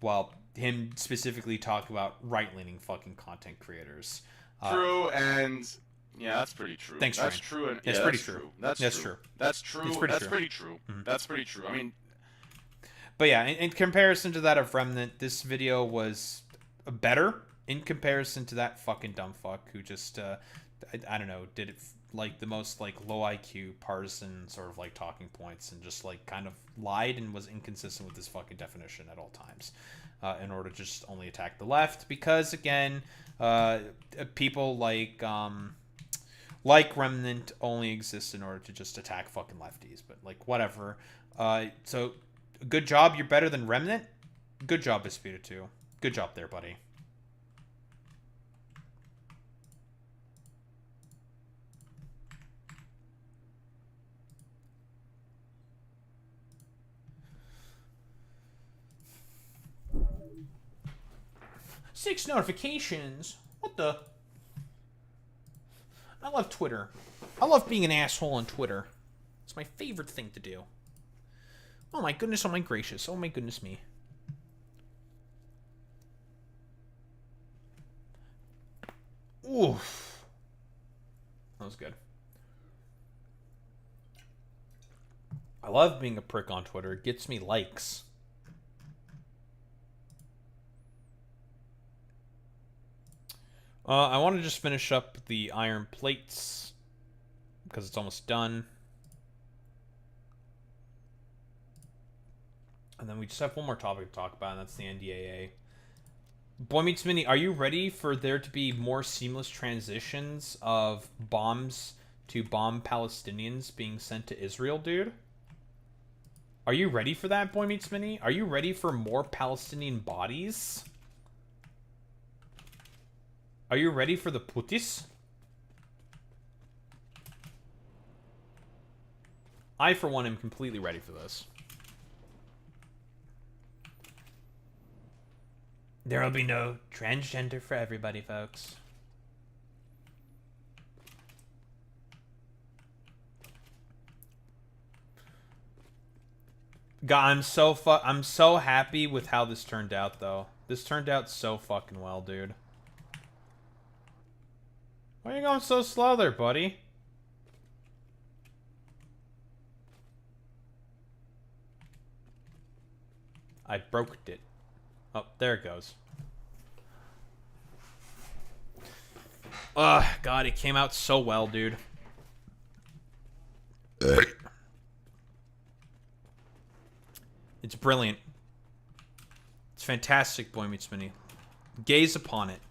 well, him specifically talking about right-leaning fucking content creators. True, and yeah, that's pretty true. Thanks, that's Ryan. true. And, It's yeah, pretty that's true. That's That's true. true. That's true. It's pretty That's true. pretty true. Mm-hmm. That's pretty true. I mean, but yeah, in comparison to that of Remnant, this video was better in comparison to that fucking dumb fuck who just, I don't know, did it like the most like low IQ partisan sort of like talking points, and just like kind of lied and was inconsistent with his fucking definition at all times, in order to just only attack the left, because again, people like Remnant only exist in order to just attack fucking lefties. But like whatever. So good job, you're better than Remnant. Good job, Espiritu. Good job there, buddy. Six notifications? What the? I love Twitter. I love being an asshole on Twitter. It's my favorite thing to do. Oh my goodness, oh my gracious, oh my goodness me. Oof. That was good. I love being a prick on Twitter. It gets me likes. I want to just finish up the iron plates because it's almost done. And then we just have one more topic to talk about, and that's the NDAA. Boy Meets Mini, are you ready for there to be more seamless transitions of bombs to bomb Palestinians being sent to Israel, dude? Are you ready for that, Boy Meets Mini? Are you ready for more Palestinian bodies? Are you ready for the putis? I, for one, am completely ready for this. There will be no transgender for everybody, folks. God, I'm so happy with how this turned out, though. This turned out so fucking well, dude. Why are you going so slow there, buddy? I broke it. Oh, there it goes. Ugh, God, it came out so well, dude. It's brilliant. It's fantastic, Boy Meets Mini. Gaze upon it.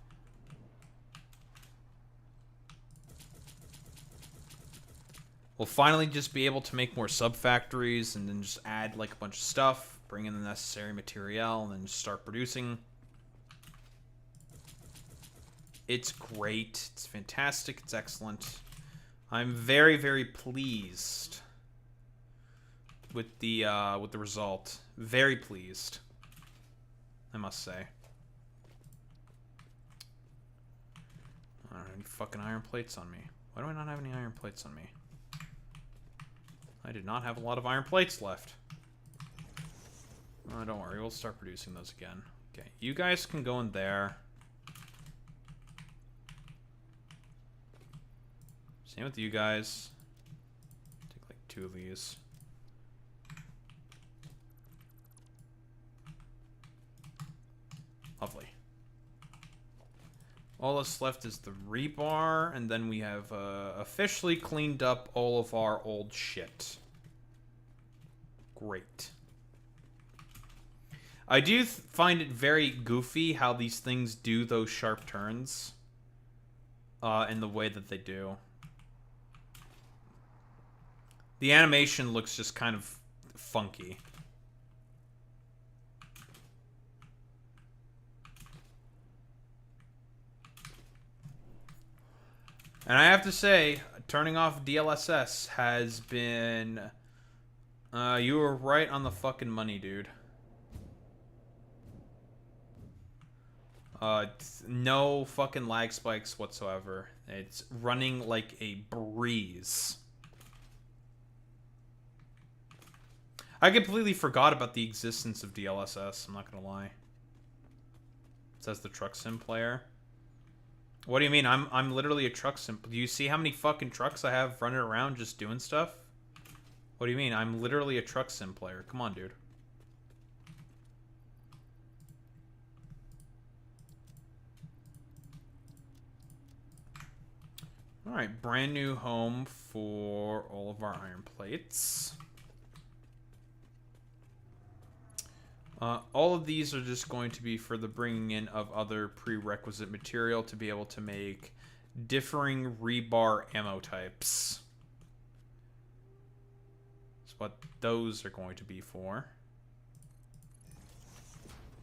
We'll finally just be able to make more sub-factories and then just add like a bunch of stuff, bring in the necessary material, and then just start producing. It's great. It's fantastic. It's excellent. I'm very, very pleased with the result. Very pleased, I must say. I don't have any fucking iron plates on me. Why do I not have any iron plates on me? I did not have a lot of iron plates left. Oh, don't worry. We'll start producing those again. Okay, you guys can go in there. Same with you guys. Take like 2 of these. Lovely. All that's left is the rebar, and then we have officially cleaned up all of our old shit. Great. I do find it very goofy how these things do those sharp turns in the way that they do. The animation looks just kind of funky. And I have to say, turning off DLSS has been... you were right on the fucking money, dude. No fucking lag spikes whatsoever. It's running like a breeze. I completely forgot about the existence of DLSS, I'm not gonna lie. It says the truck sim player. What do you mean? I'm literally a truck sim. Do you see how many fucking trucks I have running around just doing stuff? What do you mean? I'm literally a truck sim player. Come on, dude. Alright, brand new home for all of our iron plates. All of these are just going to be for the bringing in of other prerequisite material to be able to make differing rebar ammo types. That's what those are going to be for.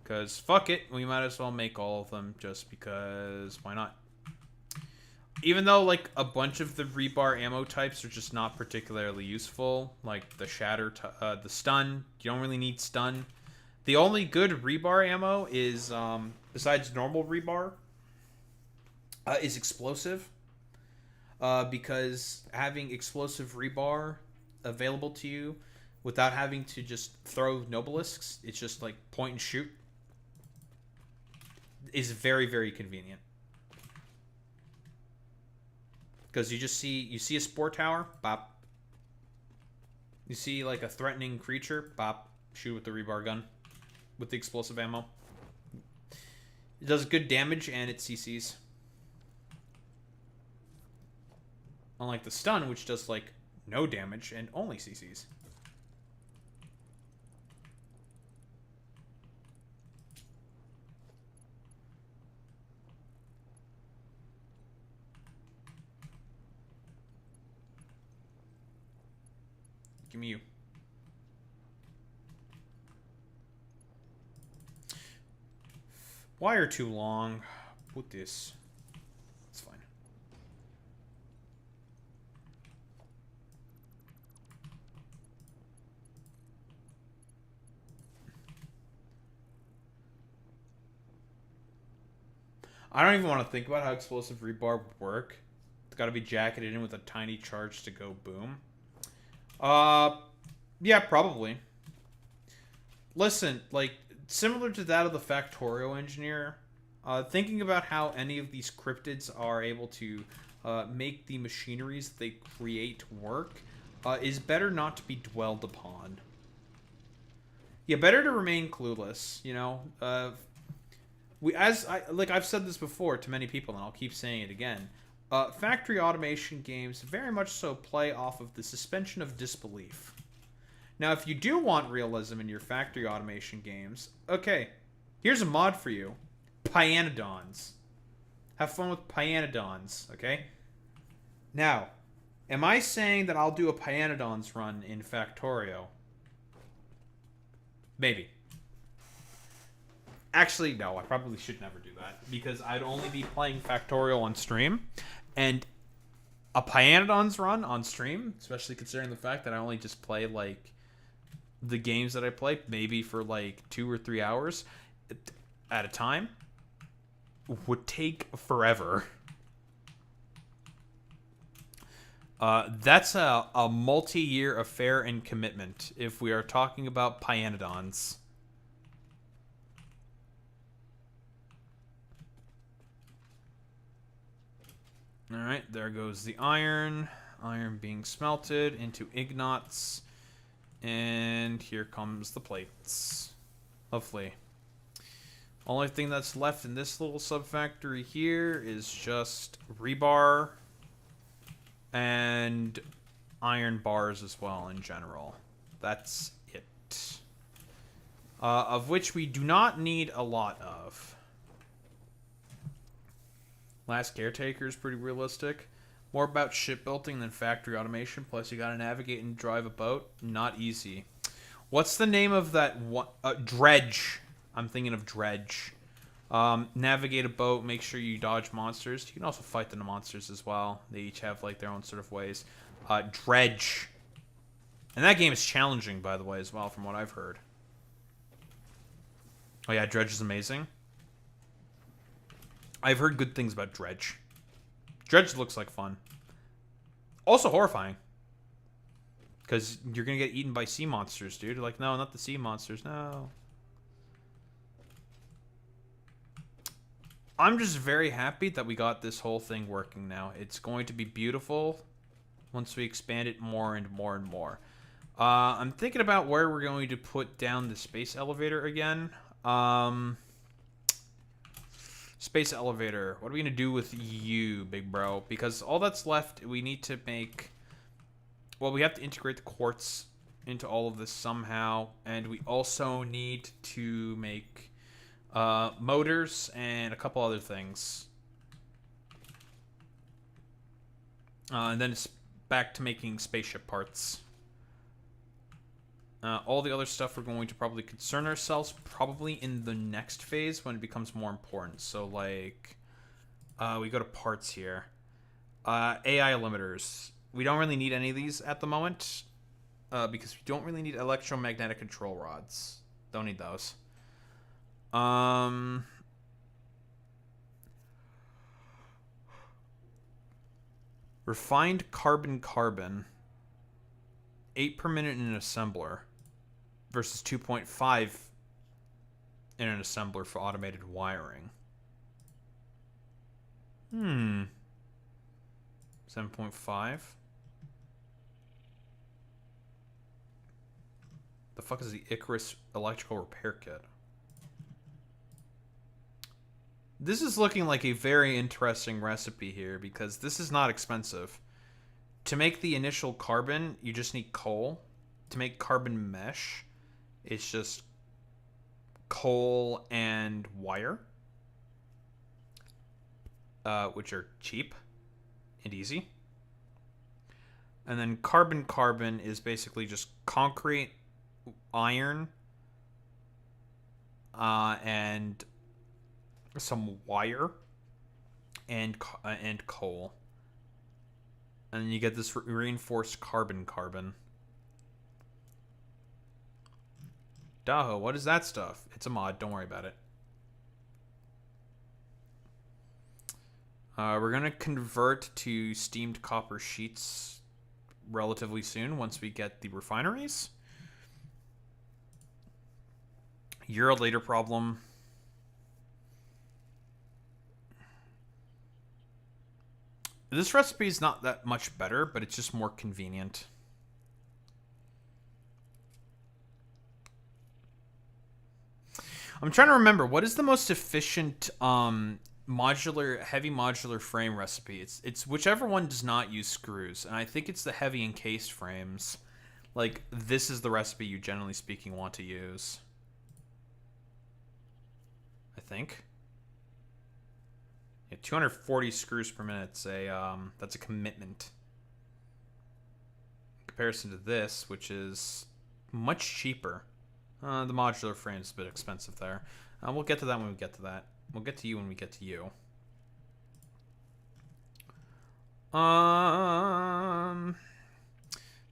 Because fuck it, we might as well make all of them just because why not? Even though like a bunch of the rebar ammo types are just not particularly useful, like the shatter, the stun, you don't really need stun. The only good rebar ammo is, besides normal rebar, is explosive. Because having explosive rebar available to you without having to just throw nobelisks, it's just like point and shoot, is very, very convenient. Because you see a spore tower, bop. You see like a threatening creature, bop, shoot with the rebar gun. With the explosive ammo. It does good damage and it CCs. Unlike the stun, which does like no damage and only CCs. Give me you. Wire too long. Put this. It's fine. I don't even want to think about how explosive rebar would work. It's got to be jacketed in with a tiny charge to go boom. Yeah, probably. listen, like, similar to that of the Factorio engineer, thinking about how any of these cryptids are able to make the machineries that they create work is better not to be dwelled upon. Yeah, better to remain clueless, you know? I've said this before to many people, and I'll keep saying it again. Factory automation games very much so play off of the suspension of disbelief. Now, if you do want realism in your factory automation games, okay, here's a mod for you. Pyanodons. Have fun with Pyanodons, okay? Now, am I saying that I'll do a Pyanodons run in Factorio? Maybe. Actually, no, I probably should never do that, because I'd only be playing Factorio on stream, and a Pyanodons run on stream, especially considering the fact that I only just play, like, the games that I play, maybe for, like, 2 or 3 hours at a time, would take forever. That's a multi-year affair and commitment if we are talking about Pyanodons. Alright, there goes the iron. Iron being smelted into ignots. And here comes the plates. Lovely. Only thing that's left in this little sub-factory here is just rebar and iron bars as well in general. That's it. Of which we do not need a lot of. Last Caretaker is pretty realistic. More about shipbuilding than factory automation. Plus, you gotta navigate and drive a boat. Not easy. What's the name of that one? Dredge. I'm thinking of Dredge. Navigate a boat. Make sure you dodge monsters. You can also fight the monsters as well. They each have like their own sort of ways. Dredge. And that game is challenging, by the way, as well, from what I've heard. Oh yeah, Dredge is amazing. I've heard good things about Dredge. Dredge looks like fun. Also horrifying. Because you're going to get eaten by sea monsters, dude. Like, no, not the sea monsters. No. I'm just very happy that we got this whole thing working now. It's going to be beautiful once we expand it more and more and more. I'm thinking about where we're going to put down the space elevator again. Space elevator. What are we going to do with you, big bro? Because all that's left, we need to make... Well, we have to integrate the quartz into all of this somehow. And we also need to make motors and a couple other things. And then it's back to making spaceship parts. All the other stuff we're going to probably concern ourselves probably in the next phase when it becomes more important. So, like, we go to parts here. AI limiters. We don't really need any of these at the moment because we don't really need electromagnetic control rods. Don't need those. Refined carbon. 8 per minute in an assembler. Versus 2.5 in an assembler for automated wiring. 7.5. The fuck is the Icarus electrical repair kit? This is looking like a very interesting recipe here because this is not expensive. To make the initial carbon, you just need coal. To make carbon mesh, it's just coal and wire, which are cheap and easy. And then carbon is basically just concrete, iron, and some wire and coal. And then you get this reinforced carbon. Daho, what is that stuff? It's a mod, don't worry about it. We're going to convert to steamed copper sheets relatively soon once we get the refineries. You're a later problem. This recipe is not that much better, but it's just more convenient. I'm trying to remember, what is the most efficient heavy modular frame recipe? It's whichever one does not use screws, and I think it's the heavy encased frames. Like, this is the recipe you, generally speaking, want to use. I think. Yeah, 240 screws per minute. That's a commitment. In comparison to this, which is much cheaper. The modular frame is a bit expensive there. We'll get to that when we get to that. We'll get to you when we get to you.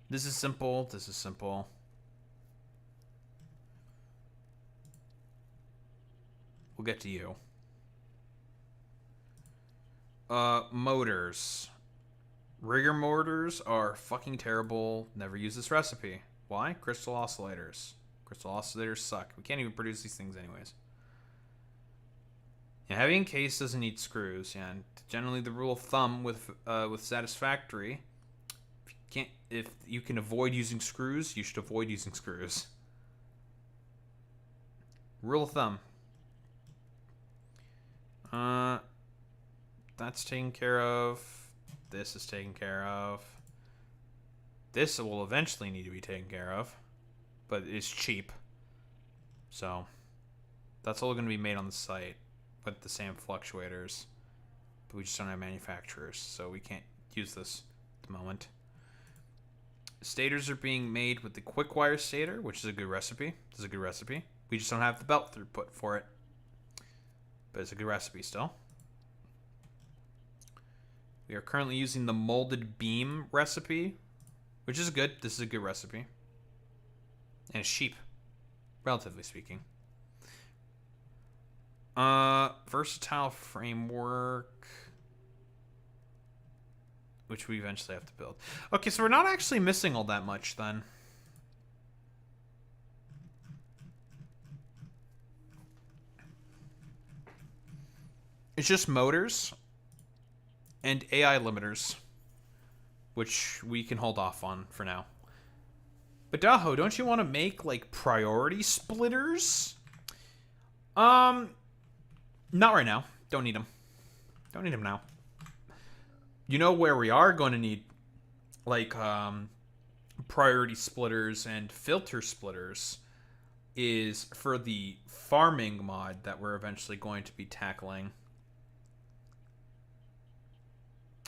This is simple. This is simple. We'll get to you. Motors. Rigger motors are fucking terrible. Never use this recipe. Why? Crystal oscillators. Crystal oscillators suck. We can't even produce these things anyways. Yeah, heavy encased doesn't need screws. Yeah, and generally the rule of thumb with Satisfactory, if you can avoid using screws, you should avoid using screws. Rule of thumb. That's taken care of. This is taken care of. This will eventually need to be taken care of, but it's cheap. So that's all going to be made on the site with the same fluctuators, but we just don't have manufacturers, so we can't use this at the moment. Stators are being made with the quick wire stator, which is a good recipe. This is a good recipe. We just don't have the belt throughput for it, but it's a good recipe still. We are currently using the molded beam recipe, which is good. This is a good recipe. And it's cheap, relatively speaking. Versatile framework, which we eventually have to build. Okay, so we're not actually missing all that much then. It's just motors and AI limiters, which we can hold off on for now. But Daho, don't you want to make, like, priority splitters? Not right now. Don't need them. Don't need them now. You know where we are going to need, like, priority splitters and filter splitters is for the farming mod that we're eventually going to be tackling.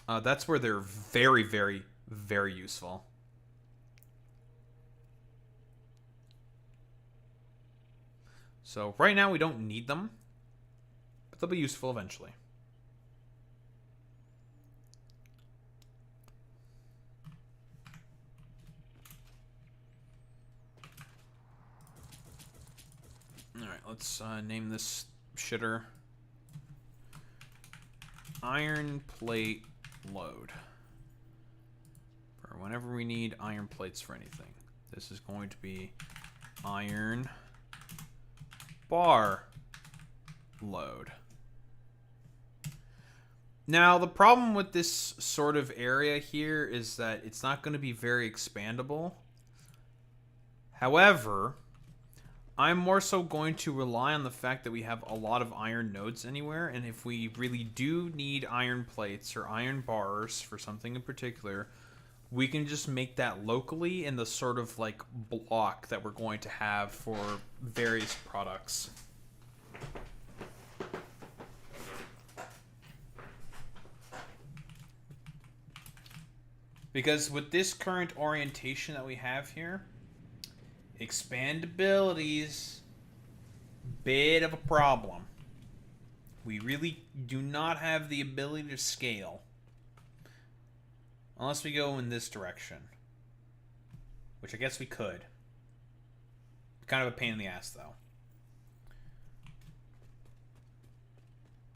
That's where they're very, very, very useful. So right now we don't need them, but they'll be useful eventually. Alright, let's name this shitter Iron Plate Load. For whenever we need iron plates for anything. This is going to be Iron Bar Load. Now, the problem with this sort of area here is that it's not going to be very expandable. However, I'm more so going to rely on the fact that we have a lot of iron nodes anywhere, and if we really do need iron plates or iron bars for something in particular, we can just make that locally in the sort of like block that we're going to have for various products. Because with this current orientation that we have here, expandability's bit of a problem. We really do not have the ability to scale. Unless we go in this direction. Which I guess we could. Kind of a pain in the ass, though.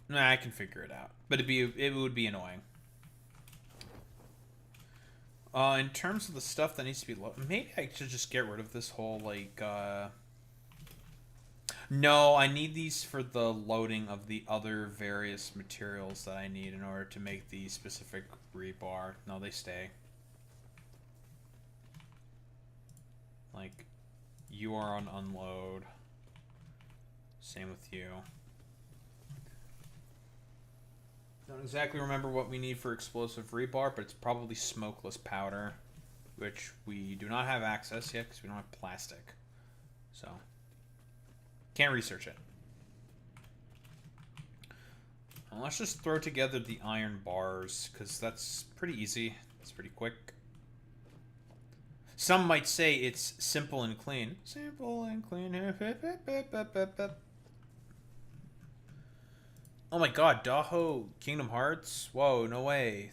Nah, I can figure it out. But it would be annoying. In terms of the stuff that needs to be low, maybe I should just get rid of this whole, like, No, I need these for the loading of the other various materials that I need in order to make the specific rebar. No, they stay. Like, you are on unload. Same with you. Don't exactly remember what we need for explosive rebar, but it's probably smokeless powder, which we do not have access yet because we don't have plastic. So, can't research it. Well, let's just throw together the iron bars, because that's pretty easy. It's pretty quick. Some might say it's simple and clean. Simple and clean. Oh my god, Daho Kingdom Hearts? Whoa, no way.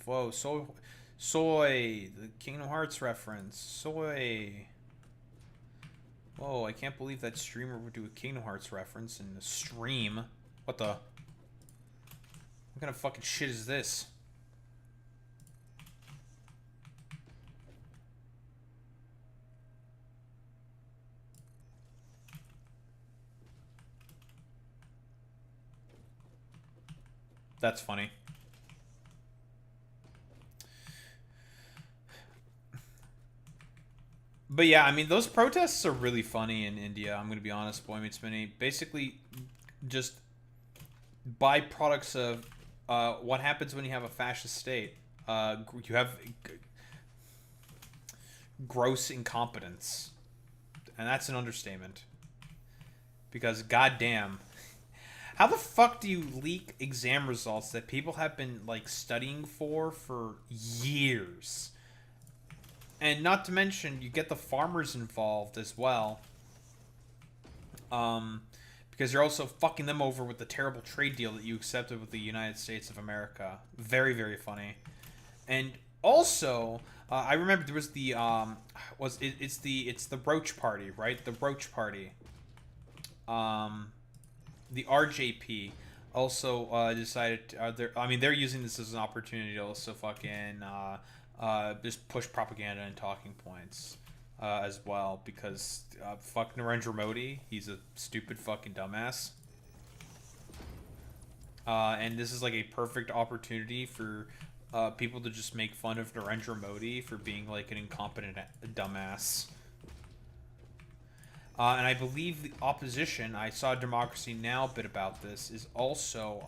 Whoa, soy. The Kingdom Hearts reference. Soy. Whoa, I can't believe that streamer would do a Kingdom Hearts reference in the stream. What the? What kind of fucking shit is this? That's funny. But yeah, I mean, those protests are really funny in India. I'm going to be honest, Boy Meets Mini. Basically, just byproducts of what happens when you have a fascist state. You have gross incompetence. And that's an understatement. Because, goddamn, how the fuck do you leak exam results that people have been, like, studying for years? And not to mention, you get the farmers involved as well. Because you're also fucking them over with the terrible trade deal that you accepted with the United States of America. Very, very funny. And also, I remember there was the, it's the Roach Party, right? The Roach Party. The RJP also decided, they're using this as an opportunity to also fucking just push propaganda and talking points as well, because fuck Narendra Modi, he's a stupid fucking dumbass. And this is like a perfect opportunity for people to just make fun of Narendra Modi for being like an incompetent dumbass. And I believe the opposition, I saw Democracy Now! Bit about this, is also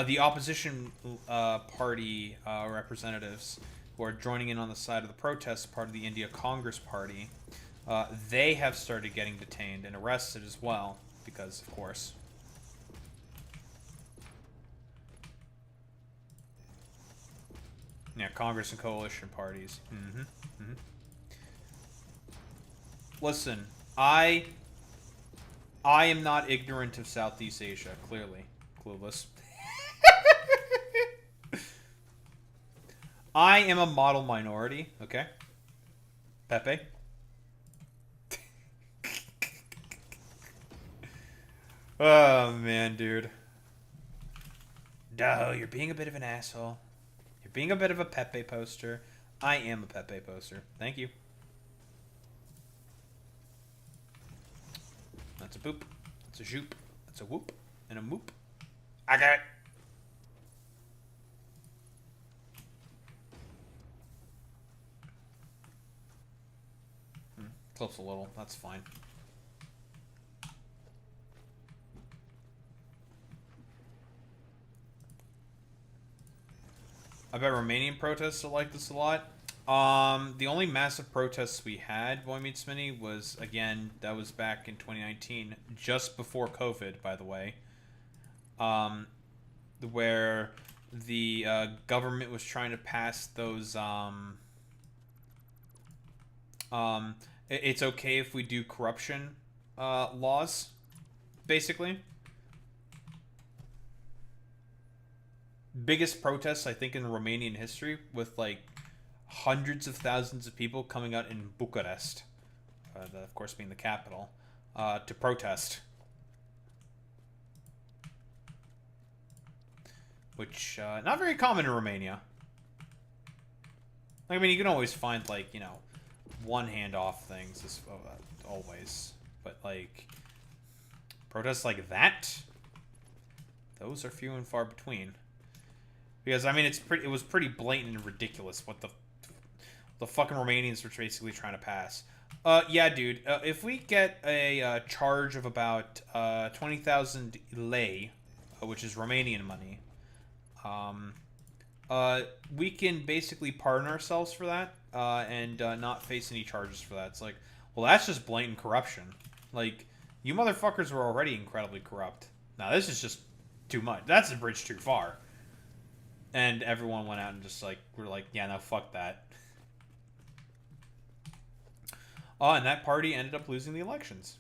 the opposition party representatives who are joining in on the side of the protest, part of the India Congress Party. They have started getting detained and arrested as well, because, of course. Yeah, Congress and coalition parties. Listen, I am not ignorant of Southeast Asia, clearly. Clueless. I am a model minority, okay? Pepe. Oh, man, dude. Duh, you're being a bit of an asshole. You're being a bit of a Pepe poster. I am a Pepe poster. Thank you. That's a boop. That's a zoop. That's a whoop. And a moop. I got it. Clips a little. That's fine. I bet Romanian protests are like this a lot. The only massive protests we had, Boy Meets Mini, was, again, that was back in 2019, just before COVID, by the way, where the government was trying to pass those, it's okay if we do corruption laws, basically. Biggest protests, I think, in Romanian history, with, like, hundreds of thousands of people coming out in Bucharest, of course being the capital, to protest. Which, not very common in Romania. I mean, you can always find, like, you know, one hand off things, always. But, like, protests like that, those are few and far between. Because, I mean, it was pretty blatant and ridiculous what the fucking Romanians were basically trying to pass. Yeah, dude, if we get a charge of about 20,000 lei, which is Romanian money, we can basically pardon ourselves for that, and not face any charges for that. It's like, well, that's just blatant corruption. Like, you motherfuckers were already incredibly corrupt. Now, this is just too much. That's a bridge too far. And everyone went out and just, like, we're like, yeah, no, fuck that. And that party ended up losing the elections.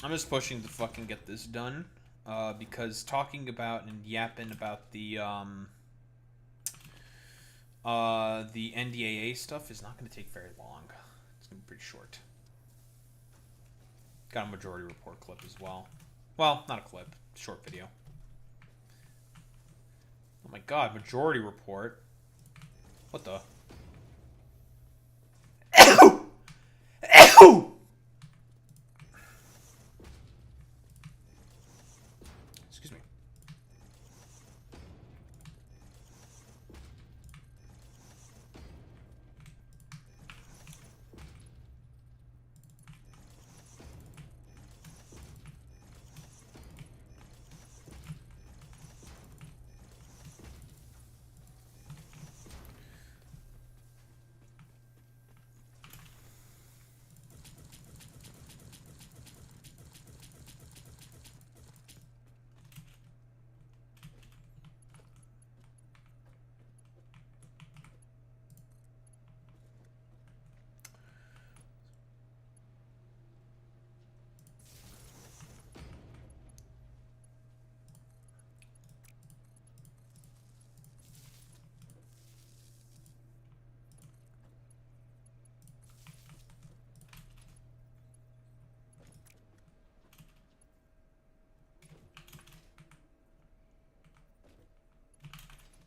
I'm just pushing to fucking get this done, because talking about and yapping about the NDAA stuff is not going to take very long. It's going to be pretty short. Got a majority report clip as well. Well, not a clip, short video. Oh my god, majority report. What the? Excuse me.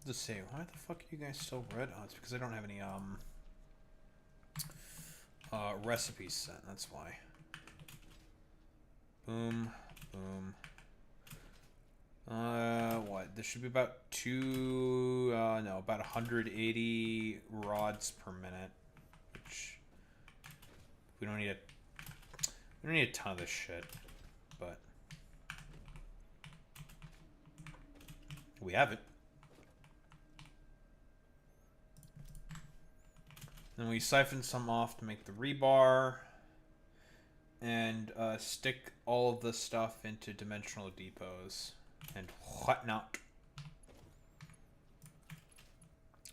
Just say, why the fuck are you guys so red? Oh, it's because I don't have any recipes set. That's why. Boom, boom. What? There should be about about 180 rods per minute, which we don't need a ton of this shit, but we have it. Then we siphon some off to make the rebar, and stick all of the stuff into dimensional depots and whatnot.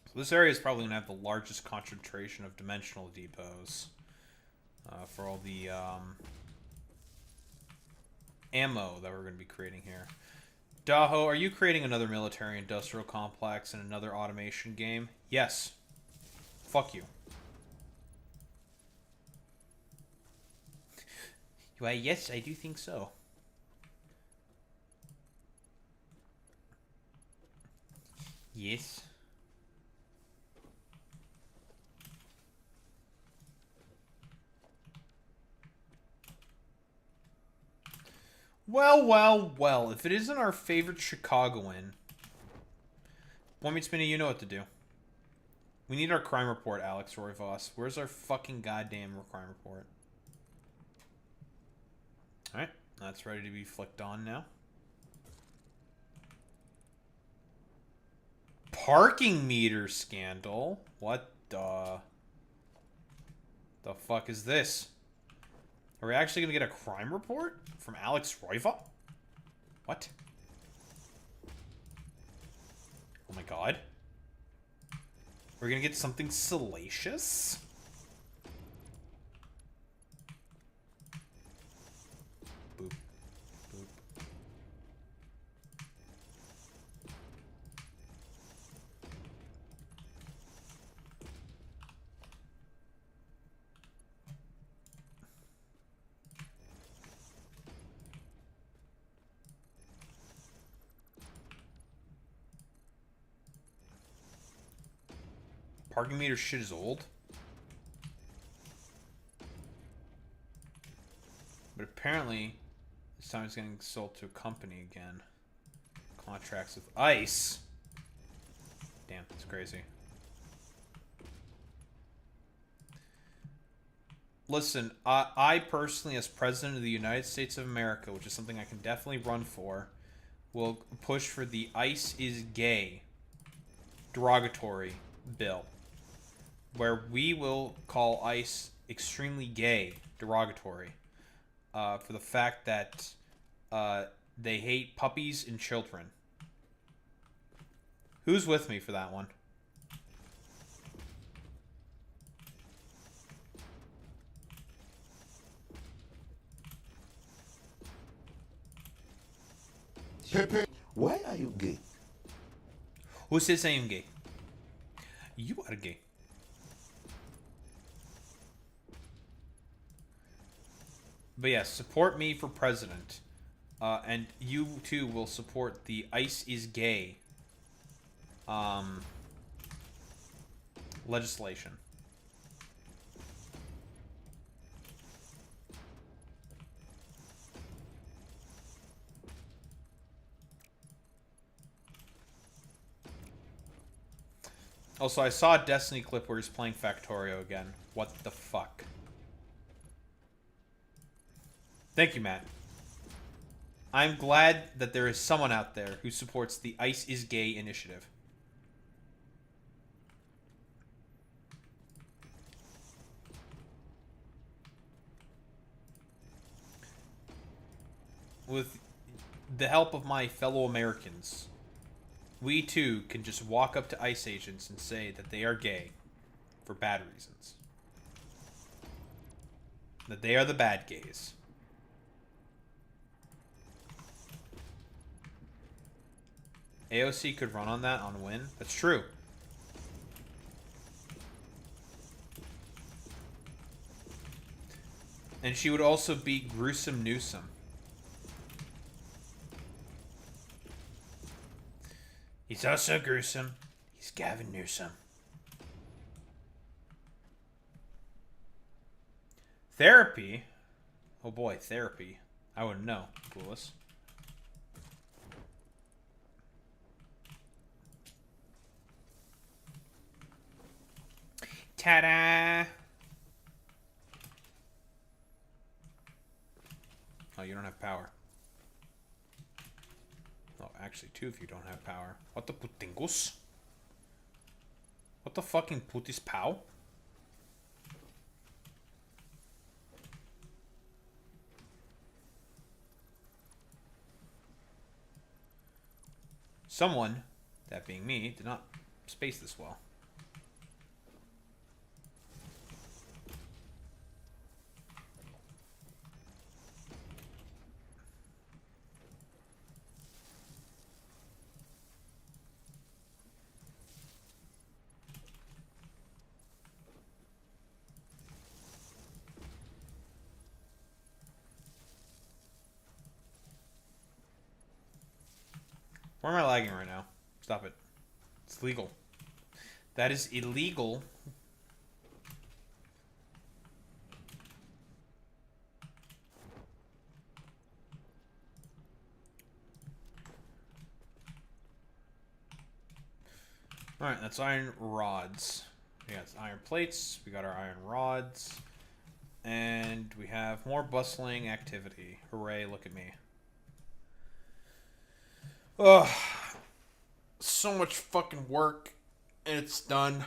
So this area is probably going to have the largest concentration of dimensional depots for all the ammo that we're going to be creating here. Daho, are you creating another military industrial complex and another automation game? Yes. Fuck you. Why, yes, I do think so. Yes. Well, well, well. If it isn't our favorite Chicagoan, One Meets Minnie, you know what to do. We need our crime report, Alex Royvoss. Where's our fucking goddamn crime report? Alright, that's ready to be flicked on now. Parking meter scandal? What the fuck is this? Are we actually gonna get a crime report from Alex Royva? What? Oh my god. We're gonna get something salacious? Boop. Boop. parking meter shit is old. But apparently, this time it's getting sold to a company again. Contracts with ICE. Damn, that's crazy. Listen, I personally, as President of the United States of America, which is something I can definitely run for, will push for the ICE is gay derogatory bill, where we will call ICE extremely gay derogatory for the fact that they hate puppies and children. Who's with me for that one? Pepe, why are you gay? Who says I am gay? You are gay. But yes, support me for president. And you too will support the ICE is gay legislation. Also, I saw a Destiny clip where he's playing Factorio again. What the fuck? Thank you, Matt. I'm glad that there is someone out there who supports the ICE is Gay initiative. With the help of my fellow Americans, we too can just walk up to ICE agents and say that they are gay for bad reasons. That they are the bad gays. AOC could run on that on win. That's true. And she would also beat Gruesome Newsom. He's also gruesome. He's Gavin Newsom. Therapy? Oh boy, therapy. I wouldn't know, Clueless. Ta-da! Oh, you don't have power. Oh, actually, two of you don't have power. What the putingus? What the fucking putis pow? Someone, that being me, did not space this well. Why am I lagging right now? Stop it. It's legal. That is illegal. Alright, that's iron rods. We got iron plates. We got our iron rods. And we have more bustling activity. Hooray, look at me. Ugh. So much fucking work. And it's done.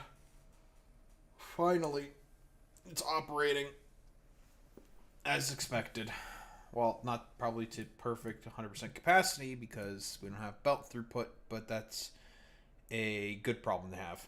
Finally. It's operating. As expected. Well, not probably to perfect 100% capacity because we don't have belt throughput, but that's a good problem to have.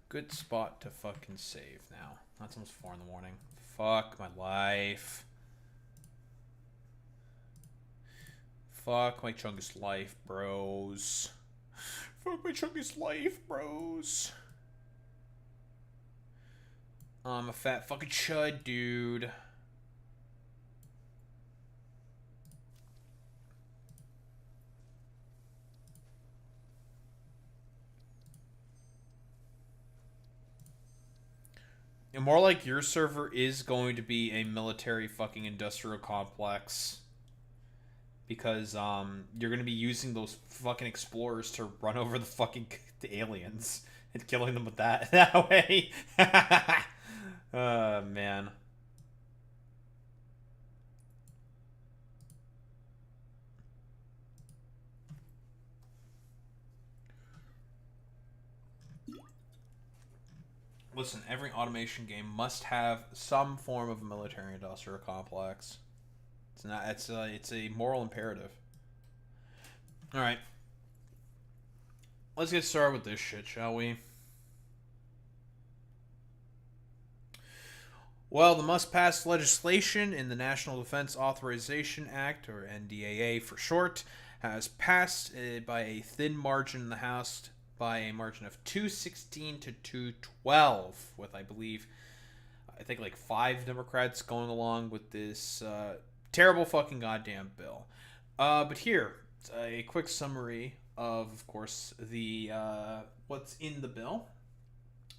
good spot to fucking save now. That's almost 4 in the morning. Fuck my life. Fuck my chungus life, bros. Fuck my chungus life, bros. I'm a fat fucking chud, dude. And more like your server is going to be a military fucking industrial complex. Because, you're gonna be using those fucking explorers to run over the fucking the aliens. And killing them with that way. Oh, man. Listen, every automation game must have some form of a military industrial complex. It's a moral imperative. All right. Let's get started with this shit, shall we? Well, the must-pass legislation in the National Defense Authorization Act, or NDAA for short, has passed by a thin margin in the House, by a margin of 216 to 212, with, I think like 5 Democrats going along with this terrible fucking goddamn bill. But here, a quick summary of course, the what's in the bill.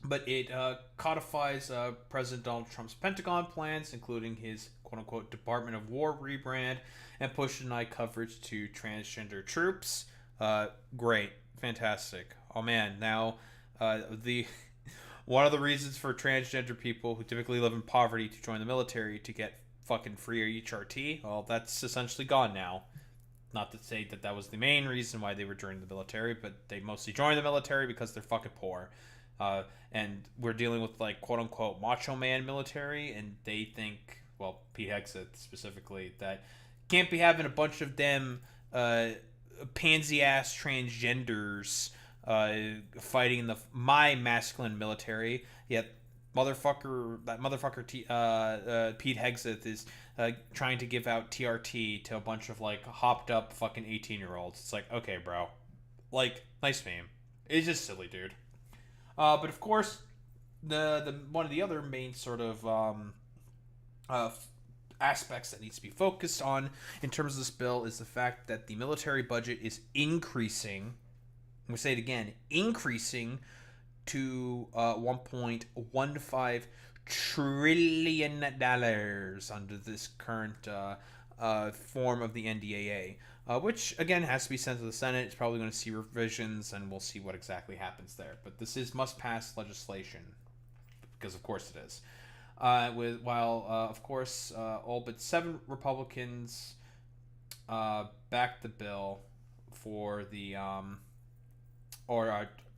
But it codifies President Donald Trump's Pentagon plans, including his quote-unquote Department of War rebrand, and push denied coverage to transgender troops. Great. Fantastic. Oh man, now one of the reasons for transgender people who typically live in poverty to join the military to get fucking free HRT, well, that's essentially gone now. Not to say that was the main reason why they were joining the military, but they mostly joined the military because they're fucking poor. And we're dealing with, like, quote-unquote macho man military, and they think, well, Pete Hegseth specifically, that can't be having a bunch of them pansy-ass transgenders fighting in my masculine military, yet Pete Hegseth is trying to give out TRT to a bunch of, like, hopped-up fucking 18-year-olds. It's like, okay, bro. Like, nice meme. It's just silly, dude. But of course, the one of the other main sort of aspects that needs to be focused on in terms of this bill is the fact that the military budget is increasing. I'm going to say it again, increasing to $1.15 trillion under this current form of the NDAA. Which, again, has to be sent to the Senate. It's probably going to see revisions, and we'll see what exactly happens there. But this is must-pass legislation, because of course it is. Of course, all but 7 Republicans backed the bill for the...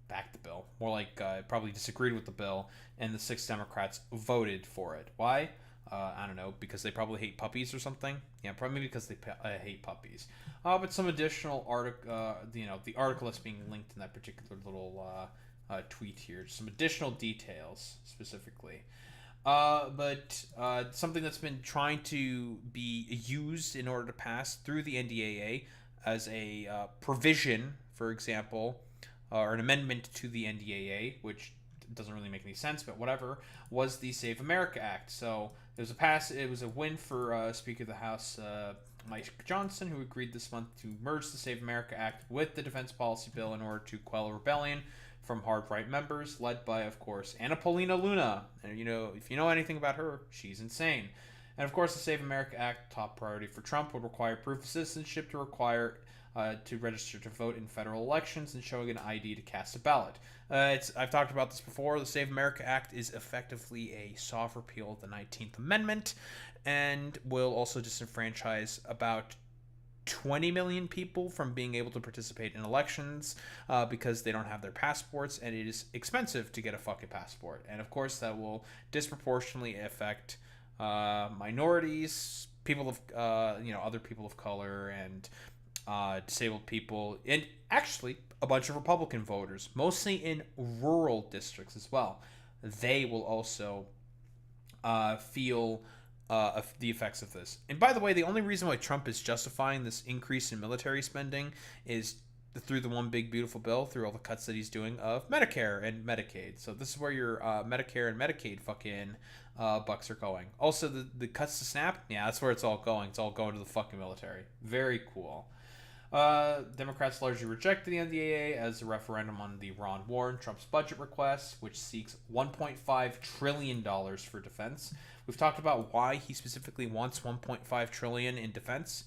backed the bill. More like probably disagreed with the bill, and the 6 Democrats voted for it. Why? I don't know, because they probably hate puppies or something. Yeah, probably because they hate puppies. But some additional article, the article that's being linked in that particular little tweet here, some additional details specifically. But something that's been trying to be used in order to pass through the NDAA as a provision, for example, or an amendment to the NDAA, which doesn't really make any sense, but whatever, was the Save America Act. So it was a win for Speaker of the House Mike Johnson, who agreed this month to merge the Save America Act with the Defense Policy Bill in order to quell a rebellion from hard-right members, led by, of course, Anna Paulina Luna. And if you know anything about her, she's insane. And of course, the Save America Act, top priority for Trump, would require proof of citizenship to register to vote in federal elections and showing an ID to cast a ballot. I've talked about this before. The Save America Act is effectively a soft repeal of the 19th Amendment and will also disenfranchise about 20 million people from being able to participate in elections because they don't have their passports, and it is expensive to get a fucking passport. And of course, that will disproportionately affect minorities, people of, other people of color, and disabled people, and actually a bunch of Republican voters, mostly in rural districts as well. They will also feel the effects of this. And by the way, the only reason why Trump is justifying this increase in military spending is through the one big beautiful bill, through all the cuts that he's doing of Medicare and Medicaid. So this is where your Medicare and Medicaid fucking bucks are going. Also, the cuts to SNAP, yeah, that's where it's all going. It's all going to the fucking military. Very cool. Democrats largely rejected the NDAA as a referendum on the Iran war and Trump's budget request, which seeks $1.5 trillion for defense. We've talked about why he specifically wants $1.5 trillion in defense.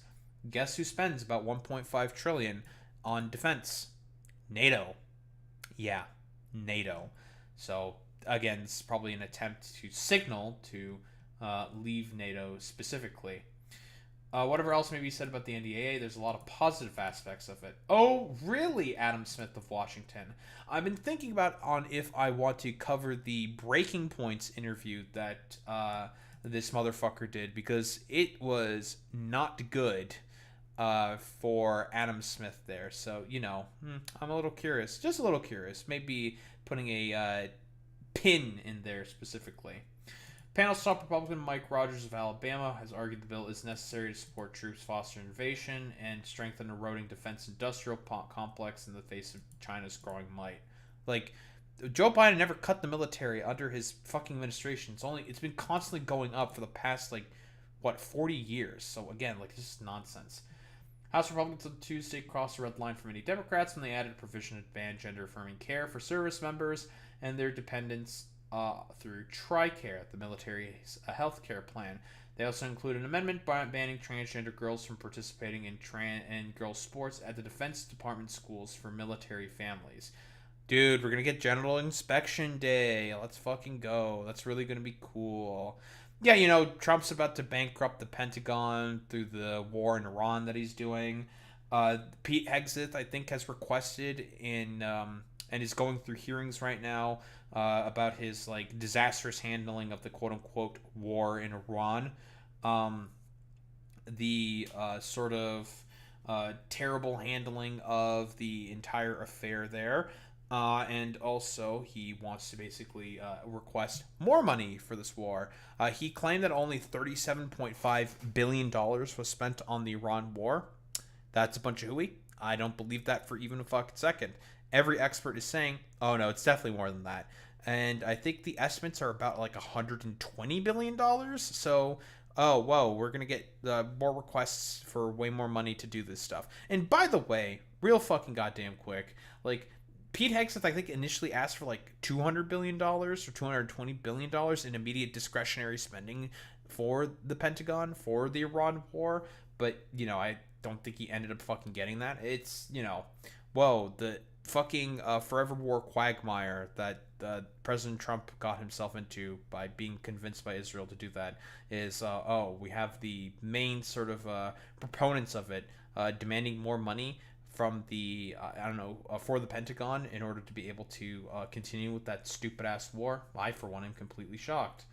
Guess who spends about $1.5 trillion on defense? NATO. Yeah, NATO. So again, it's probably an attempt to signal to leave NATO specifically. Whatever else may be said about the NDAA, there's a lot of positive aspects of it. Oh, really, Adam Smith of Washington? I've been thinking about on if I want to cover the Breaking Points interview that this motherfucker did, because it was not good for Adam Smith there. So, you know, I'm a little curious. Just a little curious. Maybe putting a pin in there specifically. Panel's top Republican Mike Rogers of Alabama has argued the bill is necessary to support troops, foster innovation, and strengthen eroding defense industrial complex in the face of China's growing might. Like, Joe Biden never cut the military under his fucking administration. It's been constantly going up for the past, 40 years. So again, this is nonsense. House Republicans on Tuesday crossed the red line for many Democrats when they added a provision to ban gender-affirming care for service members and their dependents through TRICARE, the military's health care plan. They also include an amendment banning transgender girls from participating in girls' sports at the Defense Department schools for military families. Dude, we're going to get General Inspection Day. Let's fucking go. That's really going to be cool. Yeah, you know, Trump's about to bankrupt the Pentagon through the war in Iran that he's doing. Pete Hegseth, I think, has requested and is going through hearings right now about his disastrous handling of the quote-unquote war in Iran. The sort of terrible handling of the entire affair there. And also, he wants to basically request more money for this war. He claimed that only $37.5 billion was spent on the Iran war. That's a bunch of hooey. I don't believe that for even a fucking second. Every expert is saying, oh no, it's definitely more than that. And I think the estimates are about $120 billion. So, oh, whoa, we're going to get more requests for way more money to do this stuff. And by the way, real fucking goddamn quick, Pete Hegseth, I think, initially asked for $200 billion or $220 billion in immediate discretionary spending for the Pentagon, for the Iran war. But, you know, I don't think he ended up fucking getting that. It's, you know, whoa, the fucking forever war quagmire that President Trump got himself into by being convinced by Israel to do that is, we have the main sort of proponents of it demanding more money from the, for the Pentagon in order to be able to continue with that stupid-ass war. I, for one, am completely shocked.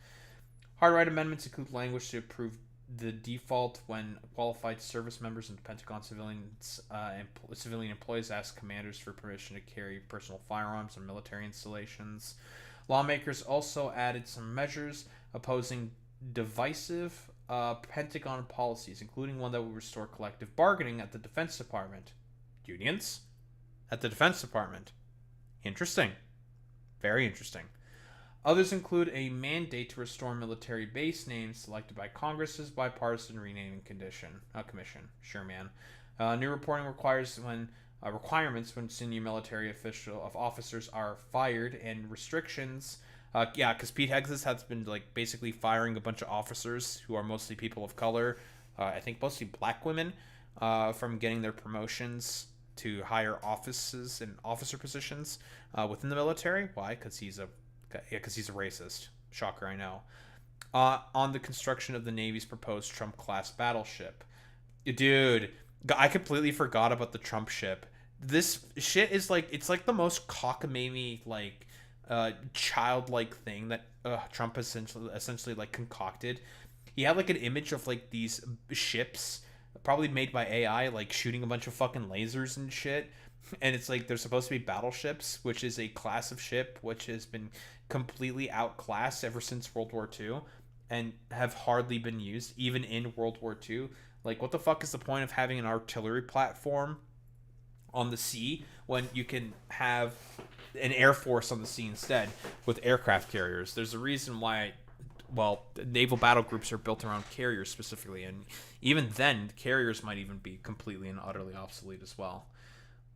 Hard right amendments include language to approve the default when qualified service members and Pentagon civilian employees ask commanders for permission to carry personal firearms on military installations. Lawmakers also added some measures opposing divisive Pentagon policies, including one that would restore collective bargaining at the Defense Department. Unions at the Defense Department. Interesting. Very interesting. Others include a mandate to restore military base names selected by Congress's bipartisan renaming commission. Sure, man. New reporting requirements when senior military officers are fired, and restrictions. Because Pete Hegseth has been basically firing a bunch of officers who are mostly people of color. I think mostly black women, from getting their promotions to higher offices and officer positions within the military. Why? Because he's a racist. Shocker, I know. On the construction of the Navy's proposed Trump-class battleship. Dude, I completely forgot about the Trump ship. This shit is it's the most cockamamie, childlike thing that Trump essentially concocted. He had an image of these ships probably made by AI, like shooting a bunch of fucking lasers and shit. And it's like they're supposed to be battleships, which is a class of ship which has been completely outclassed ever since World War II and have hardly been used, even in World War II. Like, what the fuck is the point of having an artillery platform on the sea when you can have an air force on the sea instead with aircraft carriers? There's a reason why, well, naval battle groups are built around carriers specifically, and even then, carriers might even be completely and utterly obsolete as well.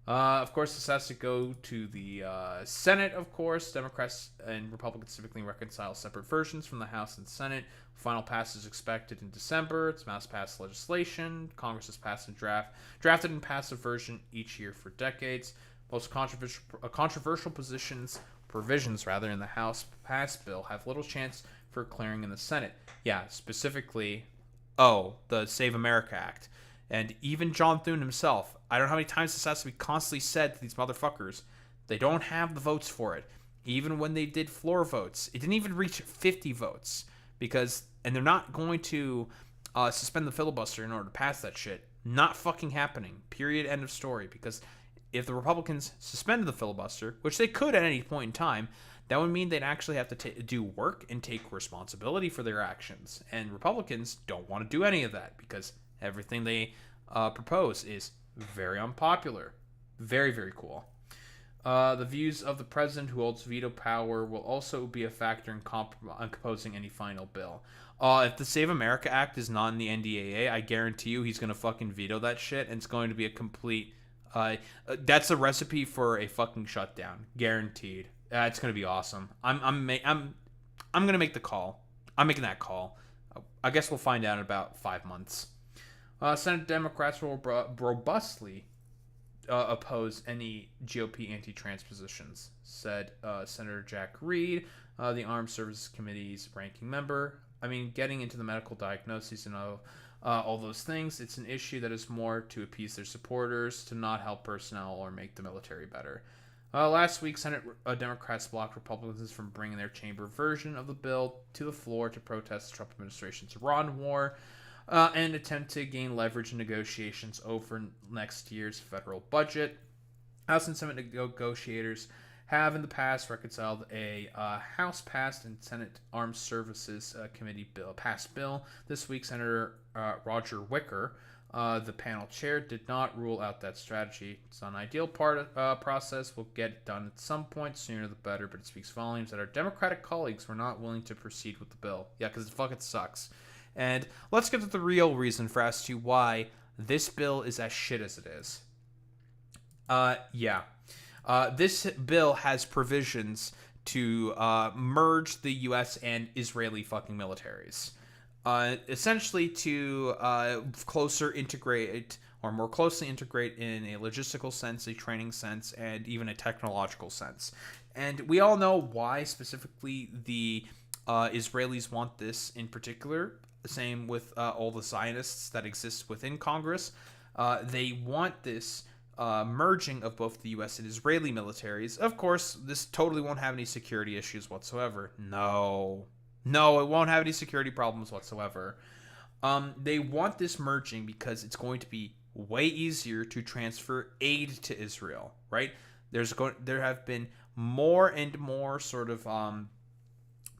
Of course, this has to go to the Senate, of course. Democrats and Republicans typically reconcile separate versions from the House and Senate. Final pass is expected in December. It's mass-passed legislation. Congress has passed and drafted and passed a version each year for decades. Most controversial provisions in the House passed bill have little chance for clearing in the Senate. Yeah, specifically, the Save America Act. And even John Thune himself, I don't know how many times this has to be constantly said to these motherfuckers, they don't have the votes for it. Even when they did floor votes, it didn't even reach 50 votes. And they're not going to suspend the filibuster in order to pass that shit. Not fucking happening. Period. End of story. Because if the Republicans suspended the filibuster, which they could at any point in time, that would mean they'd actually have to do work and take responsibility for their actions. And Republicans don't want to do any of that because everything they propose is very unpopular. Very, very cool. The views of the president, who holds veto power, will also be a factor in composing any final bill. If the Save America Act is not in the NDAA, I guarantee you he's going to fucking veto that shit, and it's going to be a complete... that's a recipe for a fucking shutdown. Guaranteed. It's going to be awesome. I'm going to make the call. I'm making that call. I guess we'll find out in about 5 months. Senate Democrats will robustly oppose any GOP anti-trans positions, said Senator Jack Reed, the Armed Services Committee's ranking member. I mean, getting into the medical diagnoses and all those things, it's an issue that is more to appease their supporters, to not help personnel or make the military better. Last week, Senate Democrats blocked Republicans from bringing their chamber version of the bill to the floor to protest the Trump administration's Iran war, and attempt to gain leverage in negotiations over next year's federal budget. House and Senate negotiators have in the past reconciled a House-passed and Senate Armed Services Committee passed bill. This week, Senator Roger Wicker, the panel chair, did not rule out that strategy. It's not an ideal process. We'll get it done at some point, sooner the better, but it speaks volumes that our Democratic colleagues were not willing to proceed with the bill. Yeah, because it fucking sucks. And let's get to the real reason as to why this bill is as shit as it is. This bill has provisions to merge the U.S. and Israeli fucking militaries. Essentially to closer integrate, or more closely integrate in a logistical sense, a training sense, and even a technological sense. And we all know why specifically the Israelis want this in particular. The same with all the Zionists that exist within Congress. They want this merging of both the U.S. and Israeli militaries. Of course, this totally won't have any security issues whatsoever. No, it won't have any security problems whatsoever. They want this merging because it's going to be way easier to transfer aid to Israel, right? There have been more and more sort of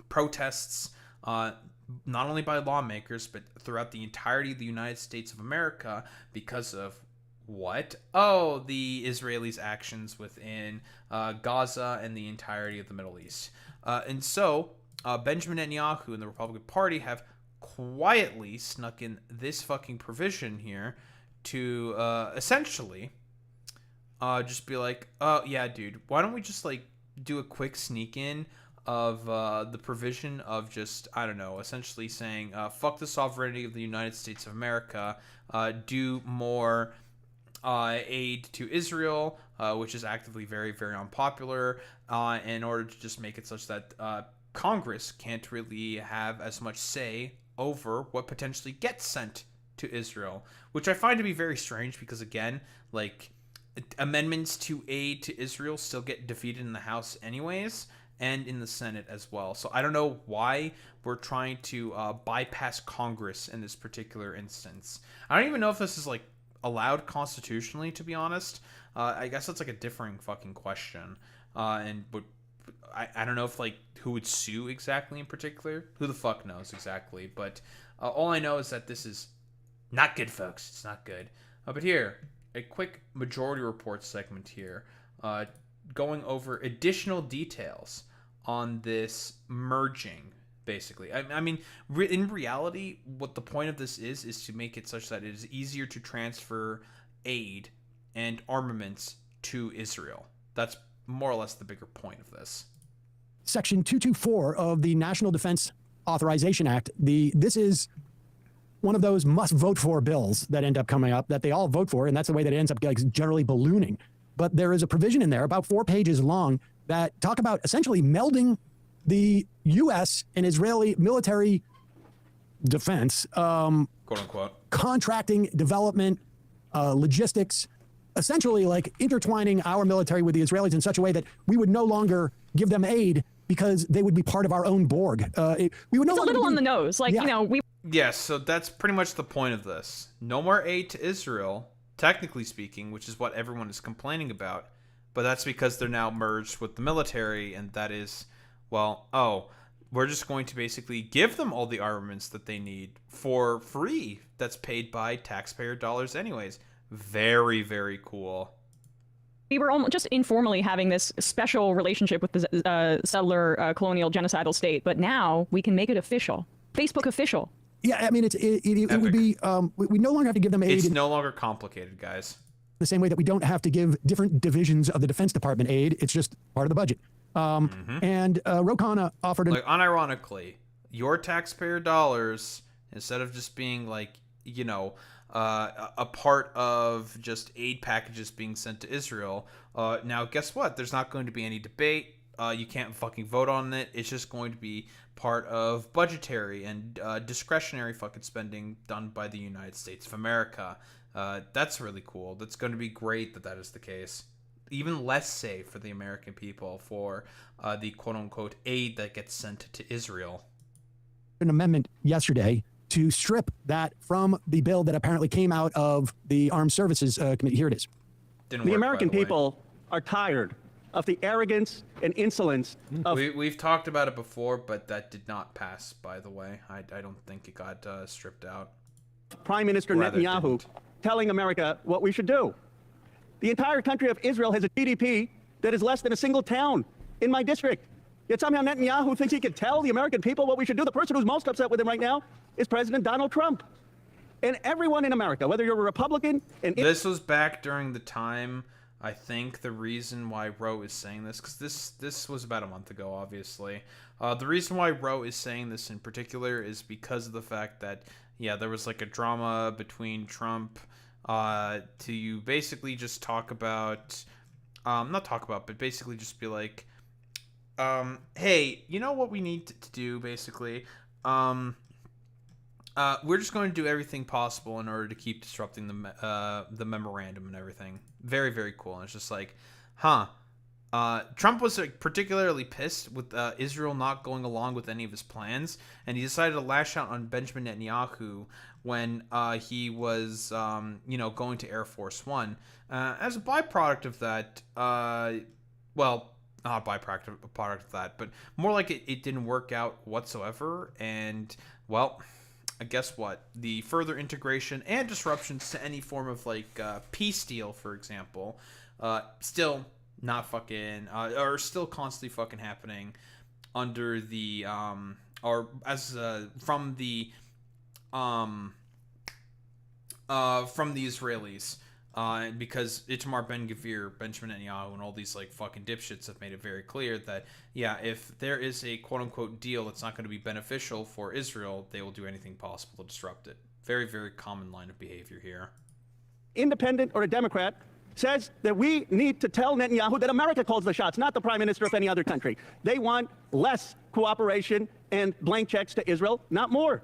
protests, not only by lawmakers, but throughout the entirety of the United States of America because of what? The Israelis' actions within Gaza and the entirety of the Middle East. And so, Benjamin Netanyahu and the Republican Party have quietly snuck in this fucking provision here to essentially just be like, oh, yeah, dude, why don't we just, like, do a quick sneak in of the provision of just, I don't know, essentially saying, fuck the sovereignty of the United States of America, do more aid to Israel, which is actively very, very unpopular, in order to just make it such that Congress can't really have as much say over what potentially gets sent to Israel, which I find to be very strange because, again, like, amendments to aid to Israel still get defeated in the House anyways, and in the Senate as well. So I don't know why we're trying to bypass Congress in this particular instance. I don't even know if this is like allowed constitutionally, to be honest. I guess that's like a differing fucking question. I don't know if like who would sue exactly in particular. Who the fuck knows exactly? But all I know is that this is not good, folks. It's not good. But here, a quick majority report segment here, going over additional details on this merging, basically. I mean, in reality, what the point of this is to make it such that it is easier to transfer aid and armaments to Israel. That's more or less the bigger point of this. Section 224 of the National Defense Authorization Act. This is one of those must-vote-for bills that end up coming up that they all vote for, and that's the way that it ends up like, generally ballooning. But there is a provision in there, about 4 pages long, that talk about essentially melding the U.S. and Israeli military defense, quote unquote, contracting, development, logistics, essentially like intertwining our military with the Israelis in such a way that we would no longer give them aid because they would be part of our own Borg. We would no it's a longer little be, on the nose, like, yeah. you know, we. Yes, so that's pretty much the point of this. No more aid to Israel, technically speaking, which is what everyone is complaining about. But that's because they're now merged with the military, and that is, well, we're just going to basically give them all the armaments that they need for free. That's paid by taxpayer dollars anyways. Very, very cool. We were almost just informally having this special relationship with the settler colonial genocidal state, but now we can make it official. Facebook official. Yeah, I mean, it would be, we no longer have to give them aid. It's no longer complicated, guys. The same way that we don't have to give different divisions of the Defense Department aid. It's just part of the budget. And Ro Khanna offered... Like, unironically, your taxpayer dollars, instead of just being like, you know, a part of just aid packages being sent to Israel, now guess what? There's not going to be any debate. You can't fucking vote on it. It's just going to be part of budgetary and discretionary fucking spending done by the United States of America. That's really cool. That's going to be great that that is the case. Even less safe for the American people for the quote-unquote aid that gets sent to Israel. An amendment yesterday to strip that from the bill that apparently came out of the Armed Services Committee. Here it is. The American people are tired of the arrogance and insolence of... We've talked about it before, but that did not pass, by the way. I don't think it got stripped out. Prime Minister Netanyahu telling America what we should do. The entire country of Israel has a GDP that is less than a single town in my district. Yet somehow Netanyahu thinks he can tell the American people what we should do. The person who's most upset with him right now is President Donald Trump. And everyone in America, whether you're a Republican... This was back during the time, I think, the reason why Ro is saying this, because this was about a month ago, obviously. The reason why Ro is saying this in particular is because of the fact that, yeah, there was like a drama between Trump to basically just talk about... not talk about, but basically just be like... hey, you know what we need to do, basically? We're just going to do everything possible in order to keep disrupting the memorandum and everything. Very, very cool. And it's just like, Trump was like, particularly pissed with Israel not going along with any of his plans, and he decided to lash out on Benjamin Netanyahu when he was, going to Air Force One. As a byproduct of that, well... not byproduct of that, but more like it didn't work out whatsoever. And, well, guess what? The further integration and disruptions to any form of, like, peace deal, for example, still not fucking, or still constantly fucking happening under the, or as, from the Israelis. Because Itamar Ben-Gvir, Benjamin Netanyahu, and all these like fucking dipshits have made it very clear that, yeah, if there is a quote-unquote deal that's not going to be beneficial for Israel, they will do anything possible to disrupt it. Very, very common line of behavior here. Independent or a Democrat says that we need to tell Netanyahu that America calls the shots, not the prime minister of any other country. They want less cooperation and blank checks to Israel, not more.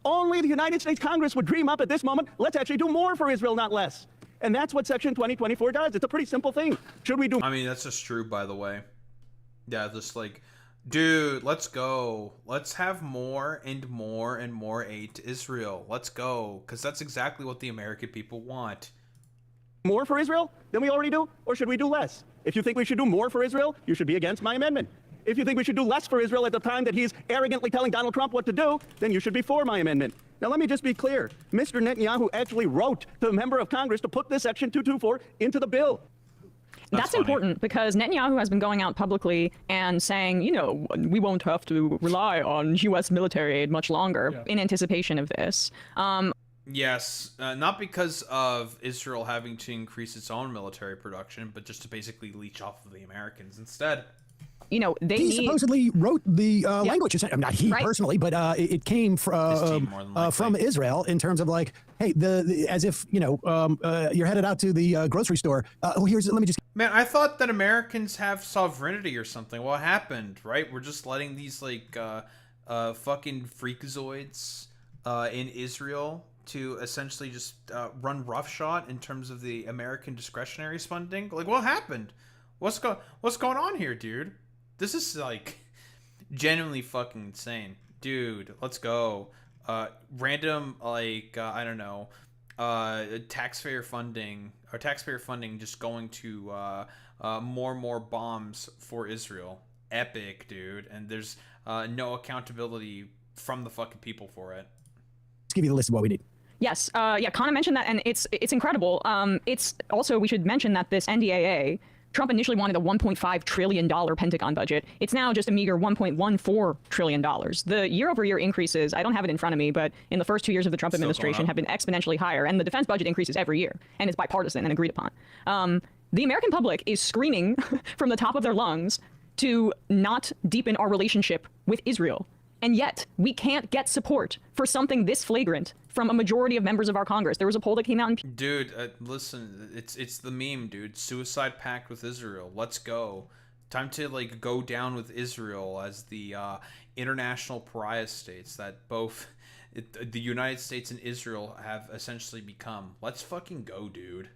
Only the United States Congress would dream up at this moment, let's actually do more for Israel, not less. And that's what Section 2024 does. It's a pretty simple thing. Should we do... I mean, that's just true, by the way. Yeah, just like, dude, let's go. Let's have more and more and more aid to Israel. Let's go, because that's exactly what the American people want. More for Israel than we already do? Or should we do less? If you think we should do more for Israel, you should be against my amendment. If you think we should do less for Israel at the time that he's arrogantly telling Donald Trump what to do, then you should be for my amendment. Now, let me just be clear. Mr. Netanyahu actually wrote to the member of Congress to put this Section 224 into the bill. That's important because Netanyahu has been going out publicly and saying, you know, we won't have to rely on U.S. military aid much longer in anticipation of this. Yes, not because of Israel having to increase its own military production, but just to basically leech off of the Americans instead. You know, he supposedly wrote the language. Not he personally, but it came from Israel in terms of like, hey, as if you know you're headed out to the grocery store. Let me just. Man, I thought that Americans have sovereignty or something. What happened? Right? We're just letting these like fucking freakazoids in Israel to essentially just run roughshod in terms of the American discretionary funding. Like, what happened? What's going on here, dude? This is like genuinely fucking insane, dude. Let's go. Random like I don't know, taxpayer funding just going to more and more bombs for Israel. Epic, dude. And there's no accountability from the fucking people for it. Let's give you the list of what we need. Yes, yeah, Connor mentioned that, and it's incredible. It's also, we should mention that this NDAA, Trump initially wanted a $1.5 trillion Pentagon budget. It's now just a meager $1.14 trillion. The year-over-year increases, I don't have it in front of me, but in the first 2 years of the Trump administration have been exponentially higher, and the defense budget increases every year, and it's bipartisan and agreed upon. The American public is screaming from the top of their lungs to not deepen our relationship with Israel. And yet, we can't get support for something this flagrant from a majority of members of our Congress. There was a poll that came out in... Dude, listen, it's the meme, dude. Suicide pact with Israel. Let's go. Time to, like, go down with Israel as the international pariah states that both the United States and Israel have essentially become. Let's fucking go, dude.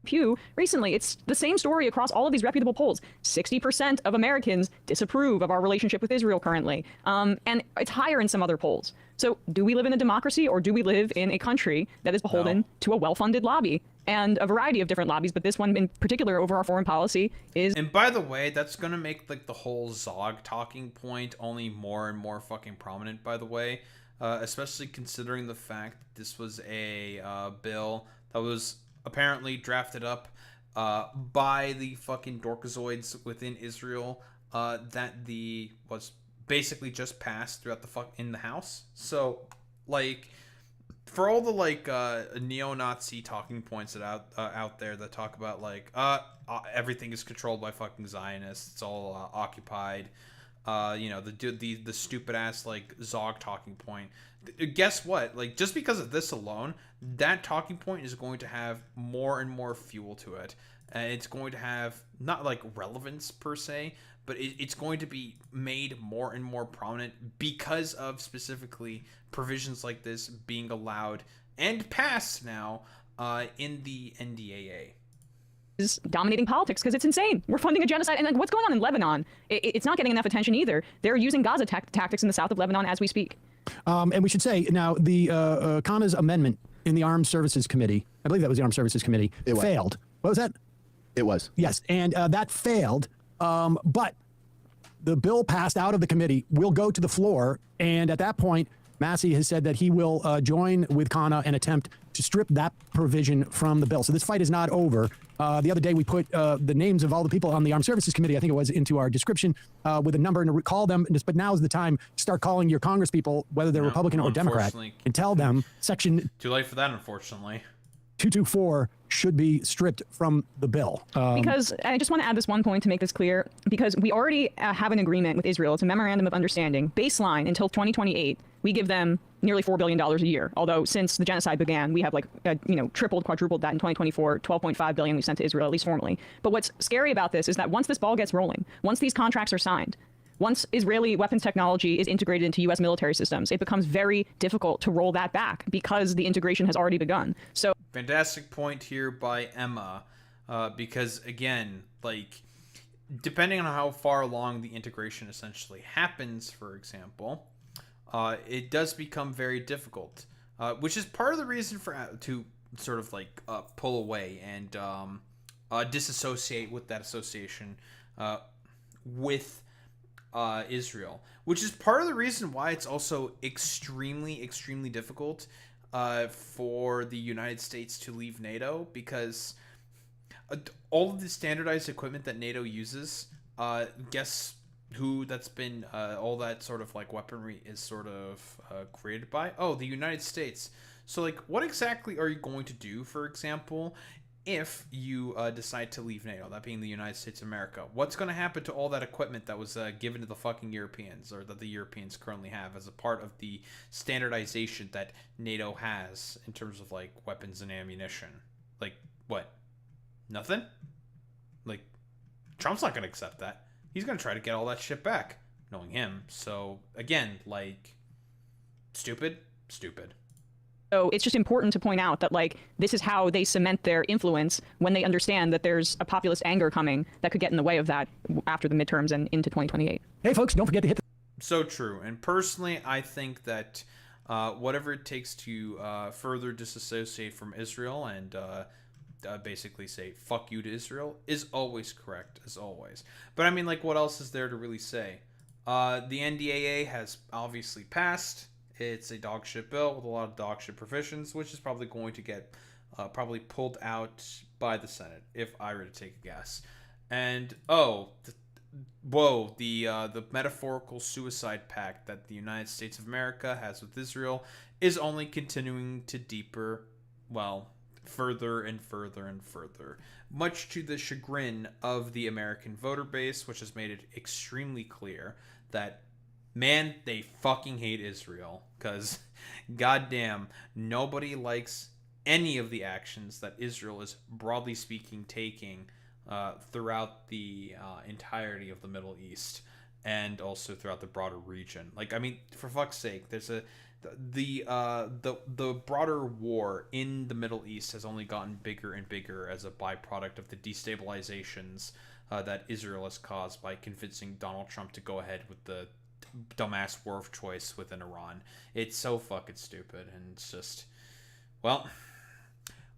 Pew recently. It's the same story across all of these reputable polls. 60% of Americans disapprove of our relationship with Israel currently. And it's higher in some other polls. So do we live in a democracy or do we live in a country that is beholden to a well-funded lobby? And a variety of different lobbies, but this one in particular over our foreign policy is... And by the way, that's going to make like the whole Zog talking point only more and more fucking prominent, by the way. Especially considering the fact that this was a bill that was apparently drafted up by the fucking dorkazoids within Israel that was basically just passed throughout in the House. So like for all the like neo-Nazi talking points that out there that talk about like everything is controlled by fucking Zionists, it's all occupied, you know, the stupid ass like Zog talking point. Guess what? Like, just because of this alone, that talking point is going to have more and more fuel to it. And it's going to have, not like relevance per se, but it's going to be made more and more prominent because of specifically provisions like this being allowed and passed now in the NDAA. Is dominating politics because it's insane. We're funding a genocide. And like, what's going on in Lebanon? It's not getting enough attention either. They're using Gaza tactics in the south of Lebanon as we speak. And we should say now the Khanna's amendment in the Armed Services Committee, I believe that was the Armed Services Committee, failed. What was that? It was. Yes, and that failed. But the bill passed out of the committee will go to the floor, and at that point, Massey has said that he will join with Khanna and attempt to strip that provision from the bill. So this fight is not over. The other day we put the names of all the people on the Armed Services Committee, I think it was, into our description with a number and to recall them. But now is the time to start calling your Congress people, whether they're Republican or Democrat, and tell them Section... Too late for that, unfortunately. 224 should be stripped from the bill. Because I just want to add this one point to make this clear, because we already have an agreement with Israel. It's a memorandum of understanding. Baseline until 2028, we give them nearly $4 billion a year. Although since the genocide began, we have like, tripled, quadrupled that in 2024, $12.5 billion we sent to Israel, at least formally. But what's scary about this is that once this ball gets rolling, once these contracts are signed, once Israeli weapons technology is integrated into U.S. military systems, it becomes very difficult to roll that back because the integration has already begun. So, fantastic point here by Emma, because again, like, depending on how far along the integration essentially happens, for example, it does become very difficult, which is part of the reason for to sort of like pull away and disassociate with that association with Israel, which is part of the reason why it's also extremely, extremely difficult for the United States to leave NATO, because all of the standardized equipment that NATO uses, guess who that's been all that sort of like weaponry is sort of created by? Oh, the United States. So like, what exactly are you going to do, for example, if you decide to leave NATO, that being the United States of America? What's going to happen to all that equipment that was given to the fucking Europeans, or that the Europeans currently have as a part of the standardization that NATO has in terms of like weapons and ammunition? Like, what? Nothing? Like, Trump's not going to accept that. He's going to try to get all that shit back, knowing him. So, again, like, stupid. So it's just important to point out that, like, this is how they cement their influence when they understand that there's a populist anger coming that could get in the way of that after the midterms and into 2028. Hey, folks, don't forget to hit the... So true. And personally, I think that whatever it takes to further disassociate from Israel and basically say fuck you to Israel is always correct, as always. But I mean, like, what else is there to really say? The NDAA has obviously passed. It's a dog shit bill with a lot of dog shit provisions, which is probably going to get probably pulled out by the Senate, if I were to take a guess. And the metaphorical suicide pact that the United States of America has with Israel is only continuing to further and further and further, much to the chagrin of the American voter base, which has made it extremely clear that, man, they fucking hate Israel, because goddamn, nobody likes any of the actions that Israel is, broadly speaking, taking throughout the entirety of the Middle East, and also throughout the broader region. Like, I mean, for fuck's sake, there's the broader war in the Middle East has only gotten bigger and bigger as a byproduct of the destabilizations that Israel has caused by convincing Donald Trump to go ahead with the dumbass war of choice within Iran. It's so fucking stupid, and it's just, well,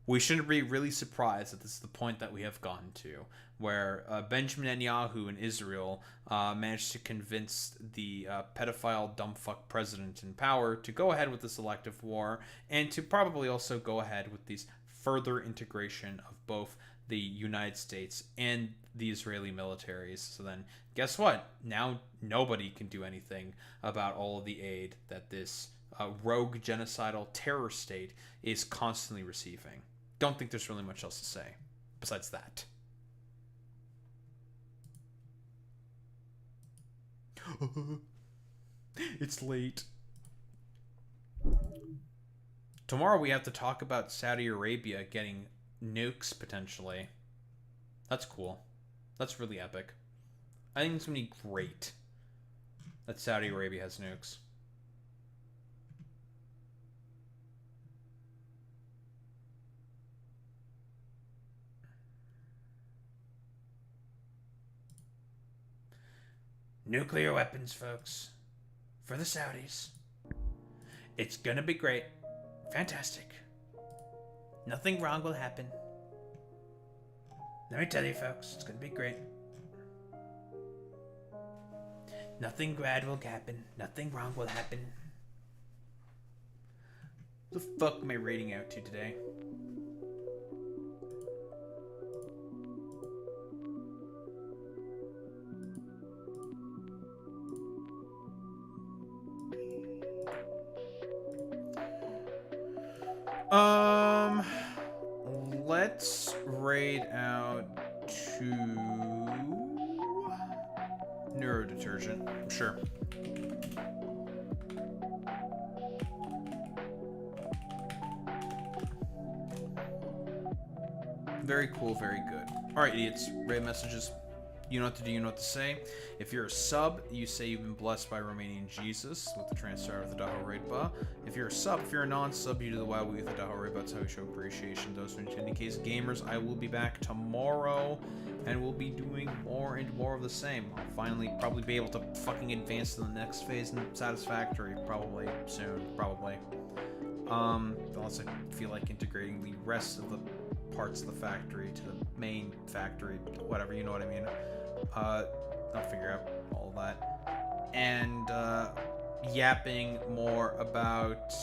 we shouldn't be really surprised that this is the point that we have gotten to, where Benjamin Netanyahu in Israel managed to convince the pedophile dumbfuck president in power to go ahead with this elective war, and to probably also go ahead with these further integration of both the United States and the Israeli militaries. So then, guess what? Now nobody can do anything about all of the aid that this rogue genocidal terror state is constantly receiving. Don't think there's really much else to say besides that. It's late. Tomorrow we have to talk about Saudi Arabia getting nukes, potentially. That's cool. That's really epic. I think it's going to be great that Saudi Arabia has nukes. Nuclear weapons, folks. For the Saudis. It's gonna be great. Fantastic. Nothing wrong will happen. Let me tell you, folks, it's gonna be great. Nothing bad will happen. Nothing wrong will happen. What the fuck am I rating out to today? Let's raid out to neurodetergent. Sure. Very cool, very good. Alright, idiots. Raid messages. You know what to do, you know what to say. If you're a sub, you say you've been blessed by Romanian Jesus with the transfer of the Daho Raid Ba. If you're a sub, if you're a non-sub, you do the Wild Wee with the Daho Raid Ba. That's how we show appreciation to those who in case gamers. I will be back tomorrow, and we'll be doing more and more of the same. I'll finally probably be able to fucking advance to the next phase in Satisfactory, probably soon, probably. Unless I feel like integrating the rest of the parts of the factory to the main factory, whatever, you know what I mean. I'll figure out all of that. And yapping more about,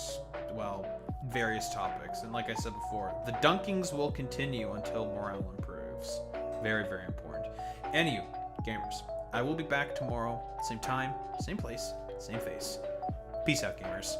well, various topics. And like I said before, the Dunkings will continue until morale improves. Very, very important. Anywho, gamers, I will be back tomorrow, same time, same place, same face. Peace out, gamers.